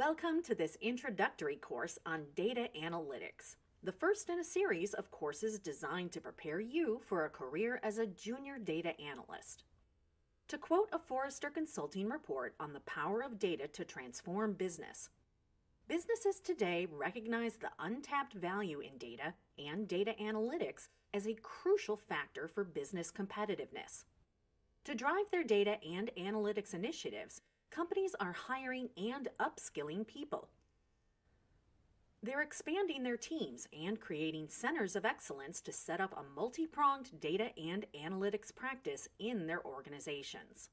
Welcome to this introductory course on data analytics, the first in a series of courses designed to prepare you for a career as a junior data analyst. To quote a Forrester Consulting report on the power of data to transform business, businesses today recognize the untapped value in data and data analytics as a crucial factor for business competitiveness. To drive their data and analytics initiatives, companies are hiring and upskilling people. They're expanding their teams and creating centers of excellence to set up a multi-pronged data and analytics practice in their organizations.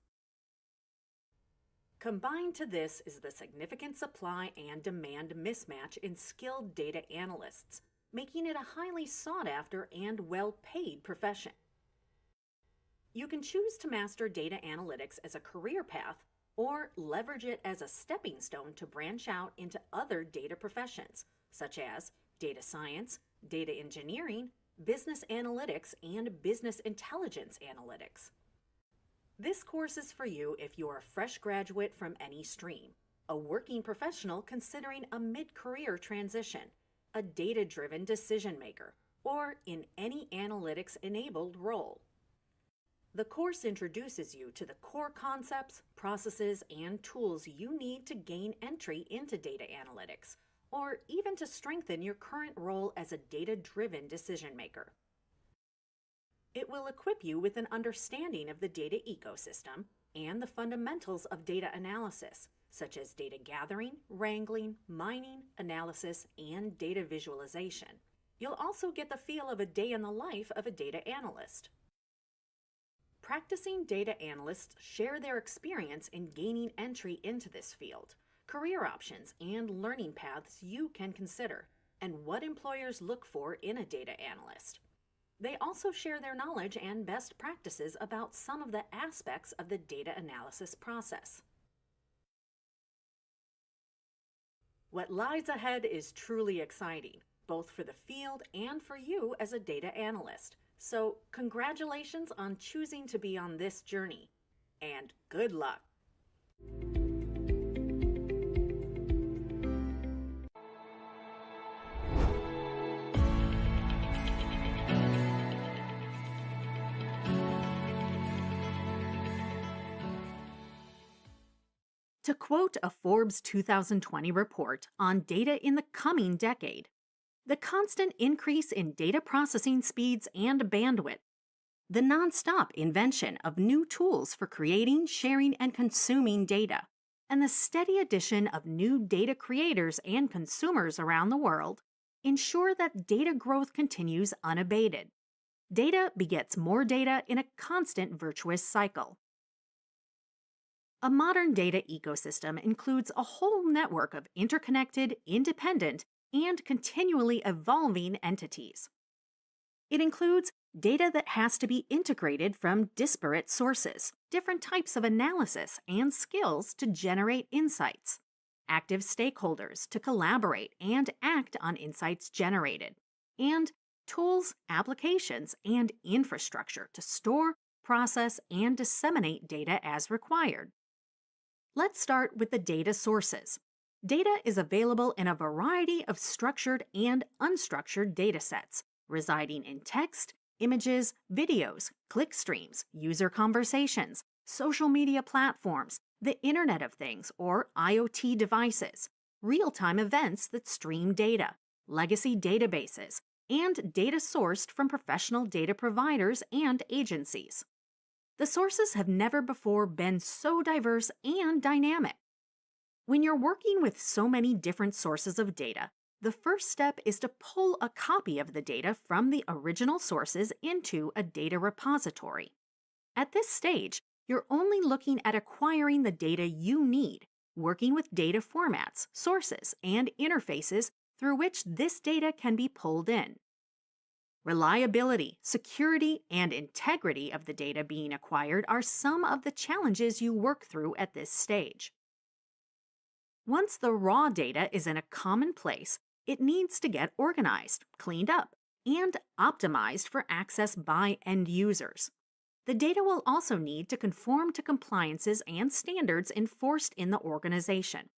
Combined to this is the significant supply and demand mismatch in skilled data analysts, making it a highly sought-after and well-paid profession. You can choose to master data analytics as a career path or leverage it as a stepping stone to branch out into other data professions, such as data science, data engineering, business analytics, and business intelligence analytics. This course is for you if you're a fresh graduate from any stream, a working professional considering a mid-career transition, a data-driven decision maker, or in any analytics-enabled role. The course introduces you to the core concepts, processes, and tools you need to gain entry into data analytics, or even to strengthen your current role as a data-driven decision maker. It will equip you with an understanding of the data ecosystem and the fundamentals of data analysis, such as data gathering, wrangling, mining, analysis, and data visualization. You'll also get the feel of a day in the life of a data analyst. Practicing data analysts share their experience in gaining entry into this field, career options and learning paths you can consider, and what employers look for in a data analyst. They also share their knowledge and best practices about some of the aspects of the data analysis process. What lies ahead is truly exciting, both for the field and for you as a data analyst. So, congratulations on choosing to be on this journey, and good luck! To quote a Forbes 2020 report on data in the coming decade, the constant increase in data processing speeds and bandwidth, the nonstop invention of new tools for creating, sharing, and consuming data, and the steady addition of new data creators and consumers around the world ensure that data growth continues unabated. Data begets more data in a constant virtuous cycle. A modern data ecosystem includes a whole network of interconnected, independent, and continually evolving entities. It includes data that has to be integrated from disparate sources, different types of analysis and skills to generate insights, active stakeholders to collaborate and act on insights generated, and tools, applications, and infrastructure to store, process, and disseminate data as required. Let's start with the data sources. Data is available in a variety of structured and unstructured datasets, residing in text, images, videos, clickstreams, user conversations, social media platforms, the Internet of Things or IoT devices, real-time events that stream data, legacy databases, and data sourced from professional data providers and agencies. The sources have never before been so diverse and dynamic. When you're working with so many different sources of data, the first step is to pull a copy of the data from the original sources into a data repository. At this stage, you're only looking at acquiring the data you need, working with data formats, sources, and interfaces through which this data can be pulled in. Reliability, security, and integrity of the data being acquired are some of the challenges you work through at this stage. Once the raw data is in a common place, it needs to get organized, cleaned up, and optimized for access by end users. The data will also need to conform to compliances and standards enforced in the organization.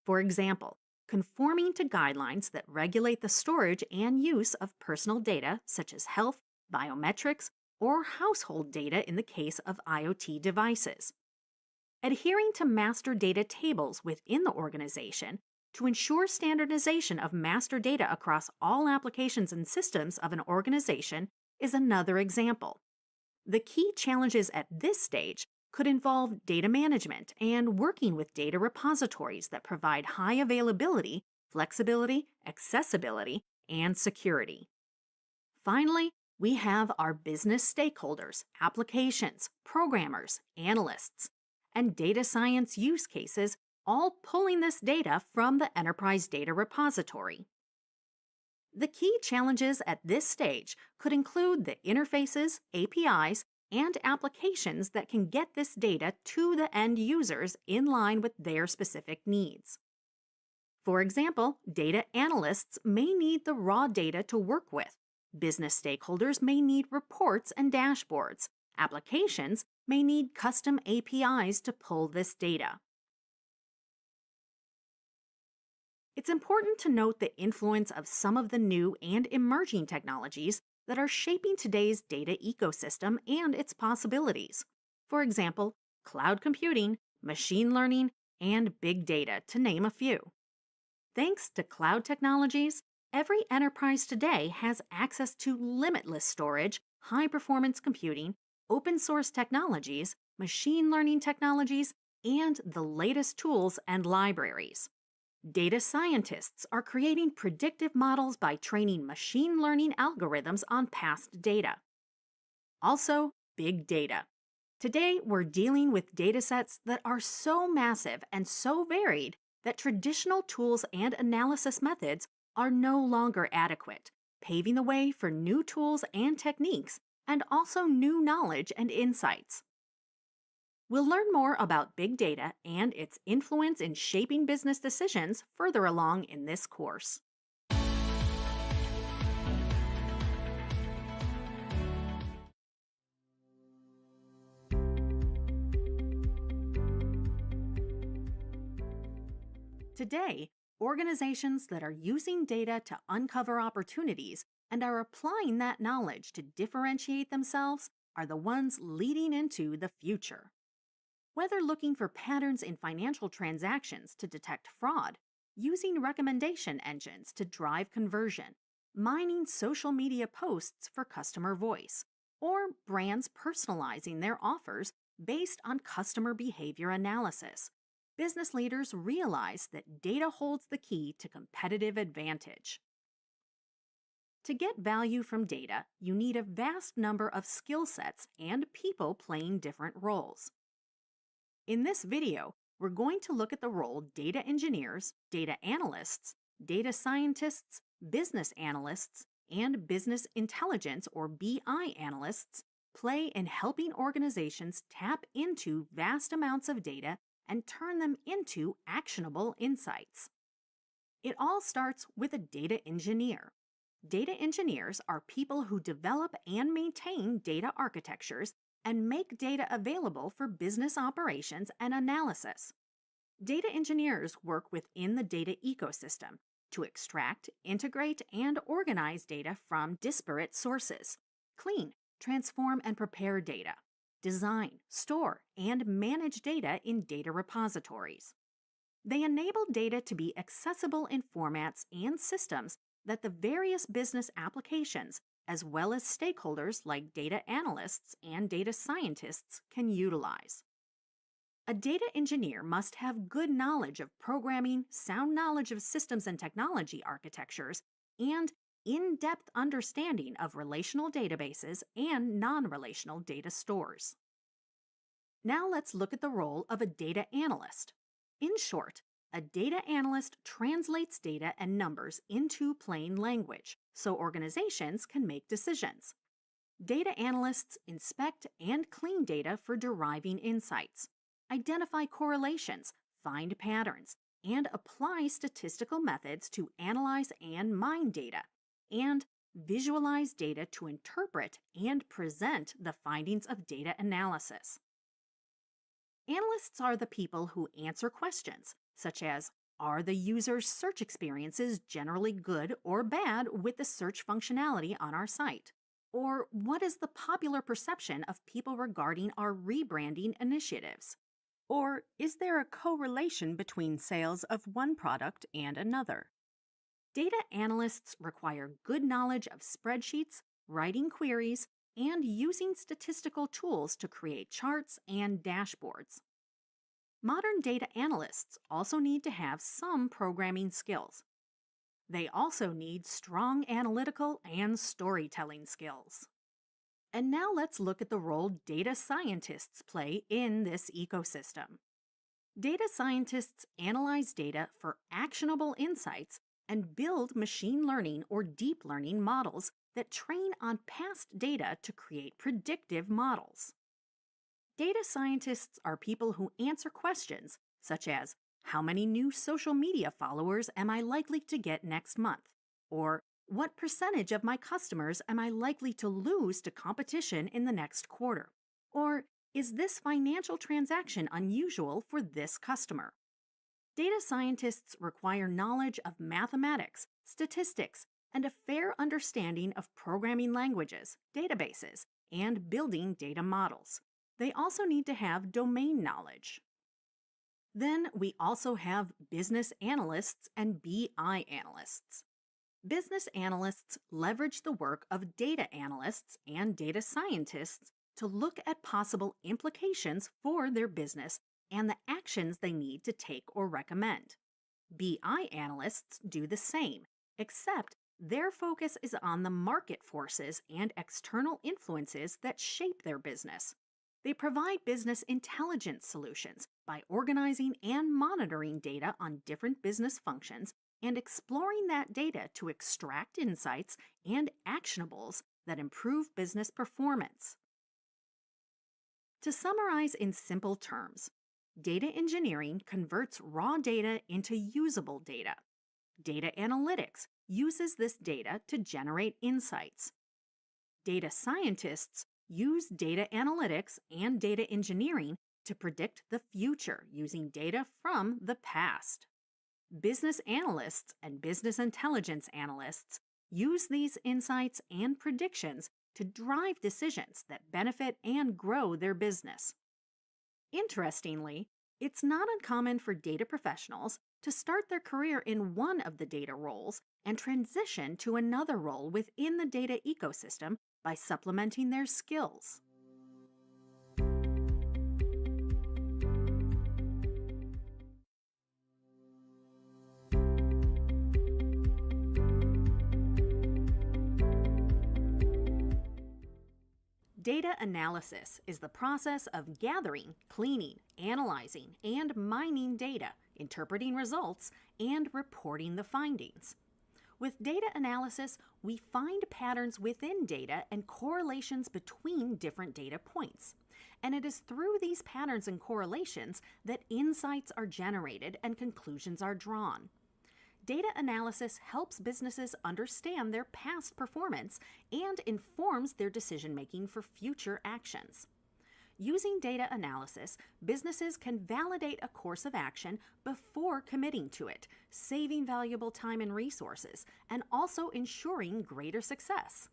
For example, conforming to guidelines that regulate the storage and use of personal data such as health, biometrics, or household data in the case of IoT devices. Adhering to master data tables within the organization to ensure standardization of master data across all applications and systems of an organization is another example. The key challenges at this stage could involve data management and working with data repositories that provide high availability, flexibility, accessibility, and security. Finally, we have our business stakeholders, applications, programmers, analysts, and data science use cases all pulling this data from the enterprise data repository. The key challenges at this stage could include the interfaces, APIs, and applications that can get this data to the end users in line with their specific needs. For example, data analysts may need the raw data to work with. Business stakeholders may need reports and dashboards. Applications may need custom APIs to pull this data. It's important to note the influence of some of the new and emerging technologies that are shaping today's data ecosystem and its possibilities. For example, cloud computing, machine learning, and big data, to name a few. Thanks to cloud technologies, every enterprise today has access to limitless storage, high-performance computing, open-source technologies, machine learning technologies, and the latest tools and libraries. Data scientists are creating predictive models by training machine learning algorithms on past data. Also, big data. Today, we're dealing with datasets that are so massive and so varied that traditional tools and analysis methods are no longer adequate, paving the way for new tools and techniques and also new knowledge and insights. We'll learn more about big data and its influence in shaping business decisions further along in this course. Today, organizations that are using data to uncover opportunities and are applying that knowledge to differentiate themselves are the ones leading into the future. Whether looking for patterns in financial transactions to detect fraud, using recommendation engines to drive conversion, mining social media posts for customer voice, or brands personalizing their offers based on customer behavior analysis, business leaders realize that data holds the key to competitive advantage. To get value from data, you need a vast number of skill sets and people playing different roles. In this video, we're going to look at the role data engineers, data analysts, data scientists, business analysts, and business intelligence or BI analysts play in helping organizations tap into vast amounts of data and turn them into actionable insights. It all starts with a data engineer. Data engineers are people who develop and maintain data architectures and make data available for business operations and analysis. Data engineers work within the data ecosystem to extract, integrate, and organize data from disparate sources, clean, transform, and prepare data, design, store, and manage data in data repositories. They enable data to be accessible in formats and systems that the various business applications as well as stakeholders like data analysts and data scientists can utilize. A data engineer must have good knowledge of programming, sound knowledge of systems and technology architectures, and in-depth understanding of relational databases and non-relational data stores. Now let's look at the role of a data analyst. In short, a data analyst translates data and numbers into plain language so organizations can make decisions. Data analysts inspect and clean data for deriving insights, identify correlations, find patterns, and apply statistical methods to analyze and mine data, and visualize data to interpret and present the findings of data analysis. Analysts are the people who answer questions, such as Are the user's search experiences generally good or bad with the search functionality on our site? Or what is the popular perception of people regarding our rebranding initiatives? Or is there a correlation between sales of one product and another? Data analysts require good knowledge of spreadsheets, writing queries, and using statistical tools to create charts and dashboards. Modern data analysts also need to have some programming skills. They also need strong analytical and storytelling skills. And now let's look at the role data scientists play in this ecosystem. Data scientists analyze data for actionable insights and build machine learning or deep learning models that train on past data to create predictive models. Data scientists are people who answer questions such as, how many new social media followers am I likely to get next month? Or, what percentage of my customers am I likely to lose to competition in the next quarter? Or, is this financial transaction unusual for this customer? Data scientists require knowledge of mathematics, statistics, and a fair understanding of programming languages, databases, and building data models. They also need to have domain knowledge. Then we also have business analysts and BI analysts. Business analysts leverage the work of data analysts and data scientists to look at possible implications for their business and the actions they need to take or recommend. BI analysts do the same, except their focus is on the market forces and external influences that shape their business. They provide business intelligence solutions by organizing and monitoring data on different business functions and exploring that data to extract insights and actionables that improve business performance. To summarize in simple terms, data engineering converts raw data into usable data. Data analytics uses this data to generate insights. Data scientists use data analytics and data engineering to predict the future using data from the past. Business analysts and business intelligence analysts use these insights and predictions to drive decisions that benefit and grow their business. Interestingly, it's not uncommon for data professionals to start their career in one of the data roles and transition to another role within the data ecosystem by supplementing their skills. Data analysis is the process of gathering, cleaning, analyzing, and mining data, interpreting results, and reporting the findings. With data analysis, we find patterns within data and correlations between different data points. And it is through these patterns and correlations that insights are generated and conclusions are drawn. Data analysis helps businesses understand their past performance and informs their decision-making for future actions. Using data analysis, businesses can validate a course of action before committing to it, saving valuable time and resources, and also ensuring greater success.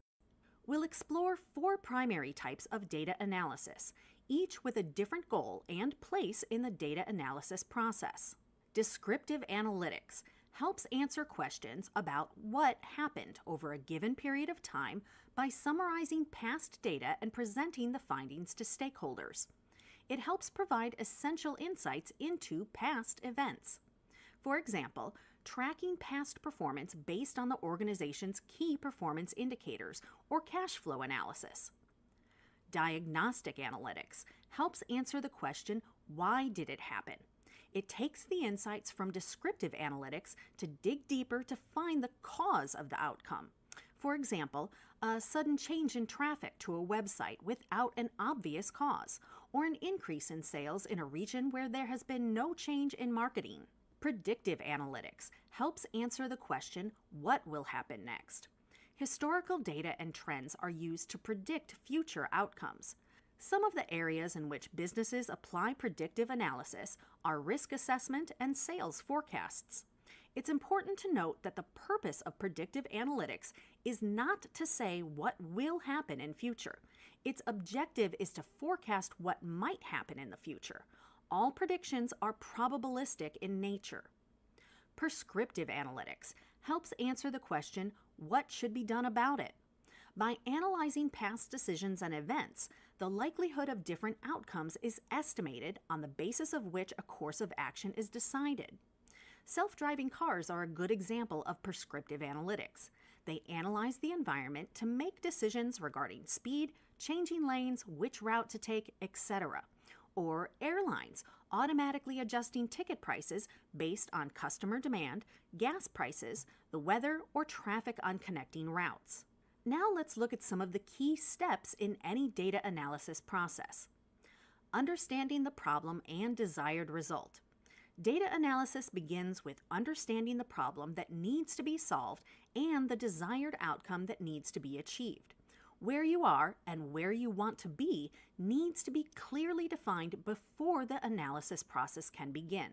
We'll explore 4 primary types of data analysis, each with a different goal and place in the data analysis process. Descriptive analytics helps answer questions about what happened over a given period of time by summarizing past data and presenting the findings to stakeholders. It helps provide essential insights into past events. For example, tracking past performance based on the organization's key performance indicators or cash flow analysis. Diagnostic analytics helps answer the question, why did it happen? It takes the insights from descriptive analytics to dig deeper to find the cause of the outcome. For example, a sudden change in traffic to a website without an obvious cause, or an increase in sales in a region where there has been no change in marketing. Predictive analytics helps answer the question, what will happen next? Historical data and trends are used to predict future outcomes. Some of the areas in which businesses apply predictive analysis are risk assessment and sales forecasts. It's important to note that the purpose of predictive analytics is not to say what will happen in future. Its objective is to forecast what might happen in the future. All predictions are probabilistic in nature. Prescriptive analytics helps answer the question, what should be done about it? By analyzing past decisions and events, the likelihood of different outcomes is estimated on the basis of which a course of action is decided. Self-driving cars are a good example of prescriptive analytics. They analyze the environment to make decisions regarding speed, changing lanes, which route to take, etc. Or airlines, automatically adjusting ticket prices based on customer demand, gas prices, the weather, or traffic on connecting routes. Now let's look at some of the key steps in any data analysis process. Understanding the problem and desired result. Data analysis begins with understanding the problem that needs to be solved and the desired outcome that needs to be achieved. Where you are and where you want to be needs to be clearly defined before the analysis process can begin.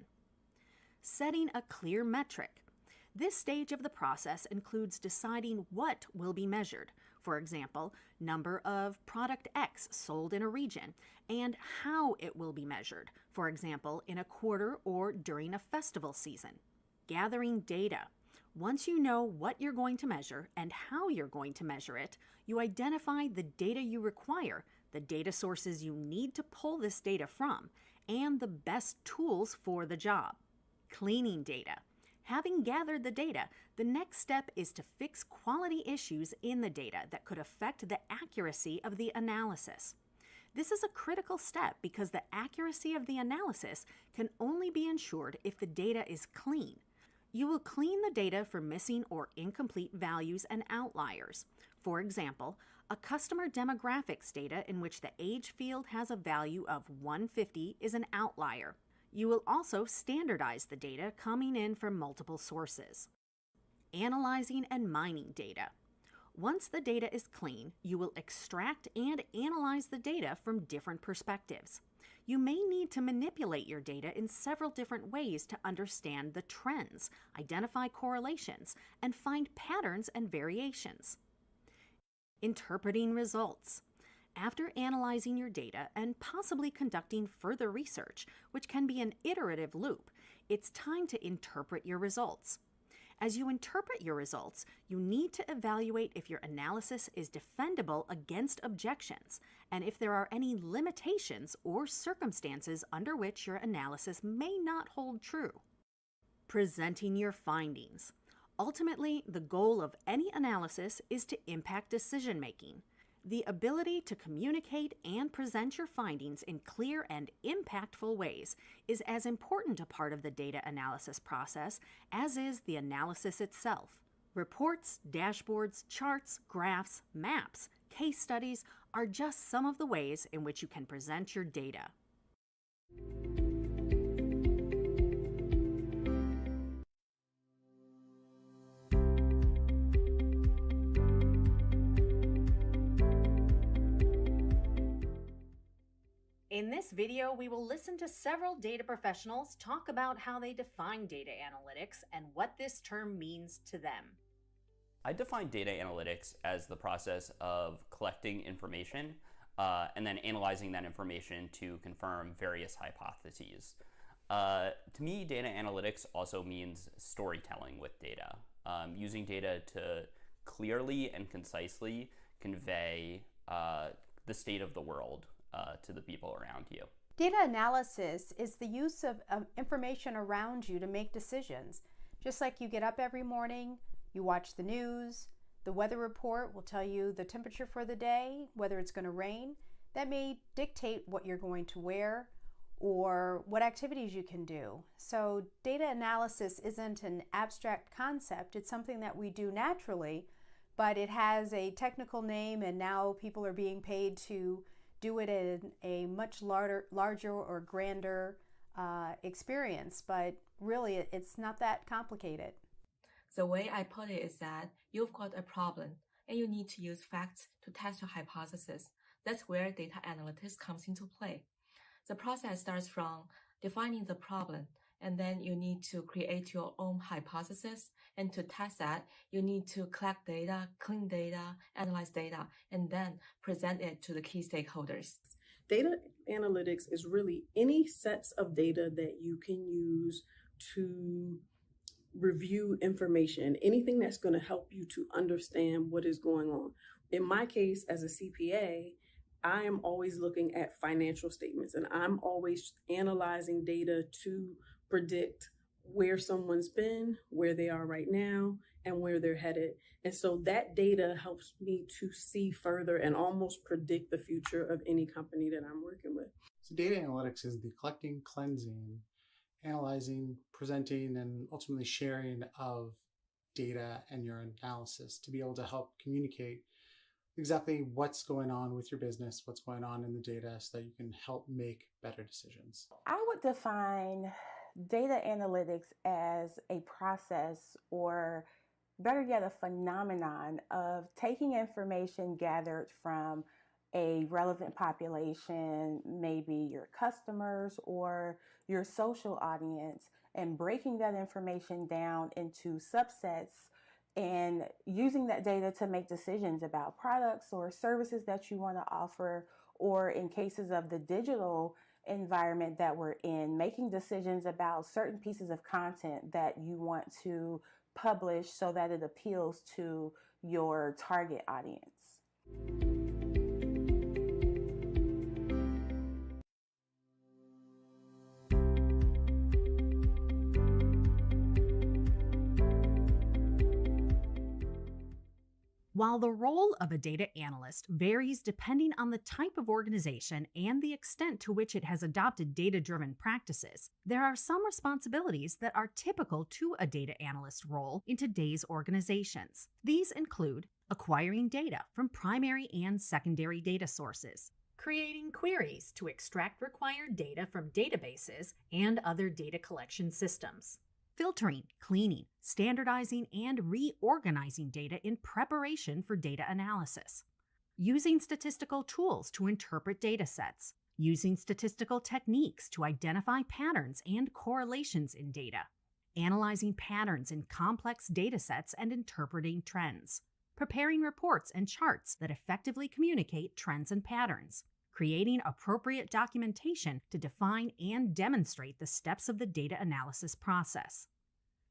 Setting a clear metric. This stage of the process includes deciding what will be measured, for example, number of product X sold in a region, and how it will be measured, for example, in a quarter or during a festival season. Gathering data. Once you know what you're going to measure and how you're going to measure it, you identify the data you require, the data sources you need to pull this data from, and the best tools for the job. Cleaning data. Having gathered the data, the next step is to fix quality issues in the data that could affect the accuracy of the analysis. This is a critical step because the accuracy of the analysis can only be ensured if the data is clean. You will clean the data for missing or incomplete values and outliers. For example, a customer demographics data in which the age field has a value of 150 is an outlier. You will also standardize the data coming in from multiple sources. Analyzing and mining data. Once the data is clean, you will extract and analyze the data from different perspectives. You may need to manipulate your data in several different ways to understand the trends, identify correlations, and find patterns and variations. Interpreting results. After analyzing your data and possibly conducting further research, which can be an iterative loop, it's time to interpret your results. As you interpret your results, you need to evaluate if your analysis is defendable against objections and if there are any limitations or circumstances under which your analysis may not hold true. Presenting your findings. Ultimately, the goal of any analysis is to impact decision-making. The ability to communicate and present your findings in clear and impactful ways is as important a part of the data analysis process as is the analysis itself. Reports, dashboards, charts, graphs, maps, case studies are just some of the ways in which you can present your data. In this video, we will listen to several data professionals talk about how they define data analytics and what this term means to them. I define data analytics as the process of collecting information and then analyzing that information to confirm various hypotheses. To me, data analytics also means storytelling with data, using data to clearly and concisely convey the state of the world to the people around you. Data analysis is the use of information around you to make decisions. Just like you get up every morning, you watch the news, the weather report will tell you the temperature for the day, whether it's going to rain. That may dictate what you're going to wear or what activities you can do. So data analysis isn't an abstract concept. It's something that we do naturally, but it has a technical name, and now people are being paid to do it in a much larger or grander experience, but really it's not that complicated. The way I put it is that you've got a problem and you need to use facts to test your hypothesis. That's where data analytics comes into play. The process starts from defining the problem, and then you need to create your own hypothesis. And to test that, you need to collect data, clean data, analyze data, and then present it to the key stakeholders. Data analytics is really any sets of data that you can use to review information, anything that's going to help you to understand what is going on. In my case, as a CPA, I am always looking at financial statements and I'm always analyzing data to predict where someone's been, where they are right now, and where they're headed. And so that data helps me to see further and almost predict the future of any company that I'm working with. So data analytics is the collecting, cleansing, analyzing, presenting, and ultimately sharing of data and your analysis to be able to help communicate exactly what's going on with your business, what's going on in the data, so that you can help make better decisions. I would define data analytics as a process, or better yet, a phenomenon of taking information gathered from a relevant population, maybe your customers or your social audience, and breaking that information down into subsets and using that data to make decisions about products or services that you want to offer, or in cases of the digital environment that we're in, making decisions about certain pieces of content that you want to publish so that it appeals to your target audience. While the role of a data analyst varies depending on the type of organization and the extent to which it has adopted data-driven practices, there are some responsibilities that are typical to a data analyst role in today's organizations. These include acquiring data from primary and secondary data sources, creating queries to extract required data from databases and other data collection systems, filtering, cleaning, standardizing, and reorganizing data in preparation for data analysis, using statistical tools to interpret data sets, using statistical techniques to identify patterns and correlations in data, analyzing patterns in complex data sets and interpreting trends, preparing reports and charts that effectively communicate trends and patterns, creating appropriate documentation to define and demonstrate the steps of the data analysis process.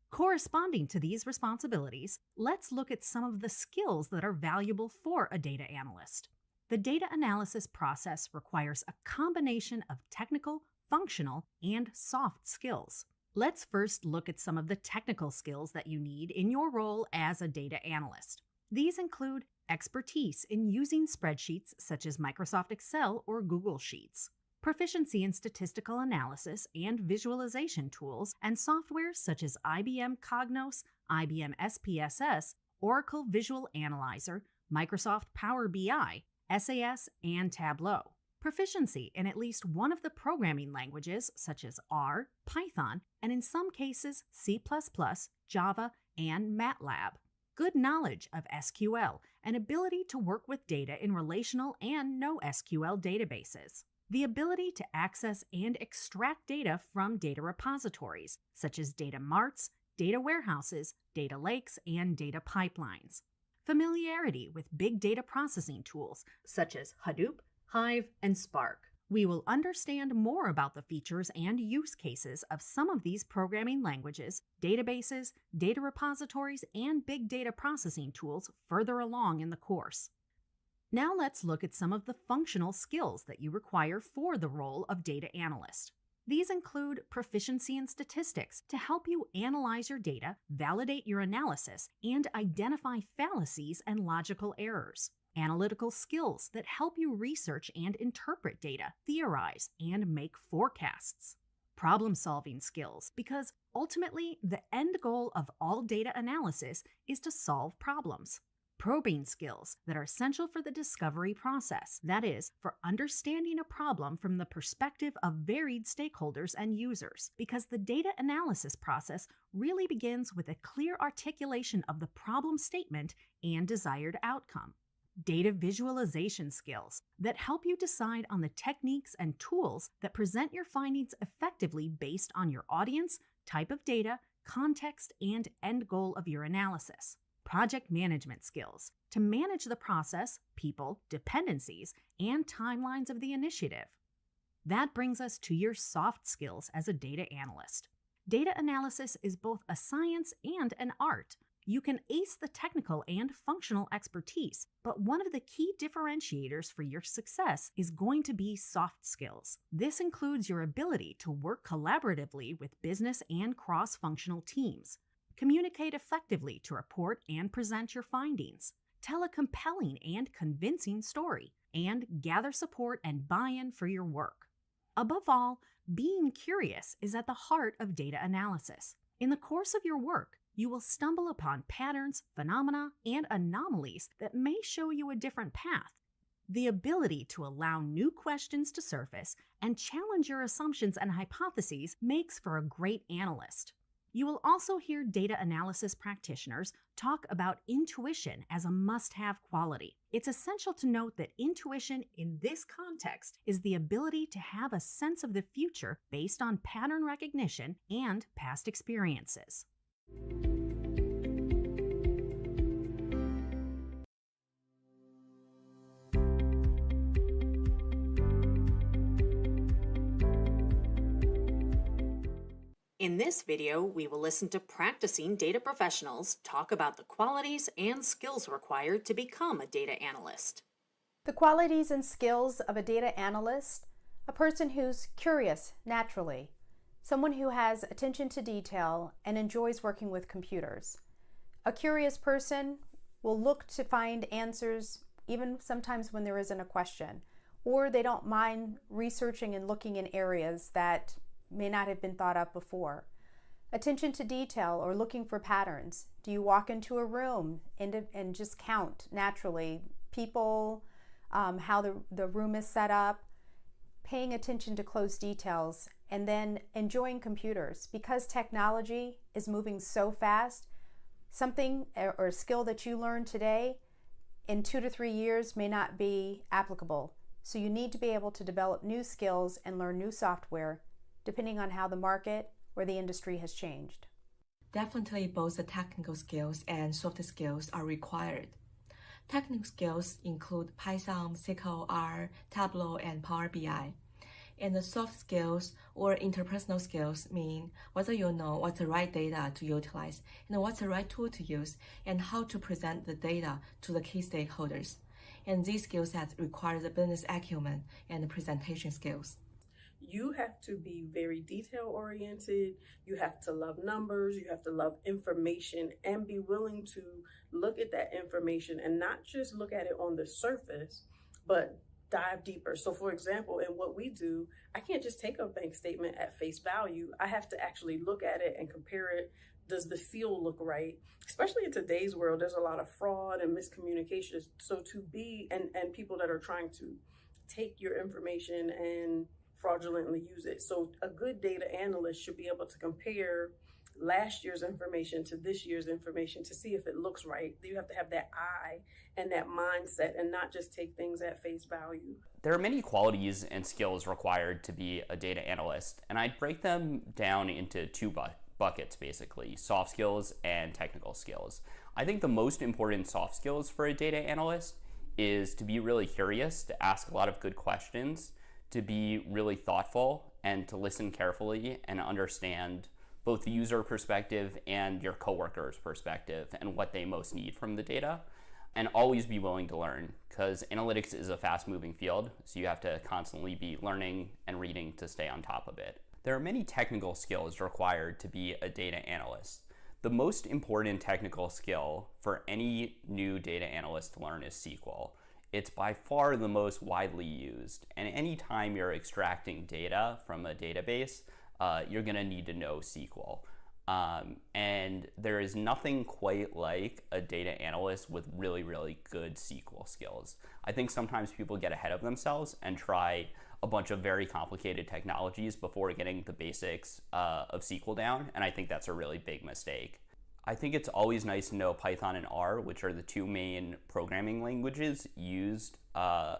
Corresponding to these responsibilities, let's look at some of the skills that are valuable for a data analyst. The data analysis process requires a combination of technical, functional, and soft skills. Let's first look at some of the technical skills that you need in your role as a data analyst. These include expertise in using spreadsheets such as Microsoft Excel or Google Sheets, proficiency in statistical analysis and visualization tools and software such as IBM Cognos, IBM SPSS, Oracle Visual Analyzer, Microsoft Power BI, SAS, and Tableau. Proficiency in at least one of the programming languages such as R, Python, and in some cases C++, Java, and MATLAB. Good knowledge of SQL and ability to work with data in relational and NoSQL databases. The ability to access and extract data from data repositories, such as data marts, data warehouses, data lakes, and data pipelines. Familiarity with big data processing tools, such as Hadoop, Hive, and Spark. We will understand more about the features and use cases of some of these programming languages, databases, data repositories, and big data processing tools further along in the course. Now let's look at some of the functional skills that you require for the role of data analyst. These include proficiency in statistics to help you analyze your data, validate your analysis, and identify fallacies and logical errors. Analytical skills that help you research and interpret data, theorize, and make forecasts. Problem-solving skills, because ultimately the end goal of all data analysis is to solve problems. Probing skills that are essential for the discovery process, that is, for understanding a problem from the perspective of varied stakeholders and users, because the data analysis process really begins with a clear articulation of the problem statement and desired outcome. data visualization skills that help you decide on the techniques and tools that present your findings effectively based on your audience, type of data, context, and end goal of your analysis. Project management skills to manage the process, people, dependencies, and timelines of the initiative. That brings us to your soft skills as a data analyst. Data analysis is both a science and an art. You can ace the technical and functional expertise, but one of the key differentiators for your success is going to be soft skills. This includes your ability to work collaboratively with business and cross-functional teams, communicate effectively to report and present your findings, tell a compelling and convincing story, and gather support and buy-in for your work. Above all, being curious is at the heart of data analysis. In the course of your work, you will stumble upon patterns, phenomena, and anomalies that may show you a different path. The ability to allow new questions to surface and challenge your assumptions and hypotheses makes for a great analyst. You will also hear data analysis practitioners talk about intuition as a must-have quality. It's essential to note that intuition in this context is the ability to have a sense of the future based on pattern recognition and past experiences. In this video, we will listen to practicing data professionals talk about the qualities and skills required to become a data analyst. The qualities and skills of a data analyst: a person who's curious naturally, someone who has attention to detail and enjoys working with computers. A curious person will look to find answers even sometimes when there isn't a question, or they don't mind researching and looking in areas that may not have been thought of before. Attention to detail or looking for patterns. Do you walk into a room and just count naturally people, how the room is set up, paying attention to close details, and then enjoying computers. Because technology is moving so fast, something or a skill that you learn today in 2 to 3 years may not be applicable. So you need to be able to develop new skills and learn new software depending on how the market or the industry has changed. Definitely both the technical skills and soft skills are required. Technical skills include Python, SQL, R, Tableau, and Power BI. And the soft skills or interpersonal skills mean whether you know what's the right data to utilize and what's the right tool to use and how to present the data to the key stakeholders. And these skill sets require the business acumen and the presentation skills. You have to be very detail oriented. You have to love numbers. You have to love information and be willing to look at that information and not just look at it on the surface, but dive deeper. So for example, in what we do, I can't just take a bank statement at face value. I have to actually look at it and compare it. Does the feel look right? Especially in today's world, there's a lot of fraud and miscommunication. So to be, and people that are trying to take your information and fraudulently use it. So a good data analyst should be able to compare last year's information to this year's information to see if it looks right. You have to have that eye and that mindset and not just take things at face value. There are many qualities and skills required to be a data analyst, and I'd break them down into two buckets, basically, soft skills and technical skills. I think the most important soft skills for a data analyst is to be really curious, to ask a lot of good questions, to be really thoughtful, and to listen carefully and understand both the user perspective and your coworkers' perspective and what they most need from the data, and always be willing to learn, because analytics is a fast-moving field, so you have to constantly be learning and reading to stay on top of it. There are many technical skills required to be a data analyst. The most important technical skill for any new data analyst to learn is SQL. It's by far the most widely used, and anytime you're extracting data from a database, you're going to need to know SQL. And there is nothing quite like a data analyst with really, really good SQL skills. I think sometimes people get ahead of themselves and try a bunch of very complicated technologies before getting the basics of SQL down, and I think that's a really big mistake. I think it's always nice to know Python and R, which are the two main programming languages used to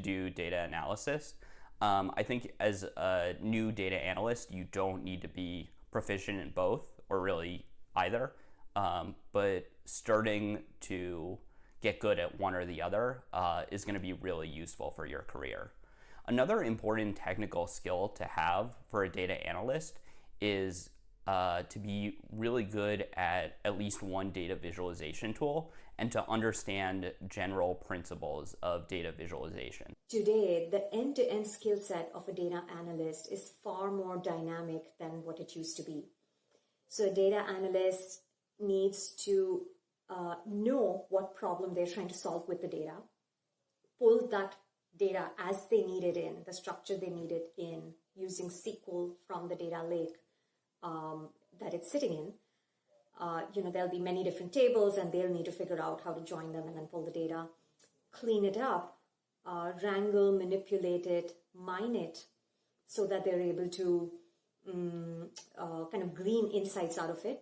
do data analysis. I think as a new data analyst, you don't need to be proficient in both, or really either. But starting to get good at one or the other is going to be really useful for your career. Another important technical skill to have for a data analyst is to be really good at least one data visualization tool and to understand general principles of data visualization. Today, the end-to-end skill set of a data analyst is far more dynamic than what it used to be. So a data analyst needs to know what problem they're trying to solve with the data, pull that data as they need it in, the structure they need it in, using SQL from the data lake that it's sitting in. There'll be many different tables and they'll need to figure out how to join them and then pull the data, clean it up, wrangle, manipulate it, mine it, so that they're able to kind of glean insights out of it,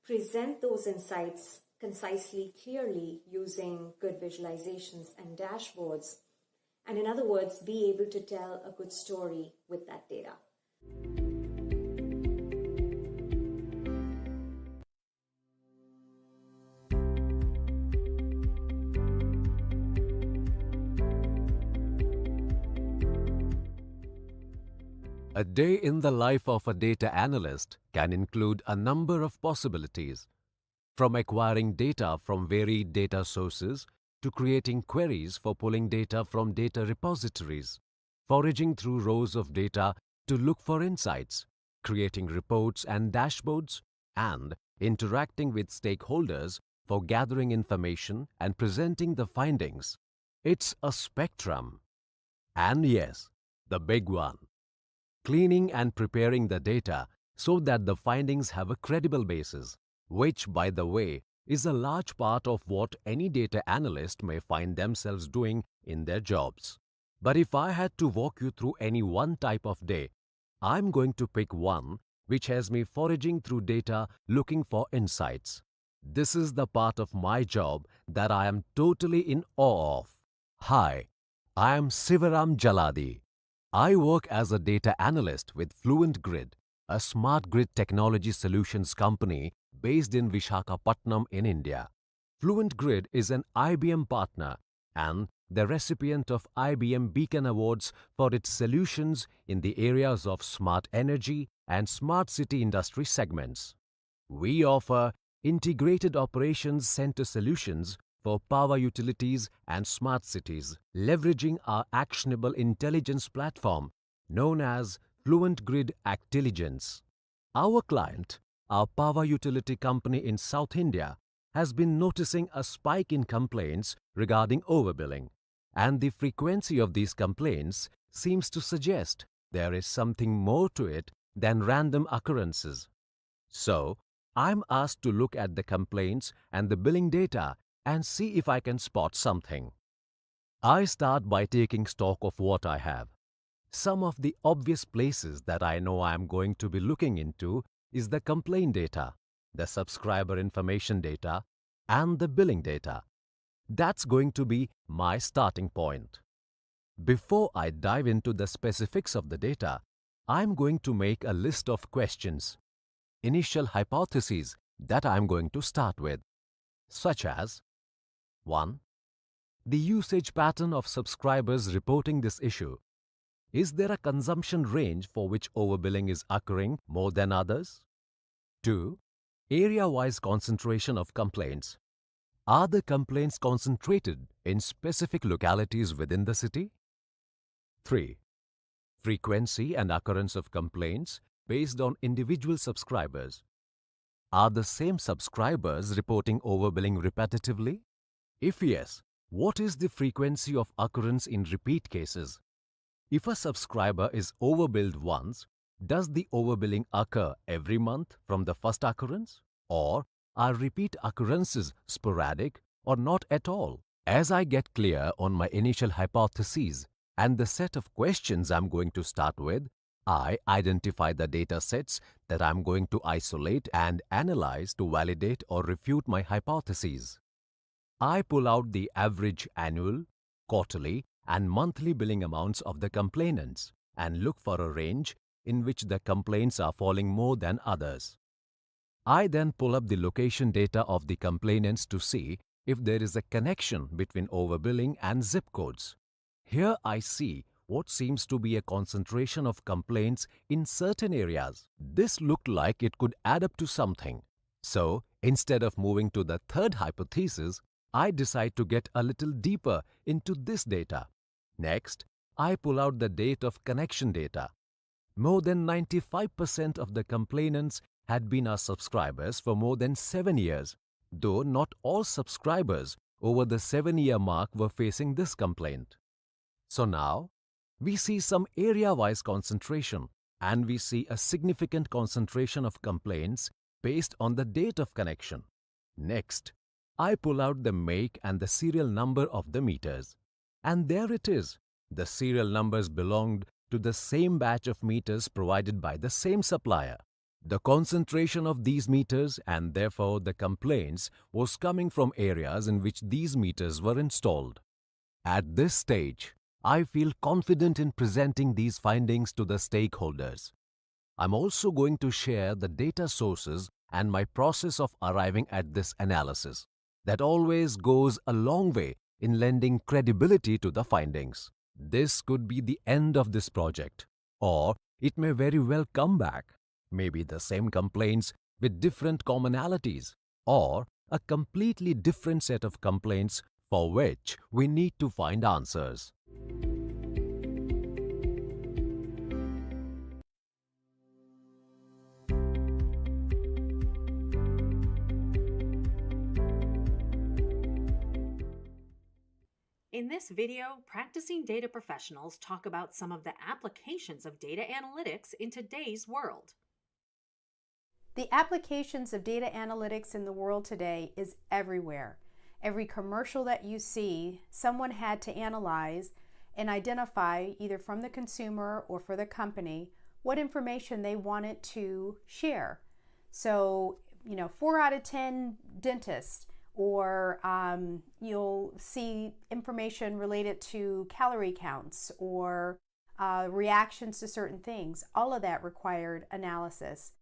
present those insights concisely, clearly, using good visualizations and dashboards, and in other words, be able to tell a good story with that data. A day in the life of a data analyst can include a number of possibilities, from acquiring data from varied data sources to creating queries for pulling data from data repositories, foraging through rows of data to look for insights, creating reports and dashboards, and interacting with stakeholders for gathering information and presenting the findings. It's a spectrum. And yes, the big one: cleaning and preparing the data so that the findings have a credible basis, which, by the way, is a large part of what any data analyst may find themselves doing in their jobs. But if I had to walk you through any one type of day, I'm going to pick one which has me foraging through data looking for insights. This is the part of my job that I am totally in awe of. Hi, I am Sivaram Jaladi. I work as a data analyst with Fluent Grid, a smart grid technology solutions company based in Visakhapatnam in India. Fluent Grid is an IBM partner and the recipient of IBM Beacon Awards for its solutions in the areas of smart energy and smart city industry segments. We offer integrated operations center solutions for power utilities and smart cities, leveraging our actionable intelligence platform known as Fluent Grid Actilligence. Our client, our power utility company in South India, has been noticing a spike in complaints regarding overbilling, and the frequency of these complaints seems to suggest there is something more to it than random occurrences. So, I'm asked to look at the complaints and the billing data and see if I can spot something. I start by taking stock of what I have. Some of the obvious places that I know I am going to be looking into is the complaint data, the subscriber information data, and the billing data. That's going to be my starting point. Before I dive into the specifics of the data, I'm going to make a list of questions, initial hypotheses that I'm going to start with, such as 1. The usage pattern of subscribers reporting this issue. Is there a consumption range for which overbilling is occurring more than others? 2. Area-wise concentration of complaints. Are the complaints concentrated in specific localities within the city? 3. Frequency and occurrence of complaints based on individual subscribers. Are the same subscribers reporting overbilling repetitively? If yes, what is the frequency of occurrence in repeat cases? If a subscriber is overbilled once, does the overbilling occur every month from the first occurrence? Or are repeat occurrences sporadic or not at all? As I get clear on my initial hypotheses and the set of questions I'm going to start with, I identify the data sets that I'm going to isolate and analyze to validate or refute my hypotheses. I pull out the average annual, quarterly, and monthly billing amounts of the complainants and look for a range in which the complaints are falling more than others. I then pull up the location data of the complainants to see if there is a connection between overbilling and zip codes. Here I see what seems to be a concentration of complaints in certain areas. This looked like it could add up to something. So, instead of moving to the third hypothesis, I decide to get a little deeper into this data. Next, I pull out the date of connection data. More than 95% of the complainants had been our subscribers for more than 7 years, though not all subscribers over the 7-year mark were facing this complaint. So now, we see some area-wise concentration, and we see a significant concentration of complaints based on the date of connection. Next, I pull out the make and the serial number of the meters. And there it is. The serial numbers belonged to the same batch of meters provided by the same supplier. The concentration of these meters and therefore the complaints was coming from areas in which these meters were installed. At this stage, I feel confident in presenting these findings to the stakeholders. I'm also going to share the data sources and my process of arriving at this analysis. That always goes a long way in lending credibility to the findings. This could be the end of this project, or it may very well come back. Maybe the same complaints with different commonalities, or a completely different set of complaints for which we need to find answers. In this video, practicing data professionals talk about some of the applications of data analytics in today's world. The applications of data analytics in the world today is everywhere. Every commercial that you see, someone had to analyze and identify, either from the consumer or for the company, what information they wanted to share. So, 4 out of 10 dentists, or you'll see information related to calorie counts or reactions to certain things. All of that required analysis.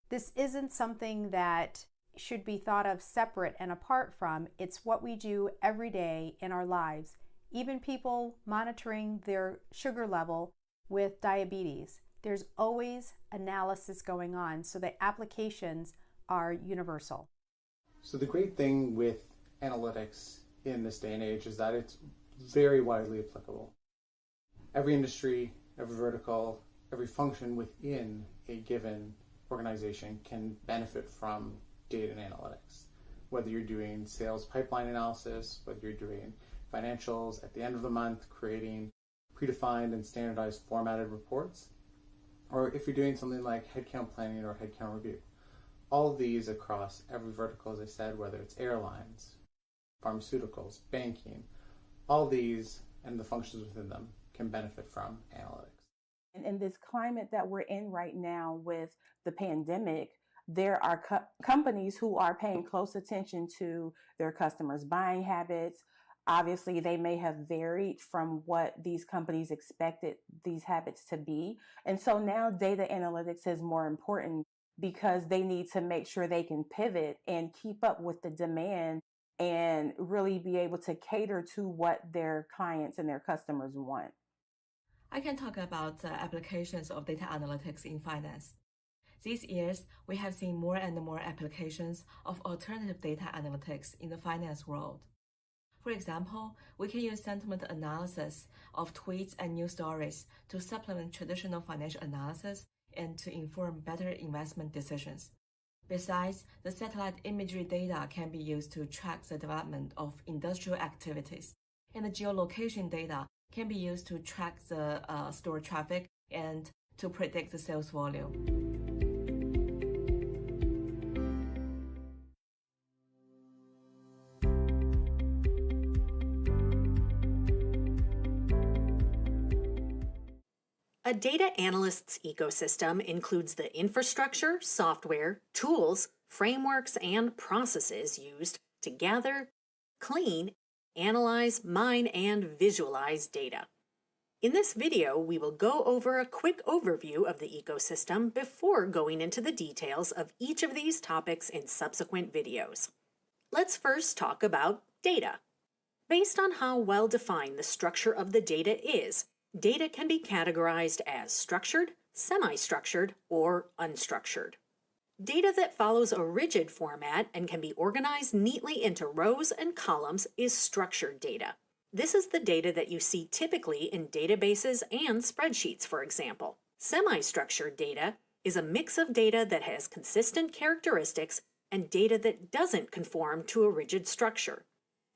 This isn't something that should be thought of separate and apart from. It's what we do every day in our lives. Even people monitoring their sugar level with diabetes. There's always analysis going on, so the applications are universal. So the great thing with analytics in this day and age is that it's very widely applicable. Every industry, every vertical, every function within a given organization can benefit from data and analytics. Whether you're doing sales pipeline analysis, whether you're doing financials at the end of the month, creating predefined and standardized formatted reports, or if you're doing something like headcount planning or headcount review. All of these across every vertical, as I said, whether it's airlines, pharmaceuticals, banking, all these and the functions within them can benefit from analytics. And in this climate that we're in right now with the pandemic, there are companies who are paying close attention to their customers' buying habits. Obviously, they may have varied from what these companies expected these habits to be. And so now data analytics is more important because they need to make sure they can pivot and keep up with the demand and really be able to cater to what their clients and their customers want. I can talk about applications of data analytics in finance. These years, we have seen more and more applications of alternative data analytics in the finance world. For example, we can use sentiment analysis of tweets and news stories to supplement traditional financial analysis and to inform better investment decisions. Besides, the satellite imagery data can be used to track the development of industrial activities, and the geolocation data can be used to track the store traffic and to predict the sales volume. A data analyst's ecosystem includes the infrastructure, software, tools, frameworks, and processes used to gather, clean, analyze, mine, and visualize data. In this video, we will go over a quick overview of the ecosystem before going into the details of each of these topics in subsequent videos. Let's first talk about data. Based on how well defined the structure of the data is, data can be categorized as structured, semi-structured, or unstructured. Data that follows a rigid format and can be organized neatly into rows and columns is structured data. This is the data that you see typically in databases and spreadsheets, for example. Semi-structured data is a mix of data that has consistent characteristics and data that doesn't conform to a rigid structure.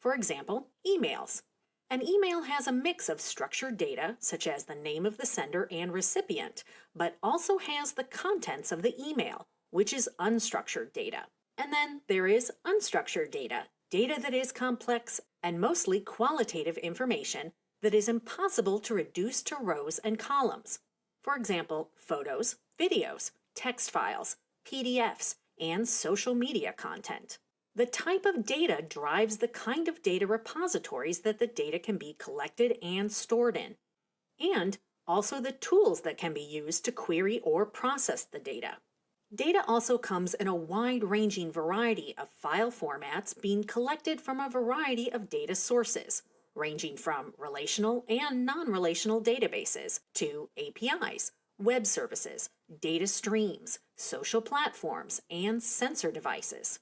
For example, emails. An email has a mix of structured data, such as the name of the sender and recipient, but also has the contents of the email, which is unstructured data. And then there is unstructured data, data that is complex and mostly qualitative information that is impossible to reduce to rows and columns. For example, photos, videos, text files, PDFs, and social media content. The type of data drives the kind of data repositories that the data can be collected and stored in, and also the tools that can be used to query or process the data. Data also comes in a wide-ranging variety of file formats being collected from a variety of data sources, ranging from relational and non-relational databases to APIs, web services, data streams, social platforms, and sensor devices.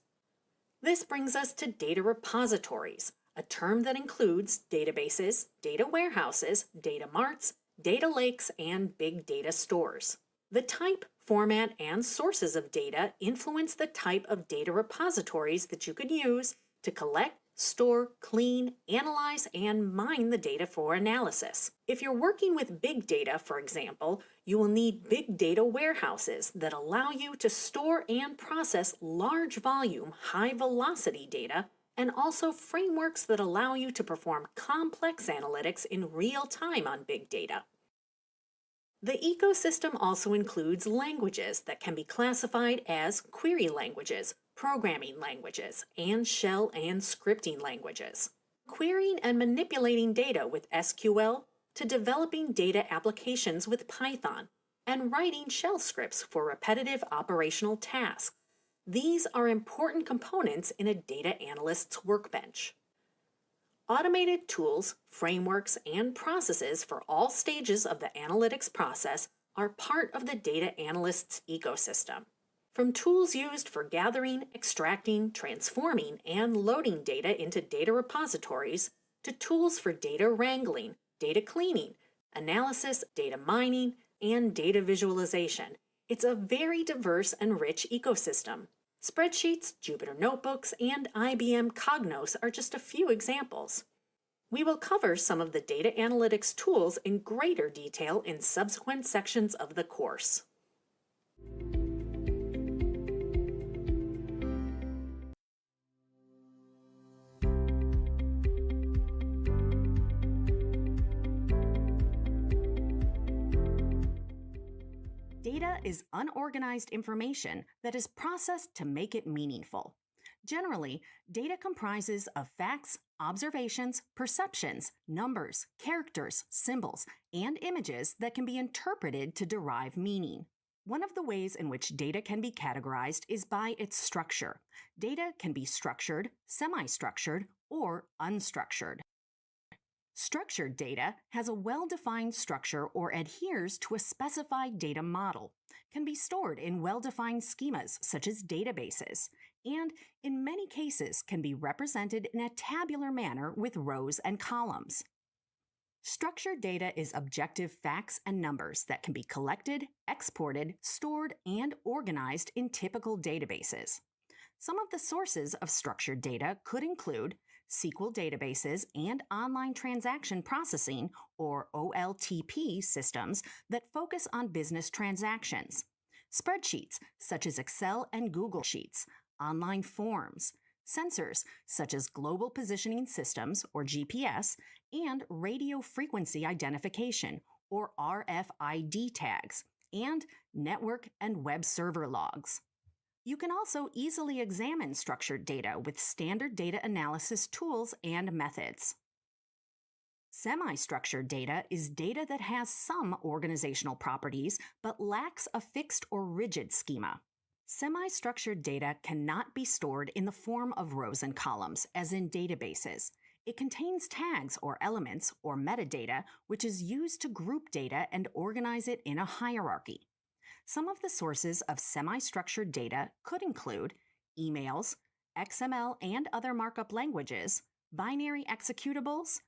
This brings us to data repositories, a term that includes databases, data warehouses, data marts, data lakes, and big data stores. The type, format, and sources of data influence the type of data repositories that you can use to collect, store, clean, analyze, and mine the data for analysis. If you're working with big data, for example, you will need big data warehouses that allow you to store and process large volume, high velocity data, and also frameworks that allow you to perform complex analytics in real time on big data. The ecosystem also includes languages that can be classified as query languages, programming languages, and shell and scripting languages. Querying and manipulating data with SQL to developing data applications with Python and writing shell scripts for repetitive operational tasks. These are important components in a data analyst's workbench. Automated tools, frameworks, and processes for all stages of the analytics process are part of the data analyst's ecosystem. From tools used for gathering, extracting, transforming, and loading data into data repositories, to tools for data wrangling, data cleaning, analysis, data mining, and data visualization. It's a very diverse and rich ecosystem. Spreadsheets, Jupyter Notebooks, and IBM Cognos are just a few examples. We will cover some of the data analytics tools in greater detail in subsequent sections of the course. Data is unorganized information that is processed to make it meaningful. Generally, data comprises of facts, observations, perceptions, numbers, characters, symbols, and images that can be interpreted to derive meaning. One of the ways in which data can be categorized is by its structure. Data can be structured, semi-structured, or unstructured. Structured data has a well-defined structure or adheres to a specified data model, can be stored in well-defined schemas such as databases, and in many cases can be represented in a tabular manner with rows and columns. Structured data is objective facts and numbers that can be collected, exported, stored, and organized in typical databases. Some of the sources of structured data could include SQL databases and online transaction processing, or OLTP, systems that focus on business transactions, spreadsheets such as Excel and Google Sheets, online forms, sensors such as global positioning systems, or GPS, and radio frequency identification, or RFID tags, and network and web server logs. You can also easily examine structured data with standard data analysis tools and methods. Semi-structured data is data that has some organizational properties but lacks a fixed or rigid schema. Semi-structured data cannot be stored in the form of rows and columns, as in databases. It contains tags or elements or metadata, which is used to group data and organize it in a hierarchy. Some of the sources of semi-structured data could include emails, XML and other markup languages, binary executables,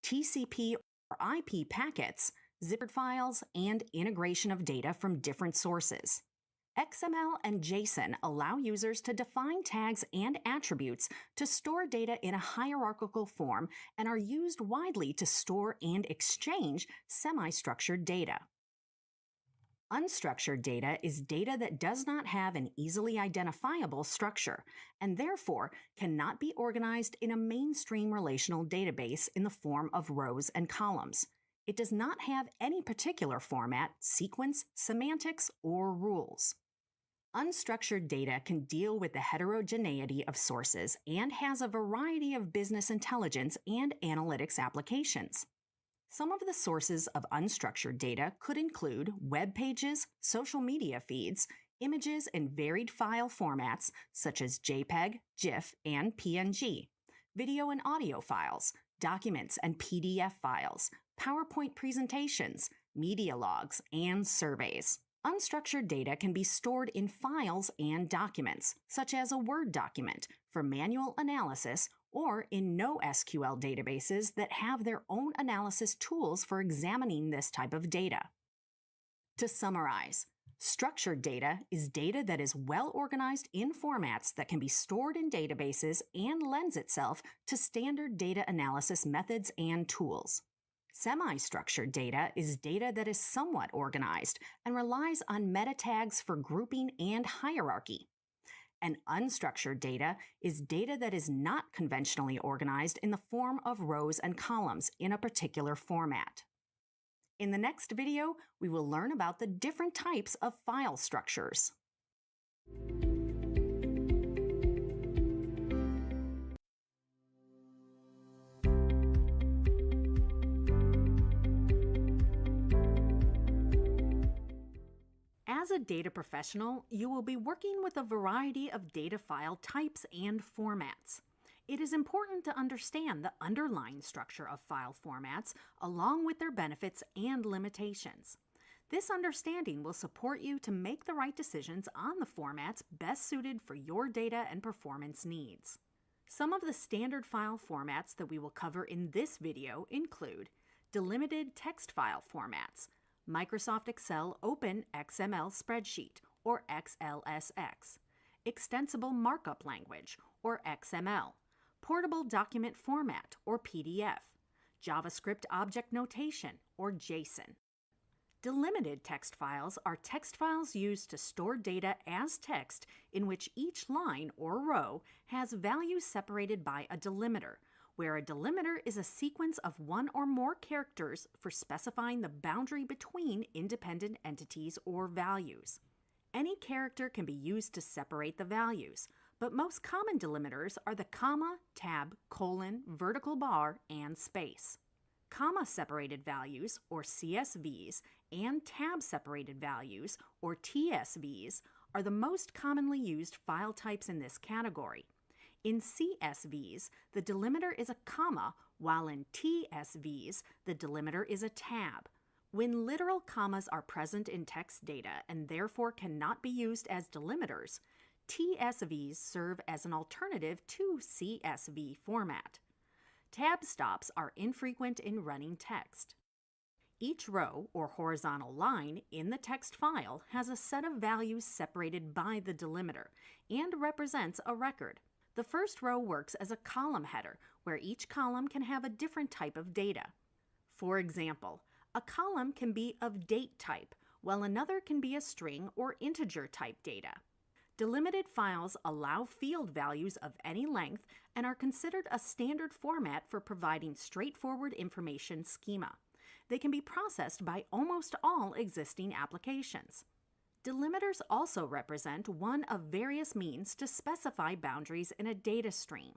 TCP or IP packets, zippered files, and integration of data from different sources. XML and JSON allow users to define tags and attributes to store data in a hierarchical form and are used widely to store and exchange semi-structured data. Unstructured data is data that does not have an easily identifiable structure and therefore cannot be organized in a mainstream relational database in the form of rows and columns. It does not have any particular format, sequence, semantics, or rules. Unstructured data can deal with the heterogeneity of sources and has a variety of business intelligence and analytics applications. Some of the sources of unstructured data could include web pages, social media feeds, images in varied file formats such as JPEG, GIF, and PNG, video and audio files, documents and PDF files, PowerPoint presentations, media logs, and surveys. Unstructured data can be stored in files and documents, such as a Word document, for manual analysis, or in NoSQL databases that have their own analysis tools for examining this type of data. To summarize, structured data is data that is well organized in formats that can be stored in databases and lends itself to standard data analysis methods and tools. Semi-structured data is data that is somewhat organized and relies on meta tags for grouping and hierarchy. And unstructured data is data that is not conventionally organized in the form of rows and columns in a particular format. In the next video, we will learn about the different types of file structures. As a data professional, you will be working with a variety of data file types and formats. It is important to understand the underlying structure of file formats along with their benefits and limitations. This understanding will support you to make the right decisions on the formats best suited for your data and performance needs. Some of the standard file formats that we will cover in this video include delimited text file formats, Microsoft Excel Open XML Spreadsheet, or XLSX, Extensible Markup Language, or XML, Portable Document Format, or PDF, JavaScript Object Notation, or JSON. Delimited text files are text files used to store data as text in which each line or row has values separated by a delimiter, where a delimiter is a sequence of one or more characters for specifying the boundary between independent entities or values. Any character can be used to separate the values, but most common delimiters are the comma, tab, colon, vertical bar, and space. Comma-separated values, or CSVs, and tab-separated values, or TSVs, are the most commonly used file types in this category. In CSVs, the delimiter is a comma, while in TSVs, the delimiter is a tab. When literal commas are present in text data and therefore cannot be used as delimiters, TSVs serve as an alternative to CSV format. Tab stops are infrequent in running text. Each row or horizontal line in the text file has a set of values separated by the delimiter and represents a record. The first row works as a column header, where each column can have a different type of data. For example, a column can be of date type, while another can be a string or integer type data. Delimited files allow field values of any length and are considered a standard format for providing straightforward information schema. they can be processed by almost all existing applications. Delimiters also represent one of various means to specify boundaries in a data stream.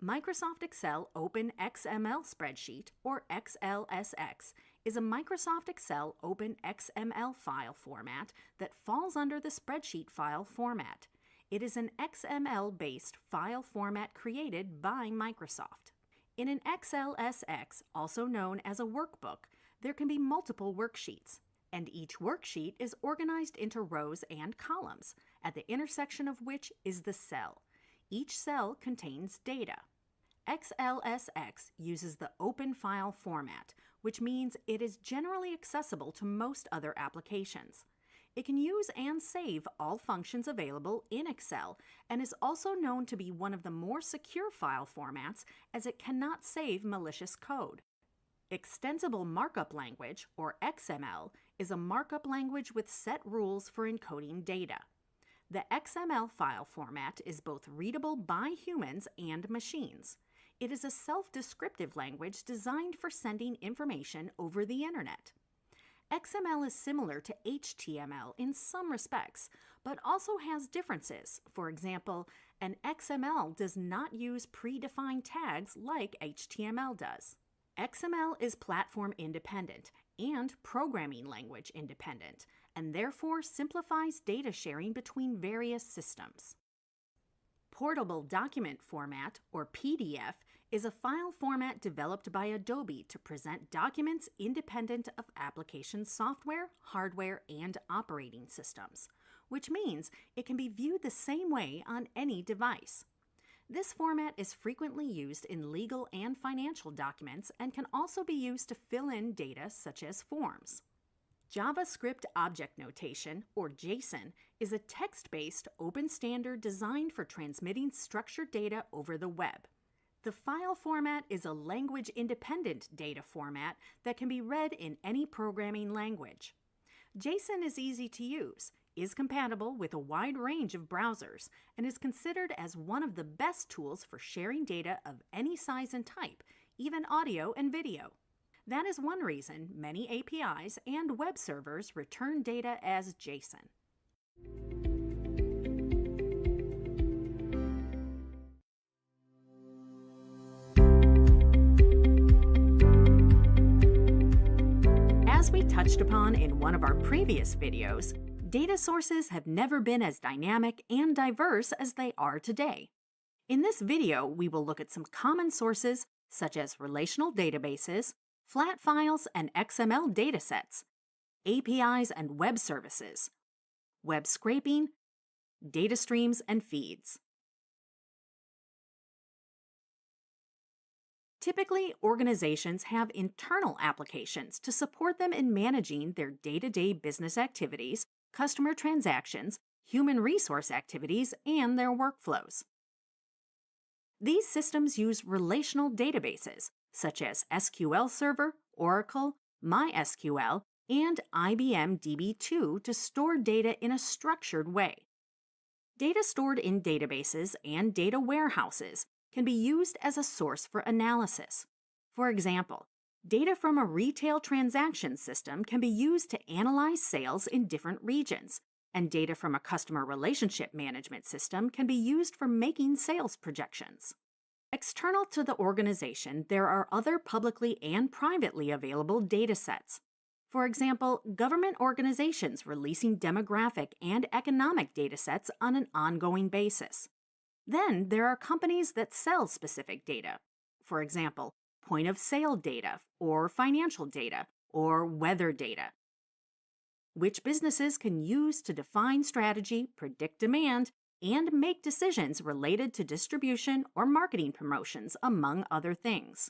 Microsoft Excel Open XML Spreadsheet, or XLSX, is a Microsoft Excel Open XML file format that falls under the spreadsheet file format. It is an XML-based file format created by Microsoft. In an XLSX, also known as a workbook, there can be multiple worksheets, and each worksheet is organized into rows and columns, at the intersection of which is the cell. Each cell contains data. XLSX uses the open file format, which means it is generally accessible to most other applications. It can use and save all functions available in Excel and is also known to be one of the more secure file formats as it cannot save malicious code. Extensible Markup Language, or XML, is a markup language with set rules for encoding data. The XML file format is both readable by humans and machines. It is a self-descriptive language designed for sending information over the internet. XML is similar to HTML in some respects, but also has differences. For example, an XML does not use predefined tags like HTML does. XML is platform independent and programming language independent, and therefore simplifies data sharing between various systems. Portable Document Format, or PDF, is a file format developed by Adobe to present documents independent of application software, hardware, and operating systems, which means it can be viewed the same way on any device. This format is frequently used in legal and financial documents and can also be used to fill in data such as forms. JavaScript Object Notation, or JSON, is a text-based open standard designed for transmitting structured data over the web. The file format is a language-independent data format that can be read in any programming language. JSON is easy to use, is compatible with a wide range of browsers, and is considered as one of the best tools for sharing data of any size and type, even audio and video. That is one reason many APIs and web servers return data as JSON. As we touched upon in one of our previous videos, data sources have never been as dynamic and diverse as they are today. In this video, we will look at some common sources such as relational databases, flat files and XML datasets, APIs and web services, web scraping, data streams and feeds. Typically, organizations have internal applications to support them in managing their day-to-day business activities, customer transactions, human resource activities, and their workflows. These systems use relational databases, such as SQL Server, Oracle, MySQL, and IBM DB2 to store data in a structured way. Data stored in databases and data warehouses can be used as a source for analysis. For example, data from a retail transaction system can be used to analyze sales in different regions, and data from a customer relationship management system can be used for making sales projections. External to the organization, there are other publicly and privately available data sets. For example, government organizations releasing demographic and economic data sets on an ongoing basis. Then there are companies that sell specific data. For example, point-of-sale data, or financial data, or weather data, which businesses can use to define strategy, predict demand, and make decisions related to distribution or marketing promotions, among other things.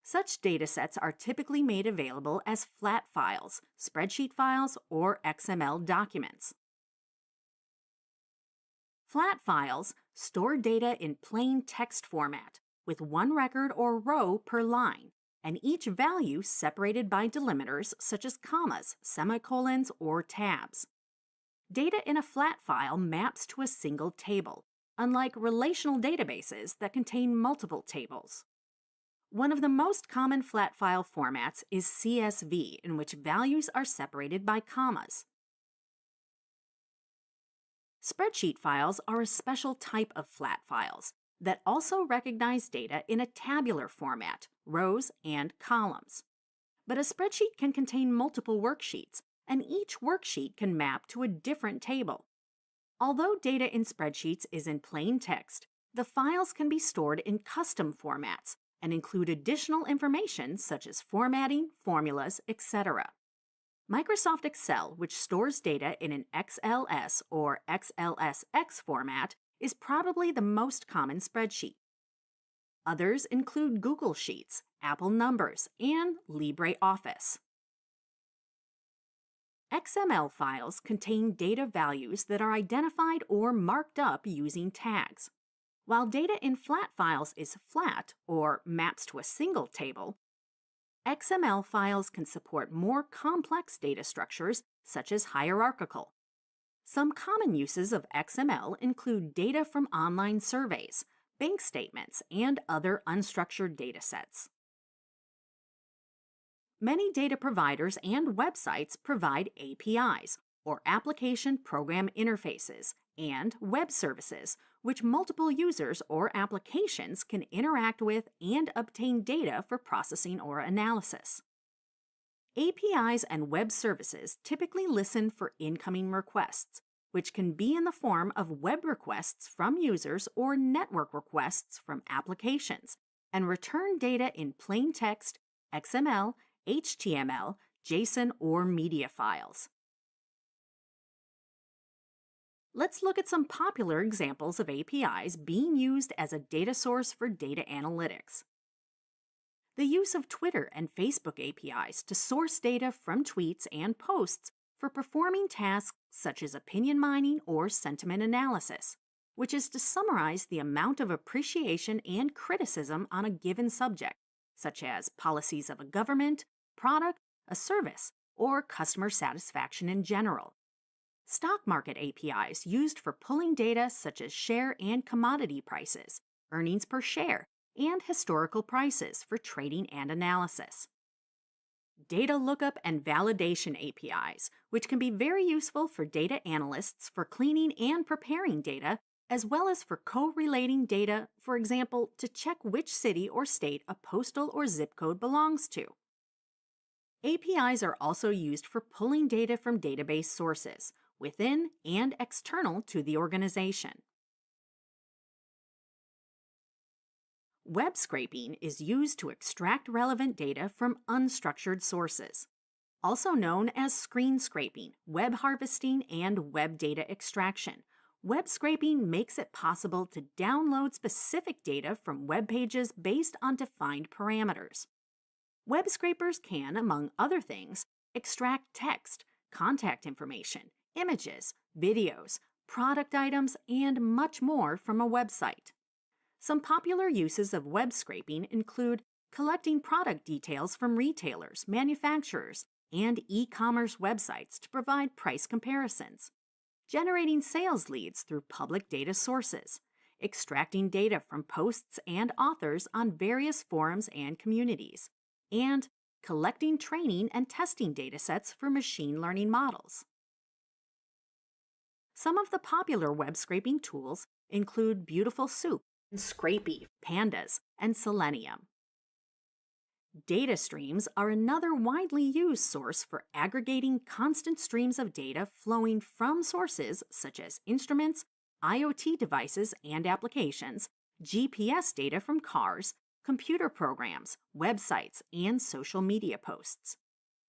Such datasets are typically made available as flat files, spreadsheet files, or XML documents. Flat files store data in plain text format, with one record or row per line, and each value separated by delimiters such as commas, semicolons, or tabs. Data in a flat file maps to a single table, unlike relational databases that contain multiple tables. One of the most common flat file formats is CSV, in which values are separated by commas. Spreadsheet files are a special type of flat files that also recognize data in a tabular format, rows and columns. But a spreadsheet can contain multiple worksheets, and each worksheet can map to a different table. Although data in spreadsheets is in plain text, the files can be stored in custom formats and include additional information such as formatting, formulas, etc. Microsoft Excel, which stores data in an XLS or XLSX format, is probably the most common spreadsheet. Others include Google Sheets, Apple Numbers, and LibreOffice. XML files contain data values that are identified or marked up using tags. While data in flat files is flat or maps to a single table, XML files can support more complex data structures such as hierarchical. Some common uses of XML include data from online surveys, bank statements, and other unstructured data sets. Many data providers and websites provide APIs, or Application Program Interfaces, and web services, which multiple users or applications can interact with and obtain data for processing or analysis. APIs and web services typically listen for incoming requests, which can be in the form of web requests from users or network requests from applications, and return data in plain text, XML, HTML, JSON, or media files. Let's look at some popular examples of APIs being used as a data source for data analytics. The use of Twitter and Facebook APIs to source data from tweets and posts for performing tasks such as opinion mining or sentiment analysis, which is to summarize the amount of appreciation and criticism on a given subject, such as policies of a government, product, a service, or customer satisfaction in general. Stock market APIs used for pulling data such as share and commodity prices, earnings per share, and historical prices for trading and analysis. Data lookup and validation APIs, which can be very useful for data analysts for cleaning and preparing data, as well as for correlating data, for example, to check which city or state a postal or zip code belongs to. APIs are also used for pulling data from database sources, within and external to the organization. Web scraping is used to extract relevant data from unstructured sources, also known as screen scraping, web harvesting, and web data extraction. Web scraping makes it possible to download specific data from web pages based on defined parameters. Web scrapers can, among other things, extract text, contact information, images, videos, product items, and much more from a website. Some popular uses of web scraping include collecting product details from retailers, manufacturers, and e-commerce websites to provide price comparisons, generating sales leads through public data sources, extracting data from posts and authors on various forums and communities, and collecting training and testing datasets for machine learning models. Some of the popular web scraping tools include Beautiful Soup, Scrapey, Pandas, and Selenium. Data streams are another widely used source for aggregating constant streams of data flowing from sources such as instruments, IoT devices and applications, GPS data from cars, computer programs, websites, and social media posts.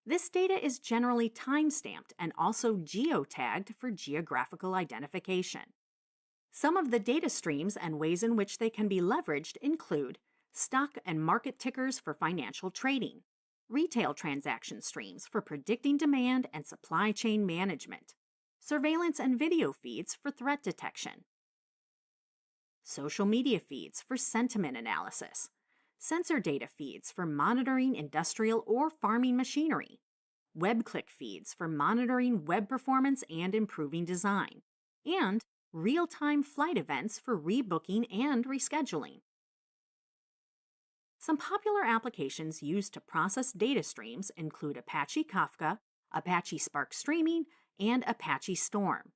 This data is generally time-stamped and also geotagged for geographical identification. Some of the data streams and ways in which they can be leveraged include stock and market tickers for financial trading, retail transaction streams for predicting demand and supply chain management, surveillance and video feeds for threat detection, social media feeds for sentiment analysis, sensor data feeds for monitoring industrial or farming machinery, web-click feeds for monitoring web performance and improving design, and real-time flight events for rebooking and rescheduling. Some popular applications used to process data streams include Apache Kafka, Apache Spark Streaming, and Apache Storm.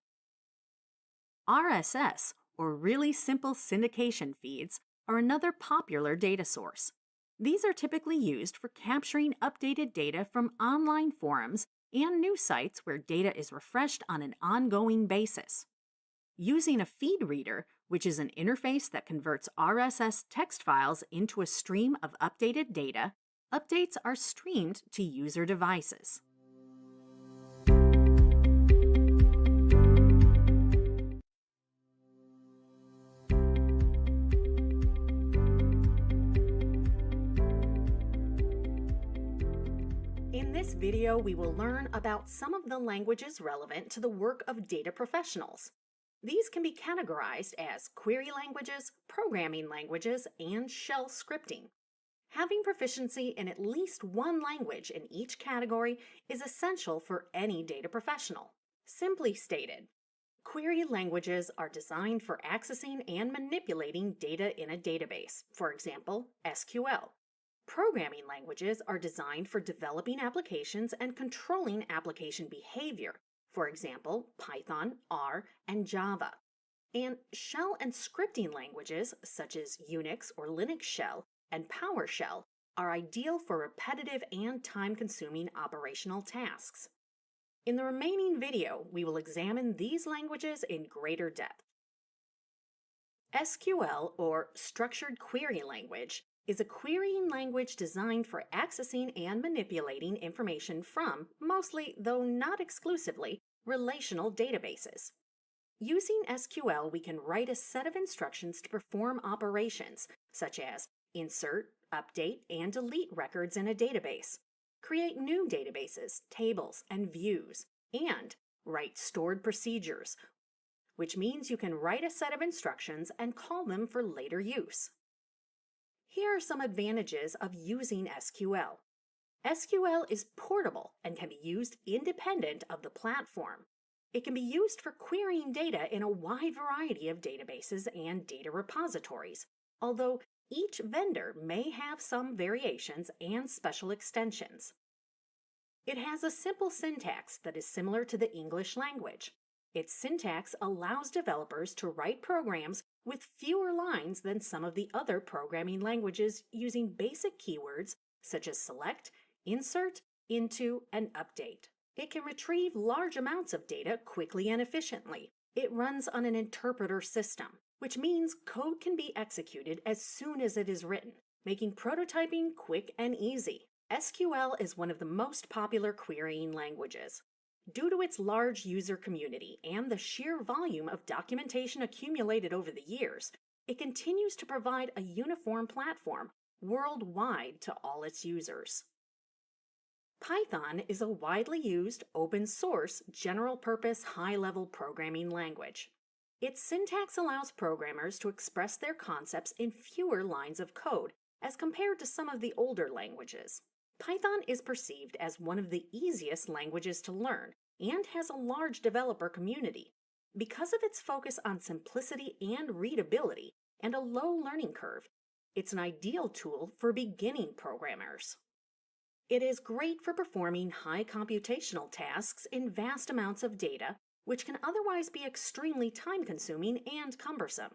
RSS, or really simple syndication feeds, are another popular data source. These are typically used for capturing updated data from online forums and news sites where data is refreshed on an ongoing basis. Using a feed reader, which is an interface that converts RSS text files into a stream of updated data, updates are streamed to user devices. In this video, we will learn about some of the languages relevant to the work of data professionals. These can be categorized as query languages, programming languages, and shell scripting. Having proficiency in at least one language in each category is essential for any data professional. Simply stated, query languages are designed for accessing and manipulating data in a database, for example, SQL. Programming languages are designed for developing applications and controlling application behavior, for example, Python, R, and Java. And shell and scripting languages, such as Unix or Linux shell and PowerShell, are ideal for repetitive and time-consuming operational tasks. In the remaining video, we will examine these languages in greater depth. SQL, or Structured Query Language, is a querying language designed for accessing and manipulating information from, mostly, though not exclusively, relational databases. Using SQL, we can write a set of instructions to perform operations, such as insert, update, and delete records in a database, create new databases, tables, and views, and write stored procedures, which means you can write a set of instructions and call them for later use. Here are some advantages of using SQL. SQL is portable and can be used independent of the platform. It can be used for querying data in a wide variety of databases and data repositories, although each vendor may have some variations and special extensions. It has a simple syntax that is similar to the English language. Its syntax allows developers to write programs with fewer lines than some of the other programming languages using basic keywords such as select, insert, into, and update. It can retrieve large amounts of data quickly and efficiently. It runs on an interpreter system, which means code can be executed as soon as it is written, making prototyping quick and easy. SQL is one of the most popular querying languages. Due to its large user community and the sheer volume of documentation accumulated over the years, it continues to provide a uniform platform worldwide to all its users. Python is a widely used, open-source, general-purpose, high-level programming language. Its syntax allows programmers to express their concepts in fewer lines of code as compared to some of the older languages. Python is perceived as one of the easiest languages to learn and has a large developer community. Because of its focus on simplicity and readability and a low learning curve, it's an ideal tool for beginning programmers. It is great for performing high computational tasks in vast amounts of data, which can otherwise be extremely time-consuming and cumbersome.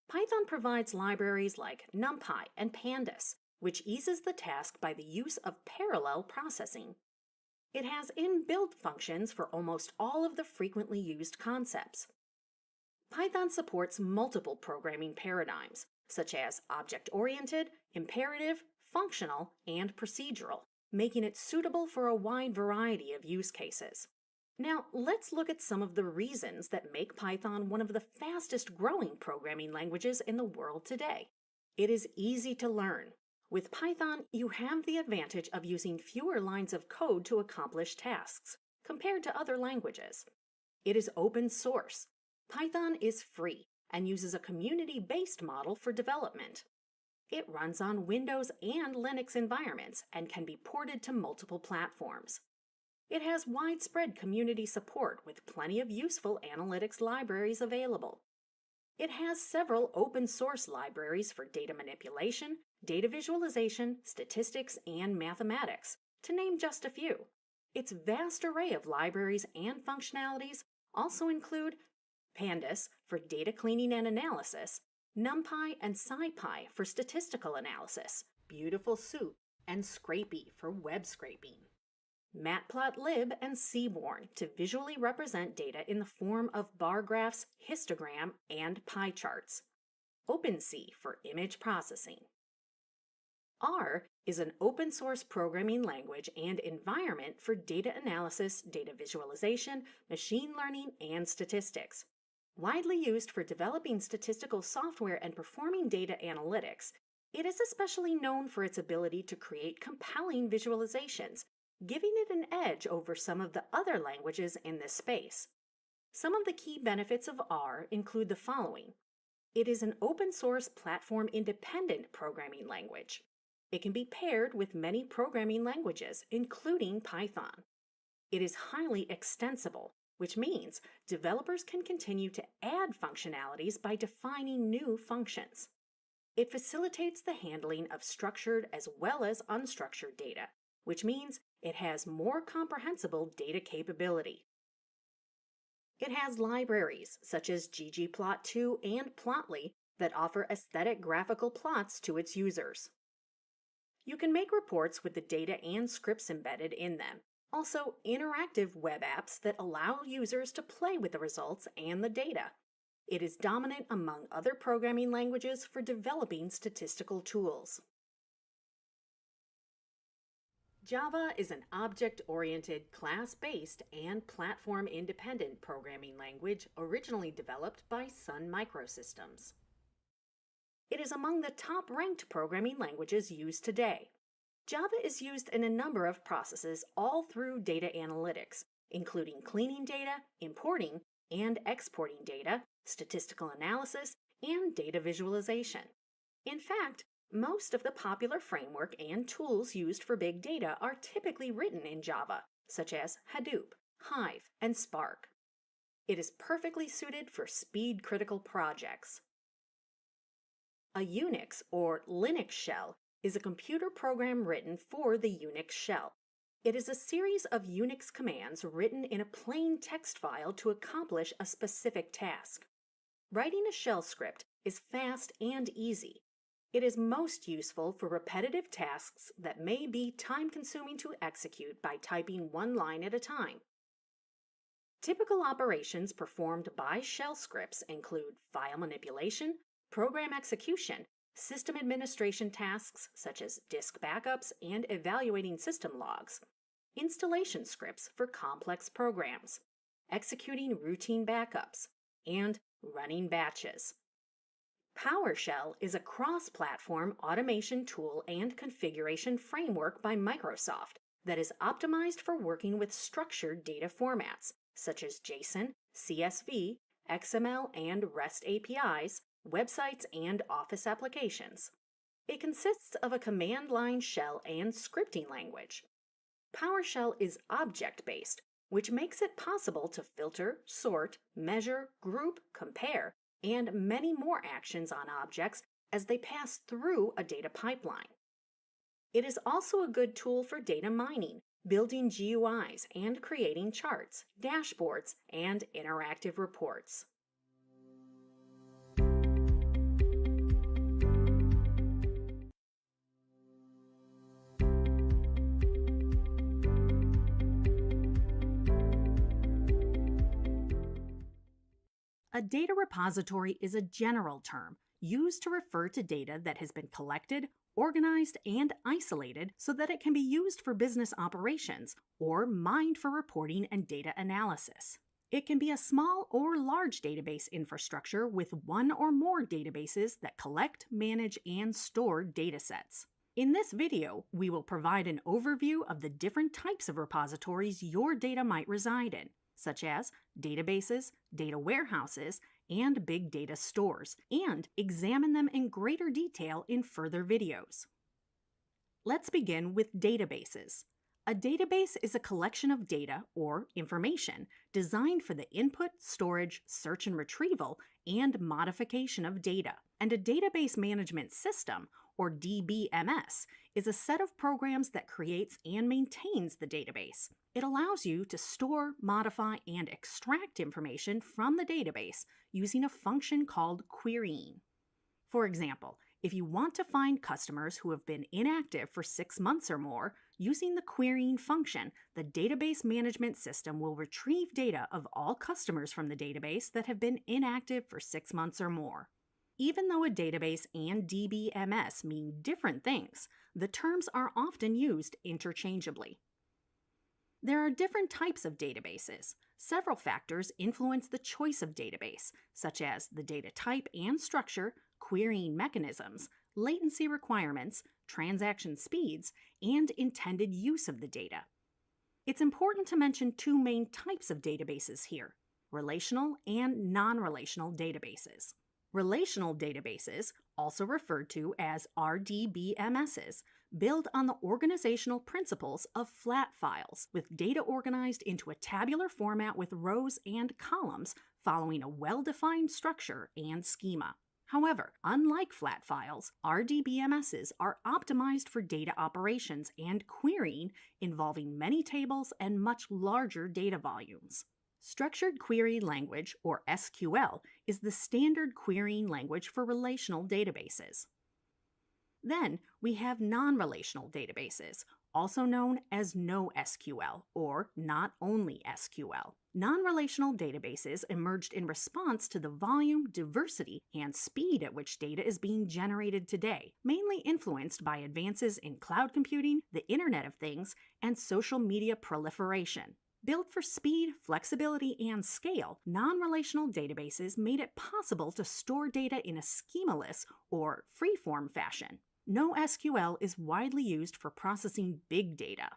Python provides libraries like NumPy and Pandas, which eases the task by the use of parallel processing. It has inbuilt functions for almost all of the frequently used concepts. Python supports multiple programming paradigms, such as object-oriented, imperative, functional, and procedural, making it suitable for a wide variety of use cases. Now, let's look at some of the reasons that make Python one of the fastest-growing programming languages in the world today. It is easy to learn. With Python, you have the advantage of using fewer lines of code to accomplish tasks, compared to other languages. It is open source. Python is free and uses a community-based model for development. It runs on Windows and Linux environments and can be ported to multiple platforms. It has widespread community support with plenty of useful analytics libraries available. It has several open source libraries for data manipulation, data visualization, statistics, and mathematics, to name just a few. Its vast array of libraries and functionalities also include Pandas for data cleaning and analysis, NumPy and SciPy for statistical analysis, Beautiful Soup and Scrapey for web scraping, Matplotlib and Seaborn to visually represent data in the form of bar graphs, histogram, and pie charts, OpenSea for image processing. R is an open source programming language and environment for data analysis, data visualization, machine learning, and statistics. Widely used for developing statistical software and performing data analytics, it is especially known for its ability to create compelling visualizations, giving it an edge over some of the other languages in this space. Some of the key benefits of R include the following. It is an open source platform independent programming language. It can be paired with many programming languages, including Python. It is highly extensible, which means developers can continue to add functionalities by defining new functions. It facilitates the handling of structured as well as unstructured data, which means it has more comprehensible data capability. It has libraries such as ggplot2 and Plotly that offer aesthetic graphical plots to its users. You can make reports with the data and scripts embedded in them. Also, interactive web apps that allow users to play with the results and the data. It is dominant among other programming languages for developing statistical tools. Java is an object-oriented, class-based, and platform-independent programming language originally developed by Sun Microsystems. It is among the top-ranked programming languages used today. Java is used in a number of processes all through data analytics, including cleaning data, importing and exporting data, statistical analysis, and data visualization. In fact, most of the popular framework and tools used for big data are typically written in Java, such as Hadoop, Hive, and Spark. It is perfectly suited for speed-critical projects. A Unix or Linux shell is a computer program written for the Unix shell. It is a series of Unix commands written in a plain text file to accomplish a specific task. Writing a shell script is fast and easy. It is most useful for repetitive tasks that may be time-consuming to execute by typing one line at a time. Typical operations performed by shell scripts include file manipulation, program execution, system administration tasks such as disk backups and evaluating system logs, installation scripts for complex programs, executing routine backups, and running batches. PowerShell is a cross-platform automation tool and configuration framework by Microsoft that is optimized for working with structured data formats such as JSON, CSV, XML, and REST APIs, websites, and Office applications. It consists of a command line shell and scripting language. PowerShell is object-based, which makes it possible to filter, sort, measure, group, compare, and many more actions on objects as they pass through a data pipeline. It is also a good tool for data mining, building GUIs, and creating charts, dashboards, and interactive reports. A data repository is a general term used to refer to data that has been collected, organized, and isolated so that it can be used for business operations or mined for reporting and data analysis. It can be a small or large database infrastructure with one or more databases that collect, manage, and store datasets. In this video, we will provide an overview of the different types of repositories your data might reside in, such as databases, data warehouses, and big data stores, and examine them in greater detail in further videos. Let's begin with databases. A database is a collection of data or information designed for the input, storage, search and retrieval, and modification of data. And a database management system, or DBMS, is a set of programs that creates and maintains the database. It allows you to store, modify, and extract information from the database using a function called querying. For example, if you want to find customers who have been inactive for 6 months or more, using the querying function, the database management system will retrieve data of all customers from the database that have been inactive for 6 months or more. Even though a database and DBMS mean different things, the terms are often used interchangeably. There are different types of databases. Several factors influence the choice of database, such as the data type and structure, querying mechanisms, latency requirements, transaction speeds, and intended use of the data. It's important to mention two main types of databases here: relational and non-relational databases. Relational databases, also referred to as RDBMSs, build on the organizational principles of flat files, with data organized into a tabular format with rows and columns following a well-defined structure and schema. However, unlike flat files, RDBMSs are optimized for data operations and querying involving many tables and much larger data volumes. Structured Query Language, or SQL, is the standard querying language for relational databases. Then we have non-relational databases, also known as NoSQL, or Not Only SQL. Non-relational databases emerged in response to the volume, diversity, and speed at which data is being generated today, mainly influenced by advances in cloud computing, the Internet of Things, and social media proliferation. Built for speed, flexibility, and scale, non-relational databases made it possible to store data in a schemaless or free-form fashion. NoSQL is widely used for processing big data.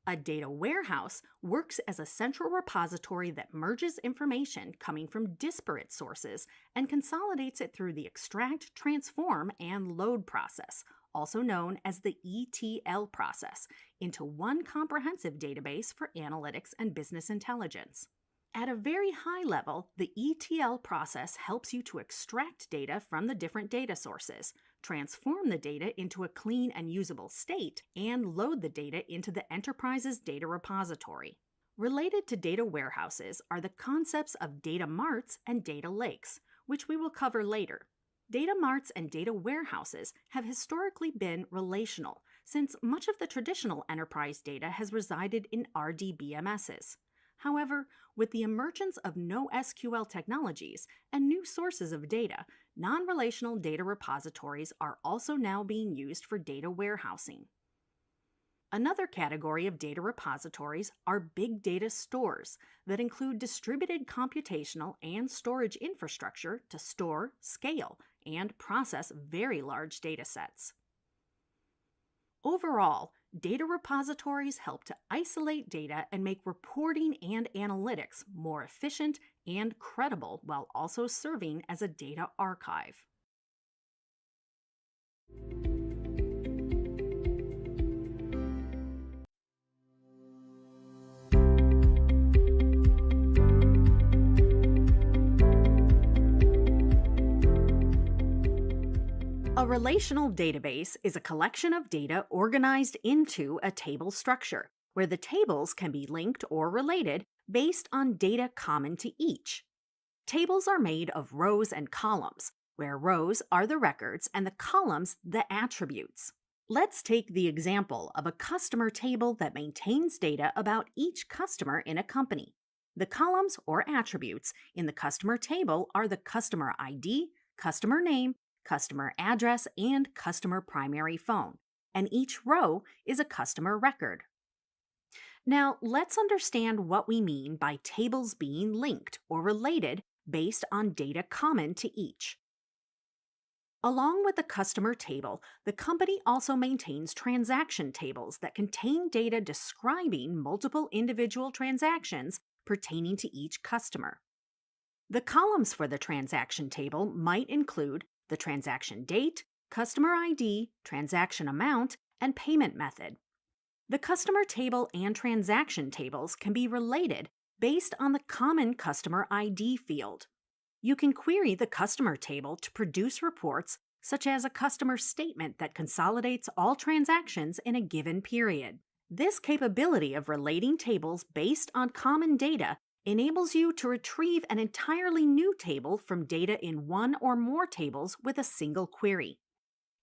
A data warehouse works as a central repository that merges information coming from disparate sources and consolidates it through the extract, transform, and load process, also known as the ETL process, into one comprehensive database for analytics and business intelligence. At a very high level, the ETL process helps you to extract data from the different data sources, transform the data into a clean and usable state, and load the data into the enterprise's data repository. Related to data warehouses are the concepts of data marts and data lakes, which we will cover later. Data marts and data warehouses have historically been relational, since much of the traditional enterprise data has resided in RDBMSs. However, with the emergence of NoSQL technologies and new sources of data, non-relational data repositories are also now being used for data warehousing. Another category of data repositories are big data stores that include distributed computational and storage infrastructure to store, scale, and process very large data sets. Overall, data repositories help to isolate data and make reporting and analytics more efficient and credible while also serving as a data archive. A relational database is a collection of data organized into a table structure, where the tables can be linked or related based on data common to each. Tables are made of rows and columns, where rows are the records and the columns the attributes. Let's take the example of a customer table that maintains data about each customer in a company. The columns or attributes in the customer table are the customer ID, customer name, customer address, and customer primary phone, and each row is a customer record. Now, let's understand what we mean by tables being linked or related based on data common to each. Along with the customer table, the company also maintains transaction tables that contain data describing multiple individual transactions pertaining to each customer. The columns for the transaction table might include the transaction date, customer ID, transaction amount, and payment method. The customer table and transaction tables can be related based on the common customer ID field. You can query the customer table to produce reports such as a customer statement that consolidates all transactions in a given period. This capability of relating tables based on common data enables you to retrieve an entirely new table from data in one or more tables with a single query.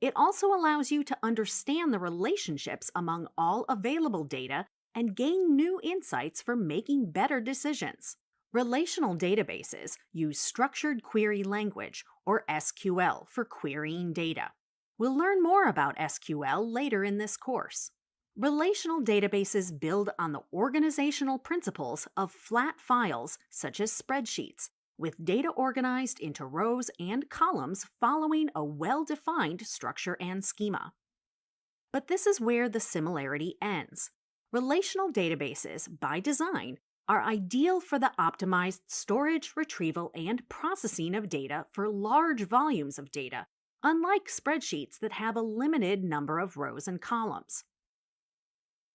It also allows you to understand the relationships among all available data and gain new insights for making better decisions. Relational databases use structured query language, or SQL, for querying data. We'll learn more about SQL later in this course. Relational databases build on the organizational principles of flat files, such as spreadsheets, with data organized into rows and columns following a well-defined structure and schema. But this is where the similarity ends. Relational databases, by design, are ideal for the optimized storage, retrieval, and processing of data for large volumes of data, unlike spreadsheets that have a limited number of rows and columns.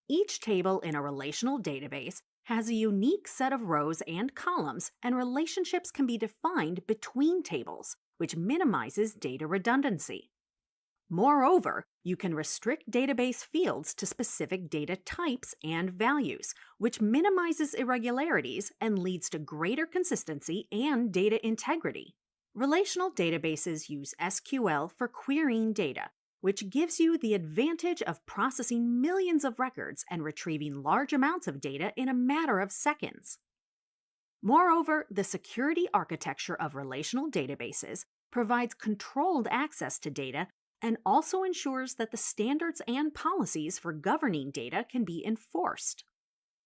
Each table in a relational database has a unique set of rows and columns, and relationships can be defined between tables, which minimizes data redundancy. Moreover, you can restrict database fields to specific data types and values, which minimizes irregularities and leads to greater consistency and data integrity. Relational databases use SQL for querying data, which gives you the advantage of processing millions of records and retrieving large amounts of data in a matter of seconds. Moreover, the security architecture of relational databases provides controlled access to data and also ensures that the standards and policies for governing data can be enforced.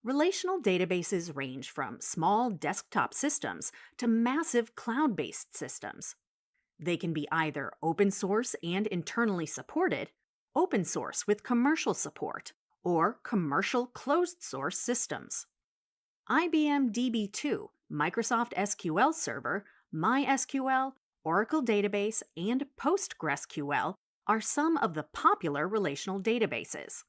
Relational databases range from small desktop systems to massive cloud-based systems. They can be either open source and internally supported, open source with commercial support, or commercial closed source systems. IBM DB2, Microsoft SQL Server, MySQL, Oracle Database, and PostgreSQL are some of the popular relational databases.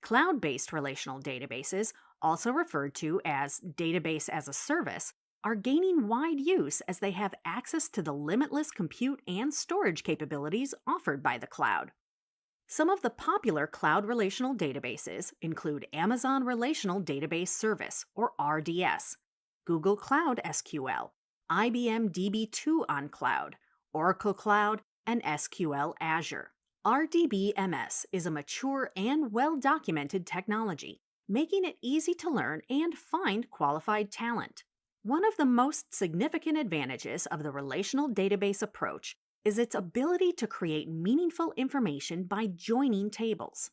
Cloud-based relational databases, also referred to as database as a service, are gaining wide use as they have access to the limitless compute and storage capabilities offered by the cloud. Some of the popular cloud relational databases include Amazon Relational Database Service, or RDS, Google Cloud SQL, IBM DB2 on Cloud, Oracle Cloud, and SQL Azure. RDBMS is a mature and well-documented technology, making it easy to learn and find qualified talent. One of the most significant advantages of the relational database approach is its ability to create meaningful information by joining tables.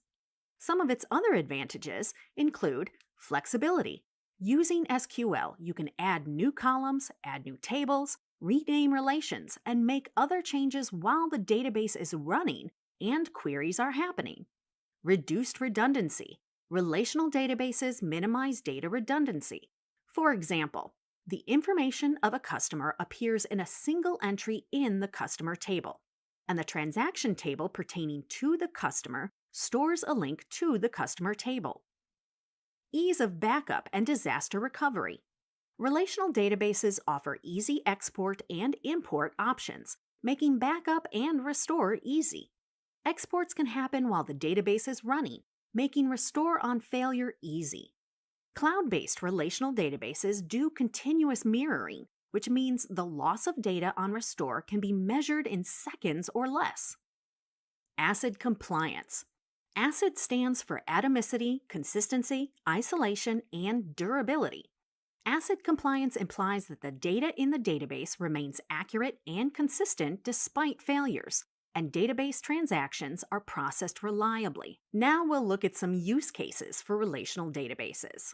Some of its other advantages include flexibility. Using SQL, you can add new columns, add new tables, rename relations, and make other changes while the database is running and queries are happening. Reduced redundancy. Relational databases minimize data redundancy. For example, the information of a customer appears in a single entry in the customer table, and the transaction table pertaining to the customer stores a link to the customer table. Ease of backup and disaster recovery. Relational databases offer easy export and import options, making backup and restore easy. Exports can happen while the database is running, making restore on failure easy. Cloud-based relational databases do continuous mirroring, which means the loss of data on restore can be measured in seconds or less. ACID compliance. ACID stands for atomicity, consistency, isolation, and durability. ACID compliance implies that the data in the database remains accurate and consistent despite failures, and database transactions are processed reliably. Now we'll look at some use cases for relational databases.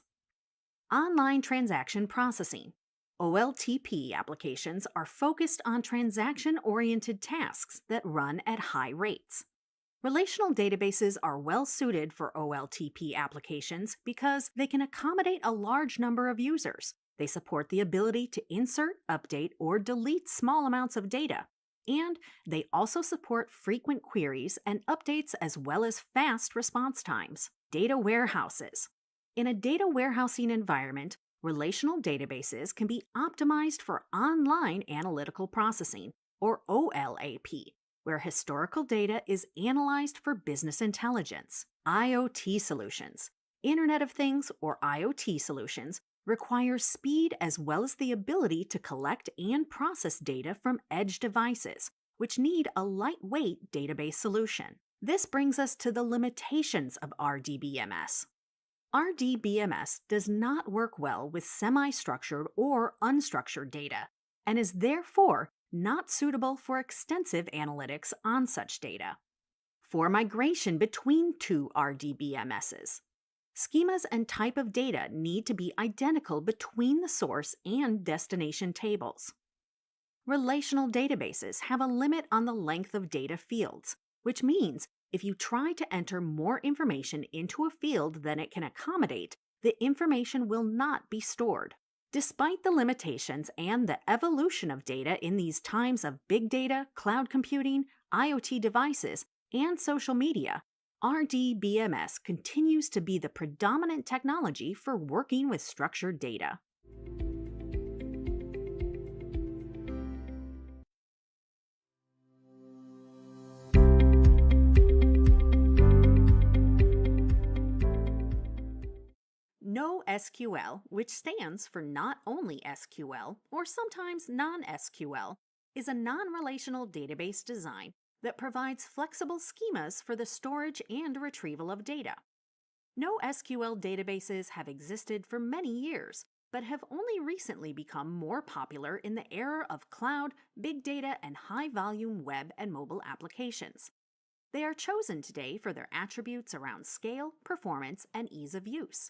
Online transaction processing. OLTP applications are focused on transaction-oriented tasks that run at high rates. Relational databases are well suited for OLTP applications because they can accommodate a large number of users. They support the ability to insert, update, or delete small amounts of data. And they also support frequent queries and updates as well as fast response times. Data warehouses. In a data warehousing environment, relational databases can be optimized for online analytical processing, or OLAP, where historical data is analyzed for business intelligence. IoT solutions, Internet of Things or IoT solutions, require speed as well as the ability to collect and process data from edge devices, which need a lightweight database solution. This brings us to the limitations of RDBMS. RDBMS does not work well with semi-structured or unstructured data, and is therefore not suitable for extensive analytics on such data. For migration between two RDBMSs, schemas and type of data need to be identical between the source and destination tables. Relational databases have a limit on the length of data fields, which means if you try to enter more information into a field than it can accommodate, the information will not be stored. Despite the limitations and the evolution of data in these times of big data, cloud computing, IoT devices, and social media, RDBMS continues to be the predominant technology for working with structured data. NoSQL, which stands for Not Only SQL, or sometimes non-SQL, is a non-relational database design that provides flexible schemas for the storage and retrieval of data. NoSQL databases have existed for many years, but have only recently become more popular in the era of cloud, big data, and high-volume web and mobile applications. They are chosen today for their attributes around scale, performance, and ease of use.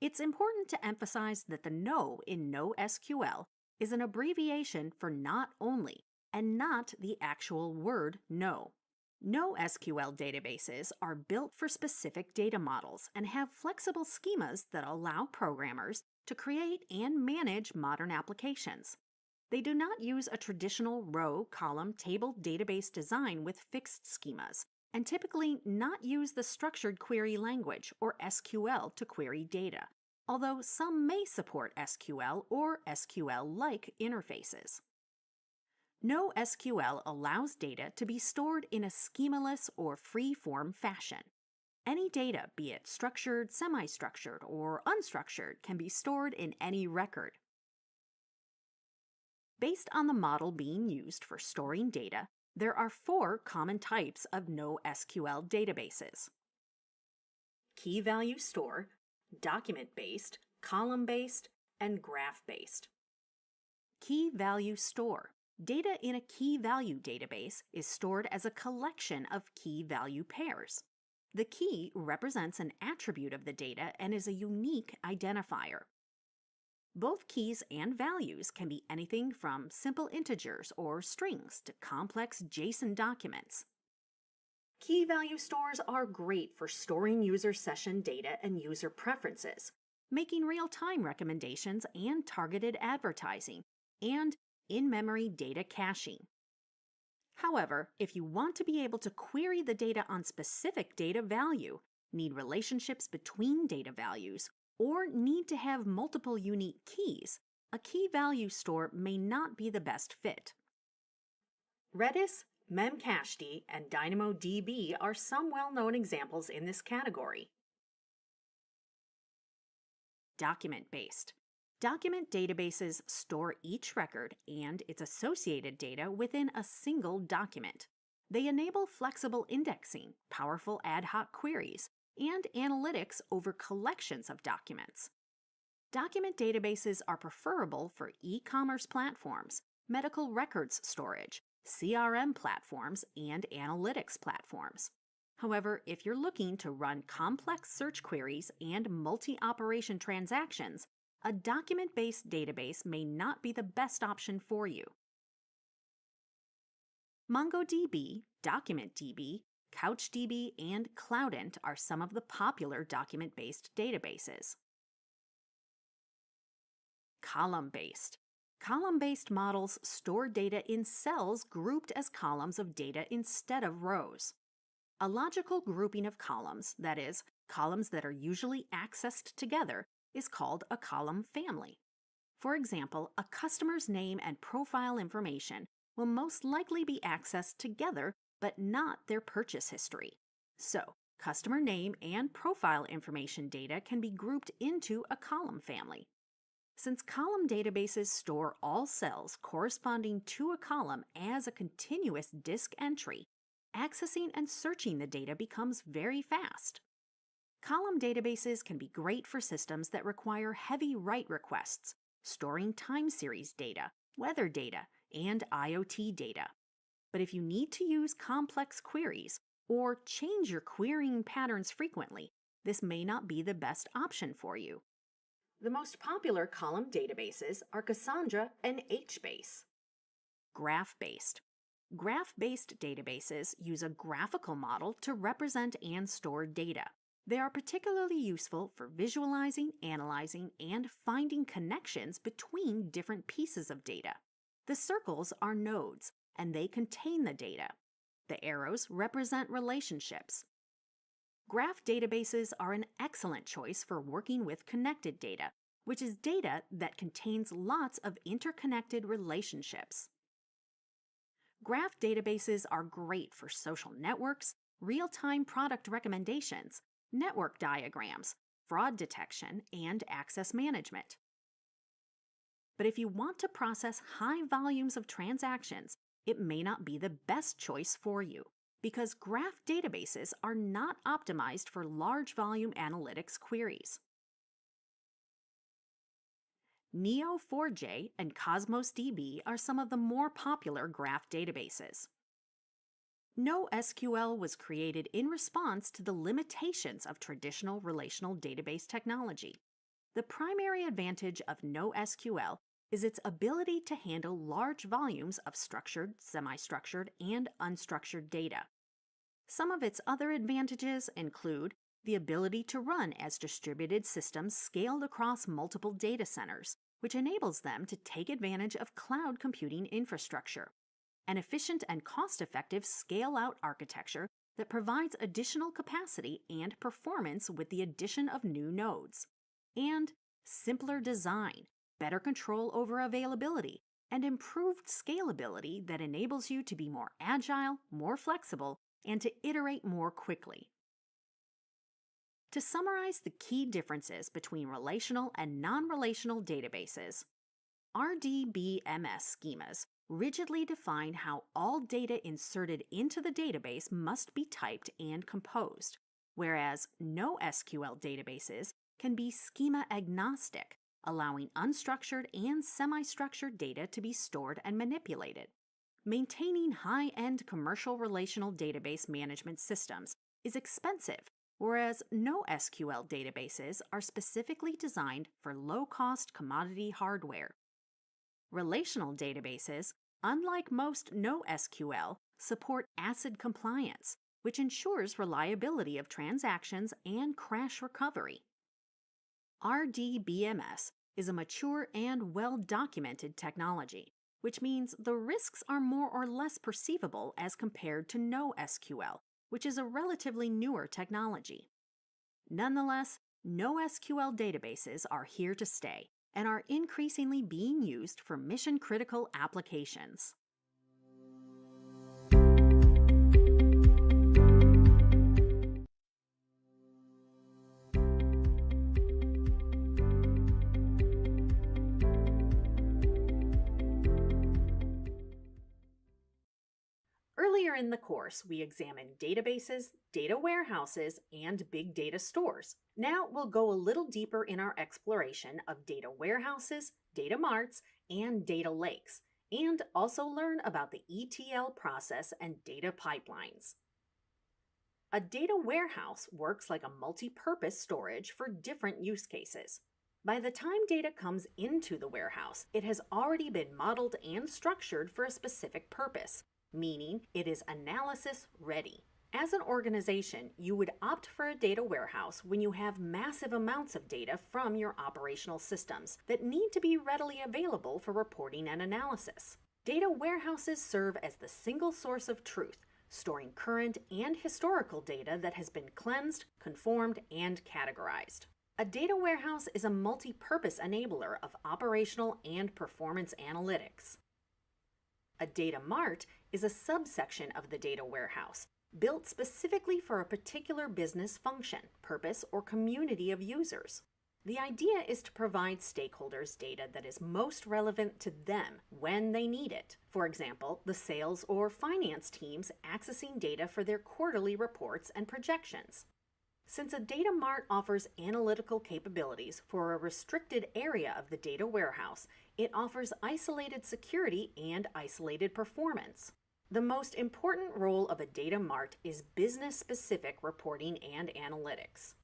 It's important to emphasize that the No in NoSQL is an abbreviation for not only, and not the actual word no. NoSQL databases are built for specific data models and have flexible schemas that allow programmers to create and manage modern applications. They do not use a traditional row, column, table database design with fixed schemas, and typically not use the structured query language, or SQL, to query data, although some may support SQL or SQL-like interfaces. NoSQL allows data to be stored in a schemaless or free-form fashion. Any data, be it structured, semi-structured, or unstructured, can be stored in any record. Based on the model being used for storing data, there are 4 common types of NoSQL databases: key value store, document-based, column-based, and graph-based. Key value store. Data in a key value database is stored as a collection of key value pairs. The key represents an attribute of the data and is a unique identifier. Both keys and values can be anything from simple integers or strings to complex JSON documents. Key value stores are great for storing user session data and user preferences, making real-time recommendations and targeted advertising, and in-memory data caching. However, if you want to be able to query the data on specific data value, need relationships between data values, or need to have multiple unique keys, a key value store may not be the best fit. Redis, Memcached, and DynamoDB are some well-known examples in this category. Document-based. Document databases store each record and its associated data within a single document. They enable flexible indexing, powerful ad hoc queries, and analytics over collections of documents. Document databases are preferable for e-commerce platforms, medical records storage, CRM platforms, and analytics platforms. However, if you're looking to run complex search queries and multi-operation transactions, a document-based database may not be the best option for you. MongoDB, DocumentDB, CouchDB, and Cloudant are some of the popular document-based databases. Column-based. Column-based models store data in cells grouped as columns of data instead of rows. A logical grouping of columns, that is, columns that are usually accessed together, is called a column family. For example, a customer's name and profile information will most likely be accessed together but not their purchase history. So, customer name and profile information data can be grouped into a column family. Since column databases store all cells corresponding to a column as a continuous disk entry, accessing and searching the data becomes very fast. Column databases can be great for systems that require heavy write requests, storing time series data, weather data, and IoT data. But if you need to use complex queries or change your querying patterns frequently, this may not be the best option for you. The most popular column databases are Cassandra and HBase. Graph-based. Graph-based databases use a graphical model to represent and store data. They are particularly useful for visualizing, analyzing, and finding connections between different pieces of data. The circles are nodes, and they contain the data. The arrows represent relationships. Graph databases are an excellent choice for working with connected data, which is data that contains lots of interconnected relationships. Graph databases are great for social networks, real-time product recommendations, network diagrams, fraud detection, and access management. But if you want to process high volumes of transactions, it may not be the best choice for you, because graph databases are not optimized for large volume analytics queries. Neo4j and Cosmos DB are some of the more popular graph databases. NoSQL was created in response to the limitations of traditional relational database technology. The primary advantage of NoSQL is its ability to handle large volumes of structured, semi-structured, and unstructured data. Some of its other advantages include the ability to run as distributed systems scaled across multiple data centers, which enables them to take advantage of cloud computing infrastructure, an efficient and cost-effective scale-out architecture that provides additional capacity and performance with the addition of new nodes, and simpler design, better control over availability, and improved scalability that enables you to be more agile, more flexible, and to iterate more quickly. To summarize the key differences between relational and non-relational databases, RDBMS schemas rigidly define how all data inserted into the database must be typed and composed, whereas NoSQL databases can be schema agnostic, allowing unstructured and semi-structured data to be stored and manipulated. Maintaining high-end commercial relational database management systems is expensive, whereas NoSQL databases are specifically designed for low-cost commodity hardware. Relational databases, unlike most NoSQL, support ACID compliance, which ensures reliability of transactions and crash recovery. RDBMS is a mature and well-documented technology, which means the risks are more or less perceivable as compared to NoSQL, which is a relatively newer technology. Nonetheless, NoSQL databases are here to stay and are increasingly being used for mission-critical applications. Earlier in the course, we examined databases, data warehouses, and big data stores. Now we'll go a little deeper in our exploration of data warehouses, data marts, and data lakes, and also learn about the ETL process and data pipelines. A data warehouse works like a multi-purpose storage for different use cases. By the time data comes into the warehouse, it has already been modeled and structured for a specific purpose, meaning it is analysis ready. As an organization, you would opt for a data warehouse when you have massive amounts of data from your operational systems that need to be readily available for reporting and analysis. Data warehouses serve as the single source of truth, storing current and historical data that has been cleansed, conformed, and categorized. A data warehouse is a multi-purpose enabler of operational and performance analytics. A data mart is a subsection of the data warehouse, built specifically for a particular business function, purpose, or community of users. The idea is to provide stakeholders data that is most relevant to them when they need it. For example, the sales or finance teams accessing data for their quarterly reports and projections. Since a data mart offers analytical capabilities for a restricted area of the data warehouse, it offers isolated security and isolated performance. The most important role of a data mart is business-specific reporting and analytics.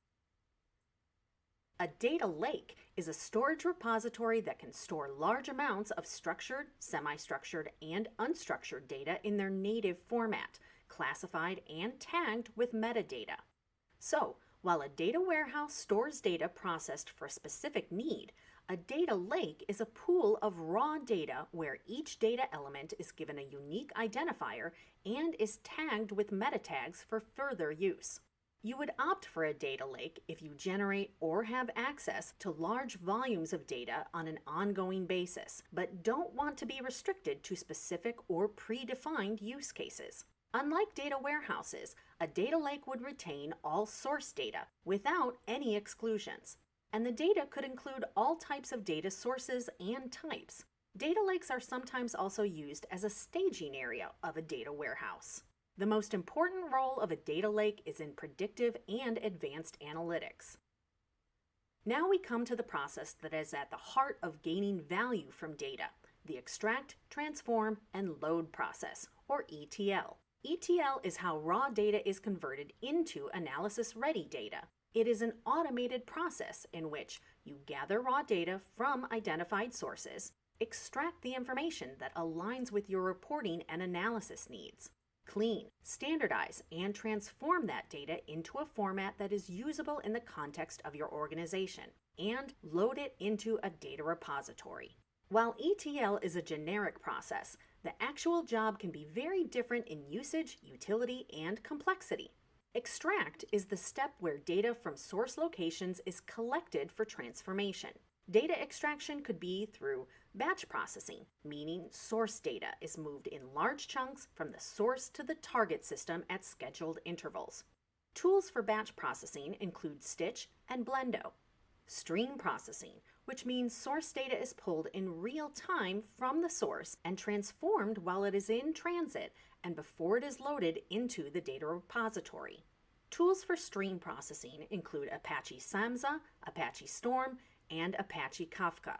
A data lake is a storage repository that can store large amounts of structured, semi-structured, and unstructured data in their native format, classified and tagged with metadata. So, while a data warehouse stores data processed for a specific need, a data lake is a pool of raw data where each data element is given a unique identifier and is tagged with meta tags for further use. You would opt for a data lake if you generate or have access to large volumes of data on an ongoing basis, but don't want to be restricted to specific or predefined use cases. Unlike data warehouses, a data lake would retain all source data without any exclusions, and the data could include all types of data sources and types. Data lakes are sometimes also used as a staging area of a data warehouse. The most important role of a data lake is in predictive and advanced analytics. Now we come to the process that is at the heart of gaining value from data, the extract, transform, and load process, or ETL. ETL is how raw data is converted into analysis-ready data. It is an automated process in which you gather raw data from identified sources, extract the information that aligns with your reporting and analysis needs, clean, standardize, and transform that data into a format that is usable in the context of your organization, and load it into a data repository. While ETL is a generic process, the actual job can be very different in usage, utility, and complexity. Extract is the step where data from source locations is collected for transformation. Data extraction could be through batch processing, meaning source data is moved in large chunks from the source to the target system at scheduled intervals. Tools for batch processing include Stitch and Blendo. Stream processing, which means source data is pulled in real time from the source and transformed while it is in transit and before it is loaded into the data repository. Tools for stream processing include Apache Samza, Apache Storm, and Apache Kafka.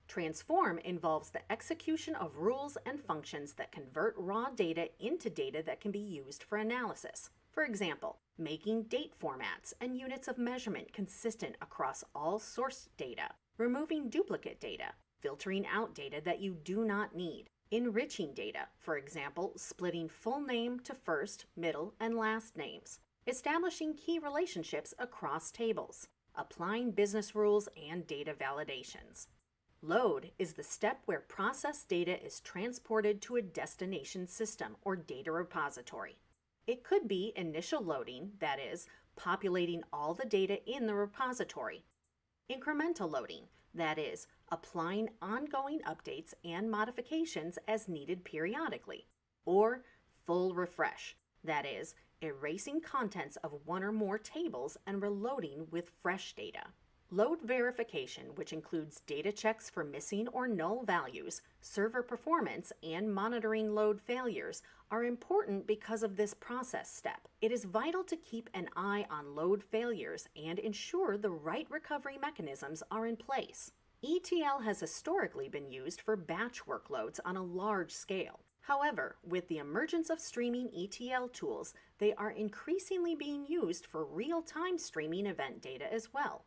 Transform involves the execution of rules and functions that convert raw data into data that can be used for analysis. For example, making date formats and units of measurement consistent across all source data, removing duplicate data, filtering out data that you do not need, enriching data, for example, splitting full name to first, middle, and last names, establishing key relationships across tables, applying business rules and data validations. Load is the step where processed data is transported to a destination system or data repository. It could be initial loading, that is, populating all the data in the repository. Incremental loading, that is, applying ongoing updates and modifications as needed periodically. Or full refresh, that is, erasing contents of one or more tables and reloading with fresh data. Load verification, which includes data checks for missing or null values, server performance, and monitoring load failures, are important because of this process step. It is vital to keep an eye on load failures and ensure the right recovery mechanisms are in place. ETL has historically been used for batch workloads on a large scale. However, with the emergence of streaming ETL tools, they are increasingly being used for real-time streaming event data as well.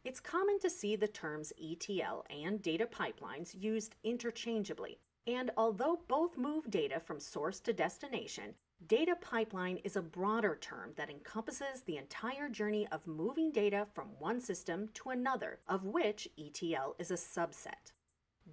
It's common to see the terms ETL and data pipelines used interchangeably, and although both move data from source to destination, data pipeline is a broader term that encompasses the entire journey of moving data from one system to another, of which ETL is a subset.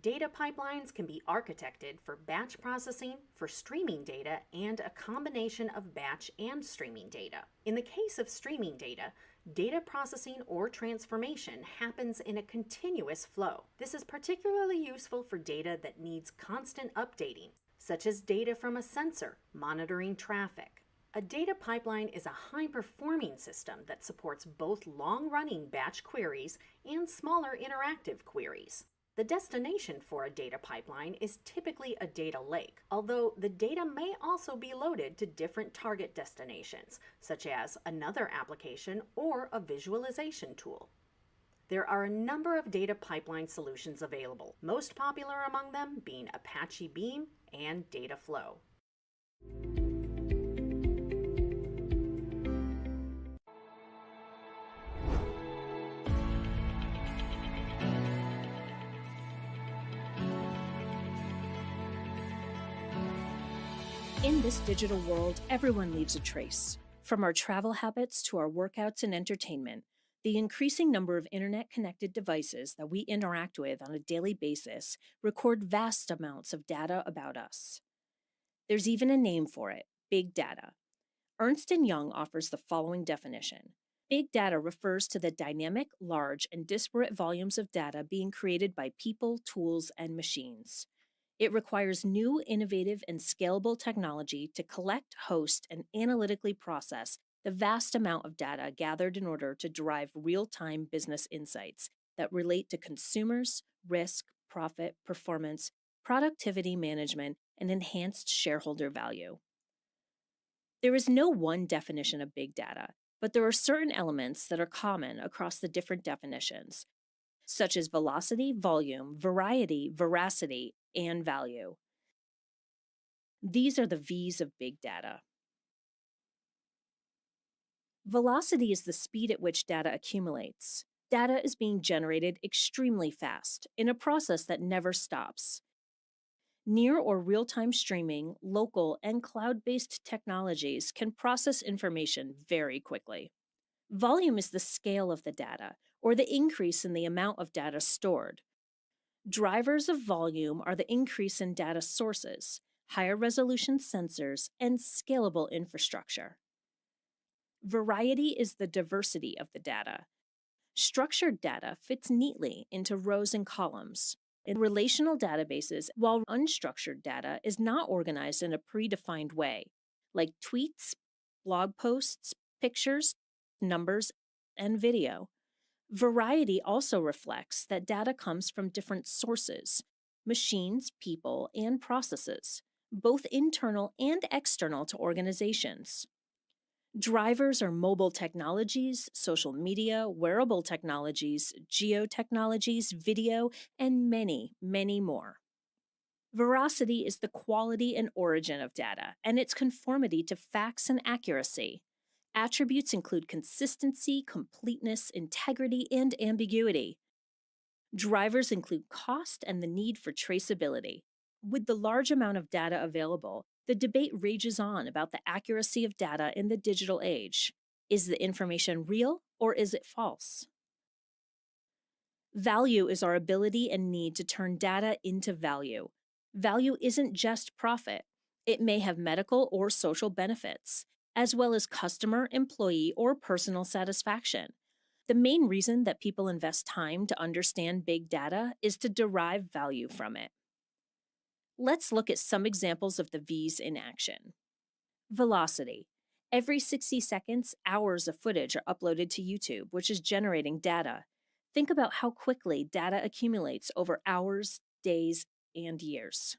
Data pipelines can be architected for batch processing, for streaming data, and a combination of batch and streaming data. In the case of streaming data, Data processing or transformation happens in a continuous flow. This is particularly useful for data that needs constant updating, such as data from a sensor monitoring traffic. A data pipeline is a high-performing system that supports both long-running batch queries and smaller interactive queries. The destination for a data pipeline is typically a data lake, although the data may also be loaded to different target destinations, such as another application or a visualization tool. There are a number of data pipeline solutions available, most popular among them being Apache Beam and Dataflow. In this digital world, everyone leaves a trace. From our travel habits to our workouts and entertainment, the increasing number of internet-connected devices that we interact with on a daily basis record vast amounts of data about us. There's even a name for it: big data. Ernst & Young offers the following definition. Big data refers to the dynamic, large, and disparate volumes of data being created by people, tools, and machines. It requires new, innovative, and scalable technology to collect, host, and analytically process the vast amount of data gathered in order to derive real-time business insights that relate to consumers, risk, profit, performance, productivity management, and enhanced shareholder value. There is no one definition of big data, but there are certain elements that are common across the different definitions, such as velocity, volume, variety, veracity, and value. These are the V's of big data. Velocity is the speed at which data accumulates. Data is being generated extremely fast in a process that never stops. Near or real-time streaming, local, and cloud-based technologies can process information very quickly. Volume is the scale of the data, or the increase in the amount of data stored. Drivers of volume are the increase in data sources, higher resolution sensors, and scalable infrastructure. Variety is the diversity of the data. Structured data fits neatly into rows and columns in relational databases, while unstructured data is not organized in a predefined way, like tweets, blog posts, pictures, numbers, and video. Variety also reflects that data comes from different sources: machines, people, and processes, both internal and external to organizations. Drivers are mobile technologies, social media, wearable technologies, geotechnologies, video, and many, many more. Veracity is the quality and origin of data and its conformity to facts and accuracy. Attributes include consistency, completeness, integrity, and ambiguity. Drivers include cost and the need for traceability. With the large amount of data available, the debate rages on about the accuracy of data in the digital age. Is the information real or is it false? Value is our ability and need to turn data into value. Value isn't just profit. It may have medical or social benefits, as well as customer, employee, or personal satisfaction. The main reason that people invest time to understand big data is to derive value from it. Let's look at some examples of the V's in action. Velocity. Every 60 seconds, hours of footage are uploaded to YouTube, which is generating data. Think about how quickly data accumulates over hours, days, and years.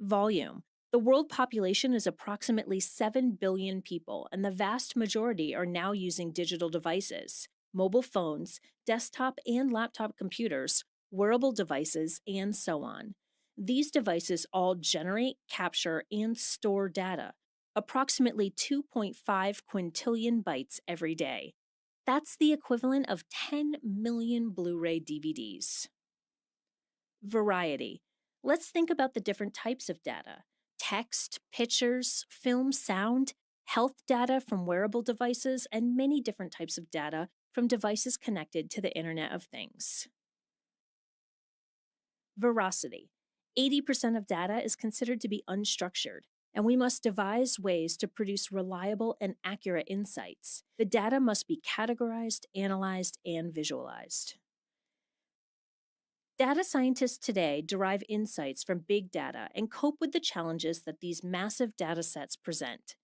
Volume. The world population is approximately 7 billion people, and the vast majority are now using digital devices, mobile phones, desktop and laptop computers, wearable devices, and so on. These devices all generate, capture, and store data, approximately 2.5 quintillion bytes every day. That's the equivalent of 10 million Blu-ray DVDs. Variety. Let's think about the different types of data: text, pictures, film, sound, health data from wearable devices, and many different types of data from devices connected to the Internet of Things. Veracity. 80% of data is considered to be unstructured. and we must devise ways to produce reliable and accurate insights. The data must be categorized, analyzed, and visualized. Data scientists today derive insights from big data and cope with the challenges that these massive data sets present.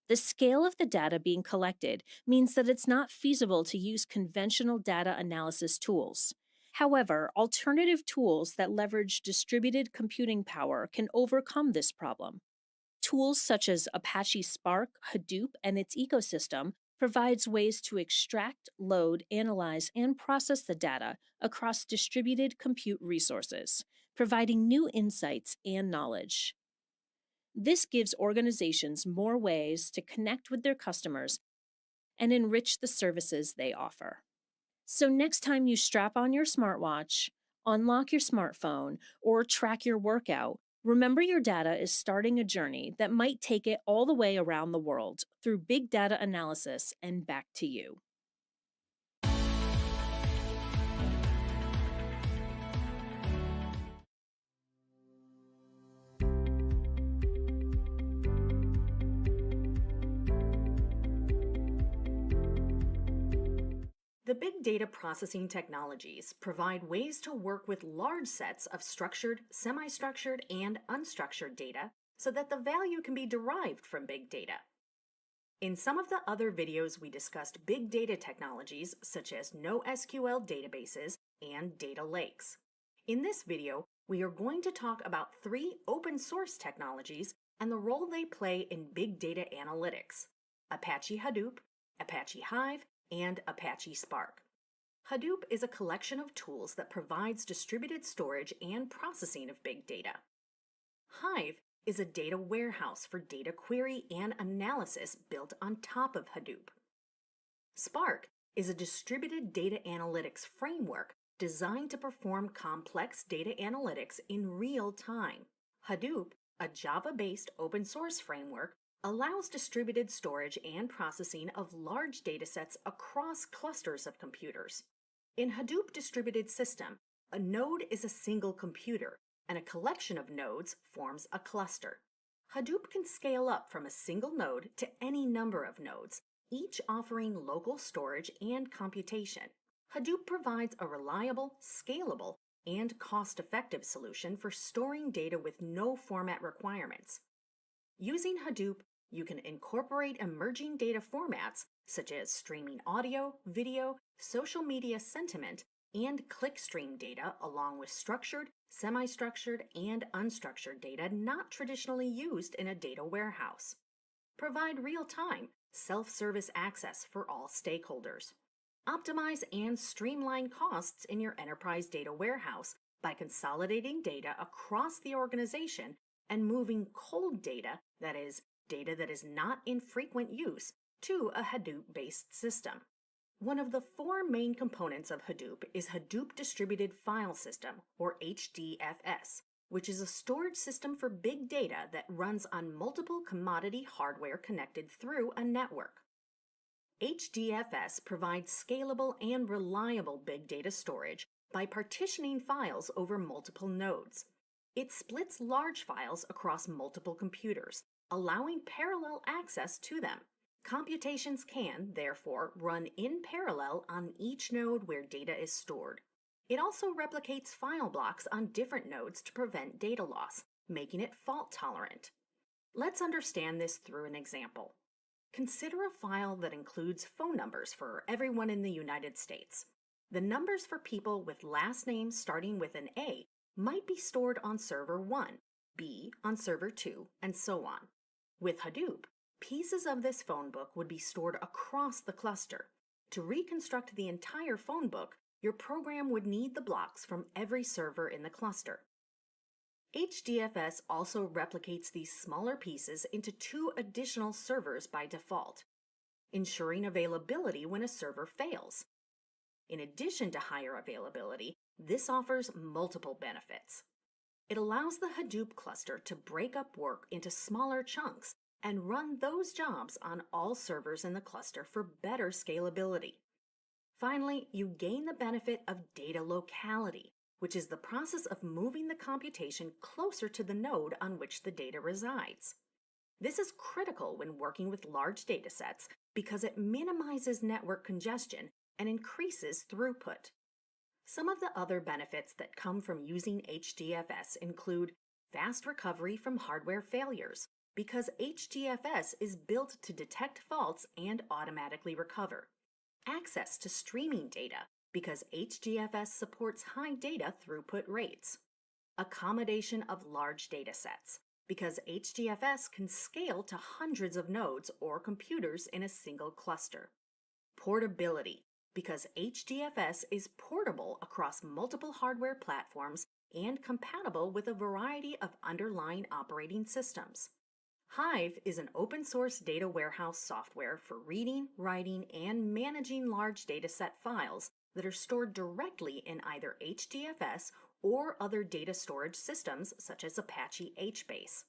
The scale of the data being collected means that it's not feasible to use conventional data analysis tools. However, alternative tools that leverage distributed computing power can overcome this problem. Tools such as Apache Spark, Hadoop, and its ecosystem provides ways to extract, load, analyze, and process the data across distributed compute resources, providing new insights and knowledge. This gives organizations more ways to connect with their customers and enrich the services they offer. So next time you strap on your smartwatch, unlock your smartphone, or track your workout, remember your data is starting a journey that might take it all the way around the world through big data analysis and back to you. The big data processing technologies provide ways to work with large sets of structured, semi-structured, and unstructured data so that the value can be derived from big data. In some of the other videos, we discussed big data technologies such as NoSQL databases and data lakes. In this video, we are going to talk about 3 open source technologies and the role they play in big data analytics: Apache Hadoop, Apache Hive, and Apache Spark. Hadoop is a collection of tools that provides distributed storage and processing of big data. Hive is a data warehouse for data query and analysis built on top of Hadoop. Spark is a distributed data analytics framework designed to perform complex data analytics in real time. Hadoop, a Java-based open source framework, allows distributed storage and processing of large datasets across clusters of computers. In Hadoop distributed system, a node is a single computer, and a collection of nodes forms a cluster. Hadoop can scale up from a single node to any number of nodes, each offering local storage and computation. Hadoop provides a reliable, scalable, and cost-effective solution for storing data with no format requirements. Using Hadoop, you can incorporate emerging data formats such as streaming audio, video, social media sentiment, and clickstream data along with structured, semi-structured, and unstructured data not traditionally used in a data warehouse. Provide real-time, self-service access for all stakeholders. Optimize and streamline costs in your enterprise data warehouse by consolidating data across the organization and moving cold data, that is, data that is not in frequent use, to a Hadoop-based system. One of the 4 main components of Hadoop is Hadoop Distributed File System, or HDFS, which is a storage system for big data that runs on multiple commodity hardware connected through a network. HDFS provides scalable and reliable big data storage by partitioning files over multiple nodes. It splits large files across multiple computers, allowing parallel access to them. Computations can, therefore, run in parallel on each node where data is stored. It also replicates file blocks on different nodes to prevent data loss, making it fault-tolerant. Let's understand this through an example. Consider a file that includes phone numbers for everyone in the United States. The numbers for people with last names starting with an A might be stored on server 1, B on server 2, and so on. With Hadoop, pieces of this phone book would be stored across the cluster. To reconstruct the entire phone book, your program would need the blocks from every server in the cluster. HDFS also replicates these smaller pieces into 2 additional servers by default, ensuring availability when a server fails. In addition to higher availability, this offers multiple benefits. It allows the Hadoop cluster to break up work into smaller chunks and run those jobs on all servers in the cluster for better scalability. Finally, you gain the benefit of data locality, which is the process of moving the computation closer to the node on which the data resides. This is critical when working with large datasets because it minimizes network congestion and increases throughput. Some of the other benefits that come from using HDFS include fast recovery from hardware failures, because HDFS is built to detect faults and automatically recover. Access to streaming data, because HDFS supports high data throughput rates. Accommodation of large data sets, because HDFS can scale to hundreds of nodes or computers in a single cluster. Portability, because HDFS is portable across multiple hardware platforms and compatible with a variety of underlying operating systems. Hive is an open-source data warehouse software for reading, writing, and managing large dataset files that are stored directly in either HDFS or other data storage systems such as Apache HBase.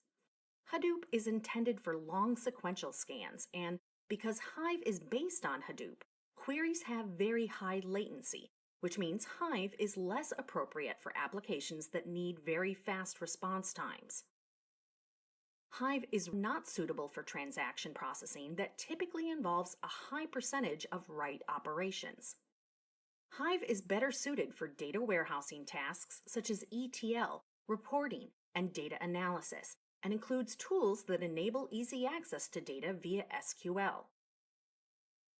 Hadoop is intended for long sequential scans, and because Hive is based on Hadoop, queries have very high latency, which means Hive is less appropriate for applications that need very fast response times. Hive is not suitable for transaction processing that typically involves a high percentage of write operations. Hive is better suited for data warehousing tasks such as ETL, reporting, and data analysis, and includes tools that enable easy access to data via SQL.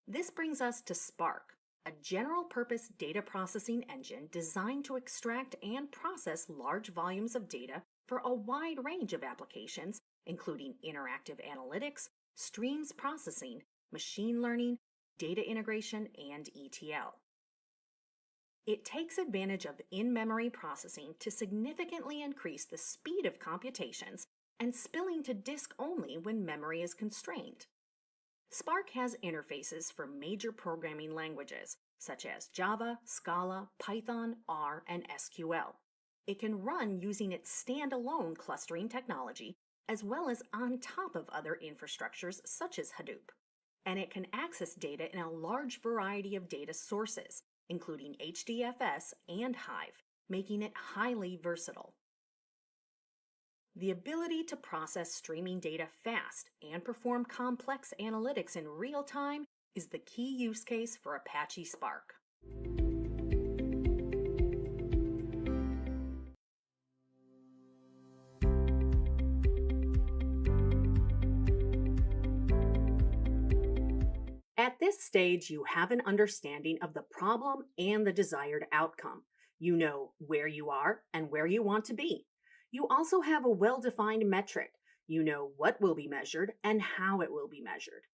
This brings us to Spark, a general-purpose data processing engine designed to extract and process large volumes of data for a wide range of applications, including interactive analytics, streams processing, machine learning, data integration, and ETL. It takes advantage of in-memory processing to significantly increase the speed of computations and spilling to disk only when memory is constrained. Spark has interfaces for major programming languages, such as Java, Scala, Python, R, and SQL. It can run using its standalone clustering technology, as well as on top of other infrastructures such as Hadoop. And it can access data in a large variety of data sources, including HDFS and Hive, making it highly versatile. The ability to process streaming data fast and perform complex analytics in real time is the key use case for Apache Spark. At this stage, you have an understanding of the problem and the desired outcome. You know where you are and where you want to be. You also have a well-defined metric. You know what will be measured and how it will be measured.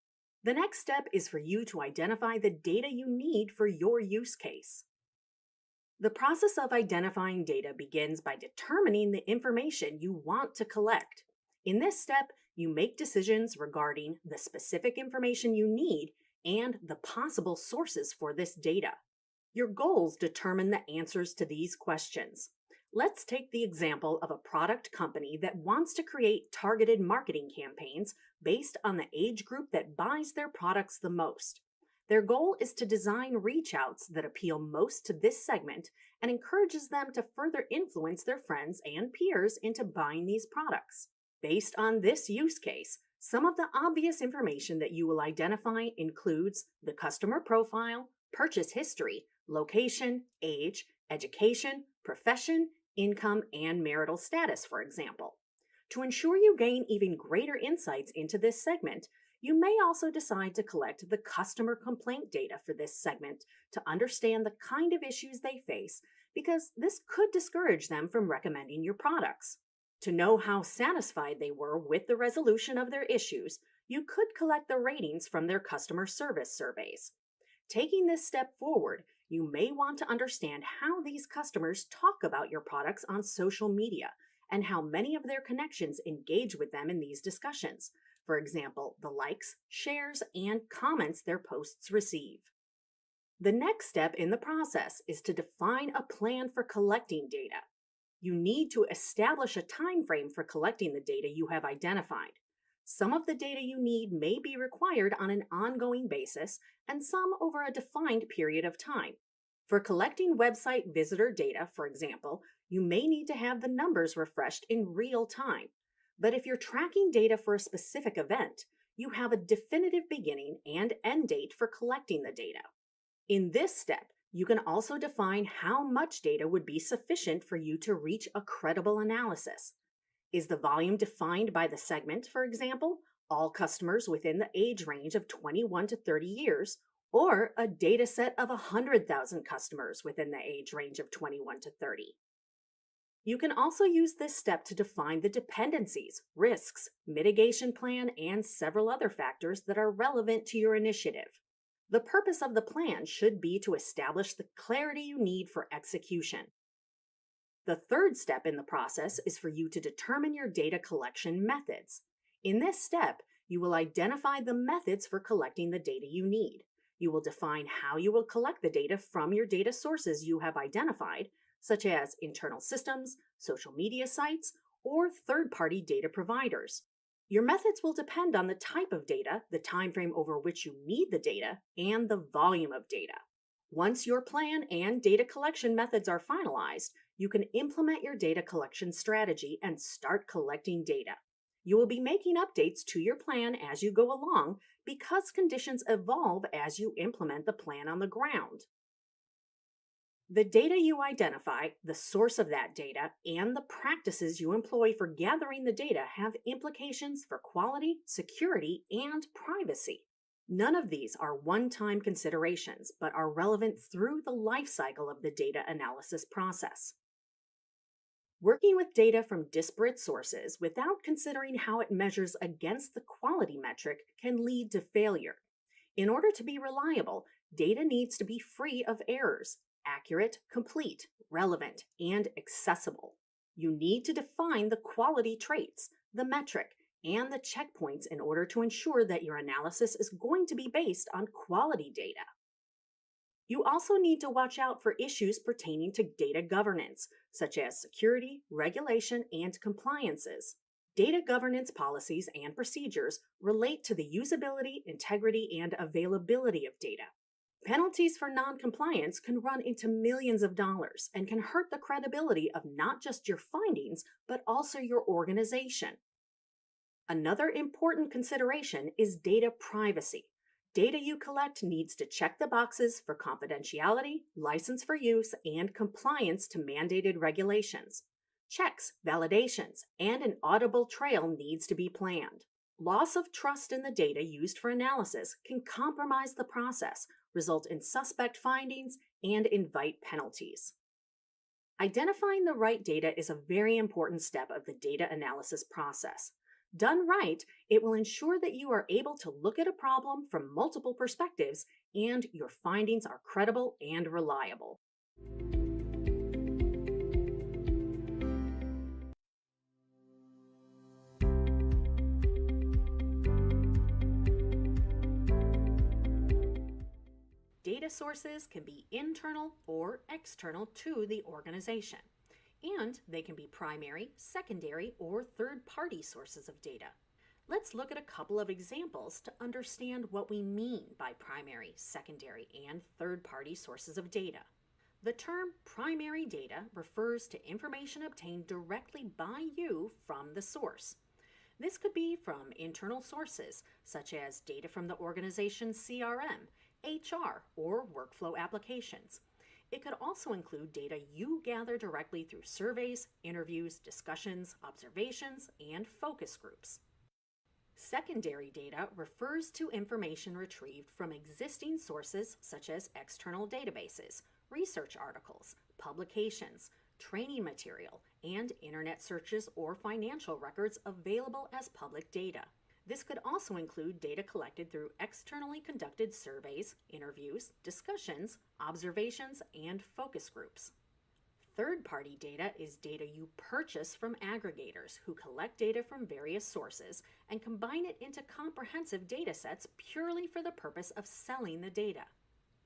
The next step is for you to identify the data you need for your use case. The process of identifying data begins by determining the information you want to collect. In this step, you make decisions regarding the specific information you need and the possible sources for this data. Your goals determine the answers to these questions. Let's take the example of a product company that wants to create targeted marketing campaigns based on the age group that buys their products the most. Their goal is to design reach outs that appeal most to this segment and encourages them to further influence their friends and peers into buying these products. Based on this use case, some of the obvious information that you will identify includes the customer profile, purchase history, location, age, education, profession, income, and marital status, for example. To ensure you gain even greater insights into this segment, you may also decide to collect the customer complaint data for this segment to understand the kind of issues they face, because this could discourage them from recommending your products. To know how satisfied they were with the resolution of their issues, you could collect the ratings from their customer service surveys. Taking this step forward, you may want to understand how these customers talk about your products on social media and how many of their connections engage with them in these discussions. For example, the likes, shares, and comments their posts receive. The next step in the process is to define a plan for collecting data. You need to establish a time frame for collecting the data you have identified. Some of the data you need may be required on an ongoing basis, and some over a defined period of time. For collecting website visitor data, for example, you may need to have the numbers refreshed in real time. But if you're tracking data for a specific event, you have a definitive beginning and end date for collecting the data. In this step, you can also define how much data would be sufficient for you to reach a credible analysis. Is the volume defined by the segment, for example, all customers within the age range of 21 to 30 years, or a data set of 100,000 customers within the age range of 21 to 30? You can also use this step to define the dependencies, risks, mitigation plan, and several other factors that are relevant to your initiative. The purpose of the plan should be to establish the clarity you need for execution. The third step in the process is for you to determine your data collection methods. In this step, you will identify the methods for collecting the data you need. You will define how you will collect the data from your data sources you have identified, such as internal systems, social media sites, or third-party data providers. Your methods will depend on the type of data, the time frame over which you need the data, and the volume of data. Once your plan and data collection methods are finalized, you can implement your data collection strategy and start collecting data. You will be making updates to your plan as you go along because conditions evolve as you implement the plan on the ground. The data you identify, the source of that data, and the practices you employ for gathering the data have implications for quality, security, and privacy. None of these are one-time considerations, but are relevant through the life cycle of the data analysis process. Working with data from disparate sources without considering how it measures against the quality metric can lead to failure. In order to be reliable, data needs to be free of errors, accurate, complete, relevant, and accessible. You need to define the quality traits, the metric, and the checkpoints in order to ensure that your analysis is going to be based on quality data. You also need to watch out for issues pertaining to data governance, such as security, regulation, and compliances. Data governance policies and procedures relate to the usability, integrity, and availability of data. Penalties for non-compliance can run into millions of dollars and can hurt the credibility of not just your findings, but also your organization. Another important consideration is data privacy. Data you collect needs to check the boxes for confidentiality, license for use, and compliance to mandated regulations. Checks, validations, and an auditable trail needs to be planned. Loss of trust in the data used for analysis can compromise the process, result in suspect findings, and invite penalties. Identifying the right data is a very important step of the data analysis process. Done right, it will ensure that you are able to look at a problem from multiple perspectives and your findings are credible and reliable. Data sources can be internal or external to the organization, and they can be primary, secondary, or third-party sources of data. Let's look at a couple of examples to understand what we mean by primary, secondary, and third-party sources of data. The term primary data refers to information obtained directly by you from the source. This could be from internal sources, such as data from the organization's CRM, HR, or workflow applications. It could also include data you gather directly through surveys, interviews, discussions, observations, and focus groups. Secondary data refers to information retrieved from existing sources such as external databases, research articles, publications, training material, and internet searches or financial records available as public data. This could also include data collected through externally conducted surveys, interviews, discussions, observations, and focus groups. Third-party data is data you purchase from aggregators who collect data from various sources and combine it into comprehensive data sets purely for the purpose of selling the data.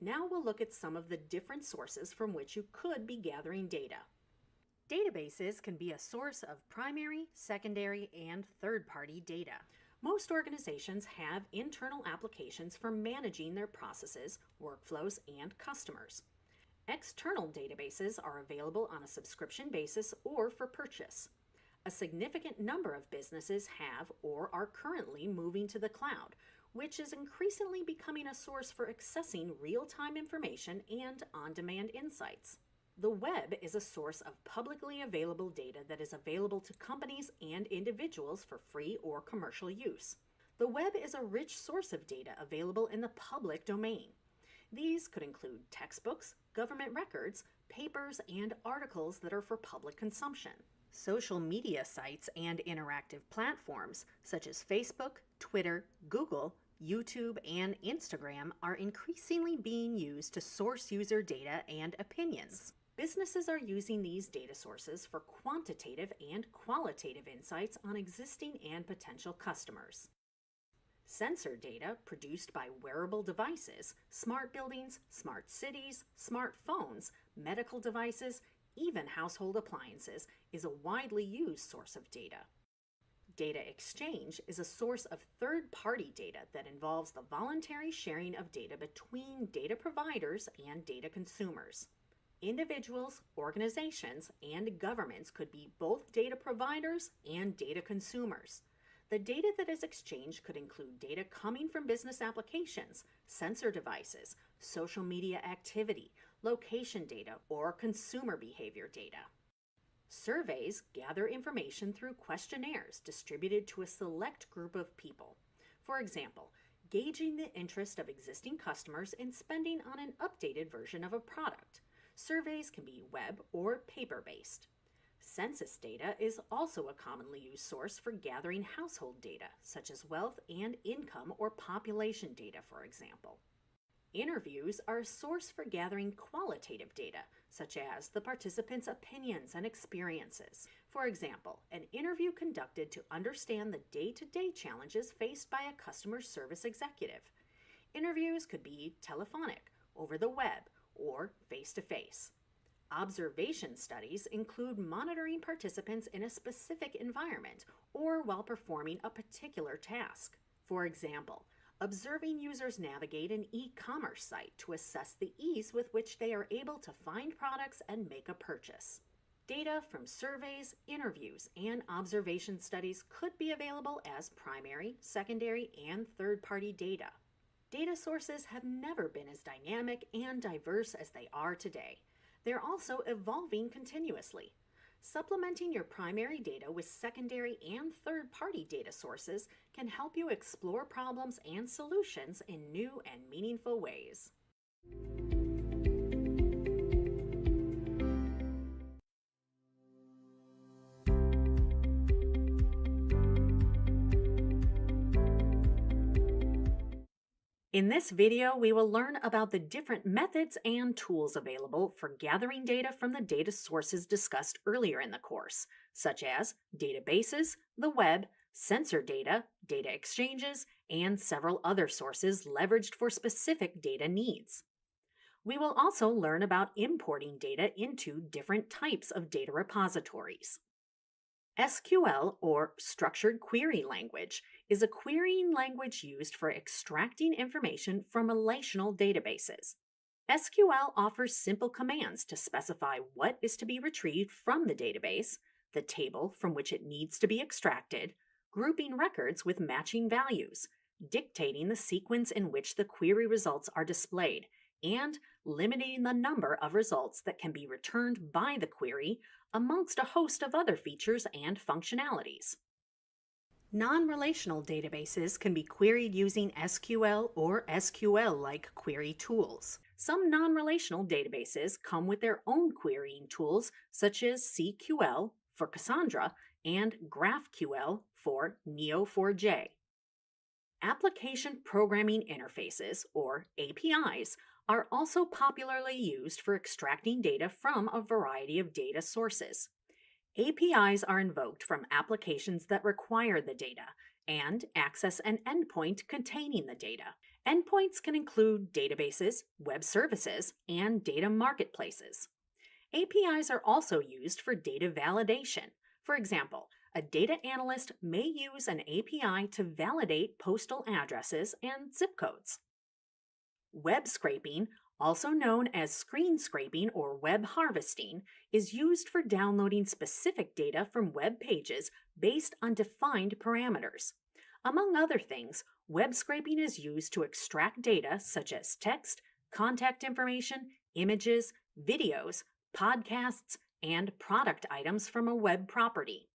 Now we'll look at some of the different sources from which you could be gathering data. Databases can be a source of primary, secondary, and third-party data. Most organizations have internal applications for managing their processes, workflows, and customers. External databases are available on a subscription basis or for purchase. A significant number of businesses have or are currently moving to the cloud, which is increasingly becoming a source for accessing real-time information and on-demand insights. The web is a source of publicly available data that is available to companies and individuals for free or commercial use. The web is a rich source of data available in the public domain. These could include textbooks, government records, papers, and articles that are for public consumption. Social media sites and interactive platforms such as Facebook, Twitter, Google, YouTube, and Instagram are increasingly being used to source user data and opinions. Businesses are using these data sources for quantitative and qualitative insights on existing and potential customers. Sensor data produced by wearable devices, smart buildings, smart cities, smartphones, medical devices, even household appliances, is a widely used source of data. Data exchange is a source of third-party data that involves the voluntary sharing of data between data providers and data consumers. Individuals, organizations, and governments could be both data providers and data consumers. The data that is exchanged could include data coming from business applications, sensor devices, social media activity, location data, or consumer behavior data. Surveys gather information through questionnaires distributed to a select group of people. For example, gauging the interest of existing customers in spending on an updated version of a product. Surveys can be web or paper-based. Census data is also a commonly used source for gathering household data, such as wealth and income or population data, for example. Interviews are a source for gathering qualitative data, such as the participants' opinions and experiences. For example, an interview conducted to understand the day-to-day challenges faced by a customer service executive. Interviews could be telephonic, over the web, or face-to-face. Observation studies include monitoring participants in a specific environment or while performing a particular task. For example, observing users navigate an e-commerce site to assess the ease with which they are able to find products and make a purchase. Data from surveys, interviews, and observation studies could be available as primary, secondary, and third-party data. Data sources have never been as dynamic and diverse as they are today. They're also evolving continuously. Supplementing your primary data with secondary and third-party data sources can help you explore problems and solutions in new and meaningful ways. In this video, we will learn about the different methods and tools available for gathering data from the data sources discussed earlier in the course, such as databases, the web, sensor data, data exchanges, and several other sources leveraged for specific data needs. We will also learn about importing data into different types of data repositories. SQL, or Structured Query Language, is a querying language used for extracting information from relational databases. SQL offers simple commands to specify what is to be retrieved from the database, the table from which it needs to be extracted, grouping records with matching values, dictating the sequence in which the query results are displayed, and limiting the number of results that can be returned by the query, amongst a host of other features and functionalities. Non-relational databases can be queried using SQL or SQL-like query tools. Some non-relational databases come with their own querying tools, such as CQL for Cassandra and GraphQL for Neo4j. Application Programming Interfaces, or APIs, are also popularly used for extracting data from a variety of data sources. APIs are invoked from applications that require the data and access an endpoint containing the data. Endpoints can include databases, web services, and data marketplaces. APIs are also used for data validation. For example, a data analyst may use an API to validate postal addresses and zip codes. Web scraping, also known as screen scraping or web harvesting, is used for downloading specific data from web pages based on defined parameters. Among other things, web scraping is used to extract data such as text, contact information, images, videos, podcasts, and product items from a web property.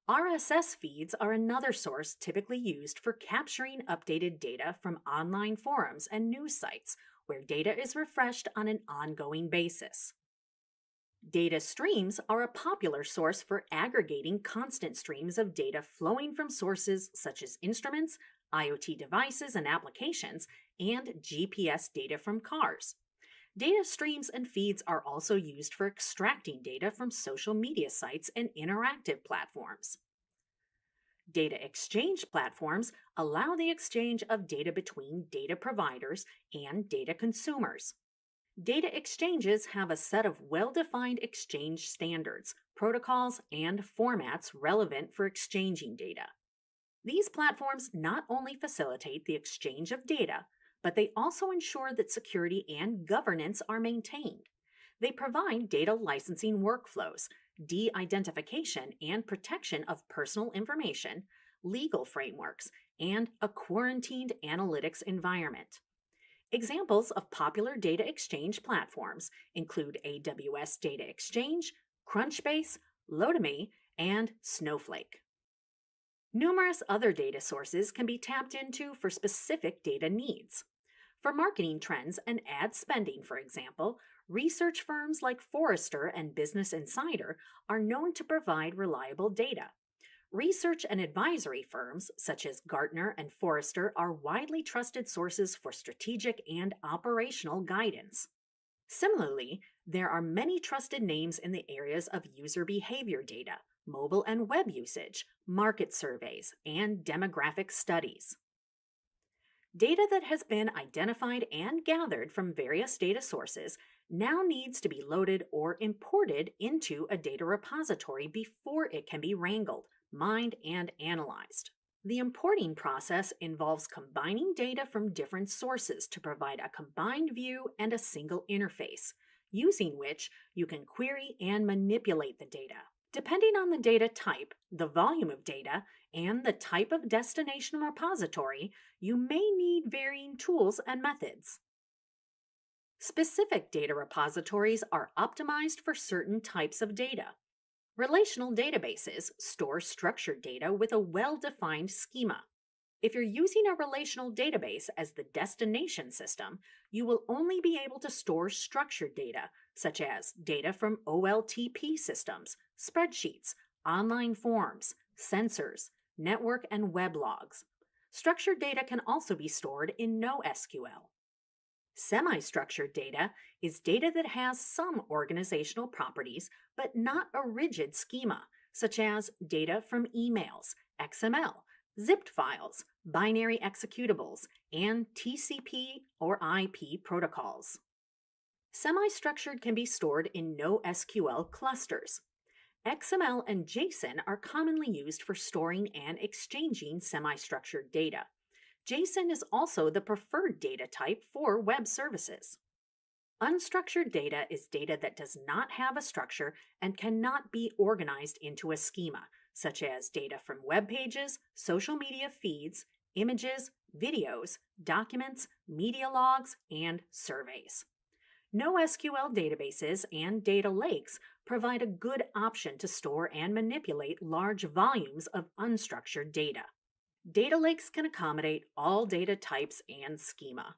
RSS feeds are another source typically used for capturing updated data from online forums and news sites, where data is refreshed on an ongoing basis. Data streams are a popular source for aggregating constant streams of data flowing from sources such as instruments, IoT devices and applications, and GPS data from cars. Data streams and feeds are also used for extracting data from social media sites and interactive platforms. Data exchange platforms allow the exchange of data between data providers and data consumers. Data exchanges have a set of well-defined exchange standards, protocols, and formats relevant for exchanging data. These platforms not only facilitate the exchange of data, but they also ensure that security and governance are maintained. They provide data licensing workflows, de-identification and protection of personal information, legal frameworks, and a quarantined analytics environment. Examples of popular data exchange platforms include AWS Data Exchange, Crunchbase, Lotame, and Snowflake. Numerous other data sources can be tapped into for specific data needs. For marketing trends and ad spending, for example, research firms like Forrester and Business Insider are known to provide reliable data. Research and advisory firms such as Gartner and Forrester are widely trusted sources for strategic and operational guidance. Similarly, there are many trusted names in the areas of user behavior data, mobile and web usage, market surveys, and demographic studies. Data that has been identified and gathered from various data sources now needs to be loaded or imported into a data repository before it can be wrangled, mined, and analyzed. The importing process involves combining data from different sources to provide a combined view and a single interface, using which you can query and manipulate the data. Depending on the data type, the volume of data, and the type of destination repository, you may need varying tools and methods. Specific data repositories are optimized for certain types of data. Relational databases store structured data with a well-defined schema. If you're using a relational database as the destination system, you will only be able to store structured data, such as data from OLTP systems, spreadsheets, online forms, sensors, network and web logs. Structured data can also be stored in NoSQL. Semi-structured data is data that has some organizational properties, but not a rigid schema, such as data from emails, XML, zipped files, binary executables, and TCP or IP protocols. Semi-structured can be stored in NoSQL clusters. XML and JSON are commonly used for storing and exchanging semi-structured data. JSON is also the preferred data type for web services. Unstructured data is data that does not have a structure and cannot be organized into a schema, such as data from web pages, social media feeds, images, videos, documents, media logs, and surveys. NoSQL databases and data lakes provide a good option to store and manipulate large volumes of unstructured data. Data lakes can accommodate all data types and schema.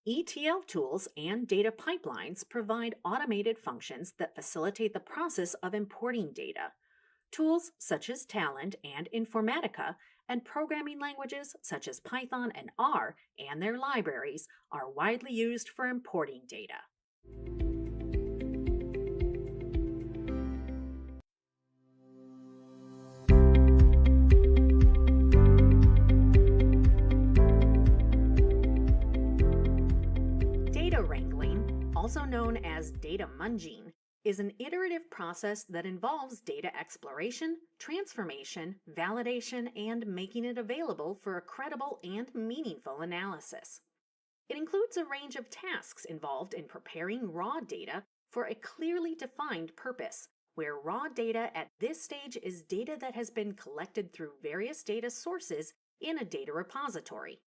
ETL tools and data pipelines provide automated functions that facilitate the process of importing data. Tools such as Talend and Informatica and programming languages such as Python and R and their libraries are widely used for importing data. Data wrangling, also known as data munging, is an iterative process that involves data exploration, transformation, validation, and making it available for a credible and meaningful analysis. It includes a range of tasks involved in preparing raw data for a clearly defined purpose, where raw data at this stage is data that has been collected through various data sources in a data repository.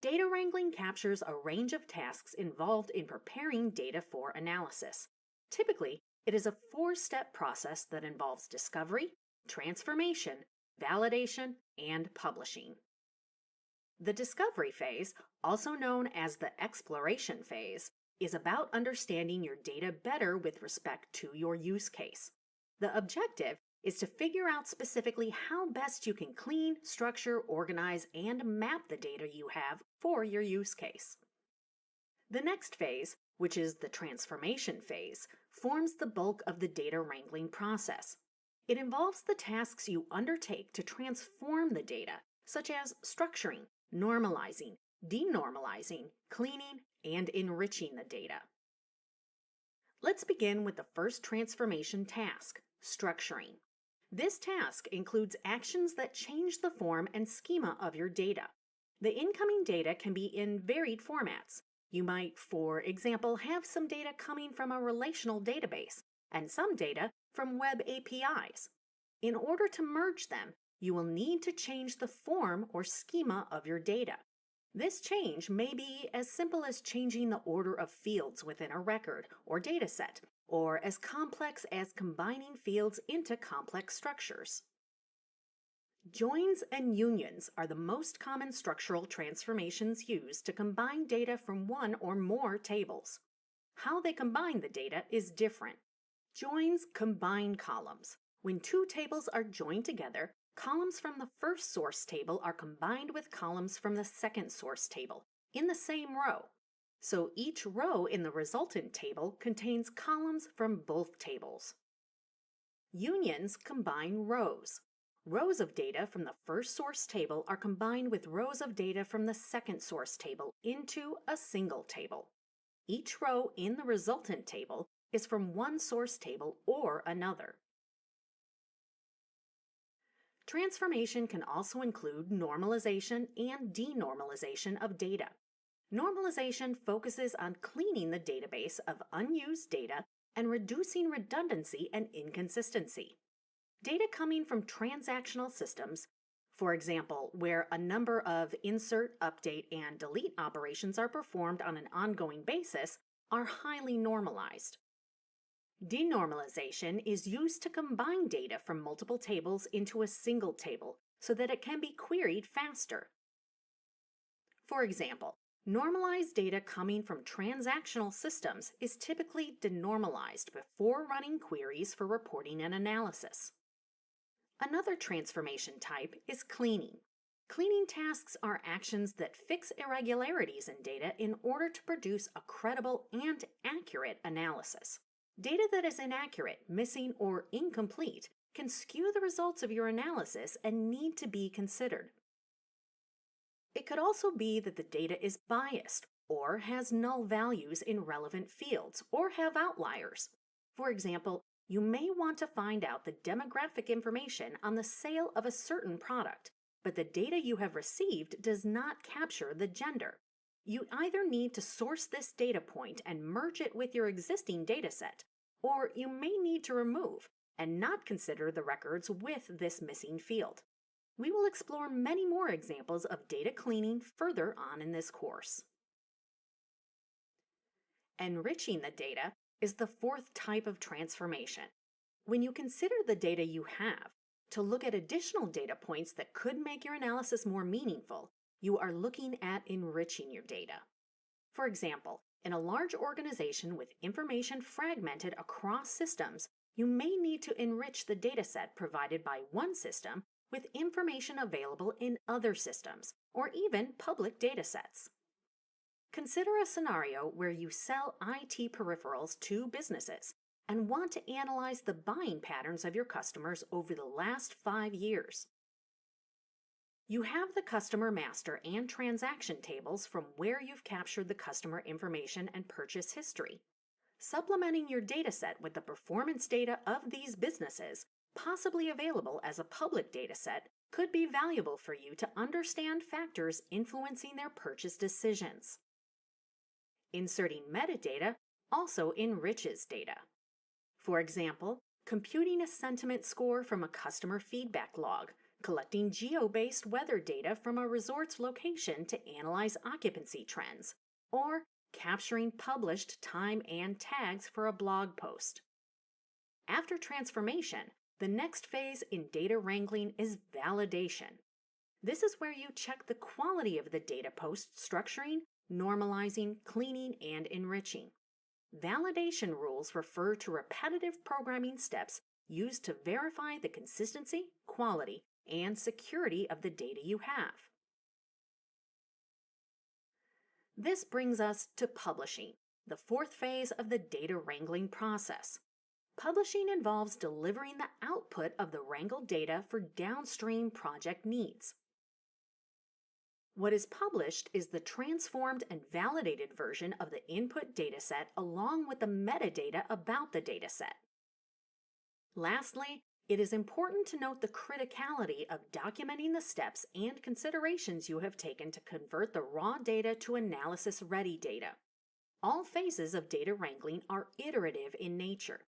Data wrangling captures a range of tasks involved in preparing data for analysis. Typically, it is a four-step process that involves discovery, transformation, validation, and publishing. The discovery phase, also known as the exploration phase, is about understanding your data better with respect to your use case. The objective is to figure out specifically how best you can clean, structure, organize, and map the data you have for your use case. The next phase, which is the transformation phase, forms the bulk of the data wrangling process. It involves the tasks you undertake to transform the data, such as structuring, normalizing, denormalizing, cleaning, and enriching the data. Let's begin with the first transformation task, structuring. This task includes actions that change the form and schema of your data. The incoming data can be in varied formats. You might, for example, have some data coming from a relational database and some data from web APIs. In order to merge them, you will need to change the form or schema of your data. This change may be as simple as changing the order of fields within a record or dataset, or as complex as combining fields into complex structures. Joins and unions are the most common structural transformations used to combine data from one or more tables. How they combine the data is different. Joins combine columns. When two tables are joined together, columns from the first source table are combined with columns from the second source table in the same row. So each row in the resultant table contains columns from both tables. Unions combine rows. Rows of data from the first source table are combined with rows of data from the second source table into a single table. Each row in the resultant table is from one source table or another. Transformation can also include normalization and denormalization of data. Normalization focuses on cleaning the database of unused data and reducing redundancy and inconsistency. Data coming from transactional systems, for example, where a number of insert, update, and delete operations are performed on an ongoing basis, are highly normalized. Denormalization is used to combine data from multiple tables into a single table so that it can be queried faster. For example, normalized data coming from transactional systems is typically denormalized before running queries for reporting and analysis. Another transformation type is cleaning. Cleaning tasks are actions that fix irregularities in data in order to produce a credible and accurate analysis. Data that is inaccurate, missing, or incomplete can skew the results of your analysis and need to be considered. It could also be that the data is biased or has null values in relevant fields or have outliers. For example, you may want to find out the demographic information on the sale of a certain product, but the data you have received does not capture the gender. You either need to source this data point and merge it with your existing dataset, or you may need to remove and not consider the records with this missing field. We will explore many more examples of data cleaning further on in this course. Enriching the data is the fourth type of transformation. When you consider the data you have to look at additional data points that could make your analysis more meaningful, you are looking at enriching your data. For example, in a large organization with information fragmented across systems, you may need to enrich the dataset provided by one system with information available in other systems, or even public datasets. Consider a scenario where you sell IT peripherals to businesses and want to analyze the buying patterns of your customers over the last 5 years. You have the customer master and transaction tables from where you've captured the customer information and purchase history. Supplementing your dataset with the performance data of these businesses possibly available as a public dataset, could be valuable for you to understand factors influencing their purchase decisions. Inserting metadata also enriches data. For example, computing a sentiment score from a customer feedback log, collecting geo-based weather data from a resort's location to analyze occupancy trends, or capturing published time and tags for a blog post. After transformation, the next phase in data wrangling is validation. This is where you check the quality of the data post structuring, normalizing, cleaning, and enriching. Validation rules refer to repetitive programming steps used to verify the consistency, quality, and security of the data you have. This brings us to publishing, the fourth phase of the data wrangling process. Publishing involves delivering the output of the wrangled data for downstream project needs. What is published is the transformed and validated version of the input dataset along with the metadata about the dataset. Lastly, it is important to note the criticality of documenting the steps and considerations you have taken to convert the raw data to analysis-ready data. All phases of data wrangling are iterative in nature.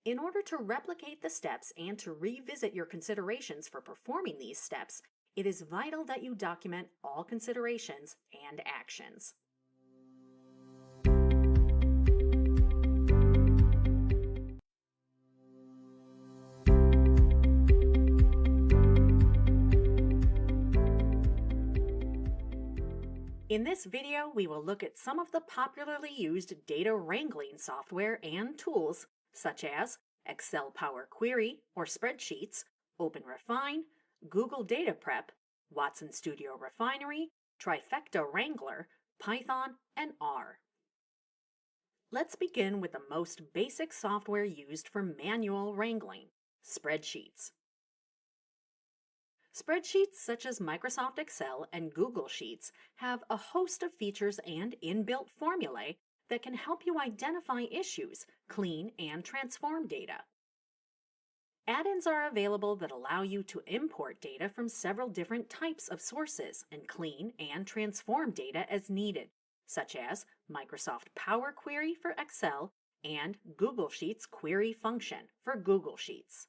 In order to replicate the steps and to revisit your considerations for performing these steps, it is vital that you document all considerations and actions. In this video, we will look at some of the popularly used data wrangling software and tools, such as Excel Power Query or spreadsheets, OpenRefine, Google Data Prep, Watson Studio Refinery, Trifecta Wrangler, Python, and R. Let's begin with the most basic software used for manual wrangling, spreadsheets. Spreadsheets such as Microsoft Excel and Google Sheets have a host of features and inbuilt formulae that can help you identify issues, clean, and transform data. Add-ins are available that allow you to import data from several different types of sources and clean and transform data as needed, such as Microsoft Power Query for Excel and Google Sheets Query Function for Google Sheets.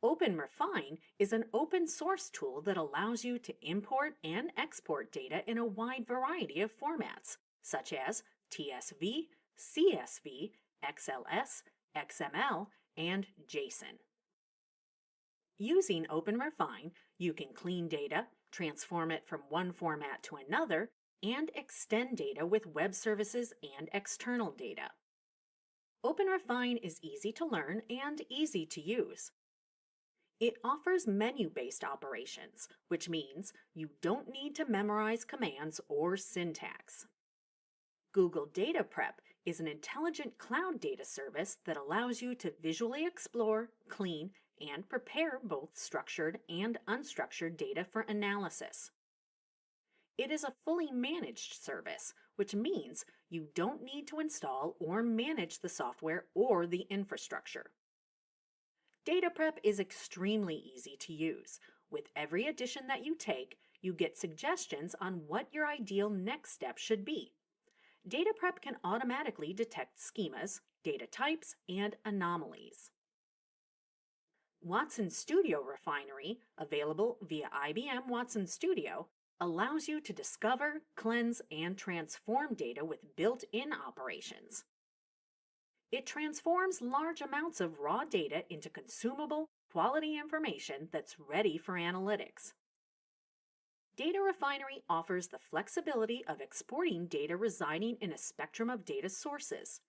OpenRefine is an open source tool that allows you to import and export data in a wide variety of formats, such as TSV, CSV, XLS, XML, and JSON. Using OpenRefine, you can clean data, transform it from one format to another, and extend data with web services and external data. OpenRefine is easy to learn and easy to use. It offers menu-based operations, which means you don't need to memorize commands or syntax. Google Data Prep is an intelligent cloud data service that allows you to visually explore, clean, and prepare both structured and unstructured data for analysis. It is a fully managed service, which means you don't need to install or manage the software or the infrastructure. Data Prep is extremely easy to use. With every edition that you take, you get suggestions on what your ideal next step should be. Data Prep can automatically detect schemas, data types, and anomalies. Watson Studio Refinery, available via IBM Watson Studio, allows you to discover, cleanse, and transform data with built-in operations. It transforms large amounts of raw data into consumable, quality information that's ready for analytics. Data Refinery offers the flexibility of exporting data residing in a spectrum of data sources.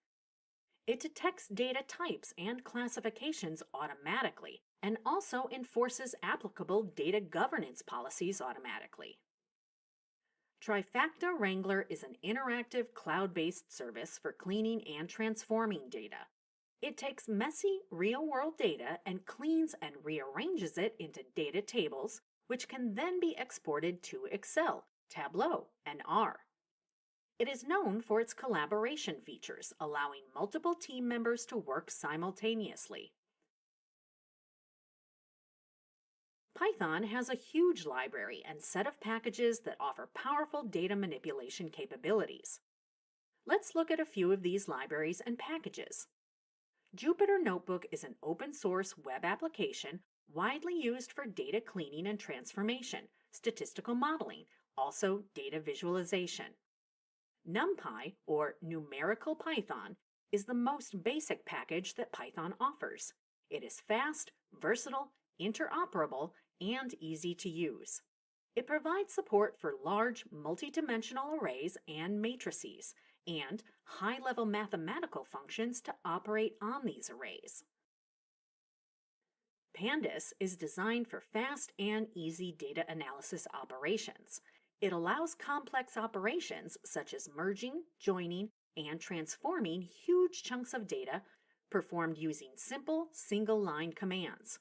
It detects data types and classifications automatically and also enforces applicable data governance policies automatically. Trifecta Wrangler is an interactive cloud-based service for cleaning and transforming data. It takes messy, real-world data and cleans and rearranges it into data tables, which can then be exported to Excel, Tableau, and R. It is known for its collaboration features, allowing multiple team members to work simultaneously. Python has a huge library and set of packages that offer powerful data manipulation capabilities. Let's look at a few of these libraries and packages. Jupyter Notebook is an open-source web application widely used for data cleaning and transformation, statistical modeling, also data visualization. NumPy, or Numerical Python, is the most basic package that Python offers. It is fast, versatile, interoperable, and easy to use. It provides support for large multidimensional arrays and matrices, and high-level mathematical functions to operate on these arrays. Pandas is designed for fast and easy data analysis operations. It allows complex operations such as merging, joining, and transforming huge chunks of data performed using simple single-line commands.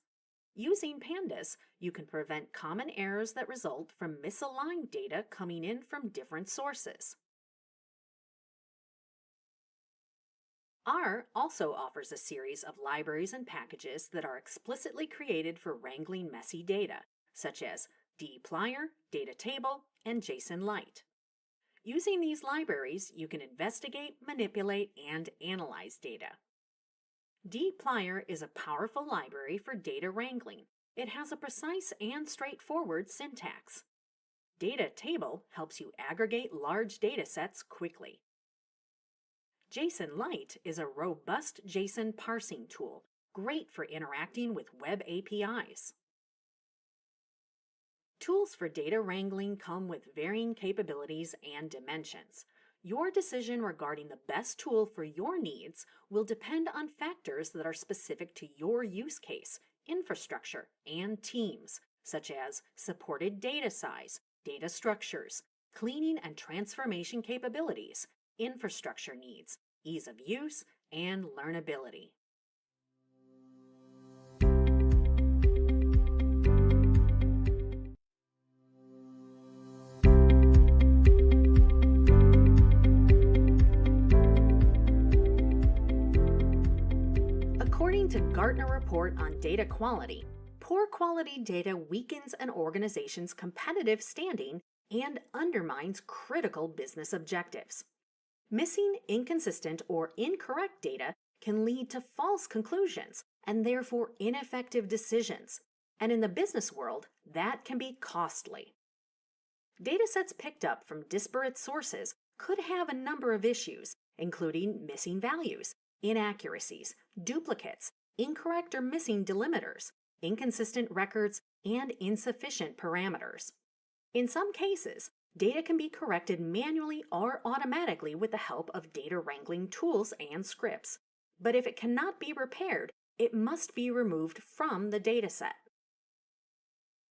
Using Pandas, you can prevent common errors that result from misaligned data coming in from different sources. R also offers a series of libraries and packages that are explicitly created for wrangling messy data, such as dplyr, data table, and JSONLite. Using these libraries, you can investigate, manipulate, and analyze data. dplyr is a powerful library for data wrangling. It has a precise and straightforward syntax. Data table helps you aggregate large data sets quickly. JSONLite is a robust JSON parsing tool, great for interacting with web APIs. Tools for data wrangling come with varying capabilities and dimensions. Your decision regarding the best tool for your needs will depend on factors that are specific to your use case, infrastructure, and teams, such as supported data size, data structures, cleaning and transformation capabilities, infrastructure needs, ease of use, and learnability. According to Gartner report on data quality, poor quality data weakens an organization's competitive standing and undermines critical business objectives. Missing, inconsistent, or incorrect data can lead to false conclusions and therefore ineffective decisions. And in the business world, that can be costly. Datasets picked up from disparate sources could have a number of issues, including missing values, inaccuracies, duplicates, incorrect or missing delimiters, inconsistent records, and insufficient parameters. In some cases, data can be corrected manually or automatically with the help of data wrangling tools and scripts. But if it cannot be repaired, it must be removed from the dataset.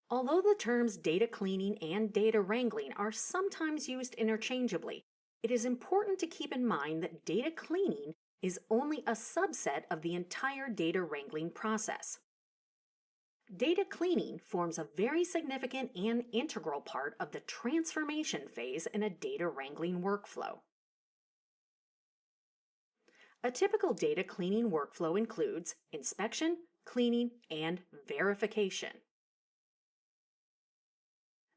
Although the terms data cleaning and data wrangling are sometimes used interchangeably, it is important to keep in mind that data cleaning is only a subset of the entire data wrangling process. Data cleaning forms a very significant and integral part of the transformation phase in a data wrangling workflow. A typical data cleaning workflow includes inspection, cleaning, and verification.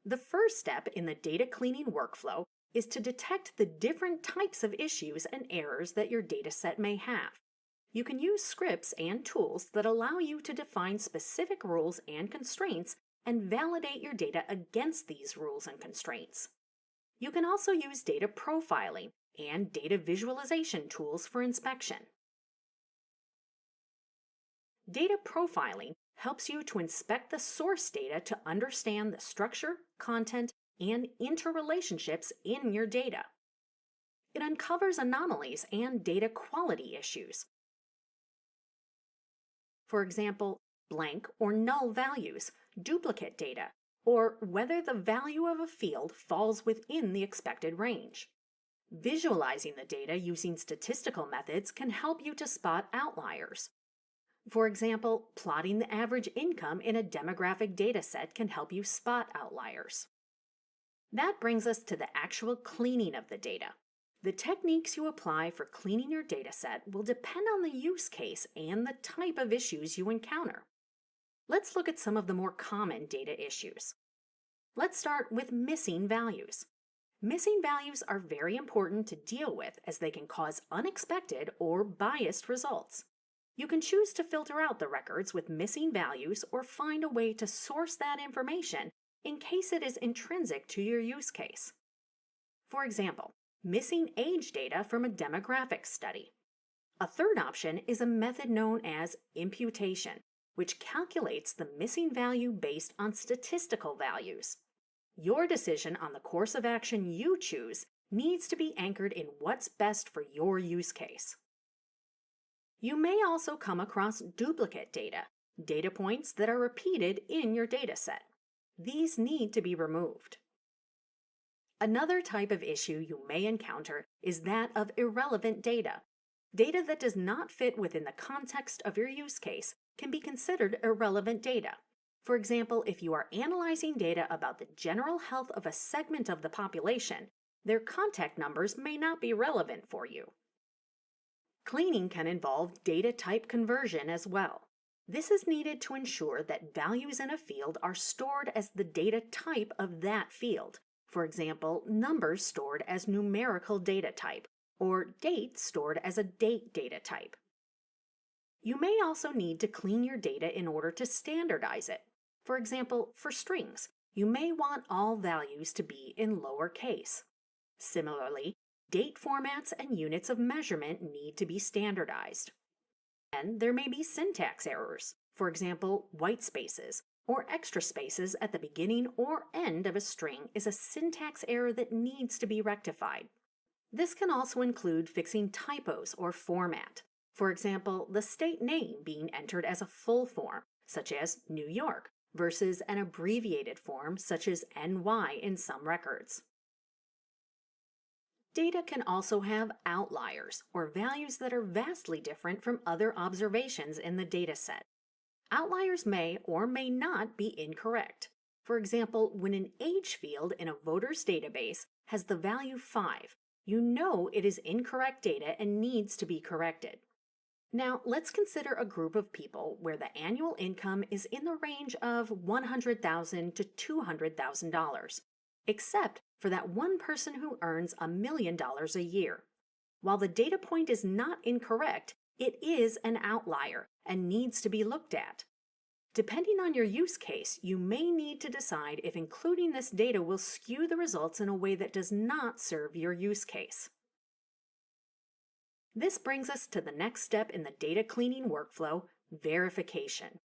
The first step in the data cleaning workflow is to detect the different types of issues and errors that your dataset may have. You can use scripts and tools that allow you to define specific rules and constraints and validate your data against these rules and constraints. You can also use data profiling and data visualization tools for inspection. Data profiling helps you to inspect the source data to understand the structure, content, and interrelationships in your data. It uncovers anomalies and data quality issues. For example, blank or null values, duplicate data, or whether the value of a field falls within the expected range. Visualizing the data using statistical methods can help you to spot outliers. For example, plotting the average income in a demographic dataset can help you spot outliers. That brings us to the actual cleaning of the data. The techniques you apply for cleaning your dataset will depend on the use case and the type of issues you encounter. Let's look at some of the more common data issues. Let's start with missing values. Missing values are very important to deal with as they can cause unexpected or biased results. You can choose to filter out the records with missing values or find a way to source that information in case it is intrinsic to your use case. For example, missing age data from a demographics study. A third option is a method known as imputation, which calculates the missing value based on statistical values. Your decision on the course of action you choose needs to be anchored in what's best for your use case. You may also come across duplicate data points that are repeated in your dataset. These need to be removed. Another type of issue you may encounter is that of irrelevant data. Data that does not fit within the context of your use case can be considered irrelevant data. For example, if you are analyzing data about the general health of a segment of the population, their contact numbers may not be relevant for you. Cleaning can involve data type conversion as well. This is needed to ensure that values in a field are stored as the data type of that field. For example, numbers stored as numerical data type, or date stored as a date data type. You may also need to clean your data in order to standardize it. For example, for strings, you may want all values to be in lowercase. Similarly, date formats and units of measurement need to be standardized. And there may be syntax errors, for example, white spaces, or extra spaces at the beginning or end of a string is a syntax error that needs to be rectified. This can also include fixing typos or format. For example, the state name being entered as a full form, such as New York, versus an abbreviated form such as NY in some records. Data can also have outliers, or values that are vastly different from other observations in the dataset. Outliers may or may not be incorrect. For example, when an age field in a voter's database has the value 5, you know it is incorrect data and needs to be corrected. Now, let's consider a group of people where the annual income is in the range of $100,000 to $200,000, except for that one person who earns $1 million a year. While the data point is not incorrect, it is an outlier and needs to be looked at. Depending on your use case, you may need to decide if including this data will skew the results in a way that does not serve your use case. This brings us to the next step in the data cleaning workflow, verification.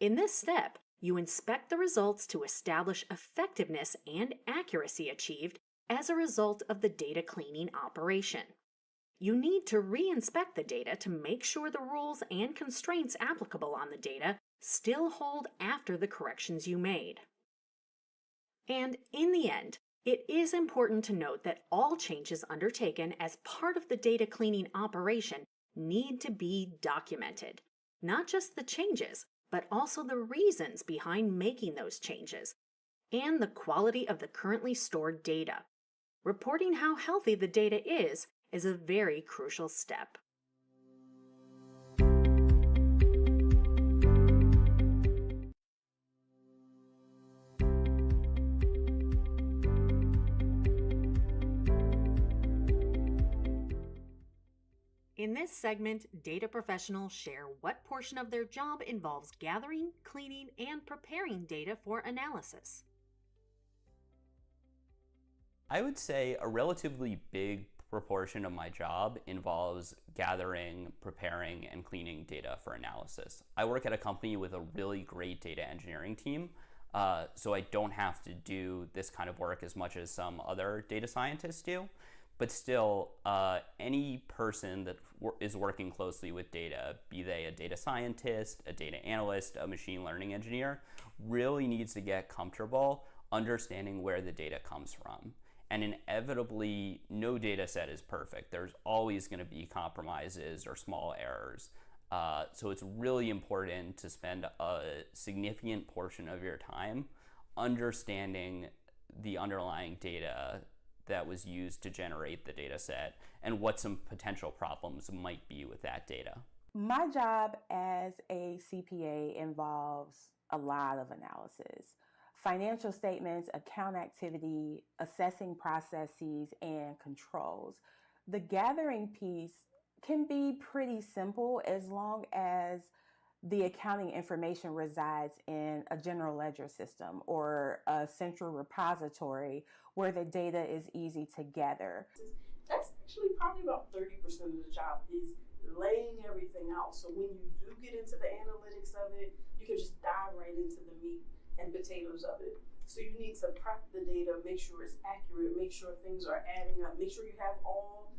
In this step, you inspect the results to establish effectiveness and accuracy achieved as a result of the data cleaning operation. You need to re-inspect the data to make sure the rules and constraints applicable on the data still hold after the corrections you made. And in the end, it is important to note that all changes undertaken as part of the data cleaning operation need to be documented. Not just the changes, but also the reasons behind making those changes, and the quality of the currently stored data. Reporting how healthy the data is a very crucial step. In this segment, data professionals share what portion of their job involves gathering, cleaning, and preparing data for analysis. I would say a relatively big proportion of my job involves gathering, preparing, and cleaning data for analysis. I work at a company with a really great data engineering team, so I don't have to do this kind of work as much as some other data scientists do. But still, any person that is working closely with data, be they a data scientist, a data analyst, a machine learning engineer, really needs to get comfortable understanding where the data comes from. And inevitably, no data set is perfect. There's always going to be compromises or small errors. So it's really important to spend a significant portion of your time understanding the underlying data that was used to generate the data set, and what some potential problems might be with that data? My job as a CPA involves a lot of analysis. Financial statements, account activity, assessing processes, and controls. The gathering piece can be pretty simple as long as the accounting information resides in a general ledger system or a central repository where the data is easy to gather. That's actually probably about 30% of the job is laying everything out. So when you do get into the analytics of it, you can just dive right into the meat and potatoes of it. So you need to prep the data, make sure it's accurate, make sure things are adding up, make sure you have all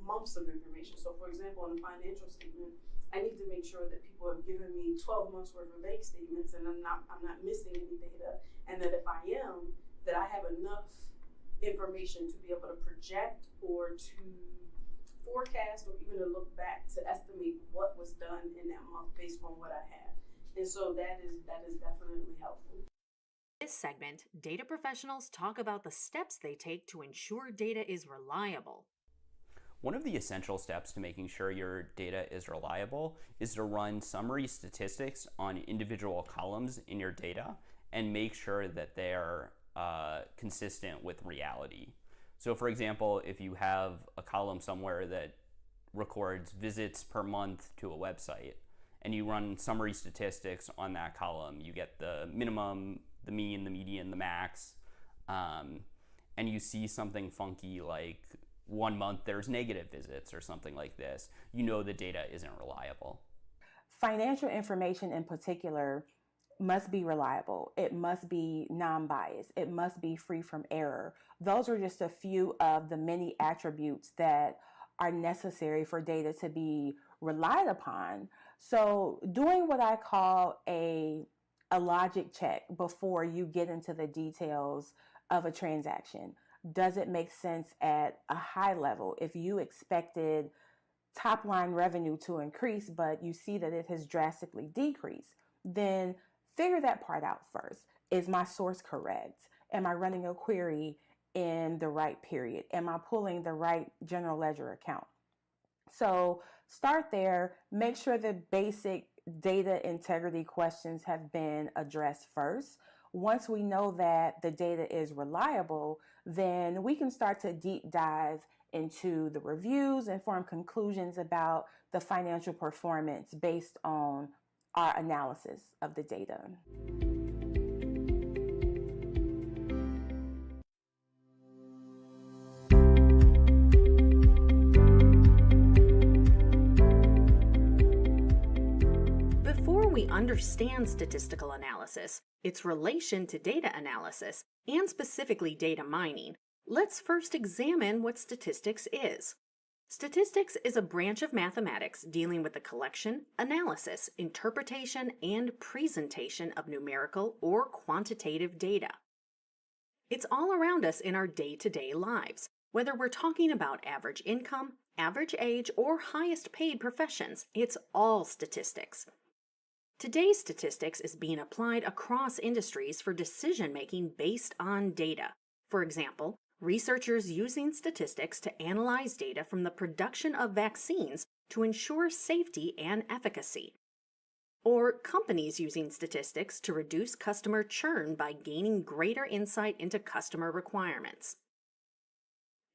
months of information. So for example, in a financial statement, I need to make sure that people have given me 12 months worth of bank statements and I'm not missing any data. And that if I am, that I have enough information to be able to project or to forecast or even to look back to estimate what was done in that month based on what I have. And so that is definitely helpful. In this segment, data professionals talk about the steps they take to ensure data is reliable. One of the essential steps to making sure your data is reliable is to run summary statistics on individual columns in your data and make sure that they're consistent with reality. So for example, if you have a column somewhere that records visits per month to a website and you run summary statistics on that column, you get the minimum, the mean, the median, the max, and you see something funky like 1 month there's negative visits or something like this, you know the data isn't reliable. Financial information in particular must be reliable. It must be non-biased. It must be free from error. Those are just a few of the many attributes that are necessary for data to be relied upon. So doing what I call a logic check before you get into the details of a transaction. Does it make sense at a high level? If you expected top line revenue to increase, but you see that it has drastically decreased, then figure that part out first. Is my source correct? Am I running a query in the right period? Am I pulling the right general ledger account? So start there. Make sure the basic data integrity questions have been addressed first. Once we know that the data is reliable, then we can start to deep dive into the reviews and form conclusions about the financial performance based on our analysis of the data. Before we understand statistical analysis, its relation to data analysis, and specifically data mining, let's first examine what statistics is. Statistics is a branch of mathematics dealing with the collection, analysis, interpretation, and presentation of numerical or quantitative data. It's all around us in our day-to-day lives, whether we're talking about average income, average age, or highest paid professions. It's all statistics. Today's statistics is being applied across industries for decision-making based on data. For example, researchers using statistics to analyze data from the production of vaccines to ensure safety and efficacy. Or companies using statistics to reduce customer churn by gaining greater insight into customer requirements.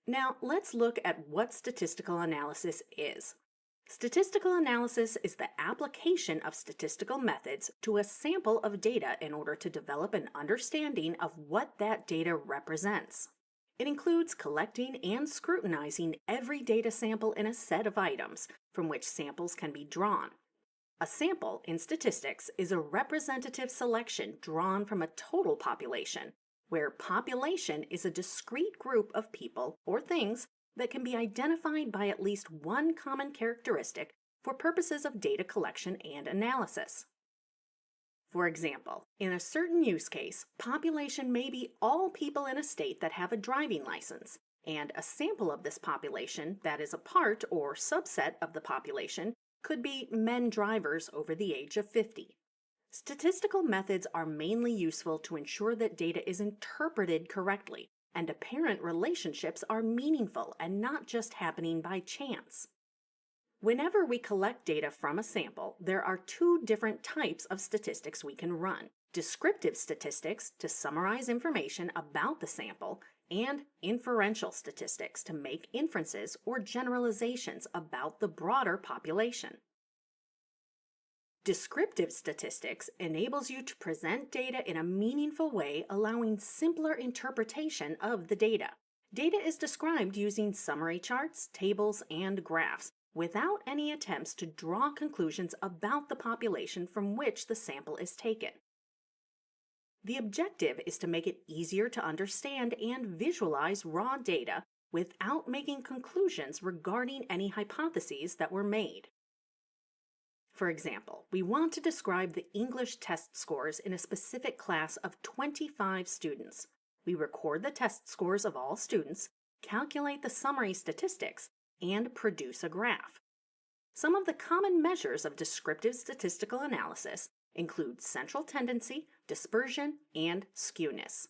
Now, let's look at what statistical analysis is. Statistical analysis is the application of statistical methods to a sample of data in order to develop an understanding of what that data represents. It includes collecting and scrutinizing every data sample in a set of items from which samples can be drawn. A sample in statistics is a representative selection drawn from a total population, where population is a discrete group of people or things that can be identified by at least one common characteristic for purposes of data collection and analysis. For example, in a certain use case, population may be all people in a state that have a driving license, and a sample of this population that is a part or subset of the population could be men drivers over the age of 50. Statistical methods are mainly useful to ensure that data is interpreted correctly, and apparent relationships are meaningful and not just happening by chance. Whenever we collect data from a sample, there are two different types of statistics we can run: descriptive statistics to summarize information about the sample, and inferential statistics to make inferences or generalizations about the broader population. Descriptive statistics enables you to present data in a meaningful way, allowing simpler interpretation of the data. Data is described using summary charts, tables, and graphs, without any attempts to draw conclusions about the population from which the sample is taken. The objective is to make it easier to understand and visualize raw data without making conclusions regarding any hypotheses that were made. For example, we want to describe the English test scores in a specific class of 25 students. We record the test scores of all students, calculate the summary statistics, and produce a graph. Some of the common measures of descriptive statistical analysis include central tendency, dispersion, and skewness.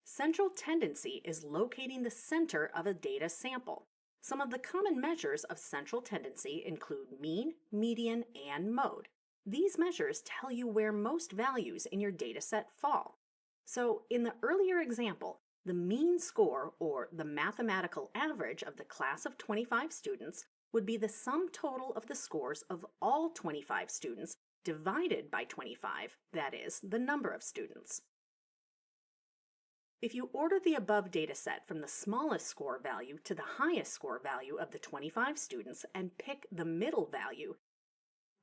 Central tendency is locating the center of a data sample. Some of the common measures of central tendency include mean, median, and mode. These measures tell you where most values in your dataset fall. So, in the earlier example, the mean score, or the mathematical average of the class of 25 students, would be the sum total of the scores of all 25 students divided by 25, that is, the number of students. If you order the above dataset from the smallest score value to the highest score value of the 25 students and pick the middle value,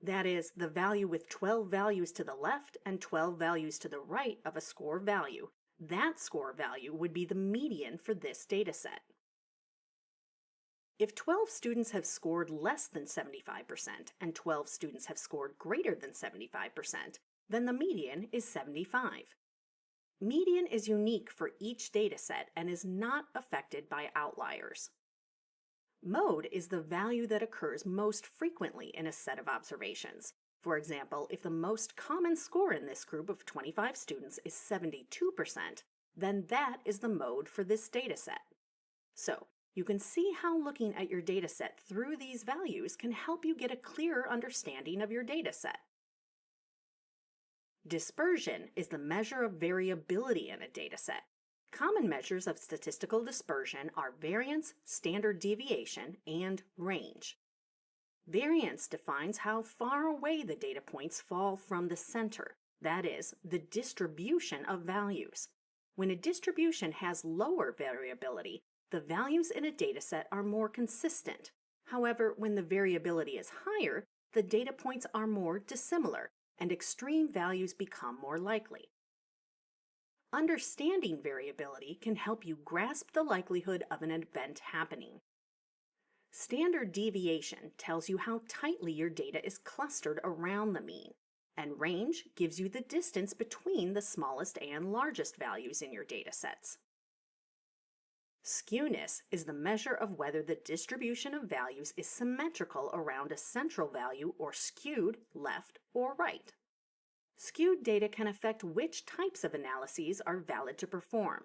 that is, the value with 12 values to the left and 12 values to the right of a score value, that score value would be the median for this dataset. If 12 students have scored less than 75% and 12 students have scored greater than 75%, then the median is 75. Median is unique for each dataset and is not affected by outliers. Mode is the value that occurs most frequently in a set of observations. For example, if the most common score in this group of 25 students is 72%, then that is the mode for this dataset. So, you can see how looking at your dataset through these values can help you get a clearer understanding of your dataset. Dispersion is the measure of variability in a dataset. Common measures of statistical dispersion are variance, standard deviation, and range. Variance defines how far away the data points fall from the center, that is, the distribution of values. When a distribution has lower variability, the values in a dataset are more consistent. However, when the variability is higher, the data points are more dissimilar, and extreme values become more likely. Understanding variability can help you grasp the likelihood of an event happening. Standard deviation tells you how tightly your data is clustered around the mean, and range gives you the distance between the smallest and largest values in your datasets. Skewness is the measure of whether the distribution of values is symmetrical around a central value or skewed left or right. Skewed data can affect which types of analyses are valid to perform.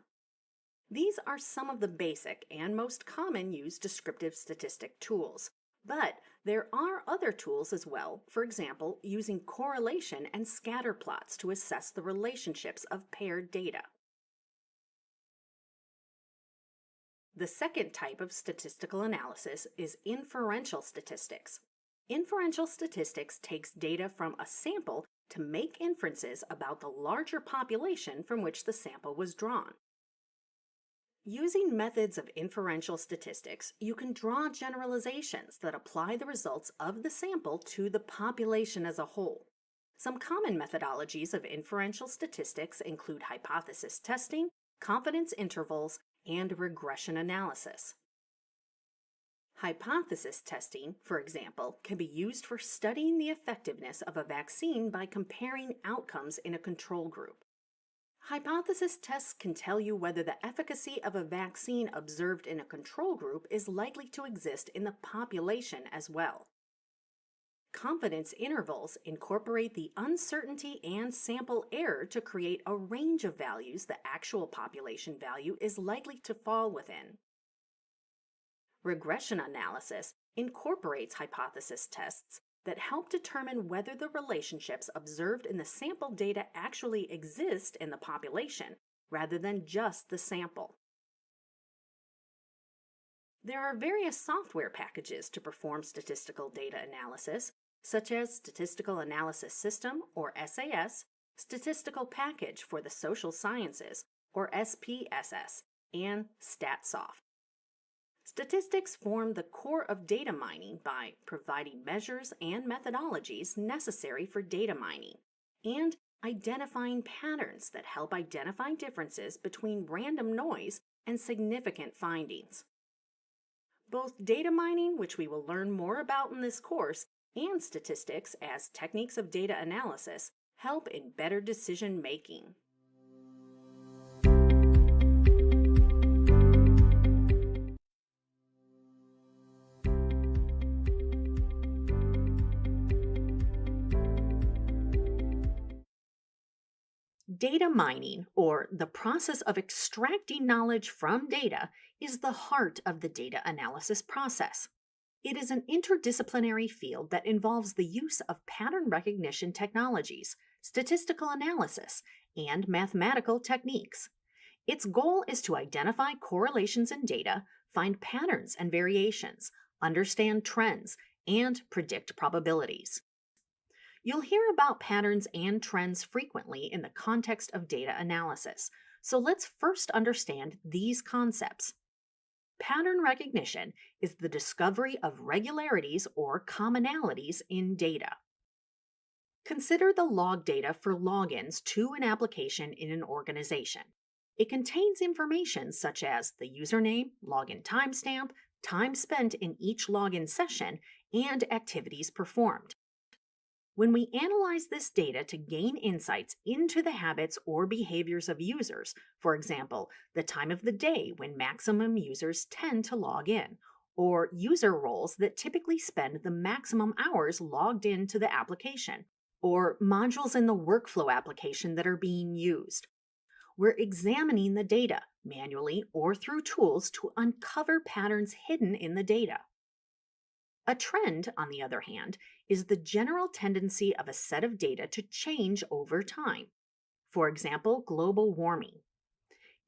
These are some of the basic and most common used descriptive statistic tools, but there are other tools as well, for example, using correlation and scatter plots to assess the relationships of paired data. The second type of statistical analysis is inferential statistics. Inferential statistics takes data from a sample to make inferences about the larger population from which the sample was drawn. Using methods of inferential statistics, you can draw generalizations that apply the results of the sample to the population as a whole. Some common methodologies of inferential statistics include hypothesis testing, confidence intervals, and regression analysis. Hypothesis testing, for example, can be used for studying the effectiveness of a vaccine by comparing outcomes in a control group. Hypothesis tests can tell you whether the efficacy of a vaccine observed in a control group is likely to exist in the population as well. Confidence intervals incorporate the uncertainty and sample error to create a range of values the actual population value is likely to fall within. Regression analysis incorporates hypothesis tests that help determine whether the relationships observed in the sample data actually exist in the population, rather than just the sample. There are various software packages to perform statistical data analysis, such as Statistical Analysis System, or SAS, Statistical Package for the Social Sciences, or SPSS, and StatSoft. Statistics form the core of data mining by providing measures and methodologies necessary for data mining, and identifying patterns that help identify differences between random noise and significant findings. Both data mining, which we will learn more about in this course, and statistics as techniques of data analysis help in better decision making. Data mining, or the process of extracting knowledge from data, is the heart of the data analysis process. It is an interdisciplinary field that involves the use of pattern recognition technologies, statistical analysis, and mathematical techniques. Its goal is to identify correlations in data, find patterns and variations, understand trends, and predict probabilities. You'll hear about patterns and trends frequently in the context of data analysis, so let's first understand these concepts. Pattern recognition is the discovery of regularities or commonalities in data. Consider the log data for logins to an application in an organization. It contains information such as the username, login timestamp, time spent in each login session, and activities performed. When we analyze this data to gain insights into the habits or behaviors of users, for example, the time of the day when maximum users tend to log in, or user roles that typically spend the maximum hours logged into the application, or modules in the workflow application that are being used, we're examining the data, manually or through tools, to uncover patterns hidden in the data. A trend, on the other hand, is the general tendency of a set of data to change over time. For example, global warming.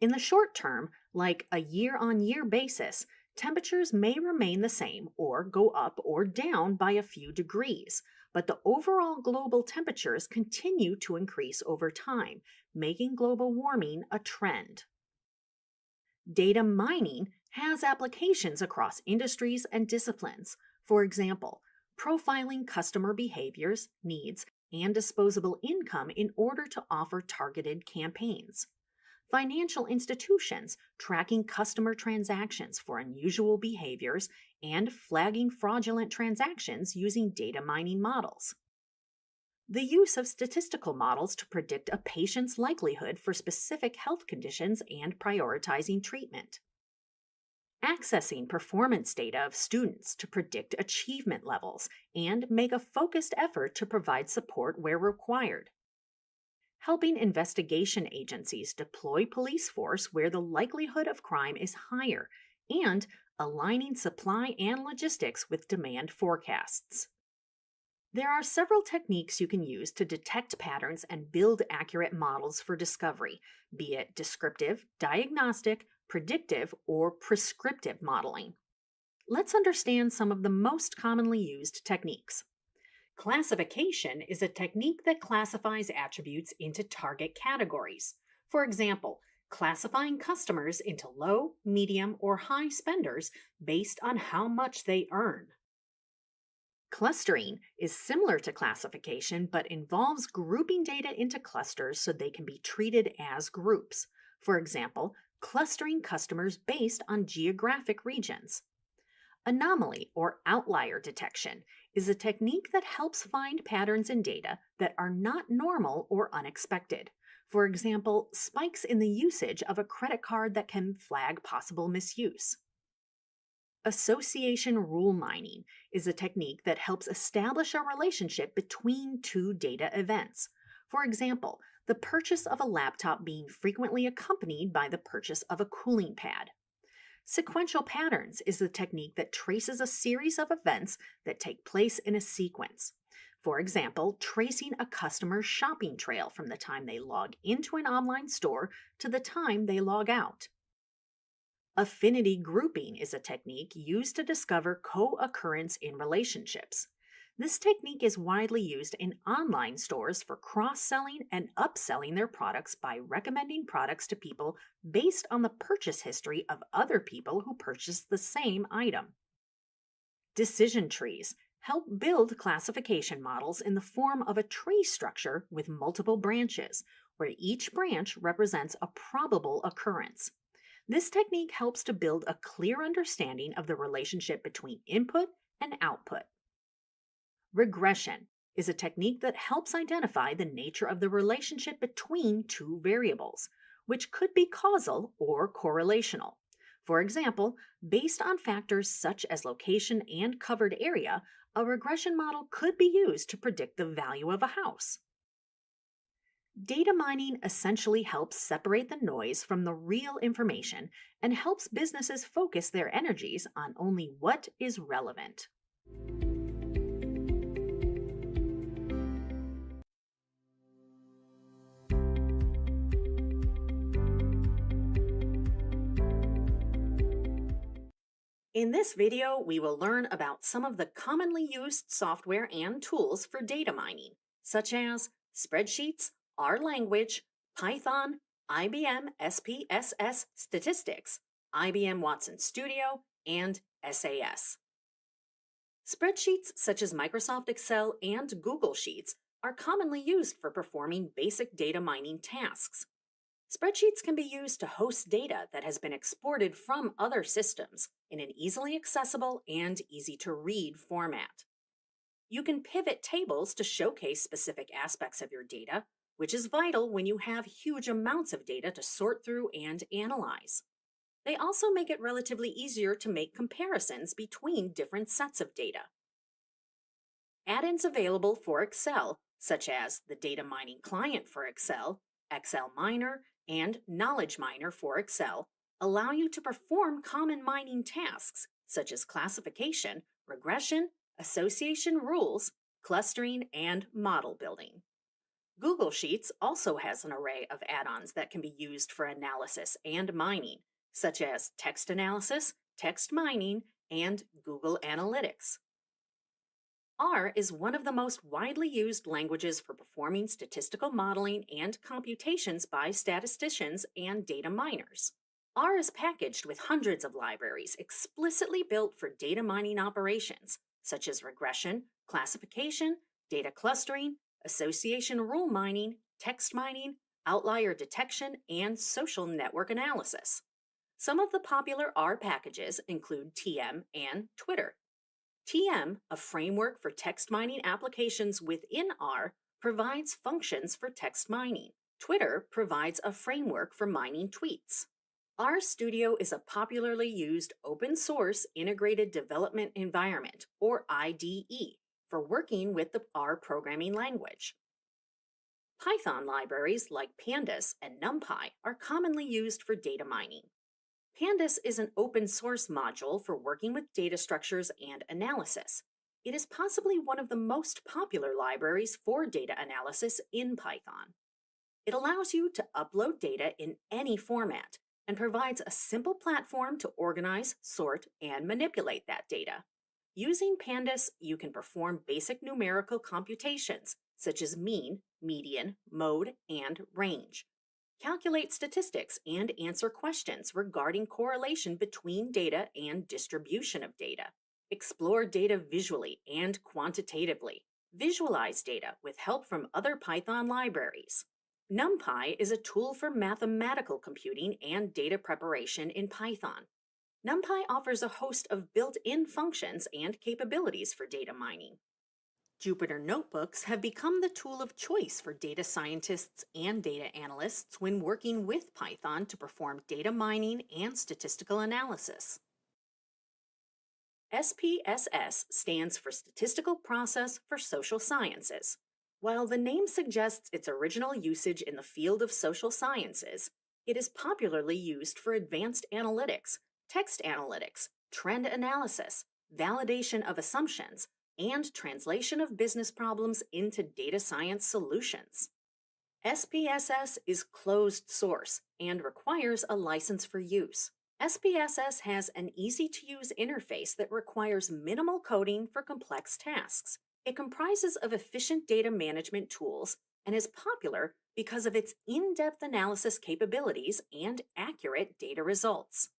In the short term, like a year-on-year basis, temperatures may remain the same or go up or down by a few degrees, but the overall global temperatures continue to increase over time, making global warming a trend. Data mining has applications across industries and disciplines. For example, profiling customer behaviors, needs, and disposable income in order to offer targeted campaigns. Financial institutions tracking customer transactions for unusual behaviors and flagging fraudulent transactions using data mining models. The use of statistical models to predict a patient's likelihood for specific health conditions and prioritizing treatment. Accessing performance data of students to predict achievement levels and make a focused effort to provide support where required. Helping investigation agencies deploy police force where the likelihood of crime is higher, and aligning supply and logistics with demand forecasts. There are several techniques you can use to detect patterns and build accurate models for discovery, be it descriptive, diagnostic, predictive, or prescriptive modeling. Let's understand some of the most commonly used techniques. Classification is a technique that classifies attributes into target categories. For example, classifying customers into low, medium, or high spenders based on how much they earn. Clustering is similar to classification but involves grouping data into clusters so they can be treated as groups. For example, clustering customers based on geographic regions. Anomaly or outlier detection is a technique that helps find patterns in data that are not normal or unexpected. For example, spikes in the usage of a credit card that can flag possible misuse. Association rule mining is a technique that helps establish a relationship between two data events. For example, the purchase of a laptop being frequently accompanied by the purchase of a cooling pad. Sequential patterns is the technique that traces a series of events that take place in a sequence. For example, tracing a customer's shopping trail from the time they log into an online store to the time they log out. Affinity grouping is a technique used to discover co-occurrence in relationships. This technique is widely used in online stores for cross-selling and upselling their products by recommending products to people based on the purchase history of other people who purchased the same item. Decision trees help build classification models in the form of a tree structure with multiple branches, where each branch represents a probable occurrence. This technique helps to build a clear understanding of the relationship between input and output. Regression is a technique that helps identify the nature of the relationship between two variables, which could be causal or correlational. For example, based on factors such as location and covered area, a regression model could be used to predict the value of a house. Data mining essentially helps separate the noise from the real information and helps businesses focus their energies on only what is relevant. In this video, we will learn about some of the commonly used software and tools for data mining, such as spreadsheets, R language, Python, IBM SPSS Statistics, IBM Watson Studio, and SAS. Spreadsheets such as Microsoft Excel and Google Sheets are commonly used for performing basic data mining tasks. Spreadsheets can be used to host data that has been exported from other systems in an easily accessible and easy-to-read format. You can pivot tables to showcase specific aspects of your data, which is vital when you have huge amounts of data to sort through and analyze. They also make it relatively easier to make comparisons between different sets of data. Add-ins available for Excel, such as the Data Mining Client for Excel, Excel Miner, and Knowledge Miner for Excel, allow you to perform common mining tasks such as classification, regression, association rules, clustering, and model building. Google Sheets also has an array of add-ons that can be used for analysis and mining, such as text analysis, text mining, and Google Analytics. R is one of the most widely used languages for performing statistical modeling and computations by statisticians and data miners. R is packaged with hundreds of libraries explicitly built for data mining operations, such as regression, classification, data clustering, association rule mining, text mining, outlier detection, and social network analysis. Some of the popular R packages include TM and Twitter. TM, a framework for text mining applications within R, provides functions for text mining. Twitter provides a framework for mining tweets. RStudio is a popularly used open-source integrated development environment, or IDE, for working with the R programming language. Python libraries like Pandas and NumPy are commonly used for data mining. Pandas is an open-source module for working with data structures and analysis. It is possibly one of the most popular libraries for data analysis in Python. It allows you to upload data in any format and provides a simple platform to organize, sort, and manipulate that data. Using Pandas, you can perform basic numerical computations, such as mean, median, mode, and range. Calculate statistics and answer questions regarding correlation between data and distribution of data. Explore data visually and quantitatively. Visualize data with help from other Python libraries. NumPy is a tool for mathematical computing and data preparation in Python. NumPy offers a host of built-in functions and capabilities for data mining. Jupyter Notebooks have become the tool of choice for data scientists and data analysts when working with Python to perform data mining and statistical analysis. SPSS stands for Statistical Process for Social Sciences. While the name suggests its original usage in the field of social sciences, it is popularly used for advanced analytics, text analytics, trend analysis, validation of assumptions, and translation of business problems into data science solutions. SPSS is closed source and requires a license for use. SPSS has an easy-to-use interface that requires minimal coding for complex tasks. It comprises of efficient data management tools and is popular because of its in-depth analysis capabilities and accurate data results.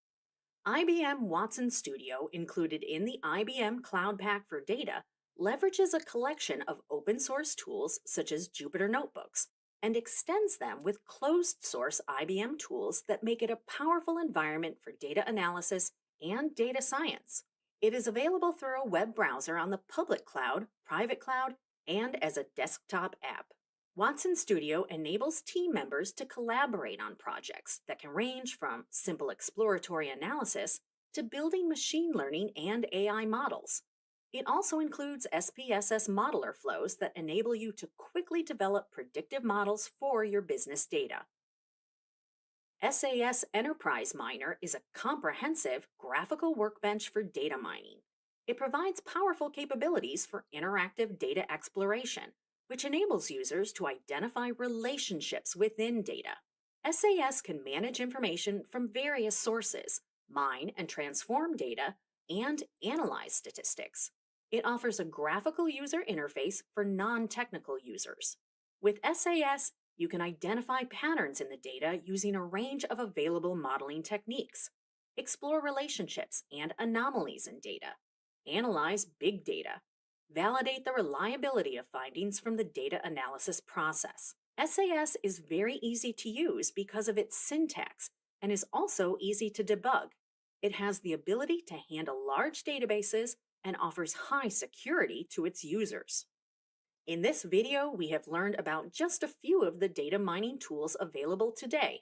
IBM Watson Studio, included in the IBM Cloud Pak for Data, leverages a collection of open-source tools such as Jupyter Notebooks and extends them with closed-source IBM tools that make it a powerful environment for data analysis and data science. It is available through a web browser on the public cloud, private cloud, and as a desktop app. Watson Studio enables team members to collaborate on projects that can range from simple exploratory analysis to building machine learning and AI models. It also includes SPSS modeler flows that enable you to quickly develop predictive models for your business data. SAS Enterprise Miner is a comprehensive graphical workbench for data mining. It provides powerful capabilities for interactive data exploration, which enables users to identify relationships within data. SAS can manage information from various sources, mine and transform data, and analyze statistics. It offers a graphical user interface for non-technical users. With SAS, you can identify patterns in the data using a range of available modeling techniques, explore relationships and anomalies in data, analyze big data, validate the reliability of findings from the data analysis process. SAS is very easy to use because of its syntax and is also easy to debug. It has the ability to handle large databases and offers high security to its users. In this video, we have learned about just a few of the data mining tools available today.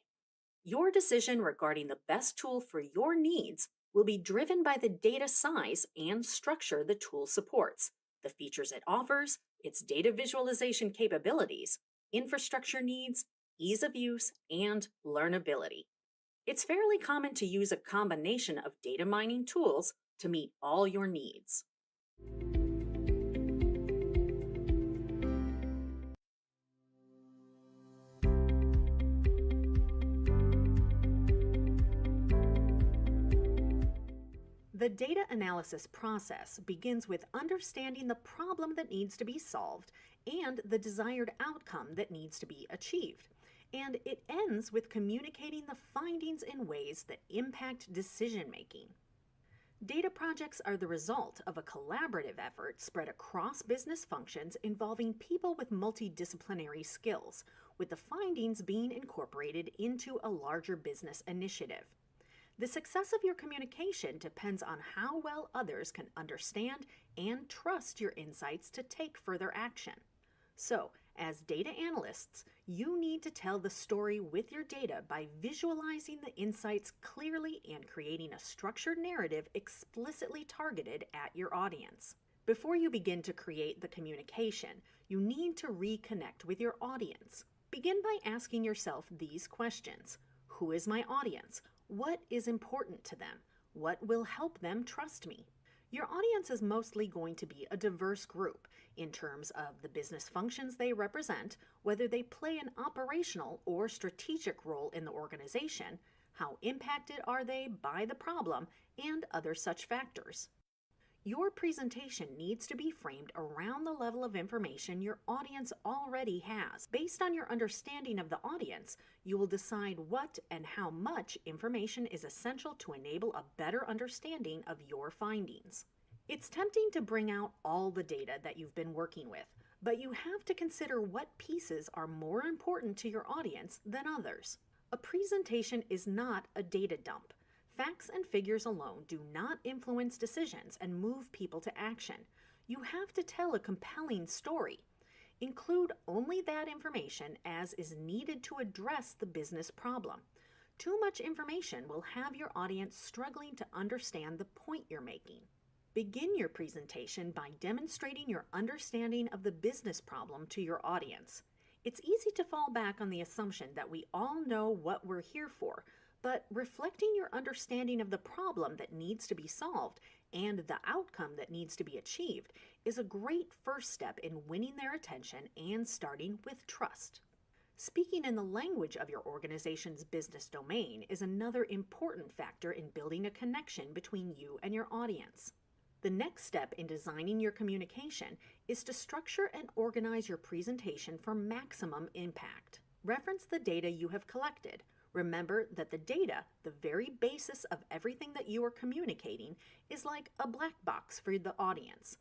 Your decision regarding the best tool for your needs will be driven by the data size and structure the tool supports, the features it offers, its data visualization capabilities, infrastructure needs, ease of use, and learnability. It's fairly common to use a combination of data mining tools to meet all your needs. The data analysis process begins with understanding the problem that needs to be solved and the desired outcome that needs to be achieved. And it ends with communicating the findings in ways that impact decision-making. Data projects are the result of a collaborative effort spread across business functions involving people with multidisciplinary skills, with the findings being incorporated into a larger business initiative. The success of your communication depends on how well others can understand and trust your insights to take further action. So, as data analysts, you need to tell the story with your data by visualizing the insights clearly and creating a structured narrative explicitly targeted at your audience. Before you begin to create the communication, you need to reconnect with your audience. Begin by asking yourself these questions. Who is my audience? What is important to them? What will help them trust me? Your audience is mostly going to be a diverse group in terms of the business functions they represent, whether they play an operational or strategic role in the organization, how impacted are they by the problem, and other such factors. Your presentation needs to be framed around the level of information your audience already has. Based on your understanding of the audience, you will decide what and how much information is essential to enable a better understanding of your findings. It's tempting to bring out all the data that you've been working with, but you have to consider what pieces are more important to your audience than others. A presentation is not a data dump. Facts and figures alone do not influence decisions and move people to action. You have to tell a compelling story. Include only that information as is needed to address the business problem. Too much information will have your audience struggling to understand the point you're making. Begin your presentation by demonstrating your understanding of the business problem to your audience. It's easy to fall back on the assumption that we all know what we're here for, but reflecting your understanding of the problem that needs to be solved and the outcome that needs to be achieved is a great first step in winning their attention and starting with trust. Speaking in the language of your organization's business domain is another important factor in building a connection between you and your audience. The next step in designing your communication is to structure and organize your presentation for maximum impact. Reference the data you have collected. Remember that the data, the very basis of everything that you are communicating, is like a black box for the audience.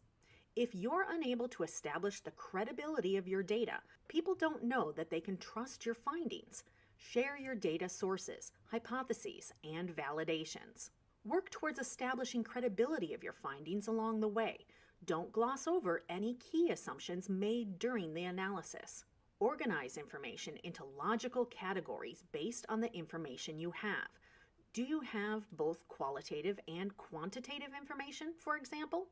If you're unable to establish the credibility of your data, people don't know that they can trust your findings. Share your data sources, hypotheses, and validations. Work towards establishing credibility of your findings along the way. Don't gloss over any key assumptions made during the analysis. Organize information into logical categories based on the information you have. Do you have both qualitative and quantitative information, for example?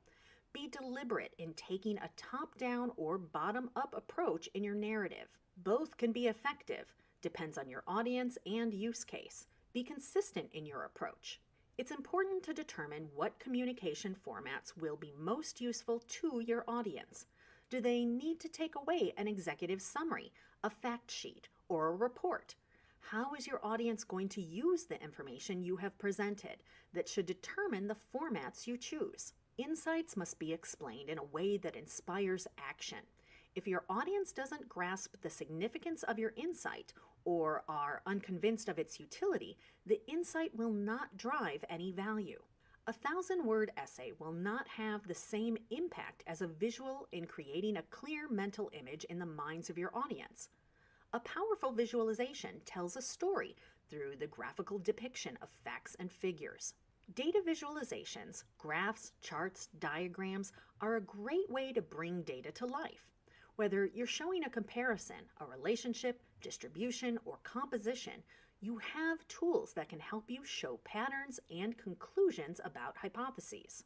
Be deliberate in taking a top-down or bottom-up approach in your narrative. Both can be effective, depends on your audience and use case. Be consistent in your approach. It's important to determine what communication formats will be most useful to your audience. Do they need to take away an executive summary, a fact sheet, or a report? How is your audience going to use the information you have presented that should determine the formats you choose? Insights must be explained in a way that inspires action. If your audience doesn't grasp the significance of your insight or are unconvinced of its utility, the insight will not drive any value. A 1,000-word essay will not have the same impact as a visual in creating a clear mental image in the minds of your audience. A powerful visualization tells a story through the graphical depiction of facts and figures. Data visualizations, graphs, charts, diagrams are a great way to bring data to life. Whether you're showing a comparison, a relationship, distribution, or composition, you have tools that can help you show patterns and conclusions about hypotheses.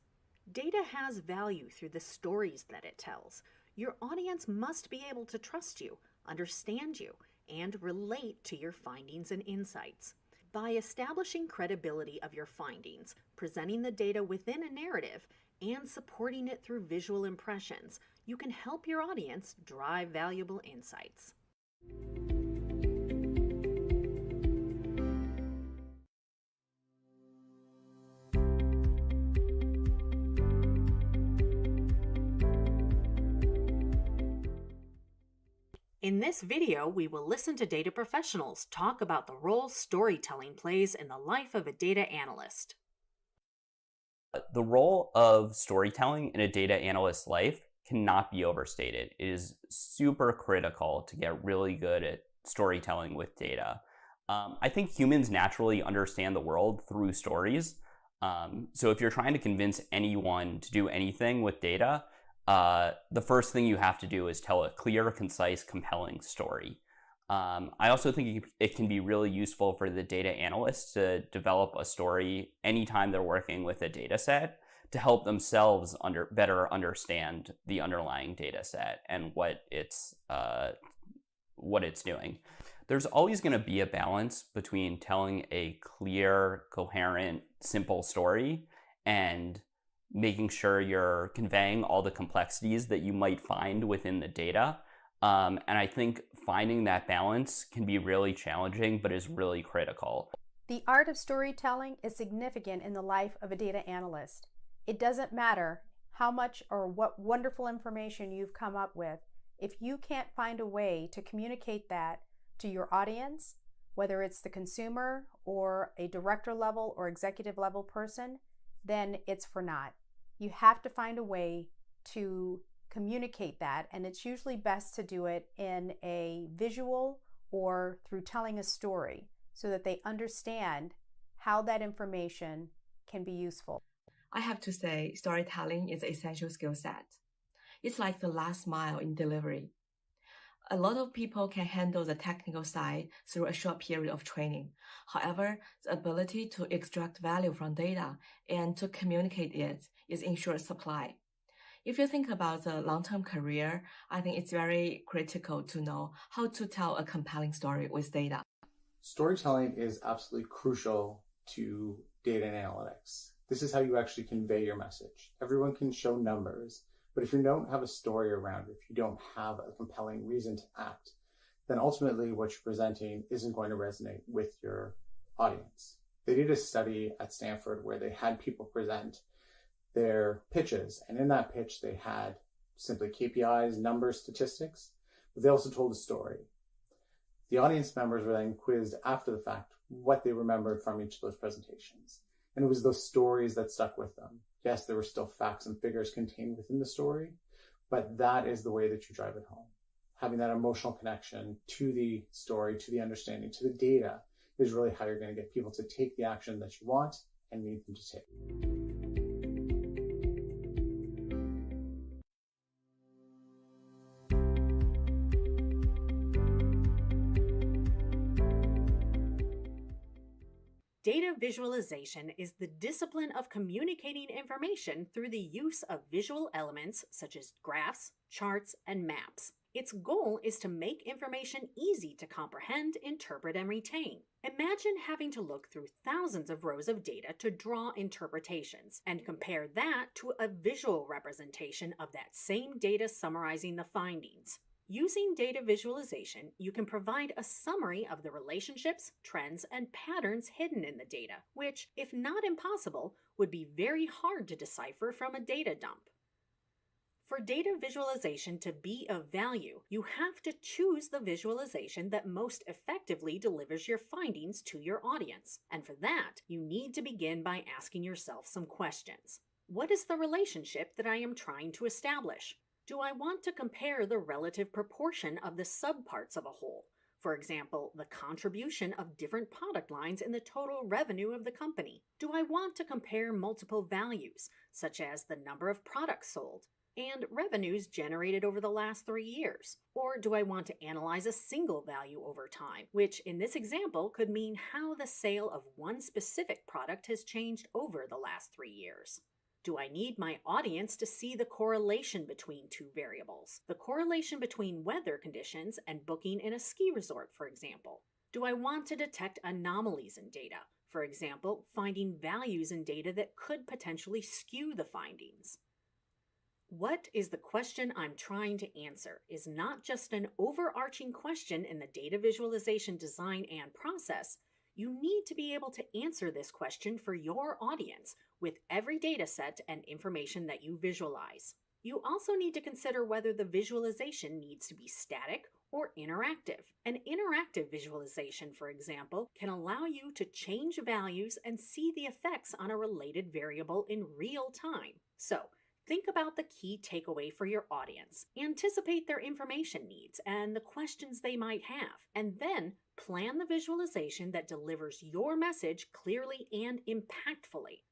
Data has value through the stories that it tells. Your audience must be able to trust you, understand you, and relate to your findings and insights. By establishing credibility of your findings, presenting the data within a narrative, and supporting it through visual impressions, you can help your audience drive valuable insights. In this video, we will listen to data professionals talk about the role storytelling plays in the life of a data analyst. The role of storytelling in a data analyst's life cannot be overstated. It is super critical to get really good at storytelling with data. I think humans naturally understand the world through stories. So if you're trying to convince anyone to do anything with data, the first thing you have to do is tell a clear, concise, compelling story. I also think it can be really useful for the data analysts to develop a story anytime they're working with a data set to help themselves better understand the underlying data set and what it's doing. There's always going to be a balance between telling a clear, coherent, simple story and making sure you're conveying all the complexities that you might find within the data. And I think finding that balance can be really challenging, but is really critical. The art of storytelling is significant in the life of a data analyst. It doesn't matter how much or what wonderful information you've come up with. If you can't find a way to communicate that to your audience, whether it's the consumer or a director level or executive level person, then it's for naught. You have to find a way to communicate that, and it's usually best to do it in a visual or through telling a story so that they understand how that information can be useful. I have to say, storytelling is an essential skill set. It's like the last mile in delivery. A lot of people can handle the technical side through a short period of training. However, the ability to extract value from data and to communicate it is in short supply. If you think about the long-term career, I think it's very critical to know how to tell a compelling story with data. Storytelling is absolutely crucial to data and analytics. This is how you actually convey your message. Everyone can show numbers, but if you don't have a story around it, if you don't have a compelling reason to act, then ultimately what you're presenting isn't going to resonate with your audience. They did a study at Stanford where they had people present their pitches, and in that pitch they had simply KPIs, numbers, statistics, but they also told a story. The audience members were then quizzed after the fact what they remembered from each of those presentations. And it was those stories that stuck with them. Yes, there were still facts and figures contained within the story, but that is the way that you drive it home. Having that emotional connection to the story, to the understanding, to the data is really how you're going to get people to take the action that you want and need them to take. Data visualization is the discipline of communicating information through the use of visual elements such as graphs, charts, and maps. Its goal is to make information easy to comprehend, interpret, and retain. Imagine having to look through thousands of rows of data to draw interpretations, and compare that to a visual representation of that same data summarizing the findings. Using data visualization, you can provide a summary of the relationships, trends, and patterns hidden in the data, which, if not impossible, would be very hard to decipher from a data dump. For data visualization to be of value, you have to choose the visualization that most effectively delivers your findings to your audience. And for that, you need to begin by asking yourself some questions. What is the relationship that I am trying to establish? Do I want to compare the relative proportion of the subparts of a whole? For example, the contribution of different product lines in the total revenue of the company. Do I want to compare multiple values, such as the number of products sold and revenues generated over the last 3 years? Or do I want to analyze a single value over time, which in this example could mean how the sale of one specific product has changed over the last 3 years? Do I need my audience to see the correlation between two variables? The correlation between weather conditions and booking in a ski resort, for example. Do I want to detect anomalies in data? For example, finding values in data that could potentially skew the findings. What is the question I'm trying to answer is not just an overarching question in the data visualization design and process. You need to be able to answer this question for your audience with every data set and information that you visualize. You also need to consider whether the visualization needs to be static or interactive. An interactive visualization, for example, can allow you to change values and see the effects on a related variable in real time. So, think about the key takeaway for your audience, anticipate their information needs and the questions they might have, and then plan the visualization that delivers your message clearly and impactfully.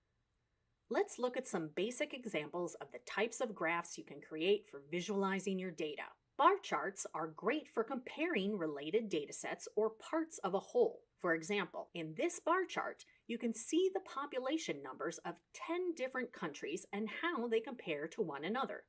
Let's look at some basic examples of the types of graphs you can create for visualizing your data. Bar charts are great for comparing related datasets or parts of a whole. For example, in this bar chart, you can see the population numbers of 10 different countries and how they compare to one another.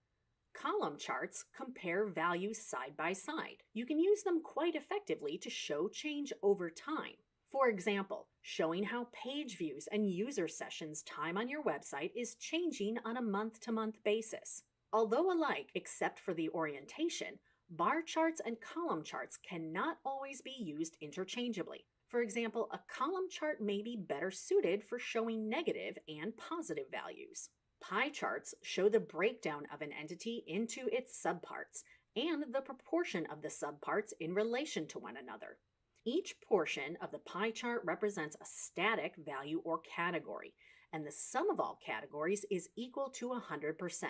Column charts compare values side by side. You can use them quite effectively to show change over time. For example, showing how page views and user sessions time on your website is changing on a month-to-month basis. Although alike except for the orientation, bar charts and column charts cannot always be used interchangeably. For example, a column chart may be better suited for showing negative and positive values. Pie charts show the breakdown of an entity into its subparts and the proportion of the subparts in relation to one another. Each portion of the pie chart represents a static value or category, and the sum of all categories is equal to 100%.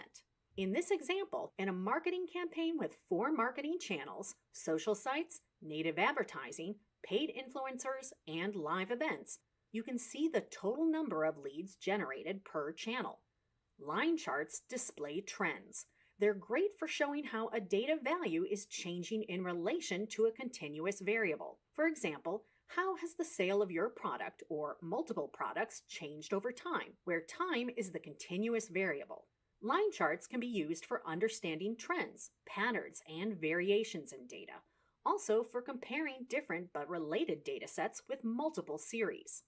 In this example, in a marketing campaign with 4 marketing channels, social sites, native advertising, paid influencers, and live events, you can see the total number of leads generated per channel. Line charts display trends. They're great for showing how a data value is changing in relation to a continuous variable. For example, how has the sale of your product or multiple products changed over time, where time is the continuous variable? Line charts can be used for understanding trends, patterns, and variations in data, also for comparing different but related data sets with multiple series.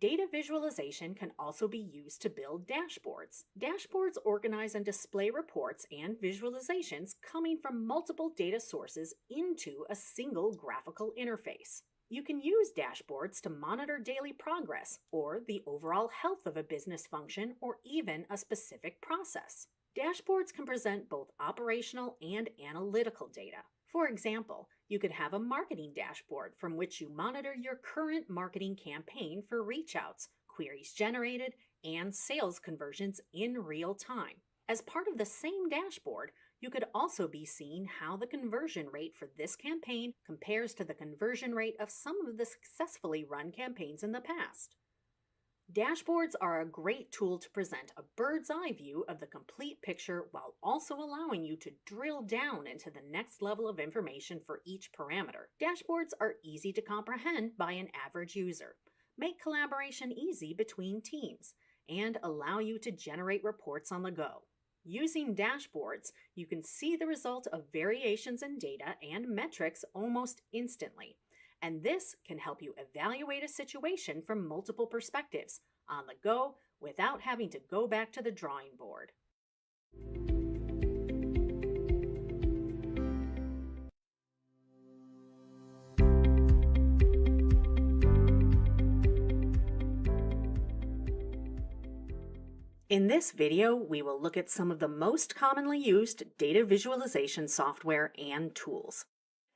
Data visualization can also be used to build dashboards. Dashboards organize and display reports and visualizations coming from multiple data sources into a single graphical interface. You can use dashboards to monitor daily progress or the overall health of a business function or even a specific process. Dashboards can present both operational and analytical data. For example, you could have a marketing dashboard from which you monitor your current marketing campaign for reach outs, queries generated, and sales conversions in real time. As part of the same dashboard, you could also be seeing how the conversion rate for this campaign compares to the conversion rate of some of the successfully run campaigns in the past. Dashboards are a great tool to present a bird's eye view of the complete picture while also allowing you to drill down into the next level of information for each parameter. Dashboards are easy to comprehend by an average user, make collaboration easy between teams, and allow you to generate reports on the go. Using dashboards, you can see the result of variations in data and metrics almost instantly. And this can help you evaluate a situation from multiple perspectives on the go without having to go back to the drawing board. In this video, we will look at some of the most commonly used data visualization software and tools.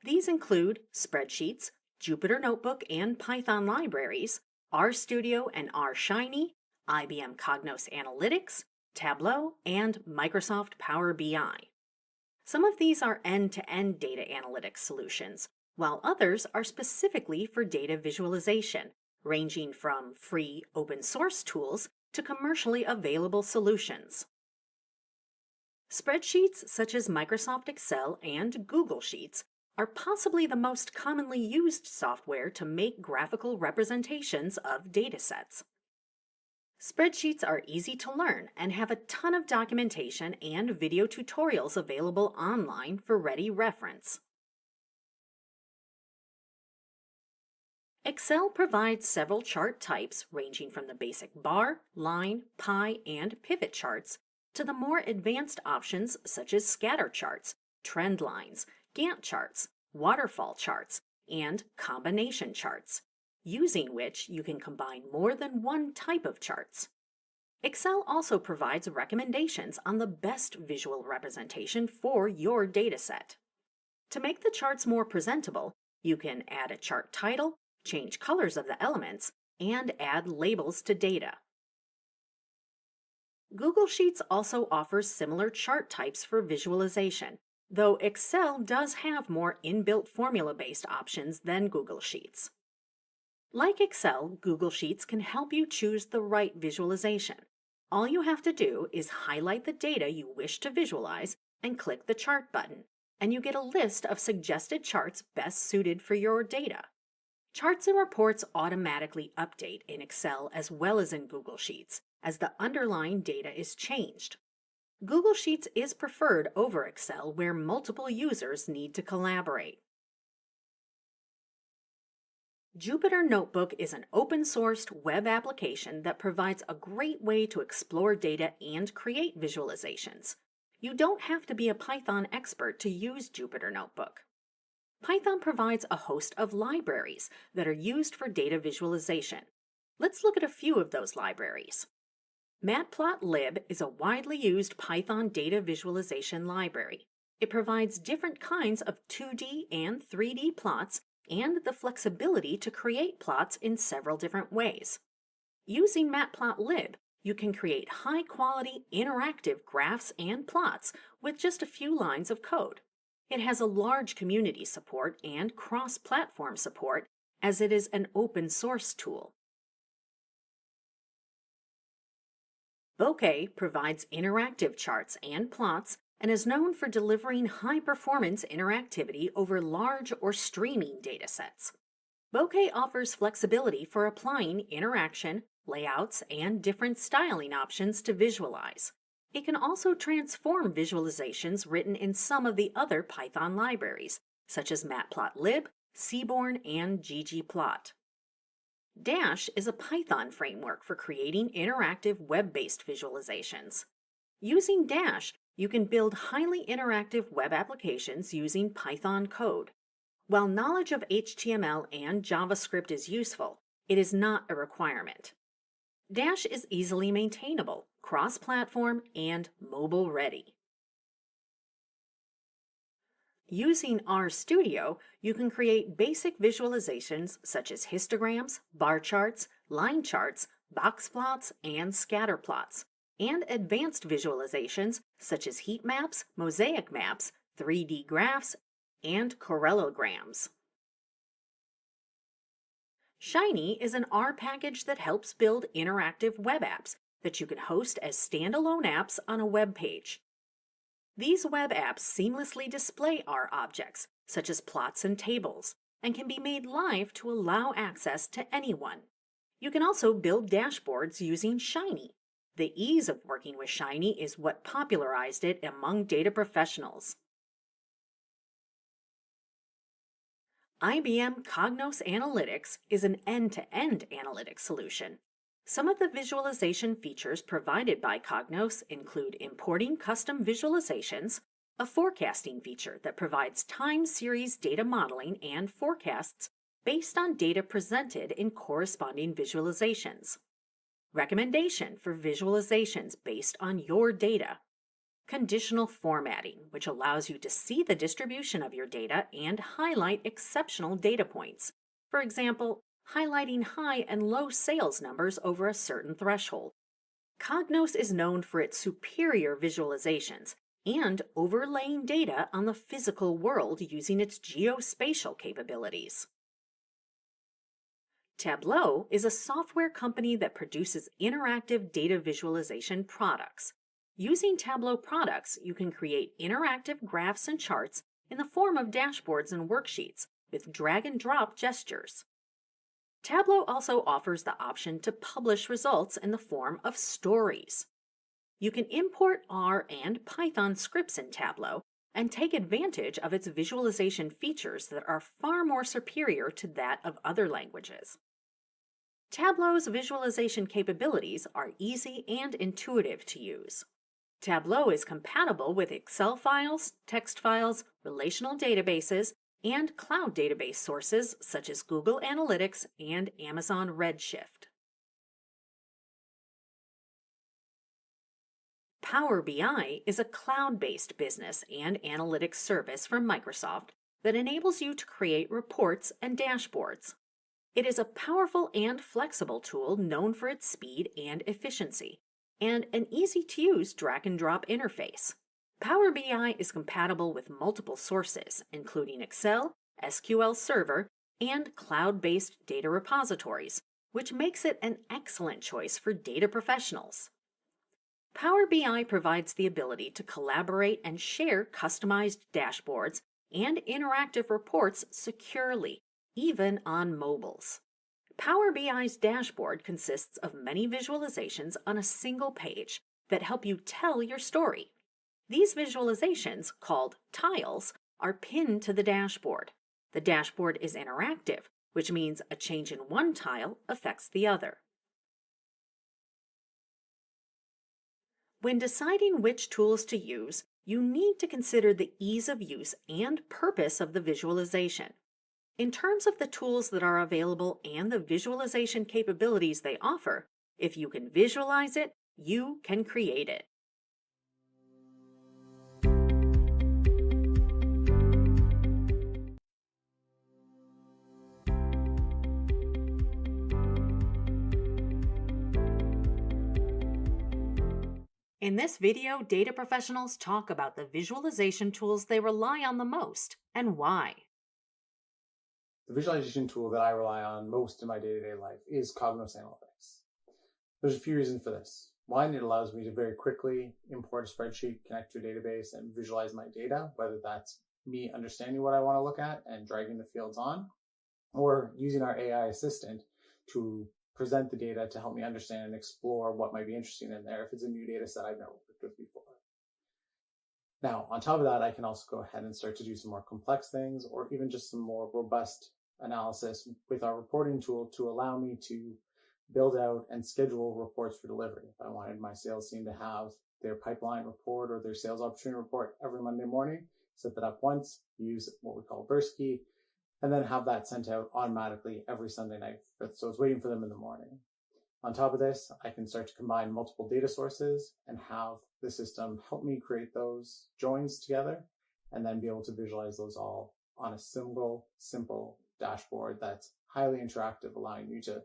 These include spreadsheets, Jupyter Notebook and Python libraries, RStudio and RShiny, IBM Cognos Analytics, Tableau, and Microsoft Power BI. Some of these are end-to-end data analytics solutions, while others are specifically for data visualization, ranging from free open source tools to commercially available solutions. Spreadsheets such as Microsoft Excel and Google Sheets are possibly the most commonly used software to make graphical representations of datasets. Spreadsheets are easy to learn and have a ton of documentation and video tutorials available online for ready reference. Excel provides several chart types ranging from the basic bar, line, pie, and pivot charts to the more advanced options such as scatter charts, trend lines, Gantt charts, waterfall charts, and combination charts, using which you can combine more than one type of charts. Excel also provides recommendations on the best visual representation for your dataset. To make the charts more presentable, you can add a chart title, change colors of the elements, and add labels to data. Google Sheets also offers similar chart types for visualization, though Excel does have more inbuilt formula-based options than Google Sheets. Like Excel, Google Sheets can help you choose the right visualization. All you have to do is highlight the data you wish to visualize and click the chart button, and you get a list of suggested charts best suited for your data. Charts and reports automatically update in Excel as well as in Google Sheets as the underlying data is changed. Google Sheets is preferred over Excel where multiple users need to collaborate. Jupyter Notebook is an open-sourced web application that provides a great way to explore data and create visualizations. You don't have to be a Python expert to use Jupyter Notebook. Python provides a host of libraries that are used for data visualization. Let's look at a few of those libraries. Matplotlib is a widely used Python data visualization library. It provides different kinds of 2D and 3D plots and the flexibility to create plots in several different ways. Using Matplotlib, you can create high-quality interactive graphs and plots with just a few lines of code. It has a large community support and cross-platform support as it is an open source tool. Bokeh provides interactive charts and plots and is known for delivering high-performance interactivity over large or streaming datasets. Bokeh offers flexibility for applying interaction, layouts, and different styling options to visualize. It can also transform visualizations written in some of the other Python libraries, such as matplotlib, Seaborn, and ggplot. Dash is a Python framework for creating interactive web-based visualizations. Using Dash, you can build highly interactive web applications using Python code. While knowledge of HTML and JavaScript is useful, it is not a requirement. Dash is easily maintainable, cross-platform, and mobile-ready. Using RStudio, you can create basic visualizations such as histograms, bar charts, line charts, box plots, and scatter plots, and advanced visualizations such as heat maps, mosaic maps, 3D graphs, and correlograms. Shiny is an R package that helps build interactive web apps that you can host as standalone apps on a web page. These web apps seamlessly display R objects, such as plots and tables, and can be made live to allow access to anyone. You can also build dashboards using Shiny. The ease of working with Shiny is what popularized it among data professionals. IBM Cognos Analytics is an end-to-end analytics solution. Some of the visualization features provided by Cognos include importing custom visualizations, a forecasting feature that provides time series data modeling and forecasts based on data presented in corresponding visualizations, recommendation for visualizations based on your data, conditional formatting, which allows you to see the distribution of your data and highlight exceptional data points. For example, highlighting high and low sales numbers over a certain threshold. Cognos is known for its superior visualizations and overlaying data on the physical world using its geospatial capabilities. Tableau is a software company that produces interactive data visualization products. Using Tableau products, you can create interactive graphs and charts in the form of dashboards and worksheets with drag-and-drop gestures. Tableau also offers the option to publish results in the form of stories. You can import R and Python scripts in Tableau and take advantage of its visualization features that are far more superior to that of other languages. Tableau's visualization capabilities are easy and intuitive to use. Tableau is compatible with Excel files, text files, relational databases, and cloud database sources such as Google Analytics and Amazon Redshift. Power BI is a cloud-based business and analytics service from Microsoft that enables you to create reports and dashboards. It is a powerful and flexible tool known for its speed and efficiency, and an easy-to-use drag-and-drop interface. Power BI is compatible with multiple sources, including Excel, SQL Server, and cloud-based data repositories, which makes it an excellent choice for data professionals. Power BI provides the ability to collaborate and share customized dashboards and interactive reports securely, even on mobiles. Power BI's dashboard consists of many visualizations on a single page that help you tell your story. These visualizations, called tiles, are pinned to the dashboard. The dashboard is interactive, which means a change in one tile affects the other. When deciding which tools to use, you need to consider the ease of use and purpose of the visualization. In terms of the tools that are available and the visualization capabilities they offer, if you can visualize it, you can create it. In this video, data professionals talk about the visualization tools they rely on the most and why. The visualization tool that I rely on most in my day-to-day life is Cognos Analytics. There's a few reasons for this. One, it allows me to very quickly import a spreadsheet, connect to a database, and visualize my data, whether that's me understanding what I want to look at and dragging the fields on, or using our AI assistant to present the data to help me understand and explore what might be interesting in there if it's a new data set I've never worked with before. Now, on top of that, I can also go ahead and start to do some more complex things or even just some more robust analysis with our reporting tool to allow me to build out and schedule reports for delivery. If I wanted my sales team to have their pipeline report or their sales opportunity report every Monday morning, set that up once, use what we call burst key, and then have that sent out automatically every Sunday night. So it's waiting for them in the morning. On top of this, I can start to combine multiple data sources and have the system help me create those joins together and then be able to visualize those all on a single, simple dashboard that's highly interactive, allowing you to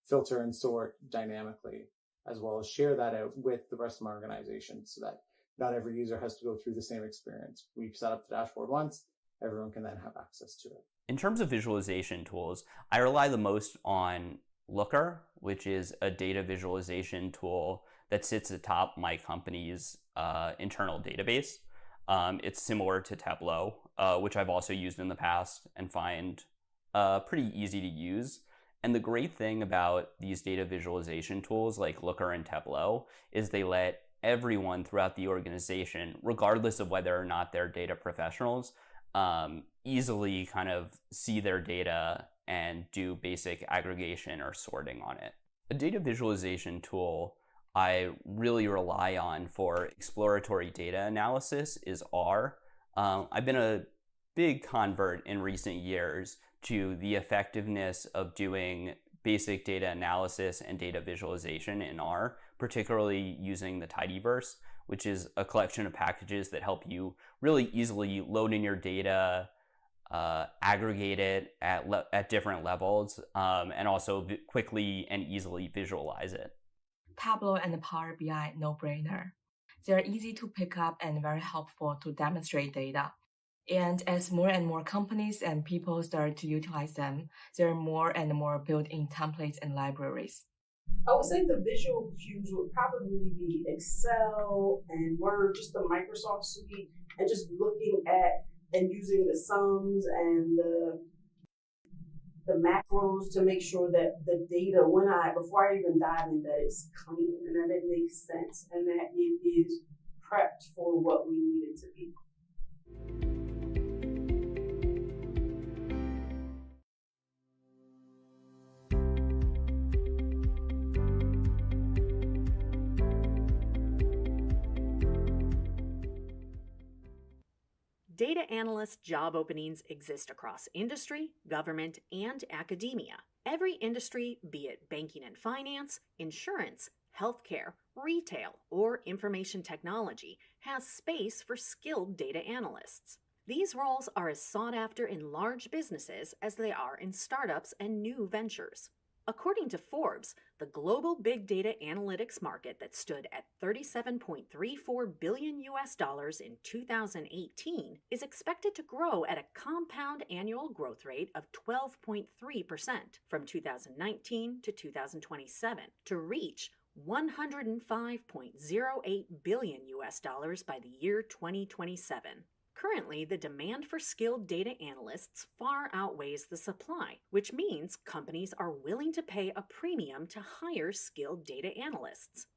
filter and sort dynamically, as well as share that out with the rest of my organization so that not every user has to go through the same experience. We've set up the dashboard once, everyone can then have access to it. In terms of visualization tools, I rely the most on Looker, which is a data visualization tool that sits atop my company's internal database. It's similar to Tableau, which I've also used in the past and find pretty easy to use. And the great thing about these data visualization tools like Looker and Tableau is they let everyone throughout the organization, regardless of whether or not they're data professionals, easily kind of see their data and do basic aggregation or sorting on it. A data visualization tool I really rely on for exploratory data analysis is R. I've been a big convert in recent years to the effectiveness of doing basic data analysis and data visualization in R, particularly using the tidyverse, which is a collection of packages that help you really easily load in your data, aggregate it at different levels, and also quickly and easily visualize it. Tableau and Power BI, no-brainer. They're easy to pick up and very helpful to demonstrate data. And as more and more companies and people start to utilize them, there are more and more built-in templates and libraries. I would say the visual cues would probably be Excel and Word, just the Microsoft suite, and just looking at and using the sums and the macros to make sure that the data, before I even dive in, that it's clean and that it makes sense and that it is prepped for what we need it to be. Data analyst job openings exist across industry, government, and academia. Every industry, be it banking and finance, insurance, healthcare, retail, or information technology, has space for skilled data analysts. These roles are as sought after in large businesses as they are in startups and new ventures. According to Forbes, the global big data analytics market that stood at $37.34 billion in 2018 is expected to grow at a compound annual growth rate of 12.3% from 2019 to 2027 to reach $105.08 billion by the year 2027. Currently, the demand for skilled data analysts far outweighs the supply, which means companies are willing to pay a premium to hire skilled data analysts.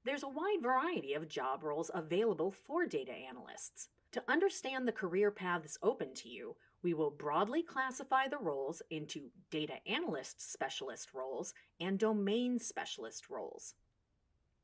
There's a wide variety of job roles available for data analysts. To understand the career paths open to you, we will broadly classify the roles into data analyst specialist roles and domain specialist roles.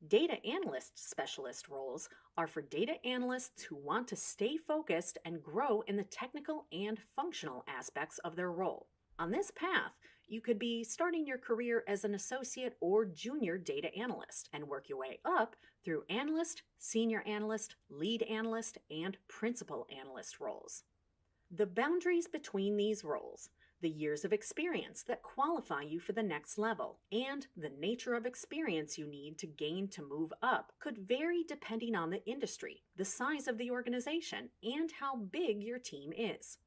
Data analyst specialist roles are for data analysts who want to stay focused and grow in the technical and functional aspects of their role. On this path, you could be starting your career as an associate or junior data analyst and work your way up through analyst, senior analyst, lead analyst, and principal analyst roles. The boundaries between these roles, the years of experience that qualify you for the next level, and the nature of experience you need to gain to move up could vary depending on the industry, the size of the organization, and how big your team is.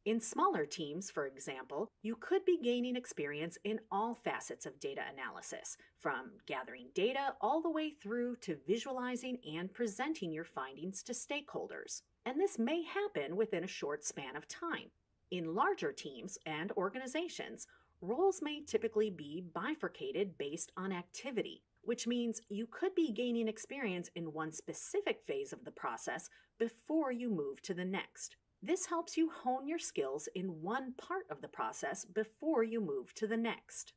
In smaller teams, for example, you could be gaining experience in all facets of data analysis, from gathering data all the way through to visualizing and presenting your findings to stakeholders. And this may happen within a short span of time. In larger teams and organizations, roles may typically be bifurcated based on activity, which means you could be gaining experience in one specific phase of the process before you move to the next. This helps you hone your skills in one part of the process before you move to the next.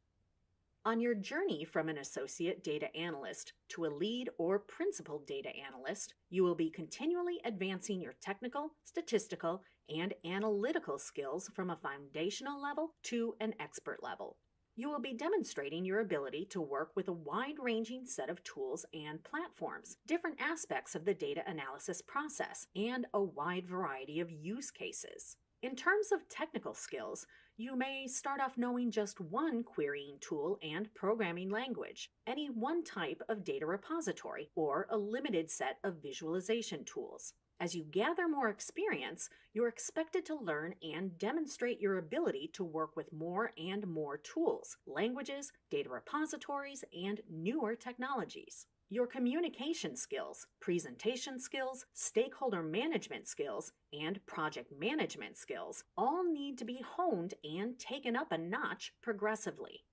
On your journey from an associate data analyst to a lead or principal data analyst, you will be continually advancing your technical, statistical, and analytical skills from a foundational level to an expert level. You will be demonstrating your ability to work with a wide-ranging set of tools and platforms, different aspects of the data analysis process, and a wide variety of use cases. In terms of technical skills, you may start off knowing just one querying tool and programming language, any one type of data repository, or a limited set of visualization tools. As you gather more experience, you're expected to learn and demonstrate your ability to work with more and more tools, languages, data repositories, and newer technologies. Your communication skills, presentation skills, stakeholder management skills, and project management skills all need to be honed and taken up a notch progressively.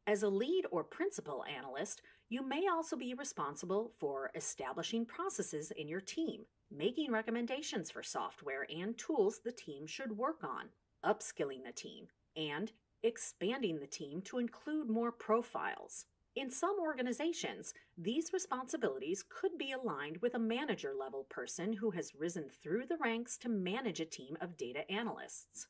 As a lead or principal analyst, you may also be responsible for establishing processes in your team, making recommendations for software and tools the team should work on, upskilling the team, and expanding the team to include more profiles. In some organizations, these responsibilities could be aligned with a manager-level person who has risen through the ranks to manage a team of data analysts.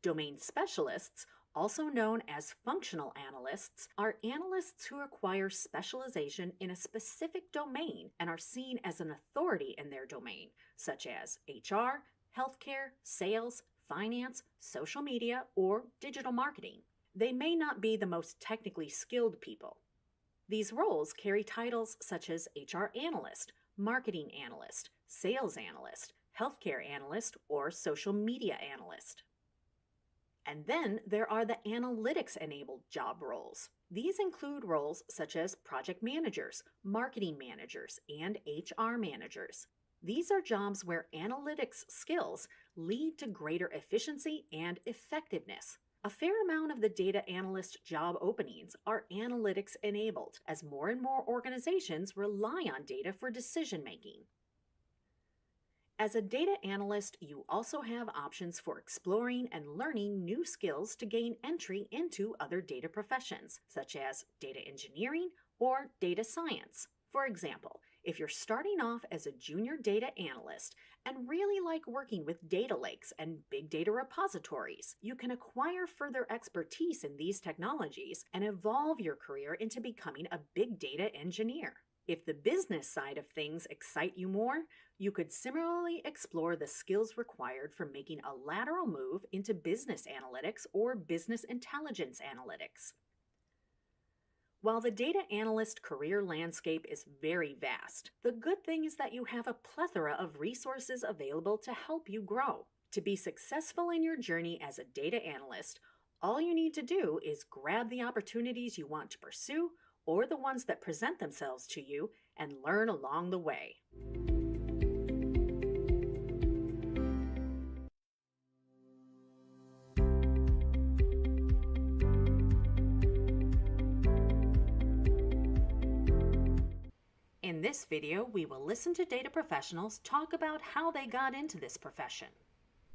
Domain specialists, also known as functional analysts, are analysts who acquire specialization in a specific domain and are seen as an authority in their domain, such as HR, healthcare, sales, finance, social media, or digital marketing. They may not be the most technically skilled people. These roles carry titles such as HR analyst, marketing analyst, sales analyst, healthcare analyst, or social media analyst. And then there are the analytics-enabled job roles. These include roles such as project managers, marketing managers, and HR managers. These are jobs where analytics skills lead to greater efficiency and effectiveness. A fair amount of the data analyst job openings are analytics-enabled, as more and more organizations rely on data for decision-making. As a data analyst, you also have options for exploring and learning new skills to gain entry into other data professions, such as data engineering or data science. For example, if you're starting off as a junior data analyst and really like working with data lakes and big data repositories, you can acquire further expertise in these technologies and evolve your career into becoming a big data engineer. If the business side of things excite you more, you could similarly explore the skills required for making a lateral move into business analytics or business intelligence analytics. While the data analyst career landscape is very vast, the good thing is that you have a plethora of resources available to help you grow. To be successful in your journey as a data analyst, all you need to do is grab the opportunities you want to pursue or the ones that present themselves to you and learn along the way. In this video, we will listen to data professionals talk about how they got into this profession.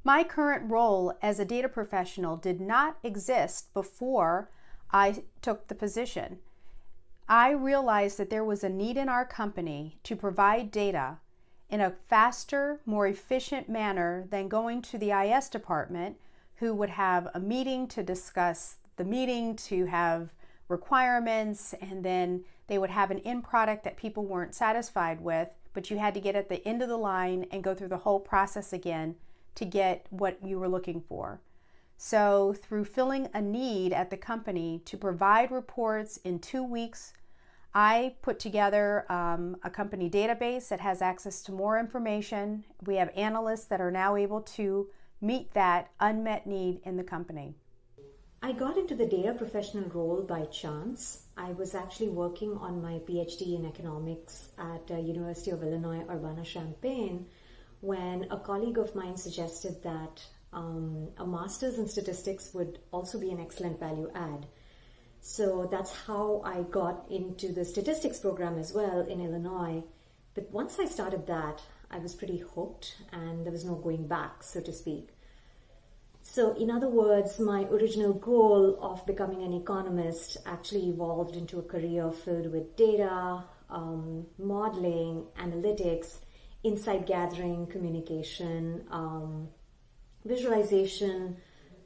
My current role as a data professional did not exist before I took the position. I realized that there was a need in our company to provide data in a faster, more efficient manner than going to the IS department, who would have a meeting to discuss the meeting, to have requirements, and then they would have an end product that people weren't satisfied with, but you had to get at the end of the line and go through the whole process again to get what you were looking for. So through filling a need at the company to provide reports in 2 weeks, I put together a company database that has access to more information. We have analysts that are now able to meet that unmet need in the company? I got into the data professional role by chance. I was actually working on my PhD in economics at University of Illinois Urbana-Champaign when a colleague of mine suggested that a master's in statistics would also be an excellent value add. So that's how I got into the statistics program as well in Illinois. But once I started that, I was pretty hooked and there was no going back, so to speak. So in other words, my original goal of becoming an economist actually evolved into a career filled with data, modeling, analytics, insight gathering, communication, visualization,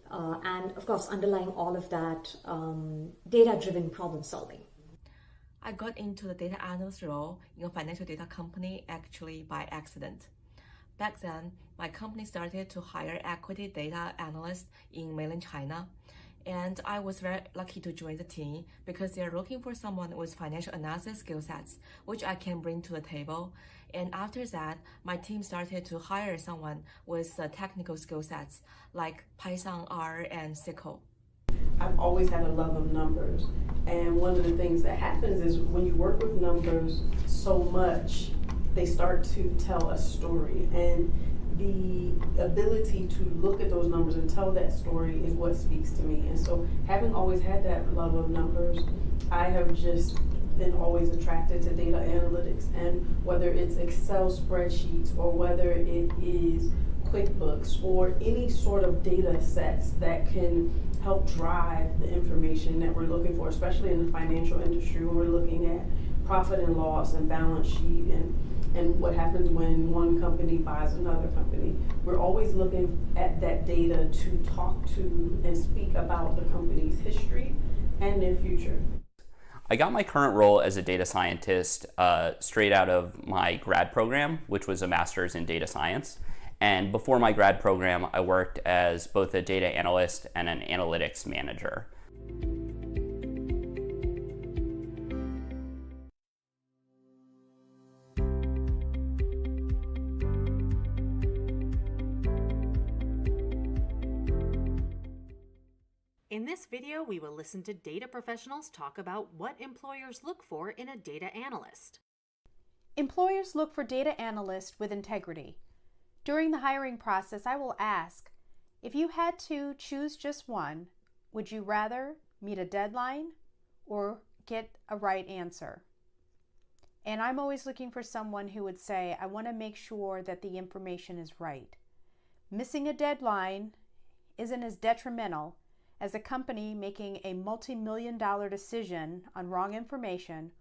and of course, underlying all of that, data-driven problem solving. I got into the data analyst role in a financial data company actually by accident. Back then, my company started to hire equity data analysts in mainland China, and I was very lucky to join the team because they are looking for someone with financial analysis skill sets, which I can bring to the table. And after that, my team started to hire someone with technical skill sets like Python, R, and SQL. I've always had a love of numbers, and one of the things that happens is when you work with numbers so much, they start to tell a story, and the ability to look at those numbers and tell that story is what speaks to me. And so having always had that love of numbers, I have just been always attracted to data analytics, and whether it's Excel spreadsheets or whether it is QuickBooks or any sort of data sets that can help drive the information that we're looking for, especially in the financial industry when we're looking at profit and loss and balance sheet and what happens when one company buys another company. We're always looking at that data to talk to and speak about the company's history and their future. I got my current role as a data scientist straight out of my grad program, which was a master's in data science. And before my grad program, I worked as both a data analyst and an analytics manager. In this video, we will listen to data professionals talk about what employers look for in a data analyst. Employers look for data analysts with integrity. During the hiring process, I will ask, if you had to choose just one, would you rather meet a deadline or get a right answer? And I'm always looking for someone who would say, I want to make sure that the information is right. Missing a deadline isn't as detrimental as a company making a multi-million-dollar decision on wrong information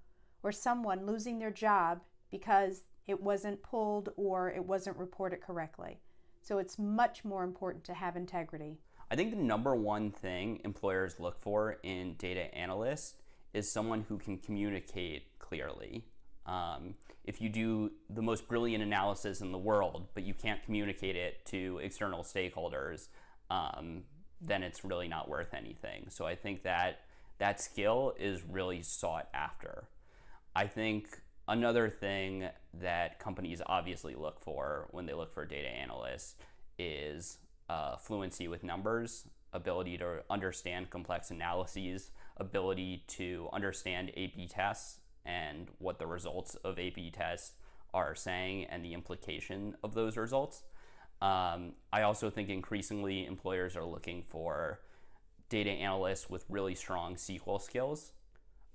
or someone losing their job because it wasn't pulled or it wasn't reported correctly. So it's much more important to have integrity. I think the number one thing employers look for in data analysts is someone who can communicate clearly. If you do the most brilliant analysis in the world, but you can't communicate it to external stakeholders, then it's really not worth anything. So I think that that skill is really sought after. I think another thing that companies obviously look for when they look for data analysts is fluency with numbers, ability to understand complex analyses, ability to understand A/B tests and what the results of A/B tests are saying and the implication of those results. I also think increasingly employers are looking for data analysts with really strong SQL skills.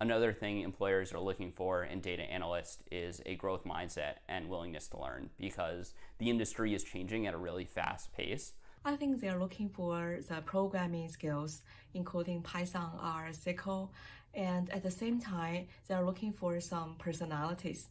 Another thing employers are looking for in data analysts is a growth mindset and willingness to learn, because the industry is changing at a really fast pace. I think they're looking for the programming skills, including Python, R, SQL, and at the same time, they're looking for some personalities.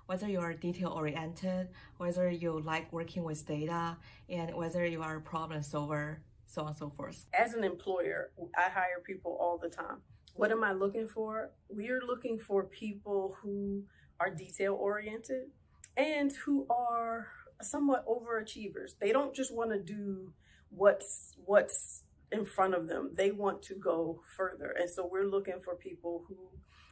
Whether you are detail-oriented, whether you like working with data, and whether you are a problem solver, so on and so forth. As an employer, I hire people all the time. What am I looking for? We are looking for people who are detail-oriented and who are somewhat overachievers. They don't just want to do what's in front of them. They want to go further. And so we're looking for people who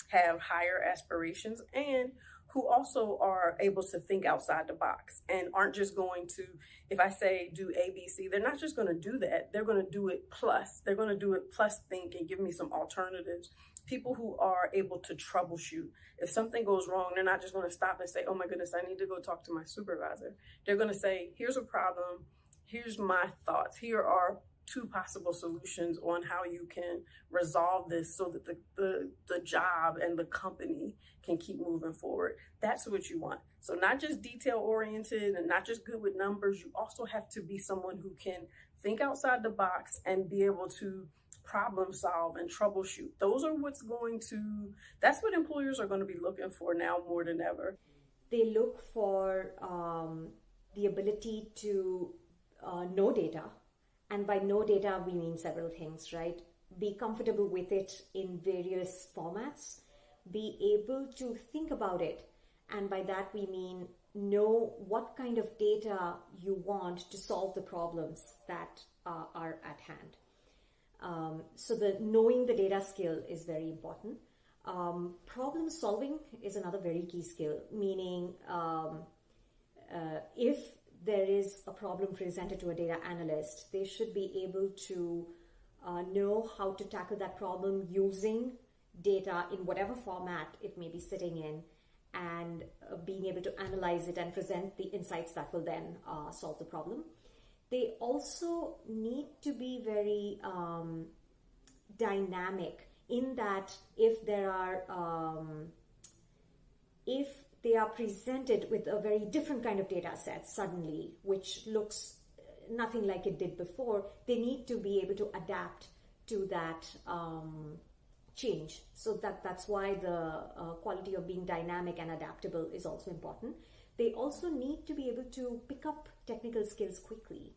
have higher aspirations and who also are able to think outside the box and aren't just going to, if I say do ABC, they're not just going to do that. They're going to do it plus. They're going to do it plus think and give me some alternatives. People who are able to troubleshoot. If something goes wrong, they're not just going to stop and say, oh my goodness, I need to go talk to my supervisor. They're going to say, here's a problem. Here's my thoughts. Here are two possible solutions on how you can resolve this so that the job and the company can keep moving forward. That's what you want. So not just detail oriented and not just good with numbers, you also have to be someone who can think outside the box and be able to problem solve and troubleshoot. That's what employers are going to be looking for now more than ever. They look for the ability to know data. And by know data, we mean several things, right? Be comfortable with it in various formats, be able to think about it. And by that, we mean know what kind of data you want to solve the problems that are at hand. So the knowing the data skill is very important. Problem solving is another very key skill, meaning if there is a problem presented to a data analyst, they should be able to know how to tackle that problem using data in whatever format it may be sitting in, and being able to analyze it and present the insights that will then solve the problem. They also need to be very dynamic in that if they are presented with a very different kind of data set suddenly, which looks nothing like it did before, they need to be able to adapt to that change. So that's why the quality of being dynamic and adaptable is also important. They also need to be able to pick up technical skills quickly.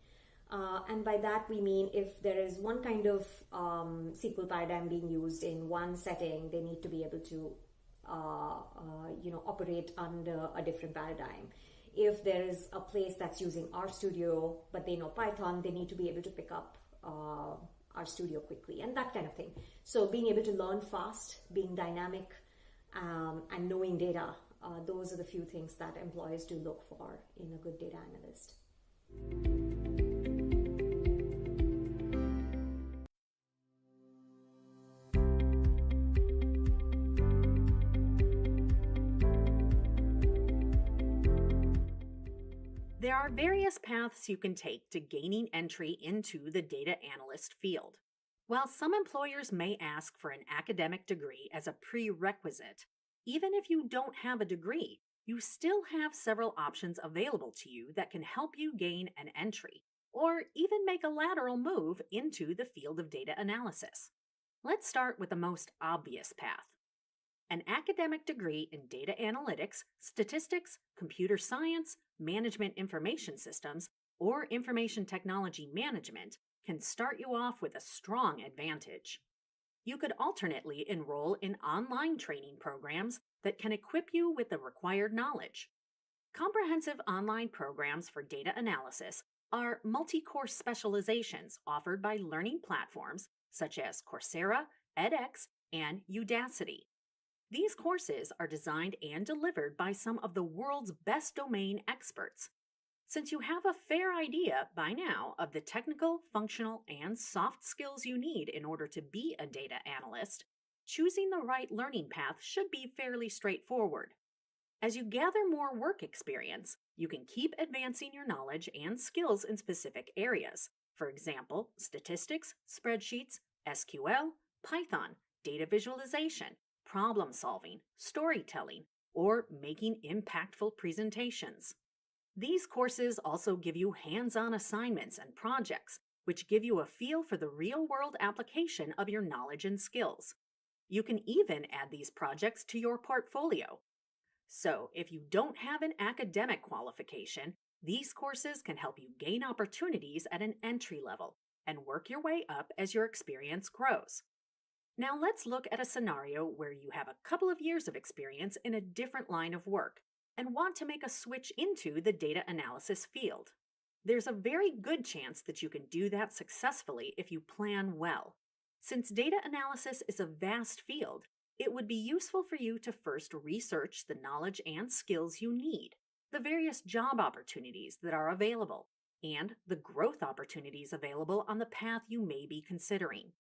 And by that we mean if there is one kind of SQL paradigm being used in one setting, they need to be able to operate under a different paradigm. If there is a place that's using RStudio but they know Python, they need to be able to pick up RStudio quickly, and that kind of thing. So being able to learn fast, being dynamic, and knowing data, those are the few things that employers do look for in a good data analyst. There are various paths you can take to gaining entry into the data analyst field. While some employers may ask for an academic degree as a prerequisite, even if you don't have a degree, you still have several options available to you that can help you gain an entry, or even make a lateral move into the field of data analysis. Let's start with the most obvious path. An academic degree in data analytics, statistics, computer science, management information systems, or information technology management can start you off with a strong advantage. You could alternately enroll in online training programs that can equip you with the required knowledge. Comprehensive online programs for data analysis are multi-course specializations offered by learning platforms such as Coursera, edX, and Udacity. These courses are designed and delivered by some of the world's best domain experts. Since you have a fair idea by now of the technical, functional, and soft skills you need in order to be a data analyst, choosing the right learning path should be fairly straightforward. As you gather more work experience, you can keep advancing your knowledge and skills in specific areas. For example, statistics, spreadsheets, SQL, Python, data visualization, problem solving, storytelling, or making impactful presentations. These courses also give you hands-on assignments and projects, which give you a feel for the real-world application of your knowledge and skills. You can even add these projects to your portfolio. So, if you don't have an academic qualification, these courses can help you gain opportunities at an entry level and work your way up as your experience grows. Now let's look at a scenario where you have a couple of years of experience in a different line of work and want to make a switch into the data analysis field. There's a very good chance that you can do that successfully if you plan well. Since data analysis is a vast field, It would be useful for you to first research the knowledge and skills you need, the various job opportunities that are available, and the growth opportunities available on the path you may be considering.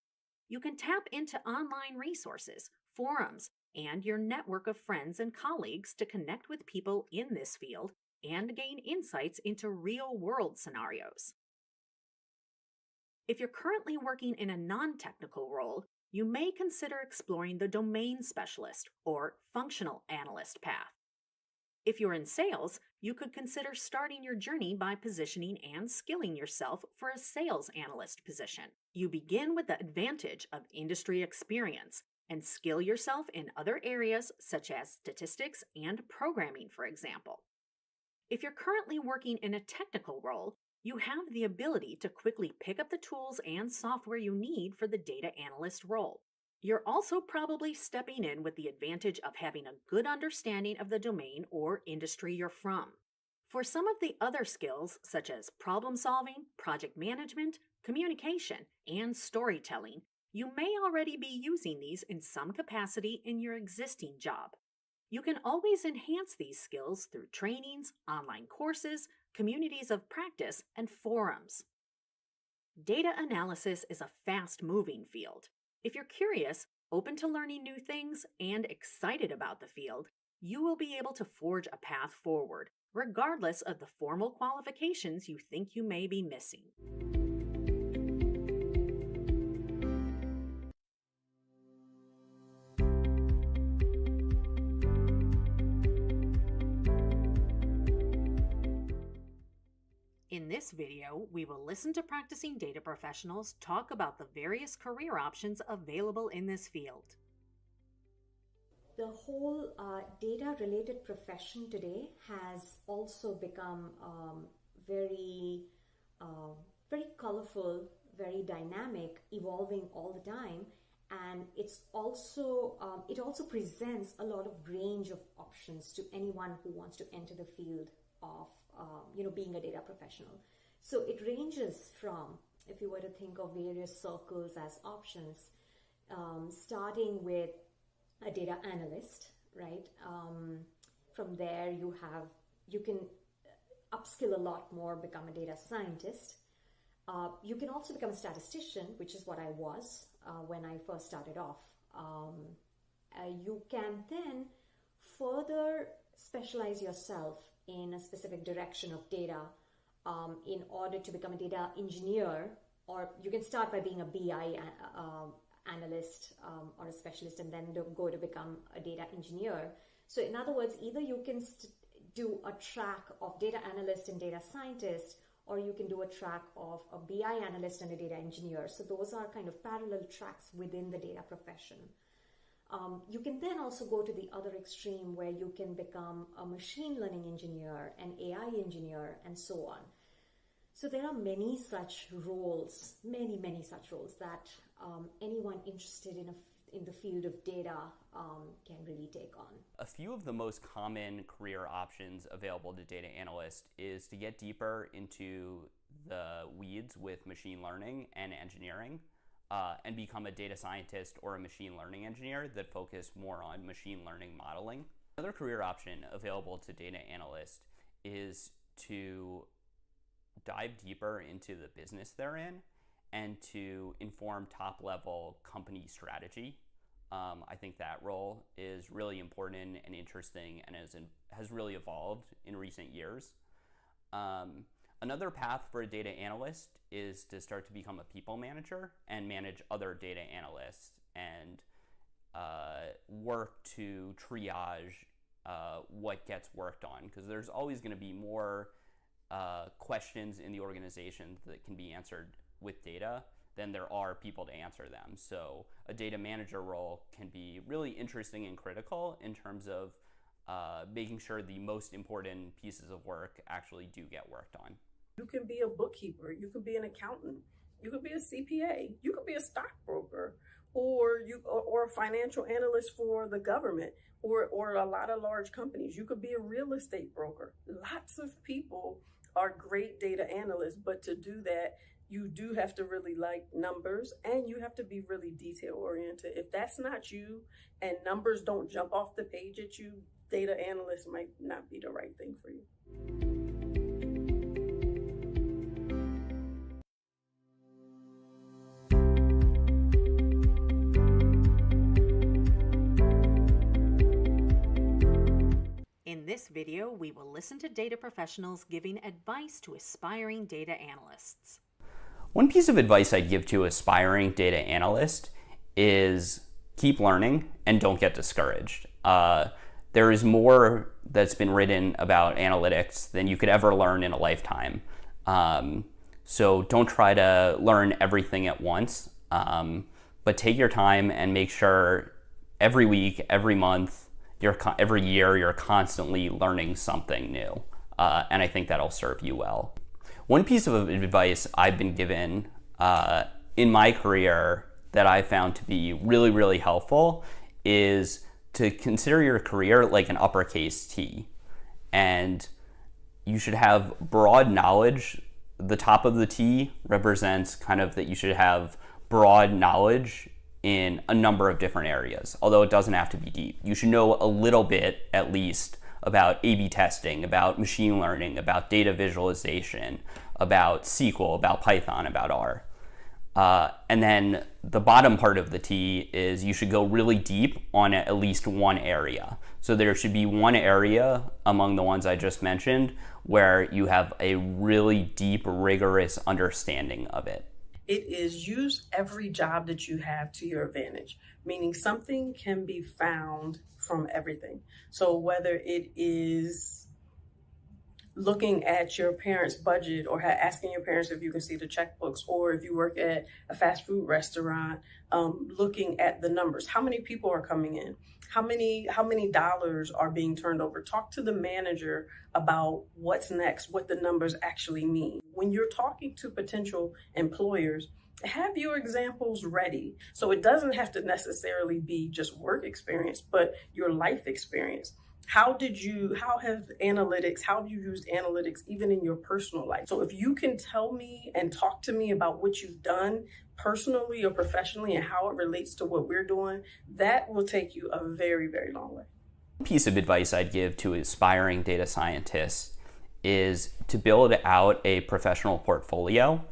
You can tap into online resources, forums, and your network of friends and colleagues to connect with people in this field and gain insights into real-world scenarios. If you're currently working in a non-technical role, you may consider exploring the domain specialist or functional analyst path. If you're in sales, you could consider starting your journey by positioning and skilling yourself for a sales analyst position. You begin with the advantage of industry experience and skill yourself in other areas such as statistics and programming, for example. If you're currently working in a technical role, you have the ability to quickly pick up the tools and software you need for the data analyst role. You're also probably stepping in with the advantage of having a good understanding of the domain or industry you're from. For some of the other skills, such as problem solving, project management, communication, and storytelling, you may already be using these in some capacity in your existing job. You can always enhance these skills through trainings, online courses, communities of practice, and forums. Data analysis is a fast-moving field. If you're curious, open to learning new things, and excited about the field, you will be able to forge a path forward, regardless of the formal qualifications you think you may be missing. In this video, we will listen to practicing data professionals talk about the various career options available in this field. The whole data-related profession today has also become very colorful, very dynamic, evolving all the time, and it also presents a lot of range of options to anyone who wants to enter the field of being a data professional. So it ranges from, if you were to think of various circles as options, starting with a data analyst, right? From there you can upskill a lot more, become a data scientist. You can also become a statistician, which is what I was when I first started off. You can then further specialize yourself in a specific direction of data in order to become a data engineer, or you can start by being a BI analyst or a specialist and then go to become a data engineer. So in other words, either you can do a track of data analyst and data scientist, or you can do a track of a BI analyst and a data engineer. So those are kind of parallel tracks within the data profession. You can then also go to the other extreme where you can become a machine learning engineer, an AI engineer, and so on. So there are many such roles, many such roles that anyone interested in the field of data can really take on. A few of the most common career options available to data analysts is to get deeper into the weeds with machine learning and engineering, and become a data scientist or a machine learning engineer that focus more on machine learning modeling. Another career option available to data analysts is to dive deeper into the business they're in and to inform top-level company strategy. I think that role is really important and interesting and has really evolved in recent years. Another path for a data analyst is to start to become a people manager and manage other data analysts and work to triage what gets worked on, because there's always going to be more questions in the organization that can be answered with data than there are people to answer them. So a data manager role can be really interesting and critical in terms of making sure the most important pieces of work actually do get worked on. You can be a bookkeeper, you can be an accountant, you could be a CPA, you could be a stockbroker, or a financial analyst for the government, or a lot of large companies. You could be a real estate broker. Lots of people are great data analysts, but to do that, you do have to really like numbers, and you have to be really detail oriented. If that's not you and numbers don't jump off the page at you, data analyst might not be the right thing for you. In this video, we will listen to data professionals giving advice to aspiring data analysts. One piece of advice I'd give to aspiring data analyst is keep learning and don't get discouraged. There is more that's been written about analytics than you could ever learn in a lifetime. So don't try to learn everything at once, but take your time and make sure every week, every month, every year, you're constantly learning something new. And I think that'll serve you well. One piece of advice I've been given in my career that I found to be really, really helpful is to consider your career like an uppercase T. And you should have broad knowledge. The top of the T represents kind of that you should have broad knowledge in a number of different areas, although it doesn't have to be deep. You should know a little bit, at least, about A/B testing, about machine learning, about data visualization, about SQL, about Python, about R. And then the bottom part of the T is you should go really deep on at least one area. So there should be one area among the ones I just mentioned where you have a really deep, rigorous understanding of it. It is use every job that you have to your advantage, meaning something can be found from everything. So whether it is looking at your parents' budget or asking your parents if you can see the checkbooks, or if you work at a fast food restaurant, looking at the numbers. How many people are coming in? How many dollars are being turned over? Talk to the manager about what's next, what the numbers actually mean. When you're talking to potential employers, have your examples ready. So it doesn't have to necessarily be just work experience, but your life experience. How have you used analytics even in your personal life? So if you can tell me and talk to me about what you've done personally or professionally and how it relates to what we're doing, that will take you a very, very long way. One piece of advice I'd give to aspiring data scientists is to build out a professional portfolio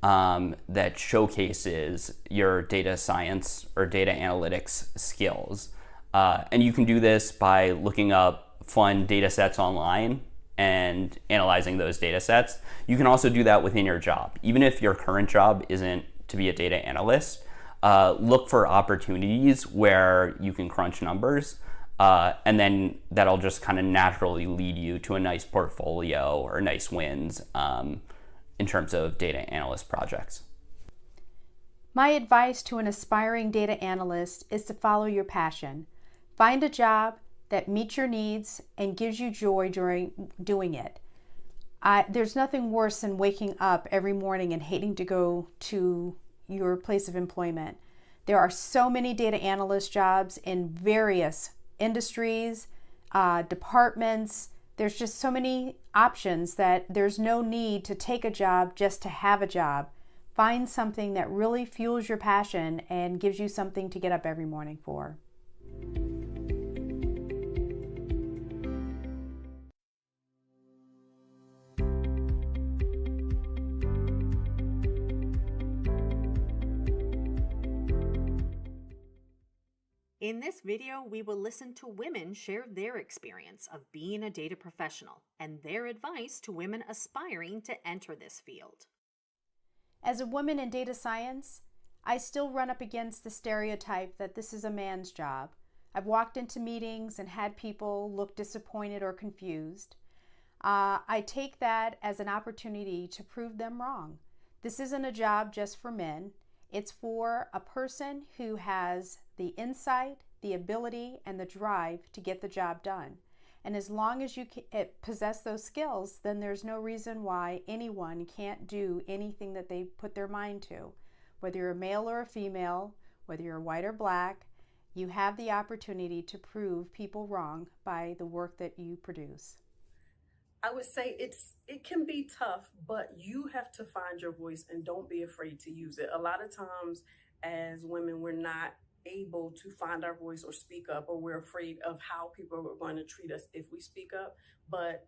that showcases your data science or data analytics skills. And you can do this by looking up fun data sets online and analyzing those data sets. You can also do that within your job. Even if your current job isn't to be a data analyst, look for opportunities where you can crunch numbers, and then that'll just kind of naturally lead you to a nice portfolio or nice wins in terms of data analyst projects. My advice to an aspiring data analyst is to follow your passion. Find a job that meets your needs and gives you joy during doing it. There's nothing worse than waking up every morning and hating to go to your place of employment. There are so many data analyst jobs in various industries, departments. There's just so many options that there's no need to take a job just to have a job. Find something that really fuels your passion and gives you something to get up every morning for. In this video, we will listen to women share their experience of being a data professional and their advice to women aspiring to enter this field. As a woman in data science, I still run up against the stereotype that this is a man's job. I've walked into meetings and had people look disappointed or confused. I take that as an opportunity to prove them wrong. This isn't a job just for men. It's for a person who has the insight, the ability, and the drive to get the job done. And as long as you possess those skills, then there's no reason why anyone can't do anything that they put their mind to. Whether you're a male or a female, whether you're white or black, you have the opportunity to prove people wrong by the work that you produce. I would say it can be tough, but you have to find your voice and don't be afraid to use it. A lot of times as women, we're not able to find our voice or speak up, or we're afraid of how people are going to treat us if we speak up. But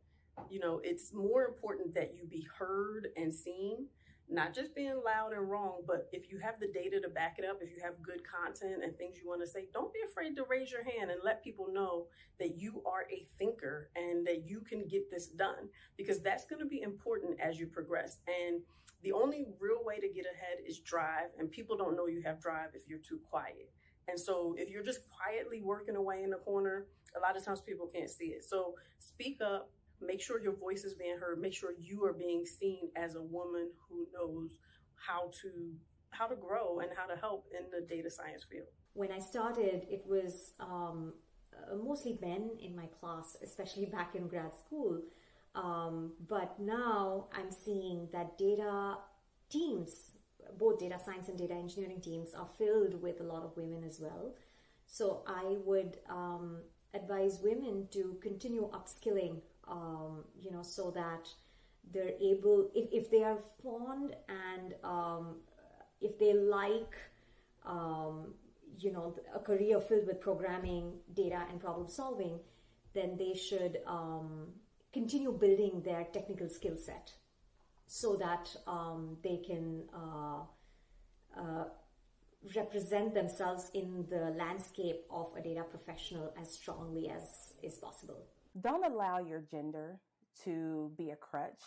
it's more important that you be heard and seen, not just being loud and wrong, but if you have the data to back it up, if you have good content and things you want to say, don't be afraid to raise your hand and let people know that you are a thinker and that you can get this done, because that's going to be important as you progress. And the only real way to get ahead is drive, and people don't know you have drive if you're too quiet. And so if you're just quietly working away in the corner, a lot of times people can't see it. So speak up, make sure your voice is being heard, make sure you are being seen as a woman who knows how to grow and how to help in the data science field. When I started, it was mostly men in my class, especially back in grad school. But now I'm seeing that data teams, both data science and data engineering teams, are filled with a lot of women as well. So I would advise women to continue upskilling, so that they're able, if they are fond and if they like, a career filled with programming, data, and problem solving, then they should continue building their technical skill set so that they can represent themselves in the landscape of a data professional as strongly as is possible. Don't allow your gender to be a crutch.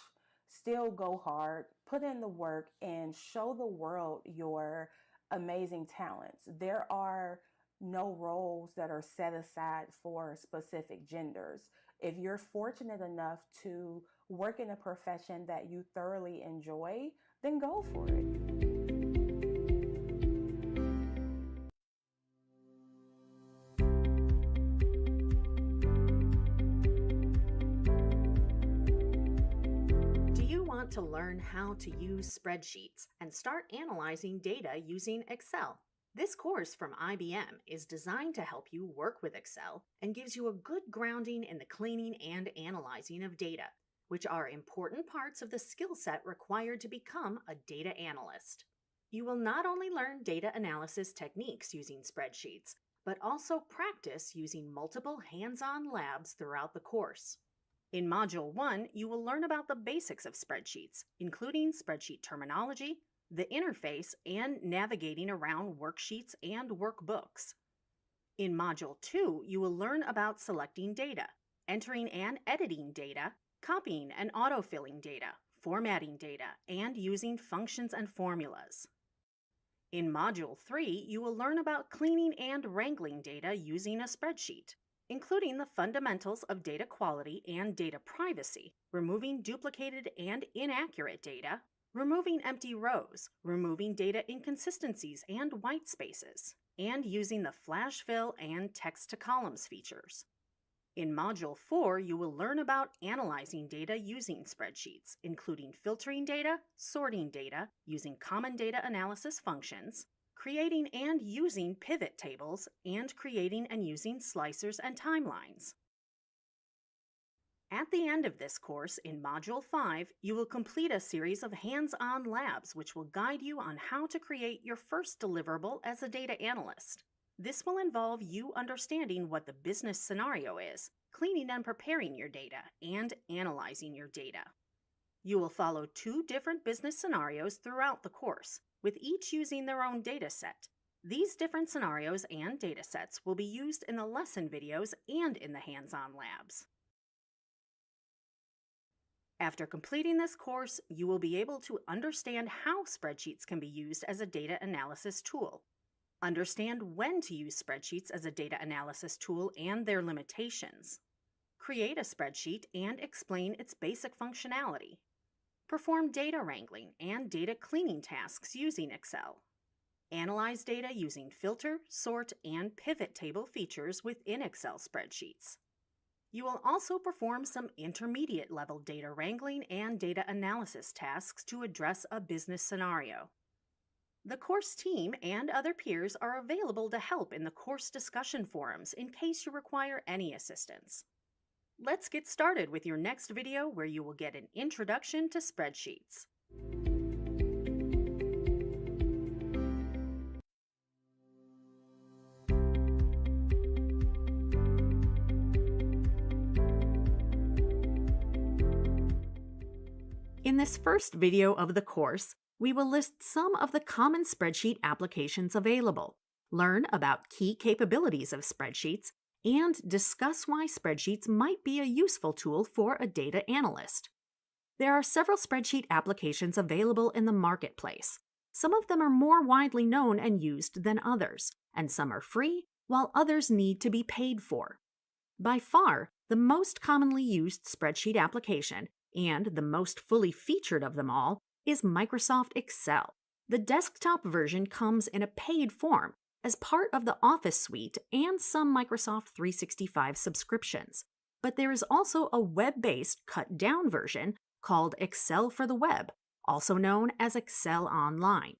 Still go hard, put in the work, and show the world your amazing talents. There are no roles that are set aside for specific genders. If you're fortunate enough to work in a profession that you thoroughly enjoy, then go for it. To learn how to use spreadsheets and start analyzing data using Excel. This course from IBM is designed to help you work with Excel and gives you a good grounding in the cleaning and analyzing of data, which are important parts of the skill set required to become a data analyst. You will not only learn data analysis techniques using spreadsheets, but also practice using multiple hands-on labs throughout the course. In Module 1, you will learn about the basics of spreadsheets, including spreadsheet terminology, the interface, and navigating around worksheets and workbooks. In Module 2, you will learn about selecting data, entering and editing data, copying and autofilling data, formatting data, and using functions and formulas. In Module 3, you will learn about cleaning and wrangling data using a spreadsheet, including the fundamentals of data quality and data privacy, removing duplicated and inaccurate data, removing empty rows, removing data inconsistencies and white spaces, and using the flash fill and text-to-columns features. In Module 4, you will learn about analyzing data using spreadsheets, including filtering data, sorting data, using common data analysis functions, creating and using pivot tables, and creating and using slicers and timelines. At the end of this course, in Module 5, you will complete a series of hands-on labs which will guide you on how to create your first deliverable as a data analyst. This will involve you understanding what the business scenario is, cleaning and preparing your data, and analyzing your data. You will follow 2 different business scenarios throughout the course, with each using their own data set. These different scenarios and data sets will be used in the lesson videos and in the hands-on labs. After completing this course, you will be able to understand how spreadsheets can be used as a data analysis tool, understand when to use spreadsheets as a data analysis tool and their limitations, create a spreadsheet and explain its basic functionality, perform data wrangling and data cleaning tasks using Excel, analyze data using filter, sort, and pivot table features within Excel spreadsheets. You will also perform some intermediate level data wrangling and data analysis tasks to address a business scenario. The course team and other peers are available to help in the course discussion forums in case you require any assistance. Let's get started with your next video where you will get an introduction to spreadsheets. In this first video of the course, we will list some of the common spreadsheet applications available, learn about key capabilities of spreadsheets, and discuss why spreadsheets might be a useful tool for a data analyst. There are several spreadsheet applications available in the marketplace. Some of them are more widely known and used than others, and some are free, while others need to be paid for. By far, the most commonly used spreadsheet application, and the most fully featured of them all, is Microsoft Excel. The desktop version comes in a paid form as part of the Office suite and some Microsoft 365 subscriptions. But there is also a web-based cut-down version called Excel for the Web, also known as Excel Online.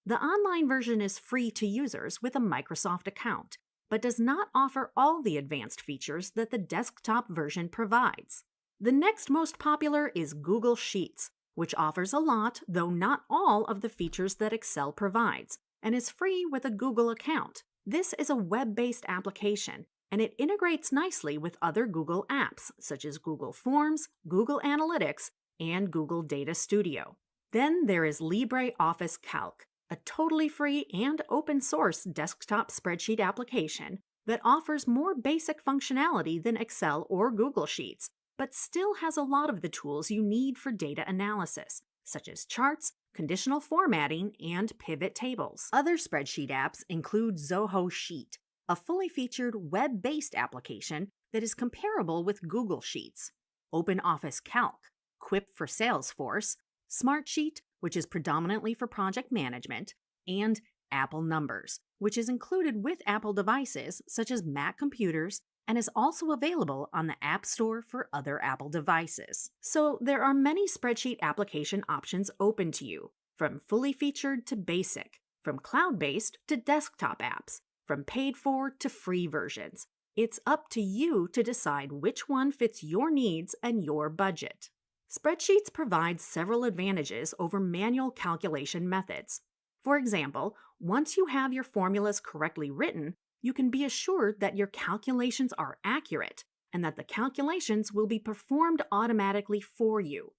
The online version is free to users with a Microsoft account, but does not offer all the advanced features that the desktop version provides. The next most popular is Google Sheets, which offers a lot, though not all, of the features that Excel provides, and is free with a Google account. This is a web-based application, and it integrates nicely with other Google apps, such as Google Forms, Google Analytics, and Google Data Studio. Then there is LibreOffice Calc, a totally free and open-source desktop spreadsheet application that offers more basic functionality than Excel or Google Sheets, but still has a lot of the tools you need for data analysis, such as charts, conditional formatting, and pivot tables. Other spreadsheet apps include Zoho Sheet, a fully featured web-based application that is comparable with Google Sheets, OpenOffice Calc, Quip for Salesforce, Smartsheet, which is predominantly for project management, and Apple Numbers, which is included with Apple devices such as Mac computers and is also available on the App Store for other Apple devices. So there are many spreadsheet application options open to you, from fully featured to basic, from cloud-based to desktop apps, from paid-for to free versions. It's up to you to decide which one fits your needs and your budget. Spreadsheets provide several advantages over manual calculation methods. For example, once you have your formulas correctly written, you can be assured that your calculations are accurate and that the calculations will be performed automatically for you.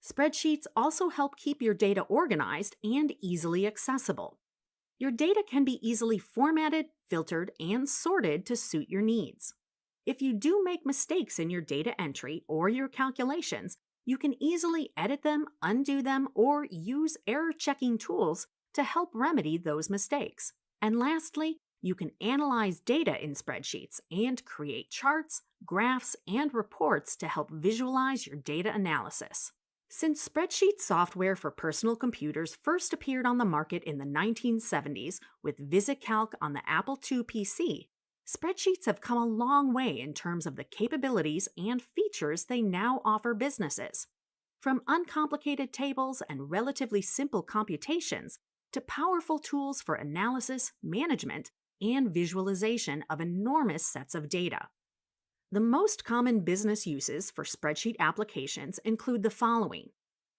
Spreadsheets also help keep your data organized and easily accessible. Your data can be easily formatted, filtered, and sorted to suit your needs. If you do make mistakes in your data entry or your calculations, you can easily edit them, undo them, or use error-checking tools to help remedy those mistakes. And lastly, you can analyze data in spreadsheets and create charts, graphs, and reports to help visualize your data analysis. Since spreadsheet software for personal computers first appeared on the market in the 1970s with VisiCalc on the Apple II PC, spreadsheets have come a long way in terms of the capabilities and features they now offer businesses. From uncomplicated tables and relatively simple computations to powerful tools for analysis, management, and visualization of enormous sets of data. The most common business uses for spreadsheet applications include the following: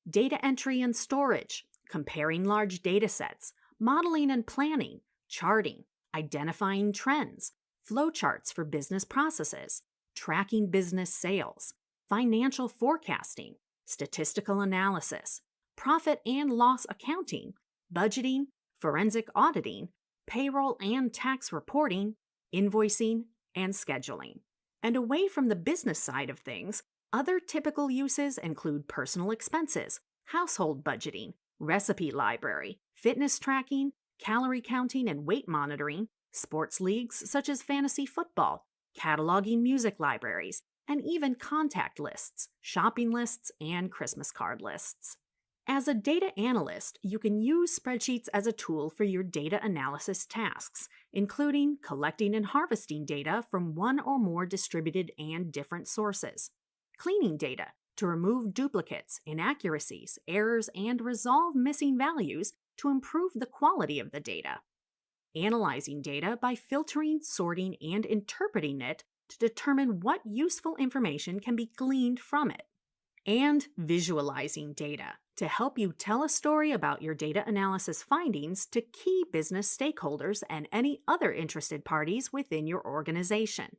data entry and storage, comparing large data sets, modeling and planning, charting, identifying trends, flowcharts for business processes, tracking business sales, financial forecasting, statistical analysis, profit and loss accounting, budgeting, forensic auditing, payroll and tax reporting, invoicing, and scheduling. And away from the business side of things, other typical uses include personal expenses, household budgeting, recipe library, fitness tracking, calorie counting and weight monitoring, sports leagues such as fantasy football, cataloging music libraries, and even contact lists, shopping lists, and Christmas card lists. As a data analyst, you can use spreadsheets as a tool for your data analysis tasks, including collecting and harvesting data from one or more distributed and different sources, cleaning data to remove duplicates, inaccuracies, errors, and resolve missing values to improve the quality of the data, analyzing data by filtering, sorting, and interpreting it to determine what useful information can be gleaned from it. And visualizing data to help you tell a story about your data analysis findings to key business stakeholders and any other interested parties within your organization.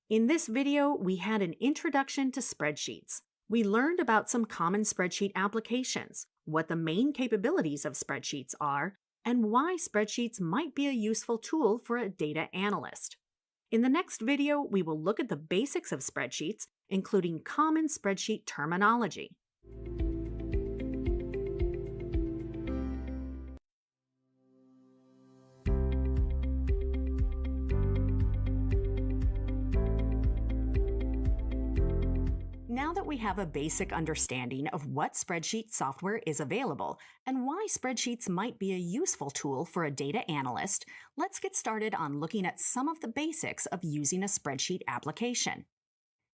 In this video, we had an introduction to spreadsheets. We learned about some common spreadsheet applications, what the main capabilities of spreadsheets are, and why spreadsheets might be a useful tool for a data analyst. In the next video, we will look at the basics of spreadsheets, including common spreadsheet terminology. Now that we have a basic understanding of what spreadsheet software is available and why spreadsheets might be a useful tool for a data analyst, let's get started on looking at some of the basics of using a spreadsheet application.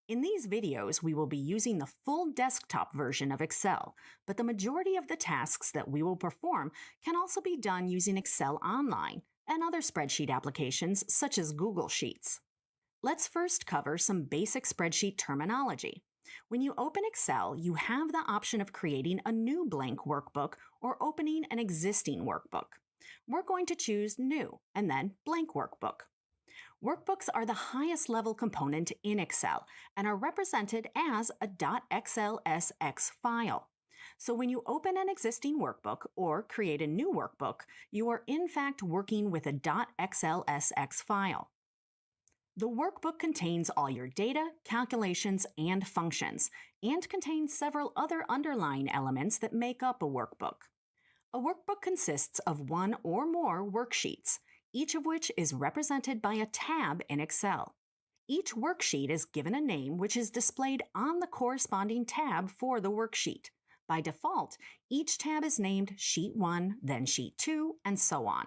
In these videos, we will be using the full desktop version of Excel, but the majority of the tasks that we will perform can also be done using Excel Online and other spreadsheet applications such as Google Sheets. Let's first cover some basic spreadsheet terminology. When you open Excel, you have the option of creating a new blank workbook or opening an existing workbook. We're going to choose New and then Blank Workbook. Workbooks are the highest level component in Excel and are represented as a .xlsx file. So when you open an existing workbook or create a new workbook, you are in fact working with a .xlsx file. The workbook contains all your data, calculations, and functions, and contains several other underlying elements that make up a workbook. A workbook consists of one or more worksheets, each of which is represented by a tab in Excel. Each worksheet is given a name which is displayed on the corresponding tab for the worksheet. By default, each tab is named Sheet 1, then Sheet 2, and so on.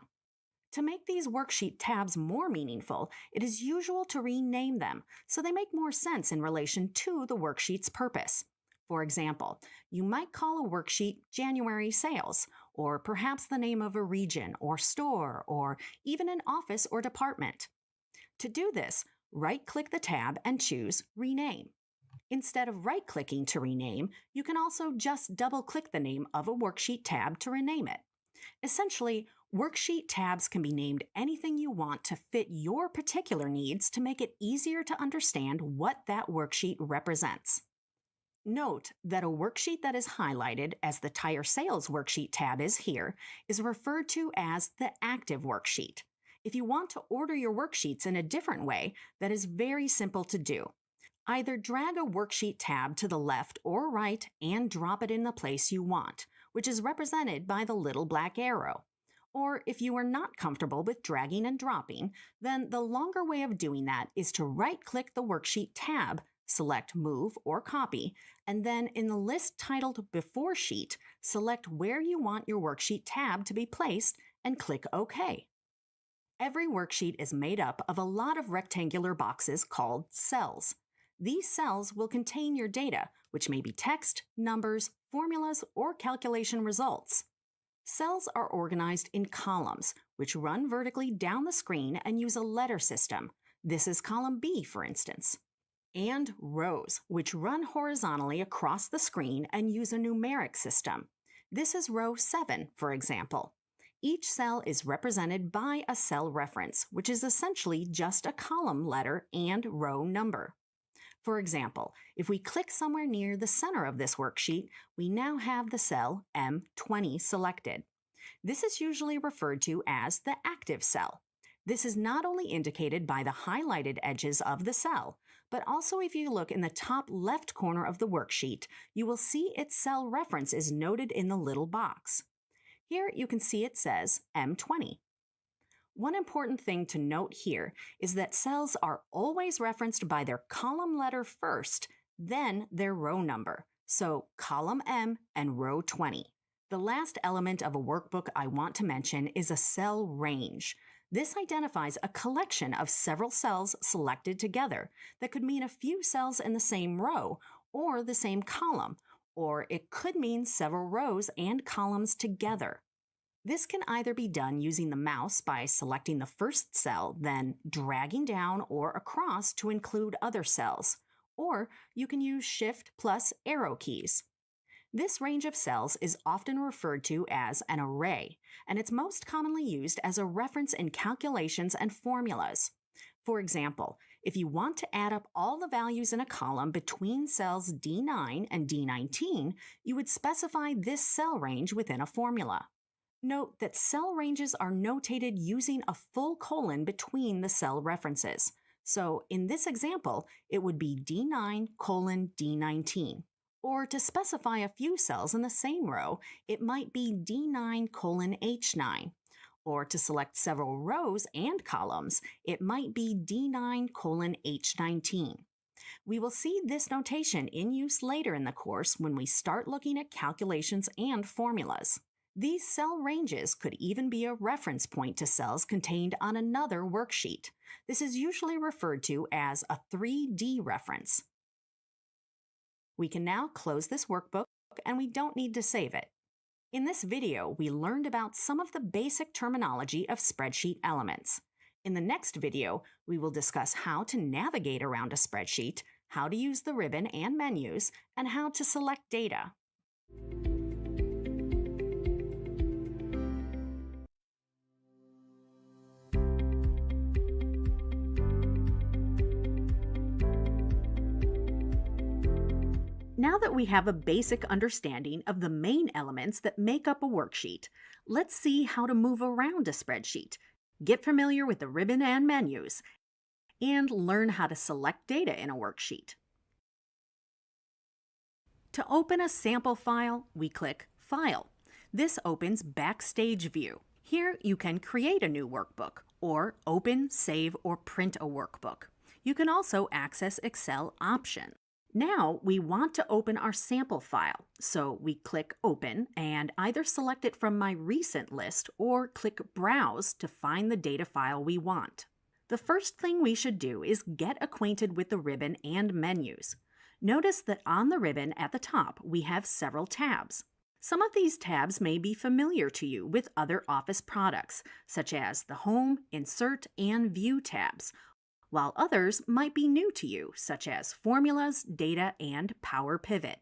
To make these worksheet tabs more meaningful, it is usual to rename them so they make more sense in relation to the worksheet's purpose. For example, you might call a worksheet January Sales, or perhaps the name of a region or store, or even an office or department. To do this, right-click the tab and choose Rename. Instead of right-clicking to rename, you can also just double-click the name of a worksheet tab to rename it. Essentially, worksheet tabs can be named anything you want to fit your particular needs to make it easier to understand what that worksheet represents. Note that a worksheet that is highlighted as the Tire Sales Worksheet tab is here is referred to as the active worksheet. If you want to order your worksheets in a different way, that is very simple to do. Either drag a worksheet tab to the left or right and drop it in the place you want, which is represented by the little black arrow. Or if you are not comfortable with dragging and dropping, then the longer way of doing that is to right-click the worksheet tab, select Move or Copy, and then in the list titled Before Sheet, select where you want your worksheet tab to be placed and click OK. Every worksheet is made up of a lot of rectangular boxes called cells. These cells will contain your data, which may be text, numbers, formulas, or calculation results. Cells are organized in columns, which run vertically down the screen and use a letter system. This is column B, for instance. And rows, which run horizontally across the screen and use a numeric system. This is row 7, for example. Each cell is represented by a cell reference, which is essentially just a column letter and row number. For example, if we click somewhere near the center of this worksheet, we now have the cell M20 selected. This is usually referred to as the active cell. This is not only indicated by the highlighted edges of the cell, but also if you look in the top left corner of the worksheet, you will see its cell reference is noted in the little box. Here you can see it says M20. One important thing to note here is that cells are always referenced by their column letter first, then their row number. So column M and row 20. The last element of a workbook I want to mention is a cell range. This identifies a collection of several cells selected together that could mean a few cells in the same row or the same column, or it could mean several rows and columns together. This can either be done using the mouse by selecting the first cell, then dragging down or across to include other cells, or you can use Shift plus arrow keys. This range of cells is often referred to as an array, and it's most commonly used as a reference in calculations and formulas. For example, if you want to add up all the values in a column between cells D9 and D19, you would specify this cell range within a formula. Note that cell ranges are notated using a full colon between the cell references. So in this example, it would be D9 colon D19. Or to specify a few cells in the same row, it might be D9 colon H9. Or to select several rows and columns, it might be D9 colon H19. We will see this notation in use later in the course when we start looking at calculations and formulas. These cell ranges could even be a reference point to cells contained on another worksheet. This is usually referred to as a 3D reference. We can now close this workbook, and we don't need to save it. In this video, we learned about some of the basic terminology of spreadsheet elements. In the next video, we will discuss how to navigate around a spreadsheet, how to use the ribbon and menus, and how to select data. Now that we have a basic understanding of the main elements that make up a worksheet, let's see how to move around a spreadsheet, get familiar with the ribbon and menus, and learn how to select data in a worksheet. To open a sample file, we click File. This opens Backstage View. Here you can create a new workbook, or open, save, or print a workbook. You can also access Excel options. Now we want to open our sample file, so we click Open and either select it from my recent list or click Browse to find the data file we want. The first thing we should do is get acquainted with the ribbon and menus. Notice that on the ribbon at the top we have several tabs. Some of these tabs may be familiar to you with other Office products, such as the Home, Insert, and View tabs, while others might be new to you, such as Formulas, Data, and Power Pivot.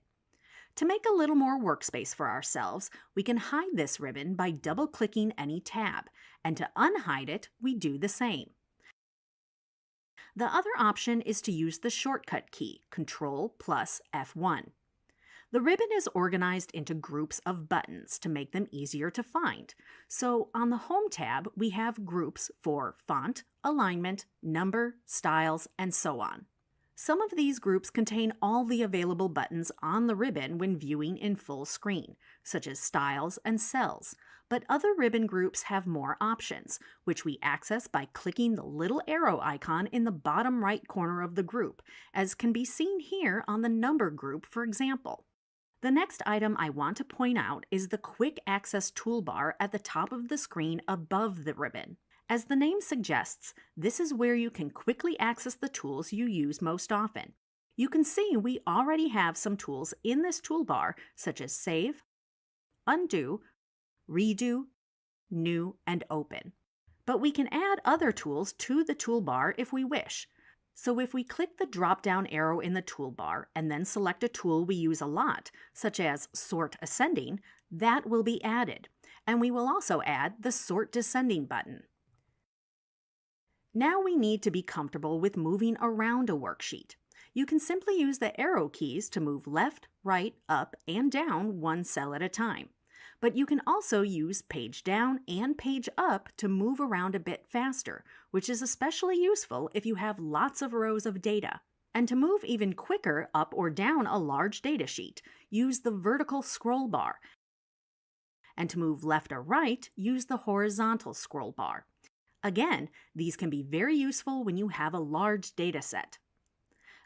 To make a little more workspace for ourselves, we can hide this ribbon by double-clicking any tab, and to unhide it, we do the same. The other option is to use the shortcut key, Ctrl plus F1. The ribbon is organized into groups of buttons to make them easier to find. So on the Home tab, we have groups for font, alignment, number, styles, and so on. Some of these groups contain all the available buttons on the ribbon when viewing in full screen, such as styles and cells, but other ribbon groups have more options, which we access by clicking the little arrow icon in the bottom right corner of the group, as can be seen here on the number group, for example. The next item I want to point out is the Quick Access toolbar at the top of the screen above the ribbon. As the name suggests, this is where you can quickly access the tools you use most often. You can see we already have some tools in this toolbar, such as Save, Undo, Redo, New, and Open. But we can add other tools to the toolbar if we wish. So if we click the drop-down arrow in the toolbar and then select a tool we use a lot, such as Sort Ascending, that will be added. And we will also add the Sort Descending button. Now we need to be comfortable with moving around a worksheet. You can simply use the arrow keys to move left, right, up, and down one cell at a time. But you can also use page down and page up to move around a bit faster, which is especially useful if you have lots of rows of data. And to move even quicker up or down a large data sheet, use the vertical scroll bar. And to move left or right, use the horizontal scroll bar. Again, these can be very useful when you have a large data set.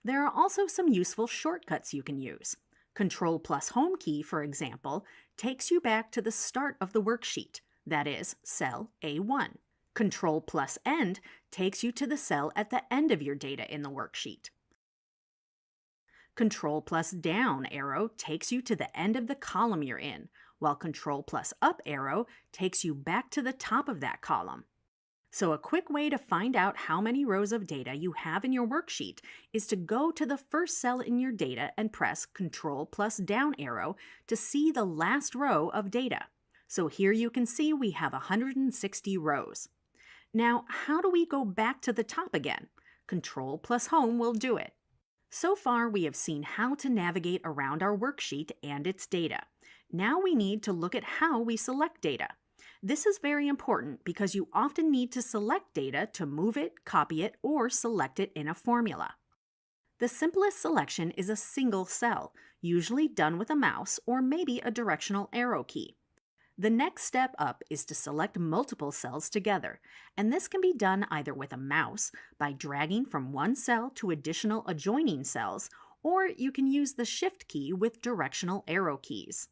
There are also some useful shortcuts you can use. Ctrl plus Home key, for example, takes you back to the start of the worksheet, that is, cell A1. Ctrl plus End takes you to the cell at the end of your data in the worksheet. Ctrl plus Down arrow takes you to the end of the column you're in, while Control plus up arrow takes you back to the top of that column. So a quick way to find out how many rows of data you have in your worksheet is to go to the first cell in your data and press Control plus down arrow to see the last row of data. So here you can see we have 160 rows. Now, how do we go back to the top again? Control plus home will do it. So far, we have seen how to navigate around our worksheet and its data. Now we need to look at how we select data. This is very important because you often need to select data to move it, copy it, or select it in a formula. The simplest selection is a single cell, usually done with a mouse or maybe a directional arrow key. The next step up is to select multiple cells together, and this can be done either with a mouse by dragging from one cell to additional adjoining cells, or you can use the Shift key with directional arrow keys.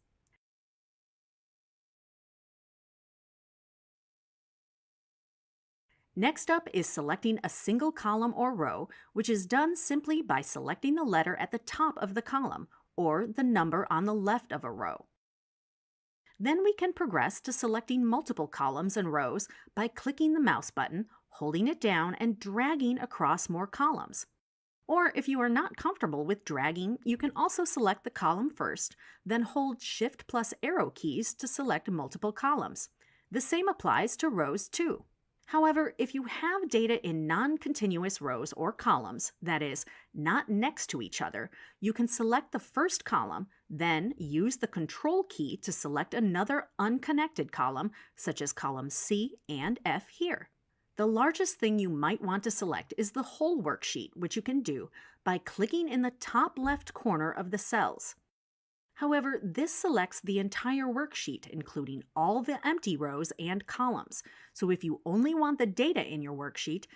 Next up is selecting a single column or row, which is done simply by selecting the letter at the top of the column or the number on the left of a row. Then we can progress to selecting multiple columns and rows by clicking the mouse button, holding it down, and dragging across more columns. Or if you are not comfortable with dragging, you can also select the column first, then hold Shift plus arrow keys to select multiple columns. The same applies to rows too. However, if you have data in non-continuous rows or columns, that is, not next to each other, you can select the first column, then use the Control key to select another unconnected column, such as columns C and F here. The largest thing you might want to select is the whole worksheet, which you can do by clicking in the top left corner of the cells. However, this selects the entire worksheet, including all the empty rows and columns. So if you only want the data in your worksheet,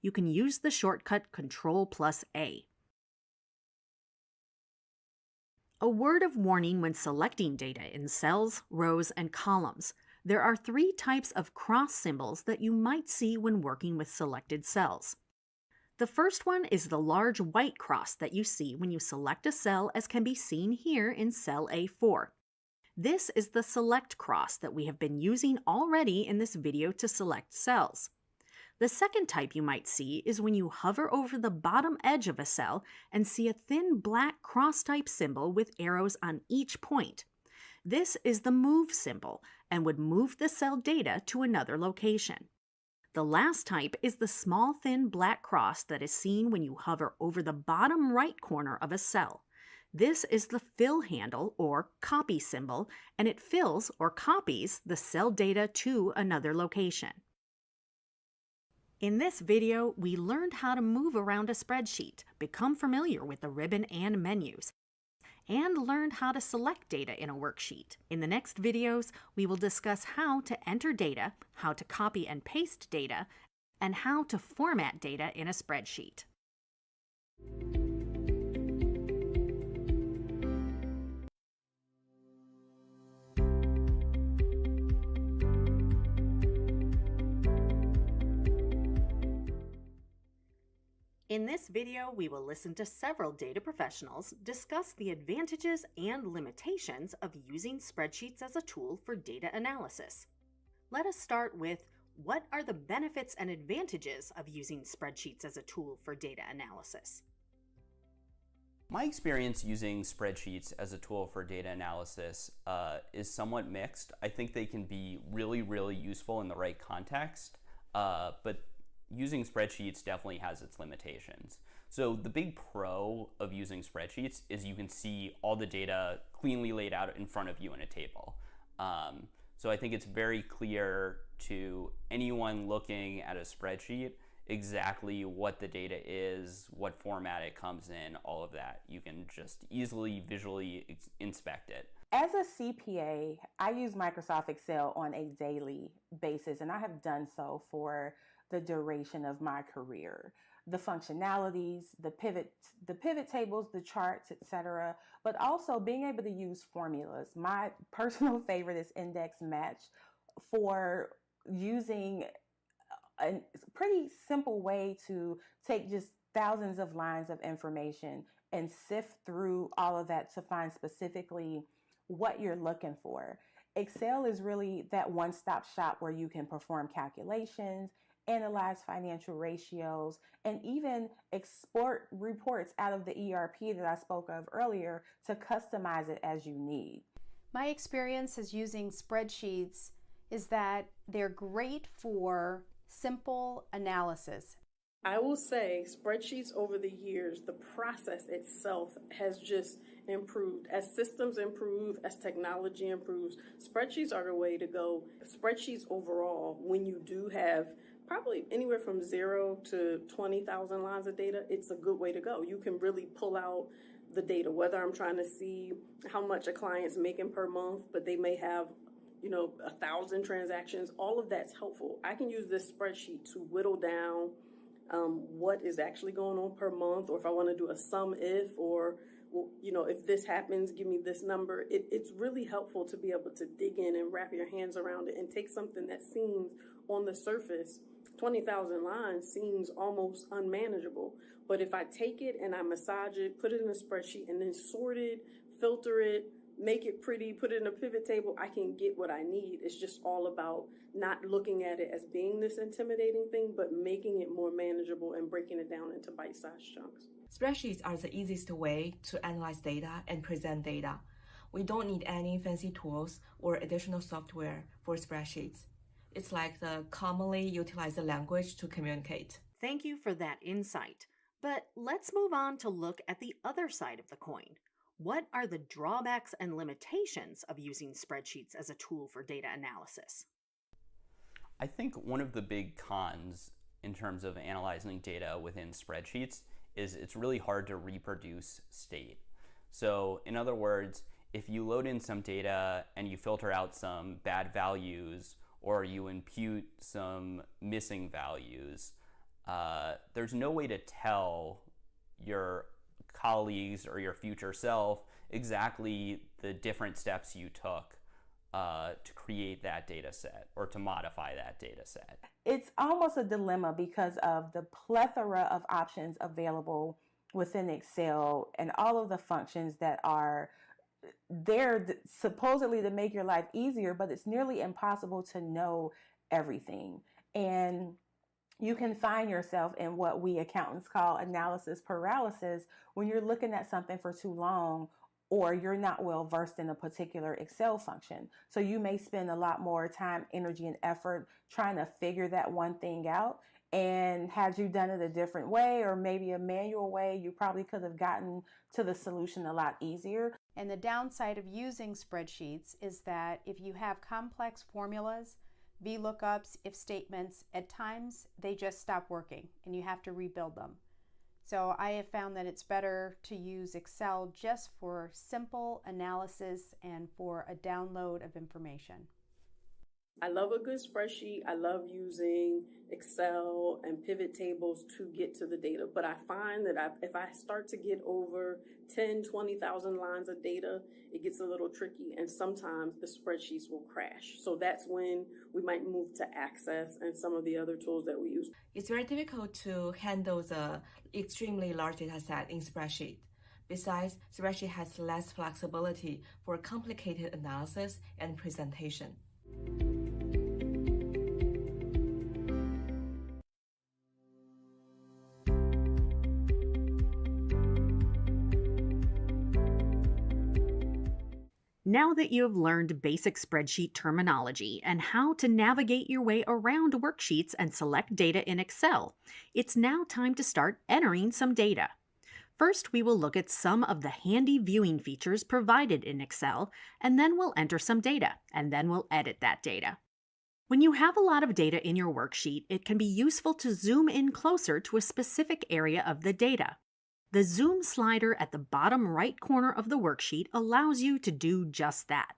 you can use the shortcut Control plus A. A word of warning when selecting data in cells, rows, and columns. There are 3 types of cross symbols that you might see when working with selected cells. The first one is the large white cross that you see when you select a cell, as can be seen here in cell A4. This is the select cross that we have been using already in this video to select cells. The second type you might see is when you hover over the bottom edge of a cell and see a thin black cross-type symbol with arrows on each point. This is the move symbol and would move the cell data to another location. The last type is the small thin black cross that is seen when you hover over the bottom right corner of a cell. This is the fill handle or copy symbol, and it fills or copies the cell data to another location. In this video, we learned how to move around a spreadsheet, become familiar with the ribbon and menus, and learned how to select data in a worksheet. In the next videos, we will discuss how to enter data, how to copy and paste data, and how to format data in a spreadsheet. In this video, we will listen to several data professionals discuss the advantages and limitations of using spreadsheets as a tool for data analysis. Let us start with, what are the benefits and advantages of using spreadsheets as a tool for data analysis? My experience using spreadsheets as a tool for data analysis is somewhat mixed. I think they can be really, really useful in the right context, but using spreadsheets definitely has its limitations. So the big pro of using spreadsheets is you can see all the data cleanly laid out in front of you in a table. So I think it's very clear to anyone looking at a spreadsheet exactly what the data is, what format it comes in, all of that. You can just easily visually inspect it. As a CPA, I use Microsoft Excel on a daily basis, and I have done so for the duration of my career. The functionalities, the pivot tables, the charts, etc., but also being able to use formulas. My personal favorite is index match for using a pretty simple way to take just thousands of lines of information and sift through all of that to find specifically what you're looking for. Excel is really that one-stop shop where you can perform calculations, analyze financial ratios, and even export reports out of the ERP that I spoke of earlier to customize it as you need. My experience is using spreadsheets is that they're great for simple analysis. I will say spreadsheets over the years, the process itself has just improved. As systems improve, as technology improves, spreadsheets are the way to go. Spreadsheets overall, when you do have probably anywhere from 0 to 20,000 lines of data, it's a good way to go. You can really pull out the data, whether I'm trying to see how much a client's making per month, but they may have 1,000 transactions. All of that's helpful. I can use this spreadsheet to whittle down what is actually going on per month, or if I want to do a sum if, or if this happens, give me this number. It's really helpful to be able to dig in and wrap your hands around it and take something that seems on the surface, 20,000 lines seems almost unmanageable. But if I take it and I massage it, put it in a spreadsheet, and then sort it, filter it, make it pretty, put it in a pivot table, I can get what I need. It's just all about not looking at it as being this intimidating thing, but making it more manageable and breaking it down into bite-sized chunks. Spreadsheets are the easiest way to analyze data and present data. We don't need any fancy tools or additional software for spreadsheets. It's like the commonly utilized language to communicate. Thank you for that insight. But let's move on to look at the other side of the coin. What are the drawbacks and limitations of using spreadsheets as a tool for data analysis? I think one of the big cons in terms of analyzing data within spreadsheets is it's really hard to reproduce state. So in other words, if you load in some data and you filter out some bad values, or you impute some missing values, there's no way to tell your colleagues or your future self exactly the different steps you took to create that data set or to modify that data set. It's almost a dilemma because of the plethora of options available within Excel and all of the functions that are there supposedly to make your life easier, but it's nearly impossible to know everything. And you can find yourself in what we accountants call analysis paralysis when you're looking at something for too long, or you're not well versed in a particular Excel function. So you may spend a lot more time, energy, and effort trying to figure that one thing out. And had you done it a different way, or maybe a manual way, you probably could have gotten to the solution a lot easier. And the downside of using spreadsheets is that if you have complex formulas, VLOOKUPs, if statements, at times they just stop working and you have to rebuild them. So I have found that it's better to use Excel just for simple analysis and for a download of information. I love a good spreadsheet. I love using Excel and pivot tables to get to the data. But I find that if I start to get over 10, 20,000 lines of data, it gets a little tricky. And sometimes the spreadsheets will crash. So that's when we might move to Access and some of the other tools that we use. It's very difficult to handle the extremely large data set in spreadsheet. Besides, spreadsheet has less flexibility for complicated analysis and presentation. Now that you have learned basic spreadsheet terminology and how to navigate your way around worksheets and select data in Excel, it's now time to start entering some data. First, we will look at some of the handy viewing features provided in Excel, and then we'll enter some data, and then we'll edit that data. When you have a lot of data in your worksheet, it can be useful to zoom in closer to a specific area of the data. The zoom slider at the bottom right corner of the worksheet allows you to do just that.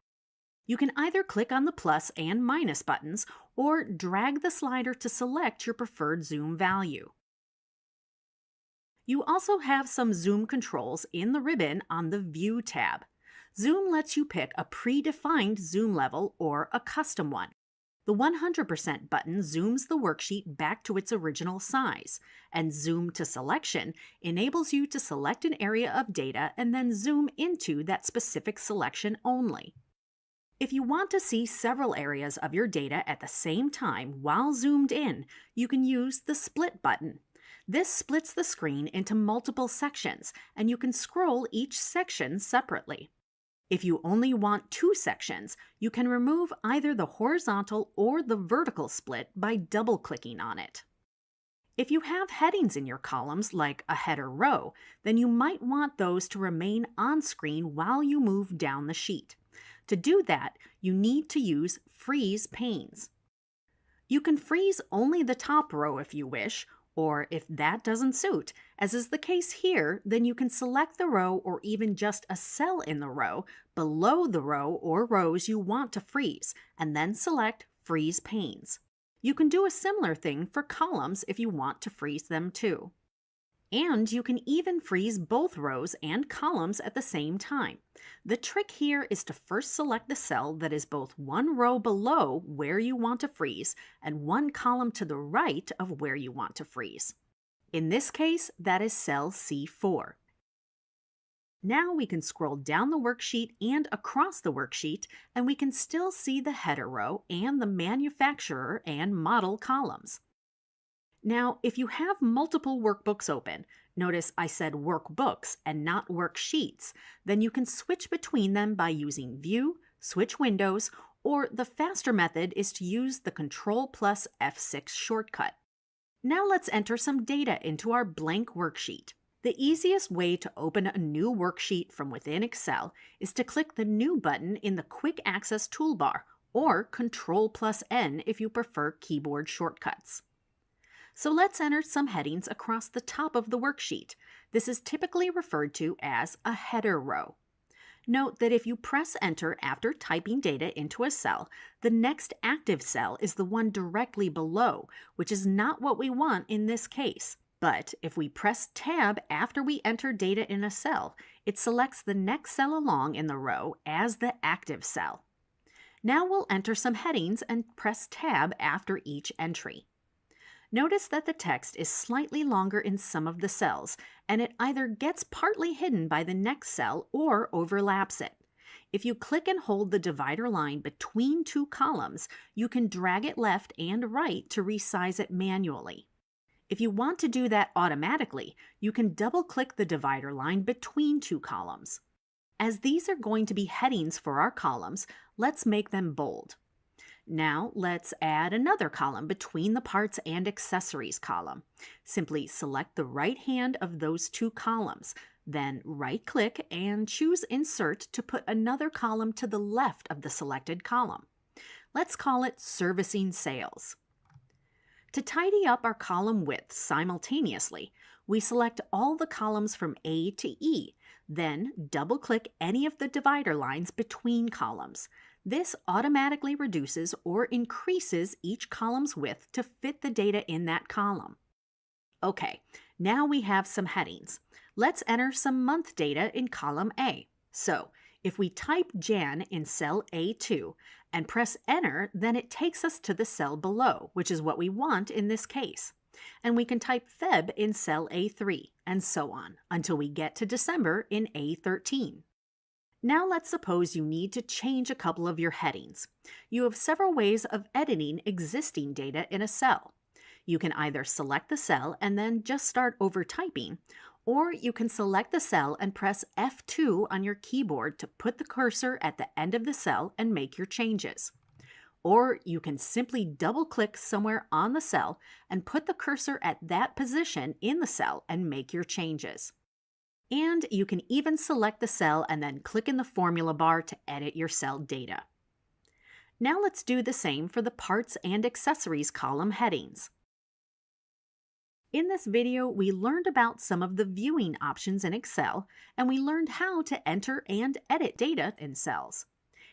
You can either click on the plus and minus buttons or drag the slider to select your preferred zoom value. You also have some zoom controls in the ribbon on the View tab. Zoom lets you pick a predefined zoom level or a custom one. The 100% button zooms the worksheet back to its original size, and Zoom to Selection enables you to select an area of data and then zoom into that specific selection only. If you want to see several areas of your data at the same time while zoomed in, you can use the Split button. This splits the screen into multiple sections, and you can scroll each section separately. If you only want 2 sections, you can remove either the horizontal or the vertical split by double-clicking on it. If you have headings in your columns, like a header row, then you might want those to remain on screen while you move down the sheet. To do that, you need to use Freeze Panes. You can freeze only the top row if you wish, or if that doesn't suit, as is the case here, then you can select the row or even just a cell in the row below the row or rows you want to freeze, and then select Freeze Panes. You can do a similar thing for columns if you want to freeze them too. And you can even freeze both rows and columns at the same time. The trick here is to first select the cell that is both one row below where you want to freeze and one column to the right of where you want to freeze. In this case, that is cell C4. Now we can scroll down the worksheet and across the worksheet, and we can still see the header row and the manufacturer and model columns. Now, if you have multiple workbooks open, notice I said workbooks and not worksheets, then you can switch between them by using View, Switch Windows, or the faster method is to use the Ctrl plus F6 shortcut. Now let's enter some data into our blank worksheet. The easiest way to open a new worksheet from within Excel is to click the New button in the Quick Access toolbar, or Ctrl plus N if you prefer keyboard shortcuts. So let's enter some headings across the top of the worksheet. This is typically referred to as a header row. Note that if you press Enter after typing data into a cell, the next active cell is the one directly below, which is not what we want in this case. But if we press Tab after we enter data in a cell, it selects the next cell along in the row as the active cell. Now we'll enter some headings and press Tab after each entry. Notice that the text is slightly longer in some of the cells, and it either gets partly hidden by the next cell or overlaps it. If you click and hold the divider line between 2 columns, you can drag it left and right to resize it manually. If you want to do that automatically, you can double-click the divider line between 2 columns. As these are going to be headings for our columns, let's make them bold. Now let's add another column between the Parts and Accessories column. Simply select the right hand of those 2 columns, then right-click and choose Insert to put another column to the left of the selected column. Let's call it Servicing Sales. To tidy up our column width simultaneously, we select all the columns from A to E, then double-click any of the divider lines between columns. This automatically reduces or increases each column's width to fit the data in that column. Okay, now we have some headings. Let's enter some month data in column A. So, if we type Jan in cell A2 and press Enter, then it takes us to the cell below, which is what we want in this case. And we can type Feb in cell A3, and so on, until we get to December in A13. Now let's suppose you need to change a couple of your headings. You have several ways of editing existing data in a cell. You can either select the cell and then just start over-typing, or you can select the cell and press F2 on your keyboard to put the cursor at the end of the cell and make your changes. Or you can simply double-click somewhere on the cell and put the cursor at that position in the cell and make your changes. And you can even select the cell and then click in the formula bar to edit your cell data. Now let's do the same for the Parts and Accessories column headings. In this video, we learned about some of the viewing options in Excel, and we learned how to enter and edit data in cells.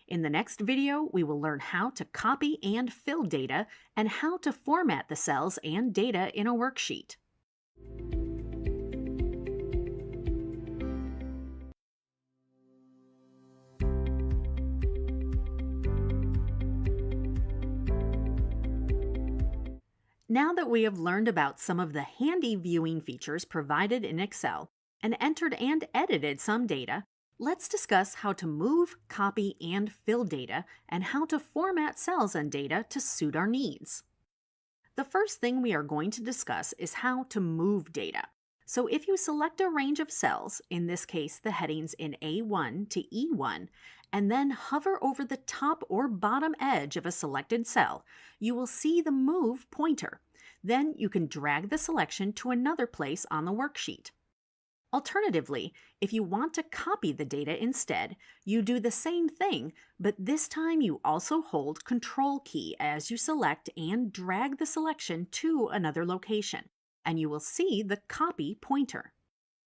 In the next video, we will learn how to copy and fill data and how to format the cells and data in a worksheet. Now that we have learned about some of the handy viewing features provided in Excel and entered and edited some data, let's discuss how to move, copy, and fill data and how to format cells and data to suit our needs. The first thing we are going to discuss is how to move data. So if you select a range of cells, in this case the headings in A1 to E1, and then hover over the top or bottom edge of a selected cell, you will see the Move pointer. Then you can drag the selection to another place on the worksheet. Alternatively, if you want to copy the data instead, you do the same thing, but this time you also hold Control key as you select and drag the selection to another location, and you will see the Copy pointer.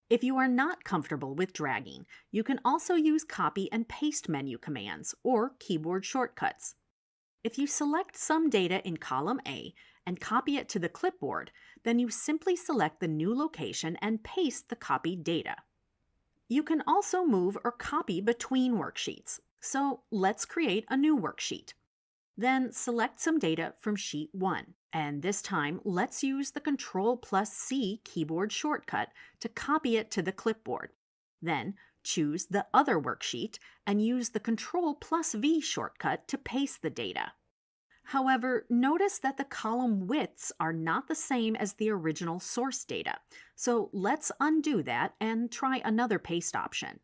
If you are not comfortable with dragging, you can also use Copy and Paste menu commands or keyboard shortcuts. If you select some data in column A and copy it to the clipboard, then you simply select the new location and paste the copied data. You can also move or copy between worksheets. So let's create a new worksheet. Then select some data from sheet 1, and this time let's use the Ctrl+C keyboard shortcut to copy it to the clipboard. Then choose the other worksheet and use the Ctrl+V shortcut to paste the data. However, notice that the column widths are not the same as the original source data, so let's undo that and try another paste option.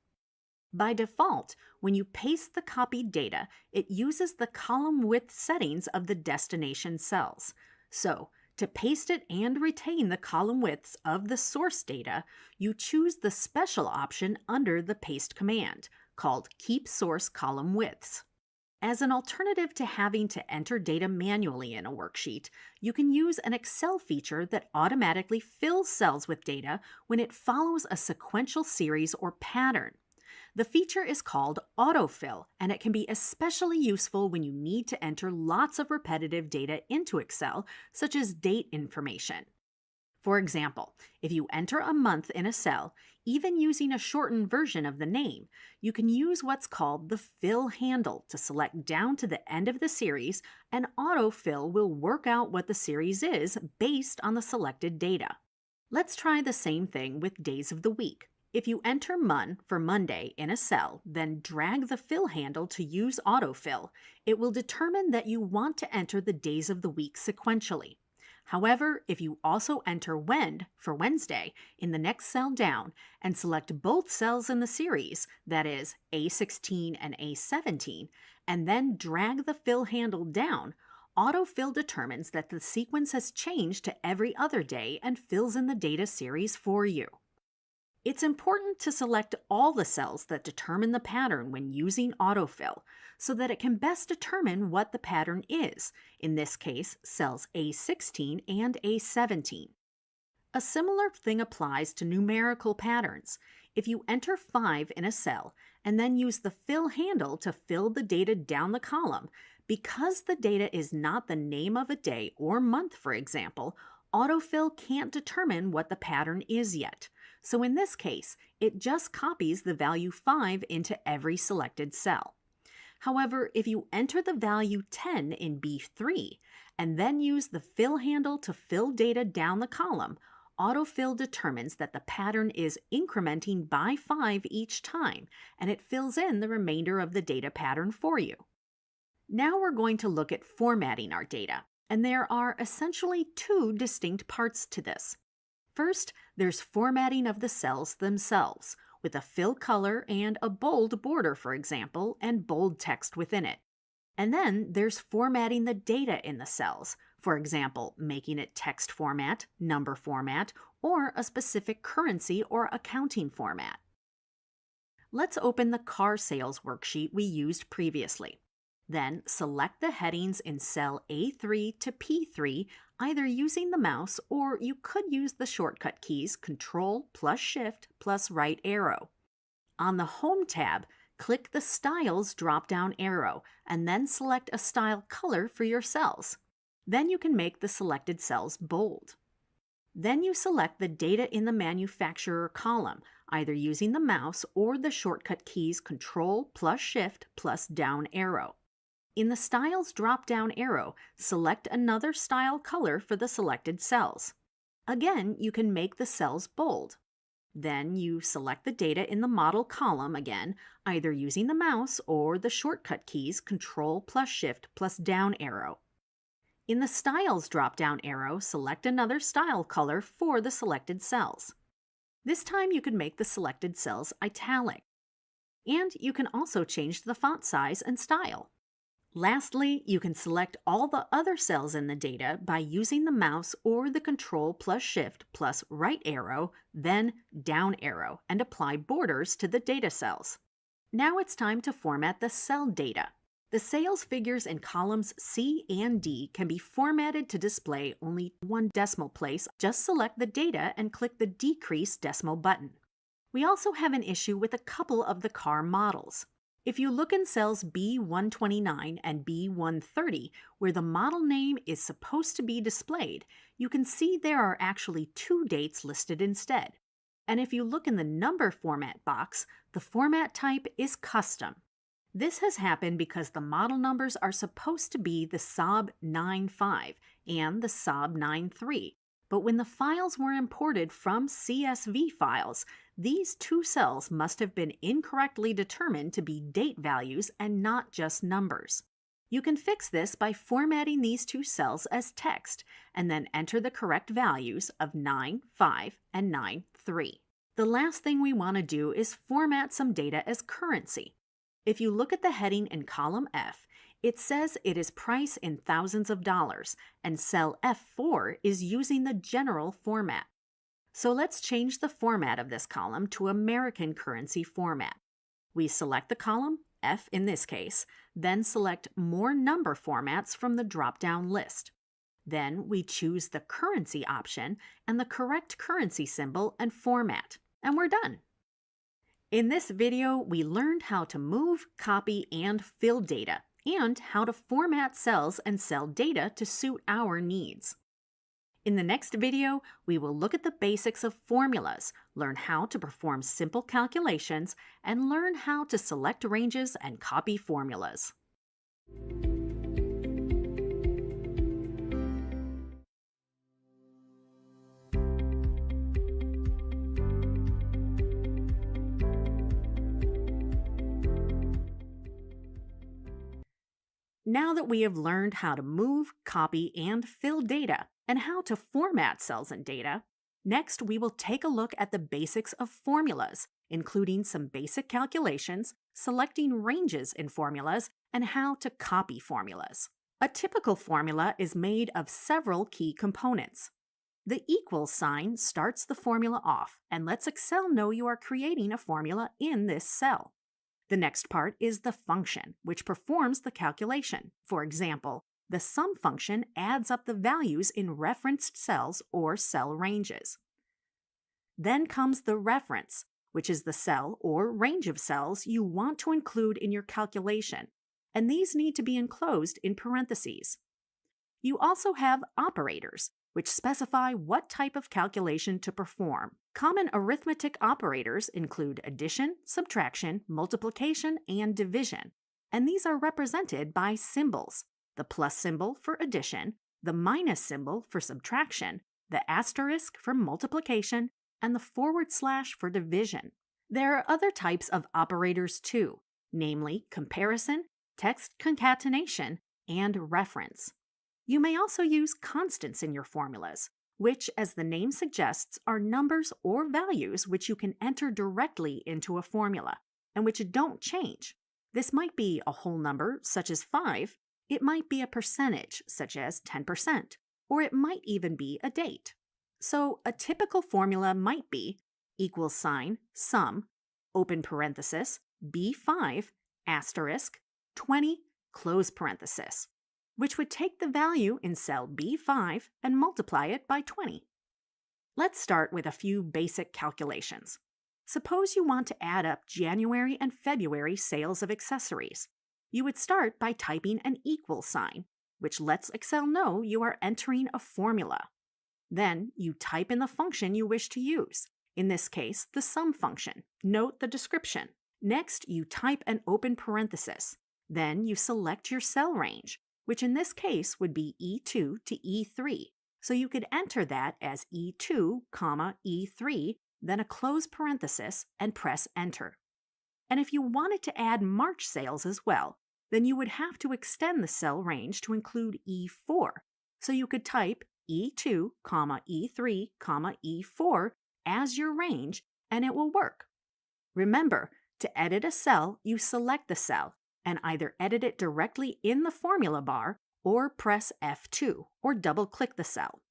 By default, when you paste the copied data, it uses the column width settings of the destination cells. So, to paste it and retain the column widths of the source data, you choose the special option under the Paste command, called Keep Source Column Widths. As an alternative to having to enter data manually in a worksheet, you can use an Excel feature that automatically fills cells with data when it follows a sequential series or pattern. The feature is called autofill, and it can be especially useful when you need to enter lots of repetitive data into Excel, such as date information. For example, if you enter a month in a cell, even using a shortened version of the name, you can use what's called the fill handle to select down to the end of the series, and autofill will work out what the series is based on the selected data. Let's try the same thing with days of the week. If you enter Mon for Monday in a cell, then drag the fill handle to use autofill, it will determine that you want to enter the days of the week sequentially. However, if you also enter Wend for Wednesday in the next cell down and select both cells in the series, that is A16 and A17, and then drag the fill handle down, autofill determines that the sequence has changed to every other day and fills in the data series for you. It's important to select all the cells that determine the pattern when using autofill so that it can best determine what the pattern is, in this case, cells A16 and A17. A similar thing applies to numerical patterns. If you enter 5 in a cell and then use the fill handle to fill the data down the column, because the data is not the name of a day or month, for example, autofill can't determine what the pattern is yet. So in this case, it just copies the value 5 into every selected cell. However, if you enter the value 10 in B3 and then use the fill handle to fill data down the column, autofill determines that the pattern is incrementing by 5 each time, and it fills in the remainder of the data pattern for you. Now we're going to look at formatting our data, and there are essentially 2 distinct parts to this. First, there's formatting of the cells themselves, with a fill color and a bold border, for example, and bold text within it. And then there's formatting the data in the cells, for example, making it text format, number format, or a specific currency or accounting format. Let's open the car sales worksheet we used previously. Then select the headings in cell A3 to P3 either using the mouse, or you could use the shortcut keys Ctrl+Shift+right arrow. On the Home tab, click the Styles drop-down arrow and then select a style color for your cells. Then you can make the selected cells bold. Then you select the data in the manufacturer column, either using the mouse or the shortcut keys Ctrl+Shift+down arrow. In the Styles drop-down arrow, select another style color for the selected cells. Again, you can make the cells bold. Then you select the data in the model column again, either using the mouse or the shortcut keys Ctrl+Shift+down arrow. In the Styles drop-down arrow, select another style color for the selected cells. This time you can make the selected cells italic. And you can also change the font size and style. Lastly, you can select all the other cells in the data by using the mouse or the Ctrl+Shift+right arrow, then down arrow, and apply borders to the data cells. Now it's time to format the cell data. The sales figures in columns C and D can be formatted to display only one decimal place. Just select the data and click the Decrease Decimal button. We also have an issue with a couple of the car models. If you look in cells B129 and B130, where the model name is supposed to be displayed, you can see there are actually two dates listed instead. And if you look in the number format box, the format type is custom. This has happened because the model numbers are supposed to be the SOB 95 and the SOB 93, but when the files were imported from CSV files, these two cells must have been incorrectly determined to be date values and not just numbers. You can fix this by formatting these two cells as text and then enter the correct values of 95 and 93. The last thing we want to do is format some data as currency. If you look at the heading in column F, it says it is price in thousands of dollars, and cell F4 is using the general format. So let's change the format of this column to American currency format. We select the column, F in this case, then select More Number Formats from the drop-down list. Then we choose the currency option and the correct currency symbol and format, and we're done. In this video, we learned how to move, copy, and fill data, and how to format cells and cell data to suit our needs. In the next video, we will look at the basics of formulas, learn how to perform simple calculations, and learn how to select ranges and copy formulas. Now that we have learned how to move, copy, and fill data, and how to format cells and data, next we will take a look at the basics of formulas, including some basic calculations, selecting ranges in formulas, and how to copy formulas. A typical formula is made of several key components. The equal sign starts the formula off and lets Excel know you are creating a formula in this cell. The next part is the function, which performs the calculation. For example, the sum function adds up the values in referenced cells or cell ranges. Then comes the reference, which is the cell or range of cells you want to include in your calculation, and these need to be enclosed in parentheses. You also have operators, which specify what type of calculation to perform. Common arithmetic operators include addition, subtraction, multiplication, and division, and these are represented by symbols: the plus symbol for addition, the minus symbol for subtraction, the asterisk for multiplication, and the forward slash for division. There are other types of operators too, namely comparison, text concatenation, and reference. You may also use constants in your formulas, which, as the name suggests, are numbers or values which you can enter directly into a formula, and which don't change. This might be a whole number, such as 5, it might be a percentage, such as 10%, or it might even be a date. So a typical formula might be equals sign, sum, open parenthesis, B5, asterisk, 20, close parenthesis, which would take the value in cell B5 and multiply it by 20. Let's start with a few basic calculations. Suppose you want to add up January and February sales of accessories. You would start by typing an equal sign, which lets Excel know you are entering a formula. Then you type in the function you wish to use, in this case, the sum function. Note the description. Next, you type an open parenthesis. Then you select your cell range, which in this case would be E2 to E3. So you could enter that as E2, E3, then a close parenthesis, and press Enter. And if you wanted to add March sales as well, then you would have to extend the cell range to include E4. So you could type E2, E3, E4 as your range, and it will work. Remember, to edit a cell, you select the cell and either edit it directly in the formula bar or press F2 or double-click the cell.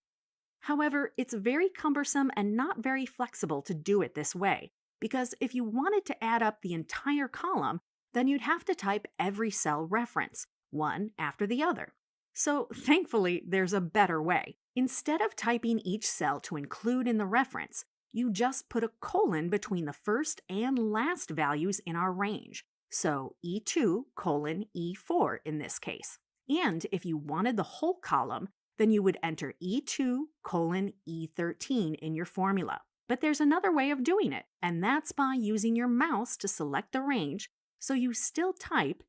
However, it's very cumbersome and not very flexible to do it this way, because if you wanted to add up the entire column, then you'd have to type every cell reference, one after the other. So thankfully, there's a better way. Instead of typing each cell to include in the reference, you just put a colon between the first and last values in our range, so E2, E4 in this case. And if you wanted the whole column, then you would enter E2, E13 in your formula. But there's another way of doing it, and that's by using your mouse to select the range, so you still type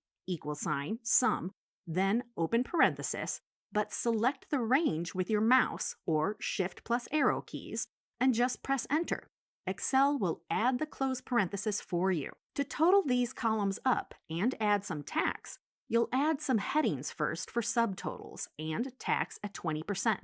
$sum, then open parenthesis, but select the range with your mouse or Shift plus arrow keys, and just press Enter. Excel will add the close parenthesis for you. To total these columns up and add some tax, you'll add some headings first for subtotals and tax at 20%.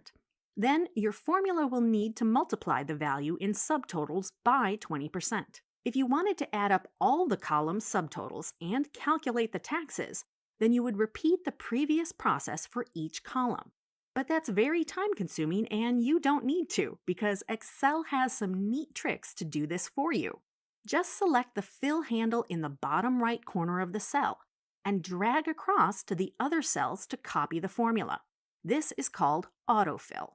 Then your formula will need to multiply the value in subtotals by 20%. If you wanted to add up all the column subtotals and calculate the taxes, then you would repeat the previous process for each column. But that's very time-consuming and you don't need to, because Excel has some neat tricks to do this for you. Just select the fill handle in the bottom right corner of the cell and drag across to the other cells to copy the formula. This is called autofill.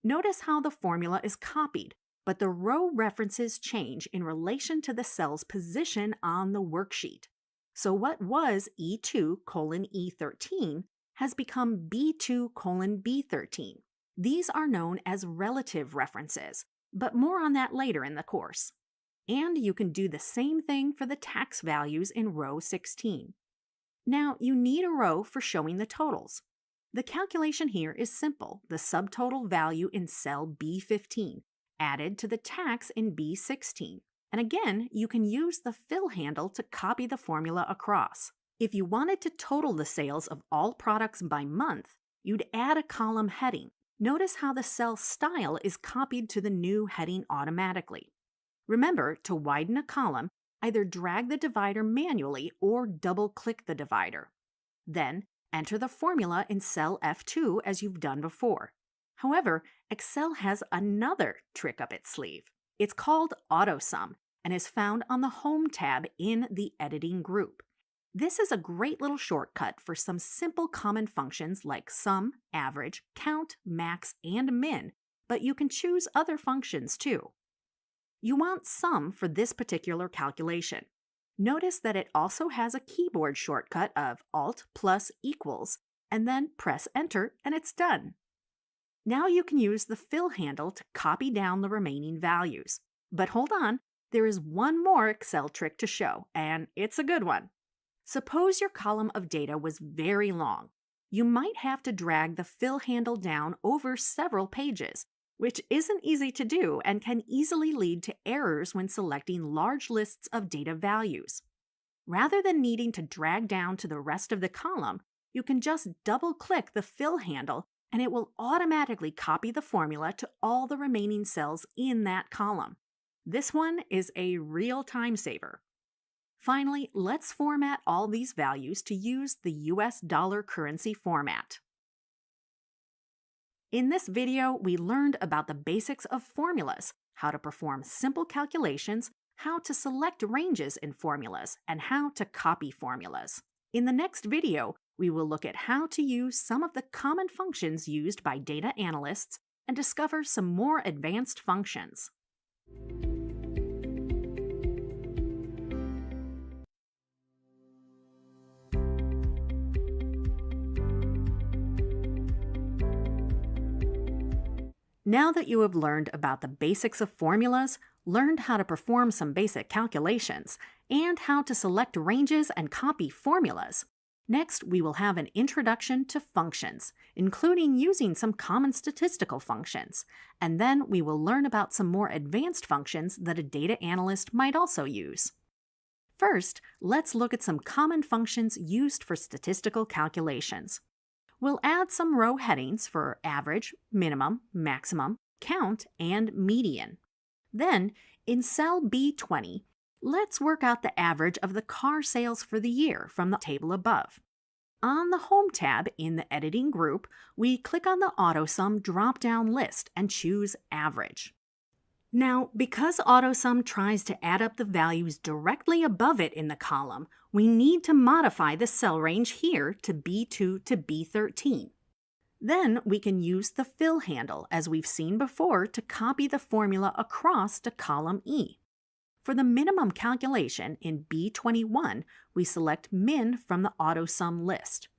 Notice how the formula is copied, but the row references change in relation to the cell's position on the worksheet. So what was E2, E13 has become B2, B13. These are known as relative references, but more on that later in the course. And you can do the same thing for the tax values in row 16. Now, you need a row for showing the totals. The calculation here is simple. The subtotal value in cell B15 added to the tax in B16. And again, you can use the fill handle to copy the formula across. If you wanted to total the sales of all products by month, you'd add a column heading. Notice how the cell style is copied to the new heading automatically. Remember, to widen a column, either drag the divider manually or double-click the divider. Then, enter the formula in cell F2 as you've done before. However, Excel has another trick up its sleeve. It's called AutoSum and is found on the Home tab in the Editing group. This is a great little shortcut for some simple common functions like sum, average, count, max, and min, but you can choose other functions too. You want sum for this particular calculation. Notice that it also has a keyboard shortcut of Alt plus equals, and then press Enter and it's done. Now you can use the fill handle to copy down the remaining values. But hold on, there is one more Excel trick to show, and it's a good one. Suppose your column of data was very long. You might have to drag the fill handle down over several pages, which isn't easy to do and can easily lead to errors when selecting large lists of data values. Rather than needing to drag down to the rest of the column, you can just double-click the fill handle and it will automatically copy the formula to all the remaining cells in that column. This one is a real time saver. Finally, let's format all these values to use the US dollar currency format. In this video, we learned about the basics of formulas, how to perform simple calculations, how to select ranges in formulas, and how to copy formulas. In the next video, we will look at how to use some of the common functions used by data analysts and discover some more advanced functions. Now that you have learned about the basics of formulas, learned how to perform some basic calculations, and how to select ranges and copy formulas. Next, we will have an introduction to functions, including using some common statistical functions, and then we will learn about some more advanced functions that a data analyst might also use. First, let's look at some common functions used for statistical calculations. We'll add some row headings for average, minimum, maximum, count, and median. Then, in cell B20, let's work out the average of the car sales for the year from the table above. On the Home tab in the Editing group, we click on the AutoSum drop-down list and choose Average. Now, because AutoSum tries to add up the values directly above it in the column, we need to modify the cell range here to B2 to B13. Then we can use the fill handle, as we've seen before, to copy the formula across to column E. For the minimum calculation in B21, we select min from the AutoSum list.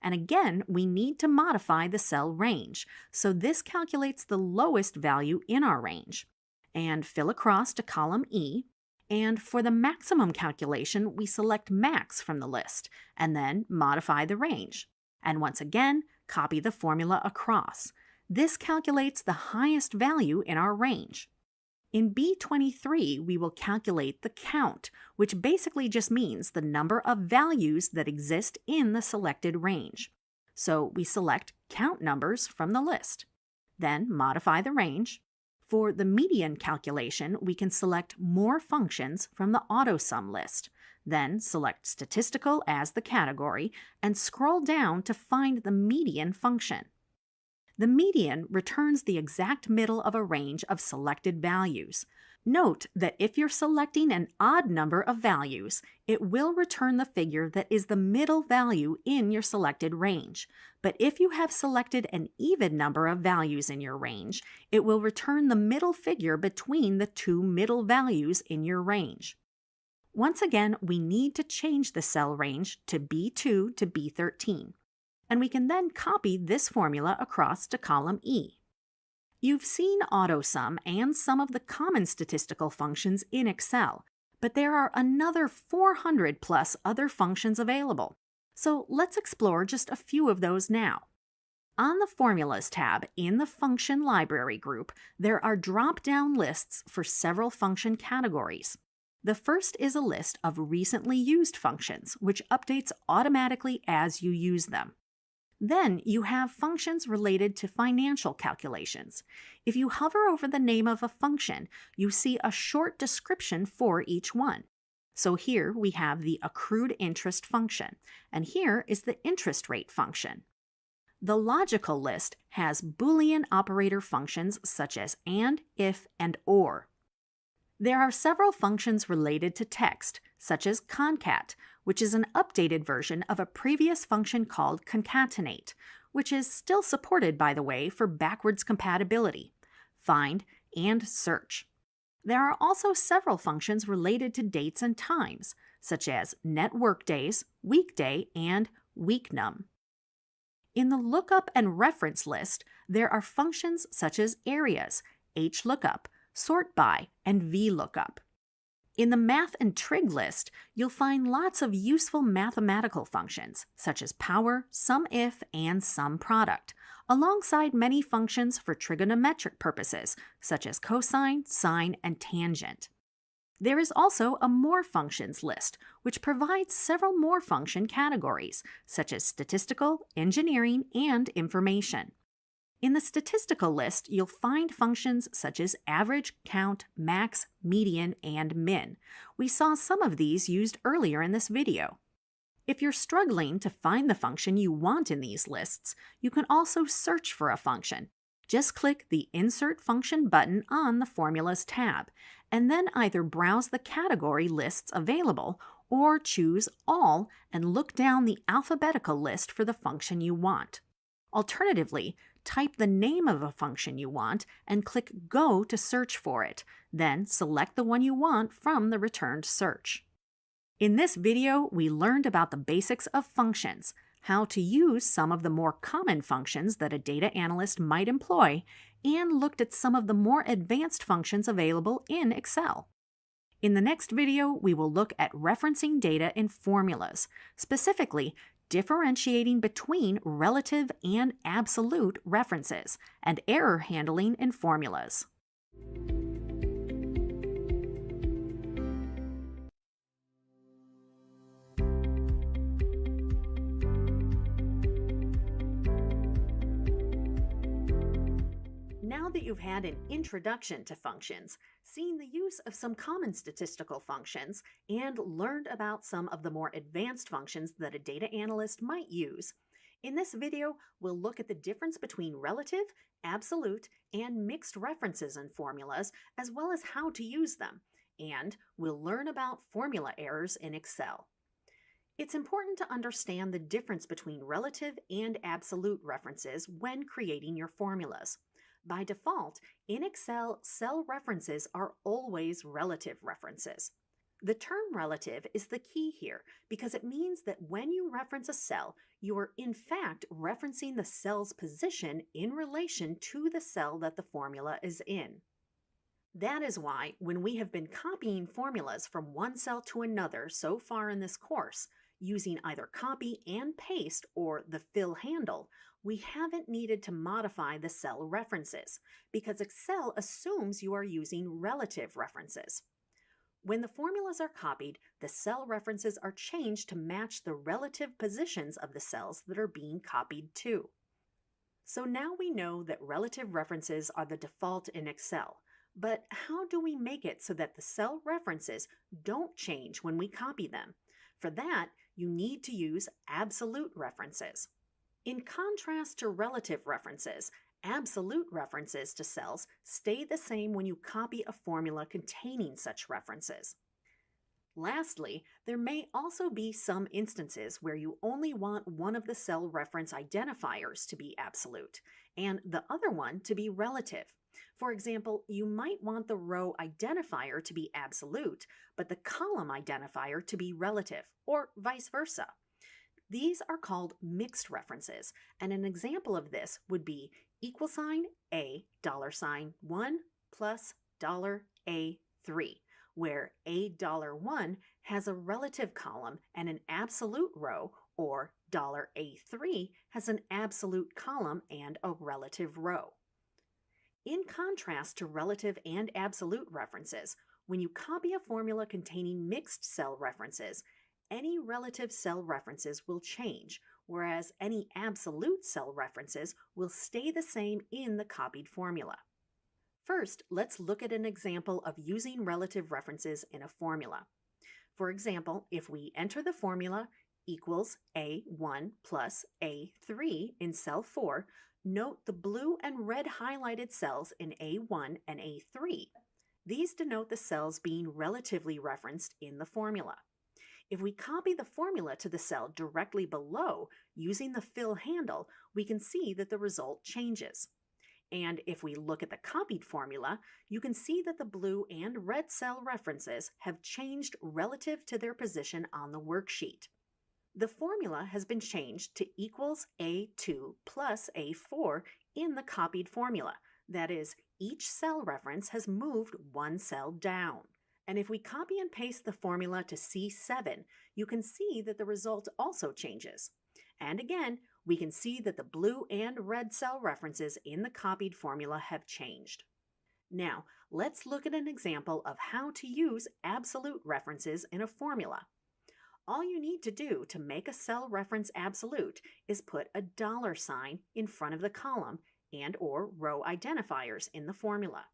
And again, we need to modify the cell range, so this calculates the lowest value in our range. And fill across to column E. And for the maximum calculation, we select max from the list, and then modify the range. And once again, copy the formula across. This calculates the highest value in our range. In B23, we will calculate the count, which basically just means the number of values that exist in the selected range. So we select count numbers from the list. Then modify the range. For the median calculation, we can select more functions from the AutoSum list. Then select statistical as the category and scroll down to find the median function. The median returns the exact middle of a range of selected values. Note that if you're selecting an odd number of values, it will return the figure that is the middle value in your selected range. But if you have selected an even number of values in your range, it will return the middle figure between the two middle values in your range. Once again, we need to change the cell range to B2 to B13. And we can then copy this formula across to column E. You've seen AutoSum and some of the common statistical functions in Excel, but there are another 400 plus other functions available. So let's explore just a few of those now. On the Formulas tab in the Function Library group, there are drop-down lists for several function categories. The first is a list of recently used functions, which updates automatically as you use them. Then you have functions related to financial calculations. If you hover over the name of a function, you see a short description for each one. So here we have the accrued interest function, and here is the interest rate function. The logical list has Boolean operator functions such as and, if, and or. There are several functions related to text, such as concat, which is an updated version of a previous function called concatenate, which is still supported, by the way, for backwards compatibility, find, and search. There are also several functions related to dates and times, such as net workdays, weekday, and weeknum. In the lookup and reference list, there are functions such as areas, HLOOKUP, sort by, and VLOOKUP. In the math and trig list, you'll find lots of useful mathematical functions, such as power, SUMIF, and SUMPRODUCT, alongside many functions for trigonometric purposes, such as cosine, sine, and tangent. There is also a more functions list, which provides several more function categories, such as statistical, engineering, and information. In the statistical list, you'll find functions such as average, count, max, median, and min. We saw some of these used earlier in this video. If you're struggling to find the function you want in these lists, you can also search for a function. Just click the Insert Function button on the Formulas tab, and then either browse the category lists available or choose All and look down the alphabetical list for the function you want. Alternatively, type the name of a function you want and click Go to search for it. Then select the one you want from the returned search. In this video, we learned about the basics of functions, how to use some of the more common functions that a data analyst might employ, and looked at some of the more advanced functions available in Excel. In the next video, we will look at referencing data in formulas, specifically differentiating between relative and absolute references, and error handling in formulas. Now that you've had an introduction to functions, seen the use of some common statistical functions, and learned about some of the more advanced functions that a data analyst might use, in this video, we'll look at the difference between relative, absolute, and mixed references in formulas, as well as how to use them, and we'll learn about formula errors in Excel. It's important to understand the difference between relative and absolute references when creating your formulas. By default, in Excel, cell references are always relative references. The term relative is the key here because it means that when you reference a cell, you are in fact referencing the cell's position in relation to the cell that the formula is in. That is why, when we have been copying formulas from one cell to another so far in this course, using either copy and paste or the fill handle, we haven't needed to modify the cell references because Excel assumes you are using relative references. When the formulas are copied, the cell references are changed to match the relative positions of the cells that are being copied to. So now we know that relative references are the default in Excel, but how do we make it so that the cell references don't change when we copy them? For that, you need to use absolute references. In contrast to relative references, absolute references to cells stay the same when you copy a formula containing such references. Lastly, there may also be some instances where you only want one of the cell reference identifiers to be absolute and the other one to be relative. For example, you might want the row identifier to be absolute, but the column identifier to be relative, or vice versa. These are called mixed references, and an example of this would be $A $1 plus $A3, where $A$1 has a relative column and an absolute row, or $A3 has an absolute column and a relative row. In contrast to relative and absolute references, when you copy a formula containing mixed cell references, any relative cell references will change, whereas any absolute cell references will stay the same in the copied formula. First, let's look at an example of using relative references in a formula. For example, if we enter the formula equals A1 plus A3 in cell 4, note the blue and red highlighted cells in A1 and A3. These denote the cells being relatively referenced in the formula. If we copy the formula to the cell directly below using the fill handle, we can see that the result changes. And if we look at the copied formula, you can see that the blue and red cell references have changed relative to their position on the worksheet. The formula has been changed to equals A2 plus A4 in the copied formula. That is, each cell reference has moved one cell down. And if we copy and paste the formula to C7, you can see that the result also changes. And again, we can see that the blue and red cell references in the copied formula have changed. Now, let's look at an example of how to use absolute references in a formula. All you need to do to make a cell reference absolute is put a $sign in front of the column and or row identifiers in the formula.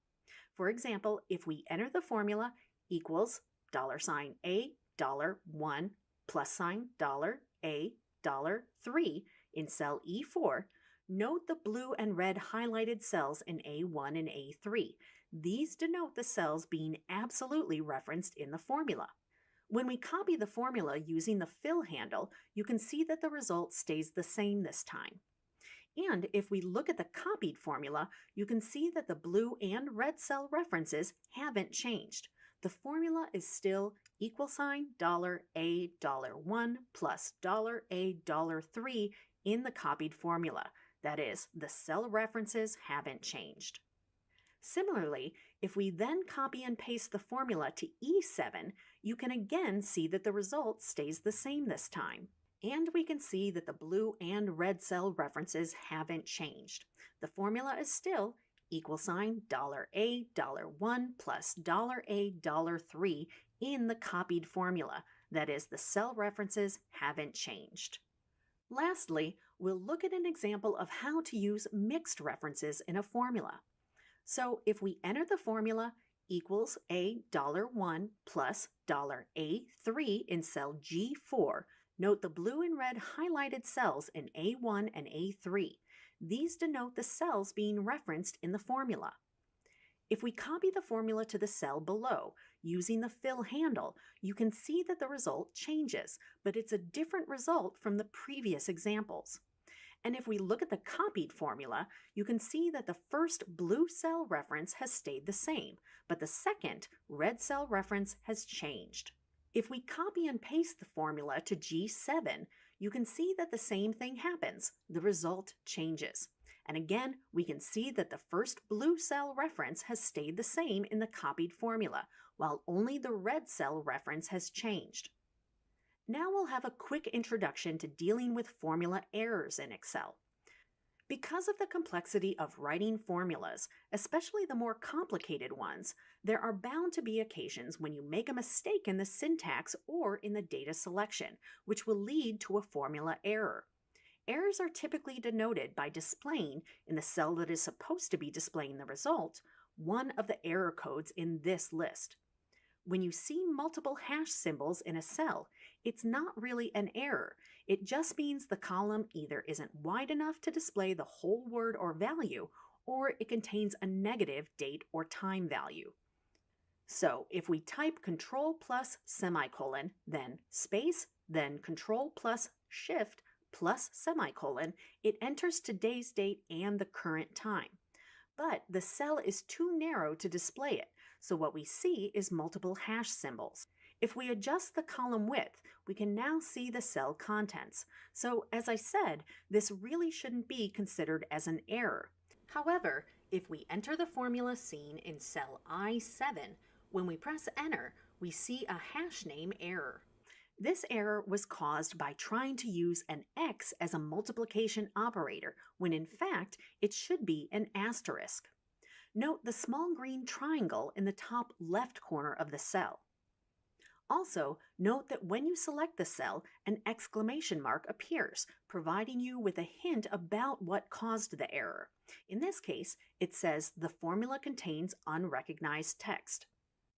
For example, if we enter the formula equals $A $1 plus sign $A $3 in cell E4, note the blue and red highlighted cells in A1 and A3. These denote the cells being absolutely referenced in the formula. When we copy the formula using the fill handle, you can see that the result stays the same this time. And if we look at the copied formula, you can see that the blue and red cell references haven't changed. The formula is still $A $1 plus $A $3 in the copied formula. That is, the cell references haven't changed. Similarly, if we then copy and paste the formula to E7, you can again see that the result stays the same this time. And we can see that the blue and red cell references haven't changed. The formula is still $A$1 plus $A$3 in the copied formula. That is, the cell references haven't changed. Lastly, we'll look at an example of how to use mixed references in a formula. So if we enter the formula equals $1 plus $A3 in cell G4, note the blue and red highlighted cells in A1 and A3. These denote the cells being referenced in the formula. If we copy the formula to the cell below using the fill handle, you can see that the result changes, but it's a different result from the previous examples. And if we look at the copied formula, you can see that the first blue cell reference has stayed the same, but the second red cell reference has changed. If we copy and paste the formula to G7, you can see that the same thing happens. The result changes. And again, we can see that the first blue cell reference has stayed the same in the copied formula, while only the red cell reference has changed. Now we'll have a quick introduction to dealing with formula errors in Excel. Because of the complexity of writing formulas, especially the more complicated ones, there are bound to be occasions when you make a mistake in the syntax or in the data selection, which will lead to a formula error. Errors are typically denoted by displaying, in the cell that is supposed to be displaying the result, one of the error codes in this list. When you see multiple hash symbols in a cell, it's not really an error. It just means the column either isn't wide enough to display the whole word or value, or it contains a negative date or time value. So if we type Control plus semicolon, then space, then Control plus Shift plus semicolon, it enters today's date and the current time. But the cell is too narrow to display it, so what we see is multiple hash symbols. If we adjust the column width, we can now see the cell contents. So as I said, this really shouldn't be considered as an error. However, if we enter the formula seen in cell I7, when we press enter, we see a hash name error. This error was caused by trying to use an X as a multiplication operator, when in fact it should be an asterisk. Note the small green triangle in the top left corner of the cell. Also, note that when you select the cell, an exclamation mark appears, providing you with a hint about what caused the error. In this case, it says the formula contains unrecognized text.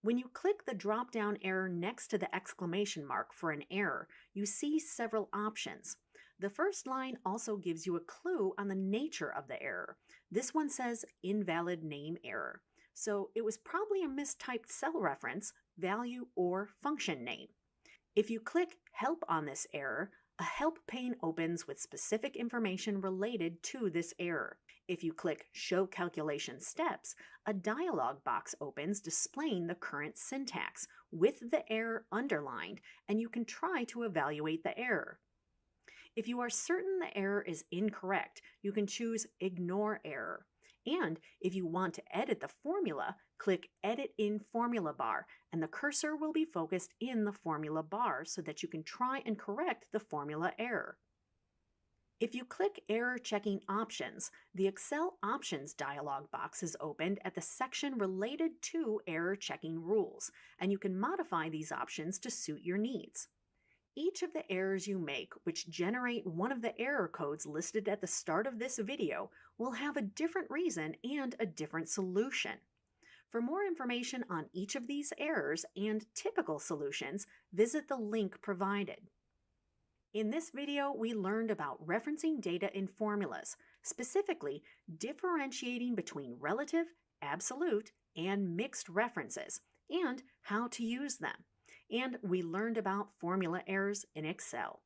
When you click the drop-down arrow next to the exclamation mark for an error, you see several options. The first line also gives you a clue on the nature of the error. This one says invalid name error. So it was probably a mistyped cell reference, value, or function name. If you click Help on this error, a help pane opens with specific information related to this error. If you click Show Calculation Steps, a dialog box opens displaying the current syntax with the error underlined, and you can try to evaluate the error. If you are certain the error is incorrect, you can choose Ignore Error. And if you want to edit the formula, click Edit in Formula Bar, and the cursor will be focused in the formula bar so that you can try and correct the formula error. If you click Error Checking Options, the Excel Options dialog box is opened at the section related to error checking rules, and you can modify these options to suit your needs. Each of the errors you make, which generate one of the error codes listed at the start of this video, will have a different reason and a different solution. For more information on each of these errors and typical solutions, visit the link provided. In this video, we learned about referencing data in formulas, specifically differentiating between relative, absolute, and mixed references, and how to use them. And we learned about formula errors in Excel.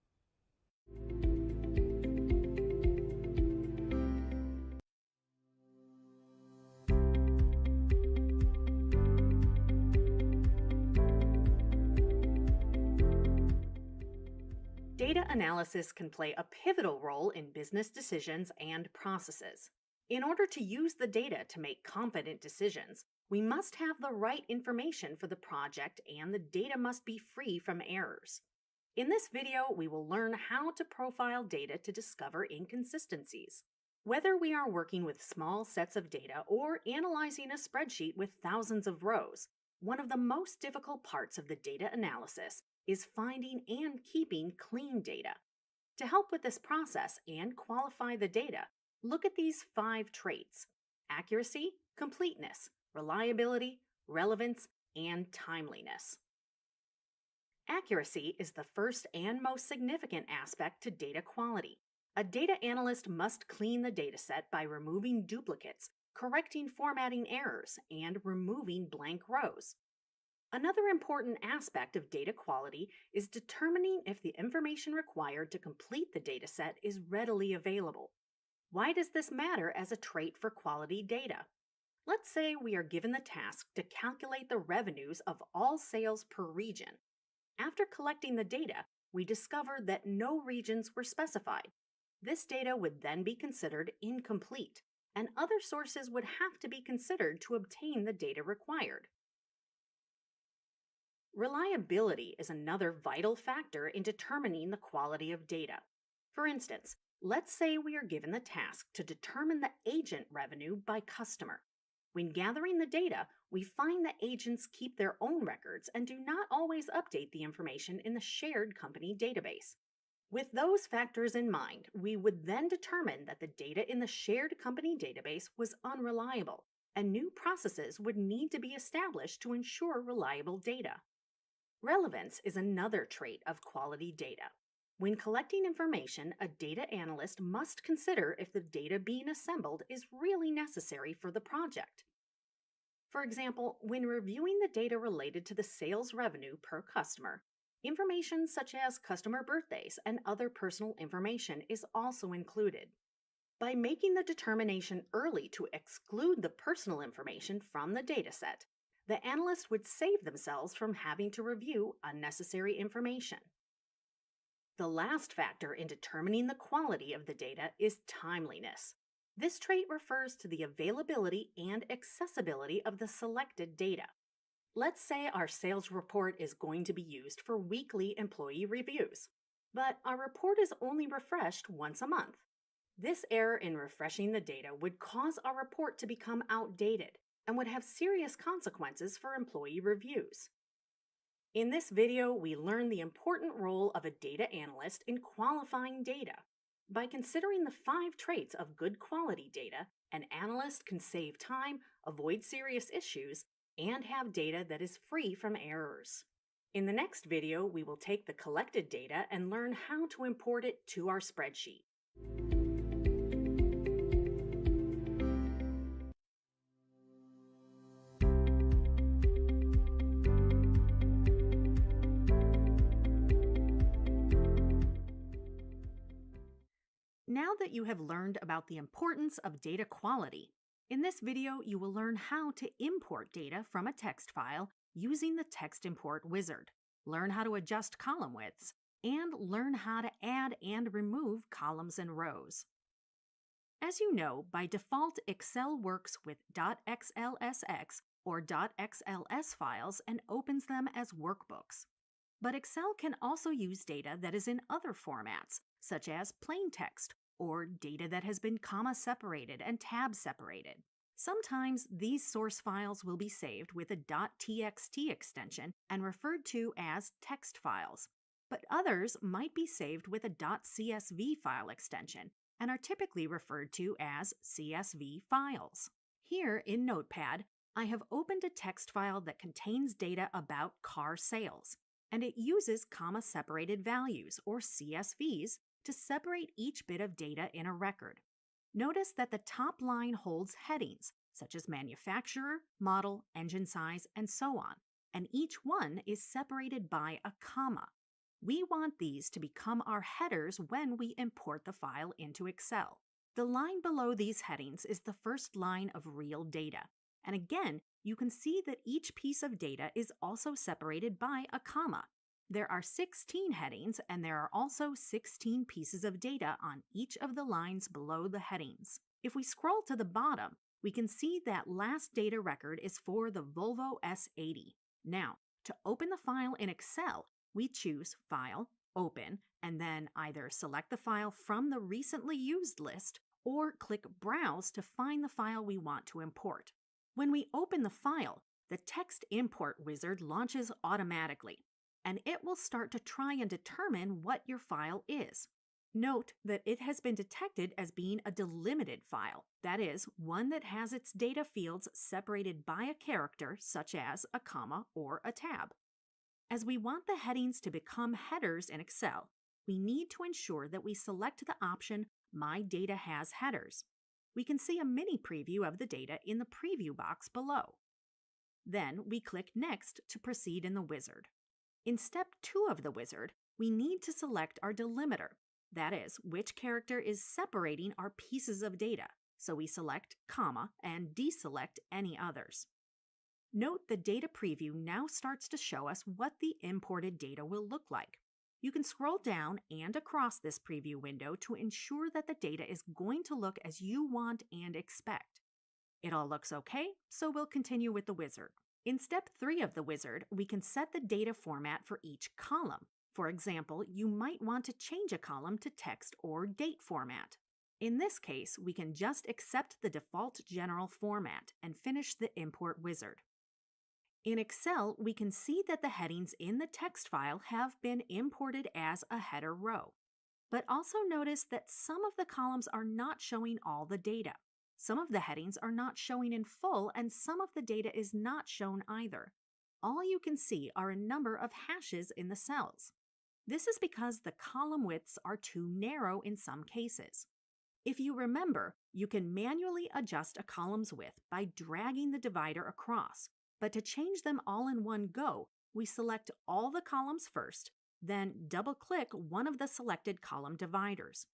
Data analysis can play a pivotal role in business decisions and processes. In order to use the data to make confident decisions, we must have the right information for the project and the data must be free from errors. In this video, we will learn how to profile data to discover inconsistencies. Whether we are working with small sets of data or analyzing a spreadsheet with thousands of rows, one of the most difficult parts of the data analysis is finding and keeping clean data. To help with this process and qualify the data, look at these 5 traits: accuracy, completeness, reliability, relevance, and timeliness. Accuracy is the first and most significant aspect to data quality. A data analyst must clean the dataset by removing duplicates, correcting formatting errors, and removing blank rows. Another important aspect of data quality is determining if the information required to complete the dataset is readily available. Why does this matter as a trait for quality data? Let's say we are given the task to calculate the revenues of all sales per region. After collecting the data, we discovered that no regions were specified. This data would then be considered incomplete, and other sources would have to be considered to obtain the data required. Reliability is another vital factor in determining the quality of data. For instance, let's say we are given the task to determine the agent revenue by customer. When gathering the data, we find that agents keep their own records and do not always update the information in the shared company database. With those factors in mind, we would then determine that the data in the shared company database was unreliable, and new processes would need to be established to ensure reliable data. Relevance is another trait of quality data. When collecting information, a data analyst must consider if the data being assembled is really necessary for the project. For example, when reviewing the data related to the sales revenue per customer, information such as customer birthdays and other personal information is also included. By making the determination early to exclude the personal information from the dataset, the analyst would save themselves from having to review unnecessary information. The last factor in determining the quality of the data is timeliness. This trait refers to the availability and accessibility of the selected data. Let's say our sales report is going to be used for weekly employee reviews, but our report is only refreshed once a month. This error in refreshing the data would cause our report to become outdated and would have serious consequences for employee reviews. In this video, we learn the important role of a data analyst in qualifying data. By considering the 5 traits of good quality data, an analyst can save time, avoid serious issues, and have data that is free from errors. In the next video, we will take the collected data and learn how to import it to our spreadsheet. Now that you have learned about the importance of data quality, in this video you will learn how to import data from a text file using the text import wizard, learn how to adjust column widths, and learn how to add and remove columns and rows. As you know, by default, Excel works with .xlsx or .xls files and opens them as workbooks. But Excel can also use data that is in other formats, such as plain text or data that has been comma separated and tab separated. Sometimes these source files will be saved with a .txt extension and referred to as text files, but others might be saved with a .csv file extension and are typically referred to as CSV files. Here in Notepad, I have opened a text file that contains data about car sales, and it uses comma-separated values, or CSVs, to separate each bit of data in a record. Notice that the top line holds headings, such as manufacturer, model, engine size, and so on, and each one is separated by a comma. We want these to become our headers when we import the file into Excel. The line below these headings is the first line of real data, and again, you can see that each piece of data is also separated by a comma. There are 16 headings, and there are also 16 pieces of data on each of the lines below the headings. If we scroll to the bottom, we can see that last data record is for the Volvo S80. Now, to open the file in Excel, we choose File, Open, and then either select the file from the recently used list or click Browse to find the file we want to import. When we open the file, the text import wizard launches automatically, and it will start to try and determine what your file is. Note that it has been detected as being a delimited file, that is, one that has its data fields separated by a character such as a comma or a tab. As we want the headings to become headers in Excel, we need to ensure that we select the option My Data Has Headers. We can see a mini preview of the data in the preview box below. Then we click Next to proceed in the wizard. In step 2 of the wizard, we need to select our delimiter, that is, which character is separating our pieces of data, so we select comma and deselect any others. Note the data preview now starts to show us what the imported data will look like. You can scroll down and across this preview window to ensure that the data is going to look as you want and expect. It all looks okay, so we'll continue with the wizard. In step 3 of the wizard, we can set the data format for each column. For example, you might want to change a column to text or date format. In this case, we can just accept the default general format and finish the import wizard. In Excel, we can see that the headings in the text file have been imported as a header row. But also notice that some of the columns are not showing all the data. Some of the headings are not showing in full, and some of the data is not shown either. All you can see are a number of hashes in the cells. This is because the column widths are too narrow in some cases. If you remember, you can manually adjust a column's width by dragging the divider across. But to change them all in one go, we select all the columns first, then double-click one of the selected column dividers.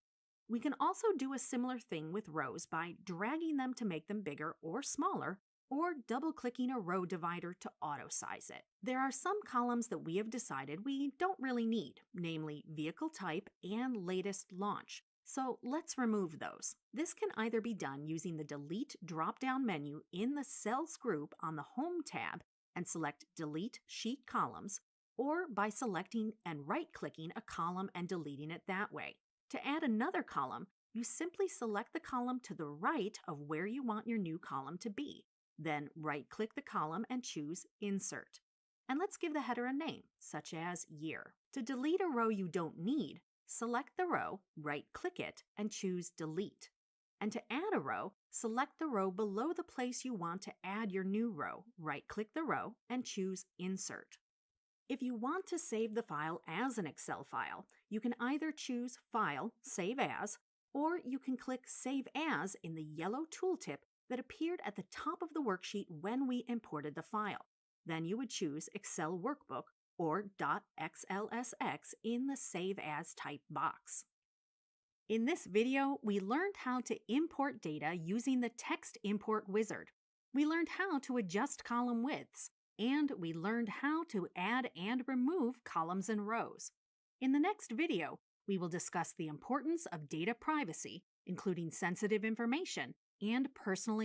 We can also do a similar thing with rows by dragging them to make them bigger or smaller, or double-clicking a row divider to auto-size it. There are some columns that we have decided we don't really need, namely vehicle type and latest launch. So let's remove those. This can either be done using the Delete drop-down menu in the Cells group on the Home tab and select Delete Sheet Columns, or by selecting and right-clicking a column and deleting it that way. To add another column, you simply select the column to the right of where you want your new column to be. Then right-click the column and choose Insert. And let's give the header a name, such as Year. To delete a row you don't need, select the row, right-click it, and choose Delete. And to add a row, select the row below the place you want to add your new row, right-click the row, and choose Insert. If you want to save the file as an Excel file, you can either choose File, Save As, or you can click Save As in the yellow tooltip that appeared at the top of the worksheet when we imported the file. Then you would choose Excel Workbook or .xlsx in the Save As type box. In this video, we learned how to import data using the Text Import Wizard. We learned how to adjust column widths, and we learned how to add and remove columns and rows. In the next video, we will discuss the importance of data privacy, including sensitive information and personally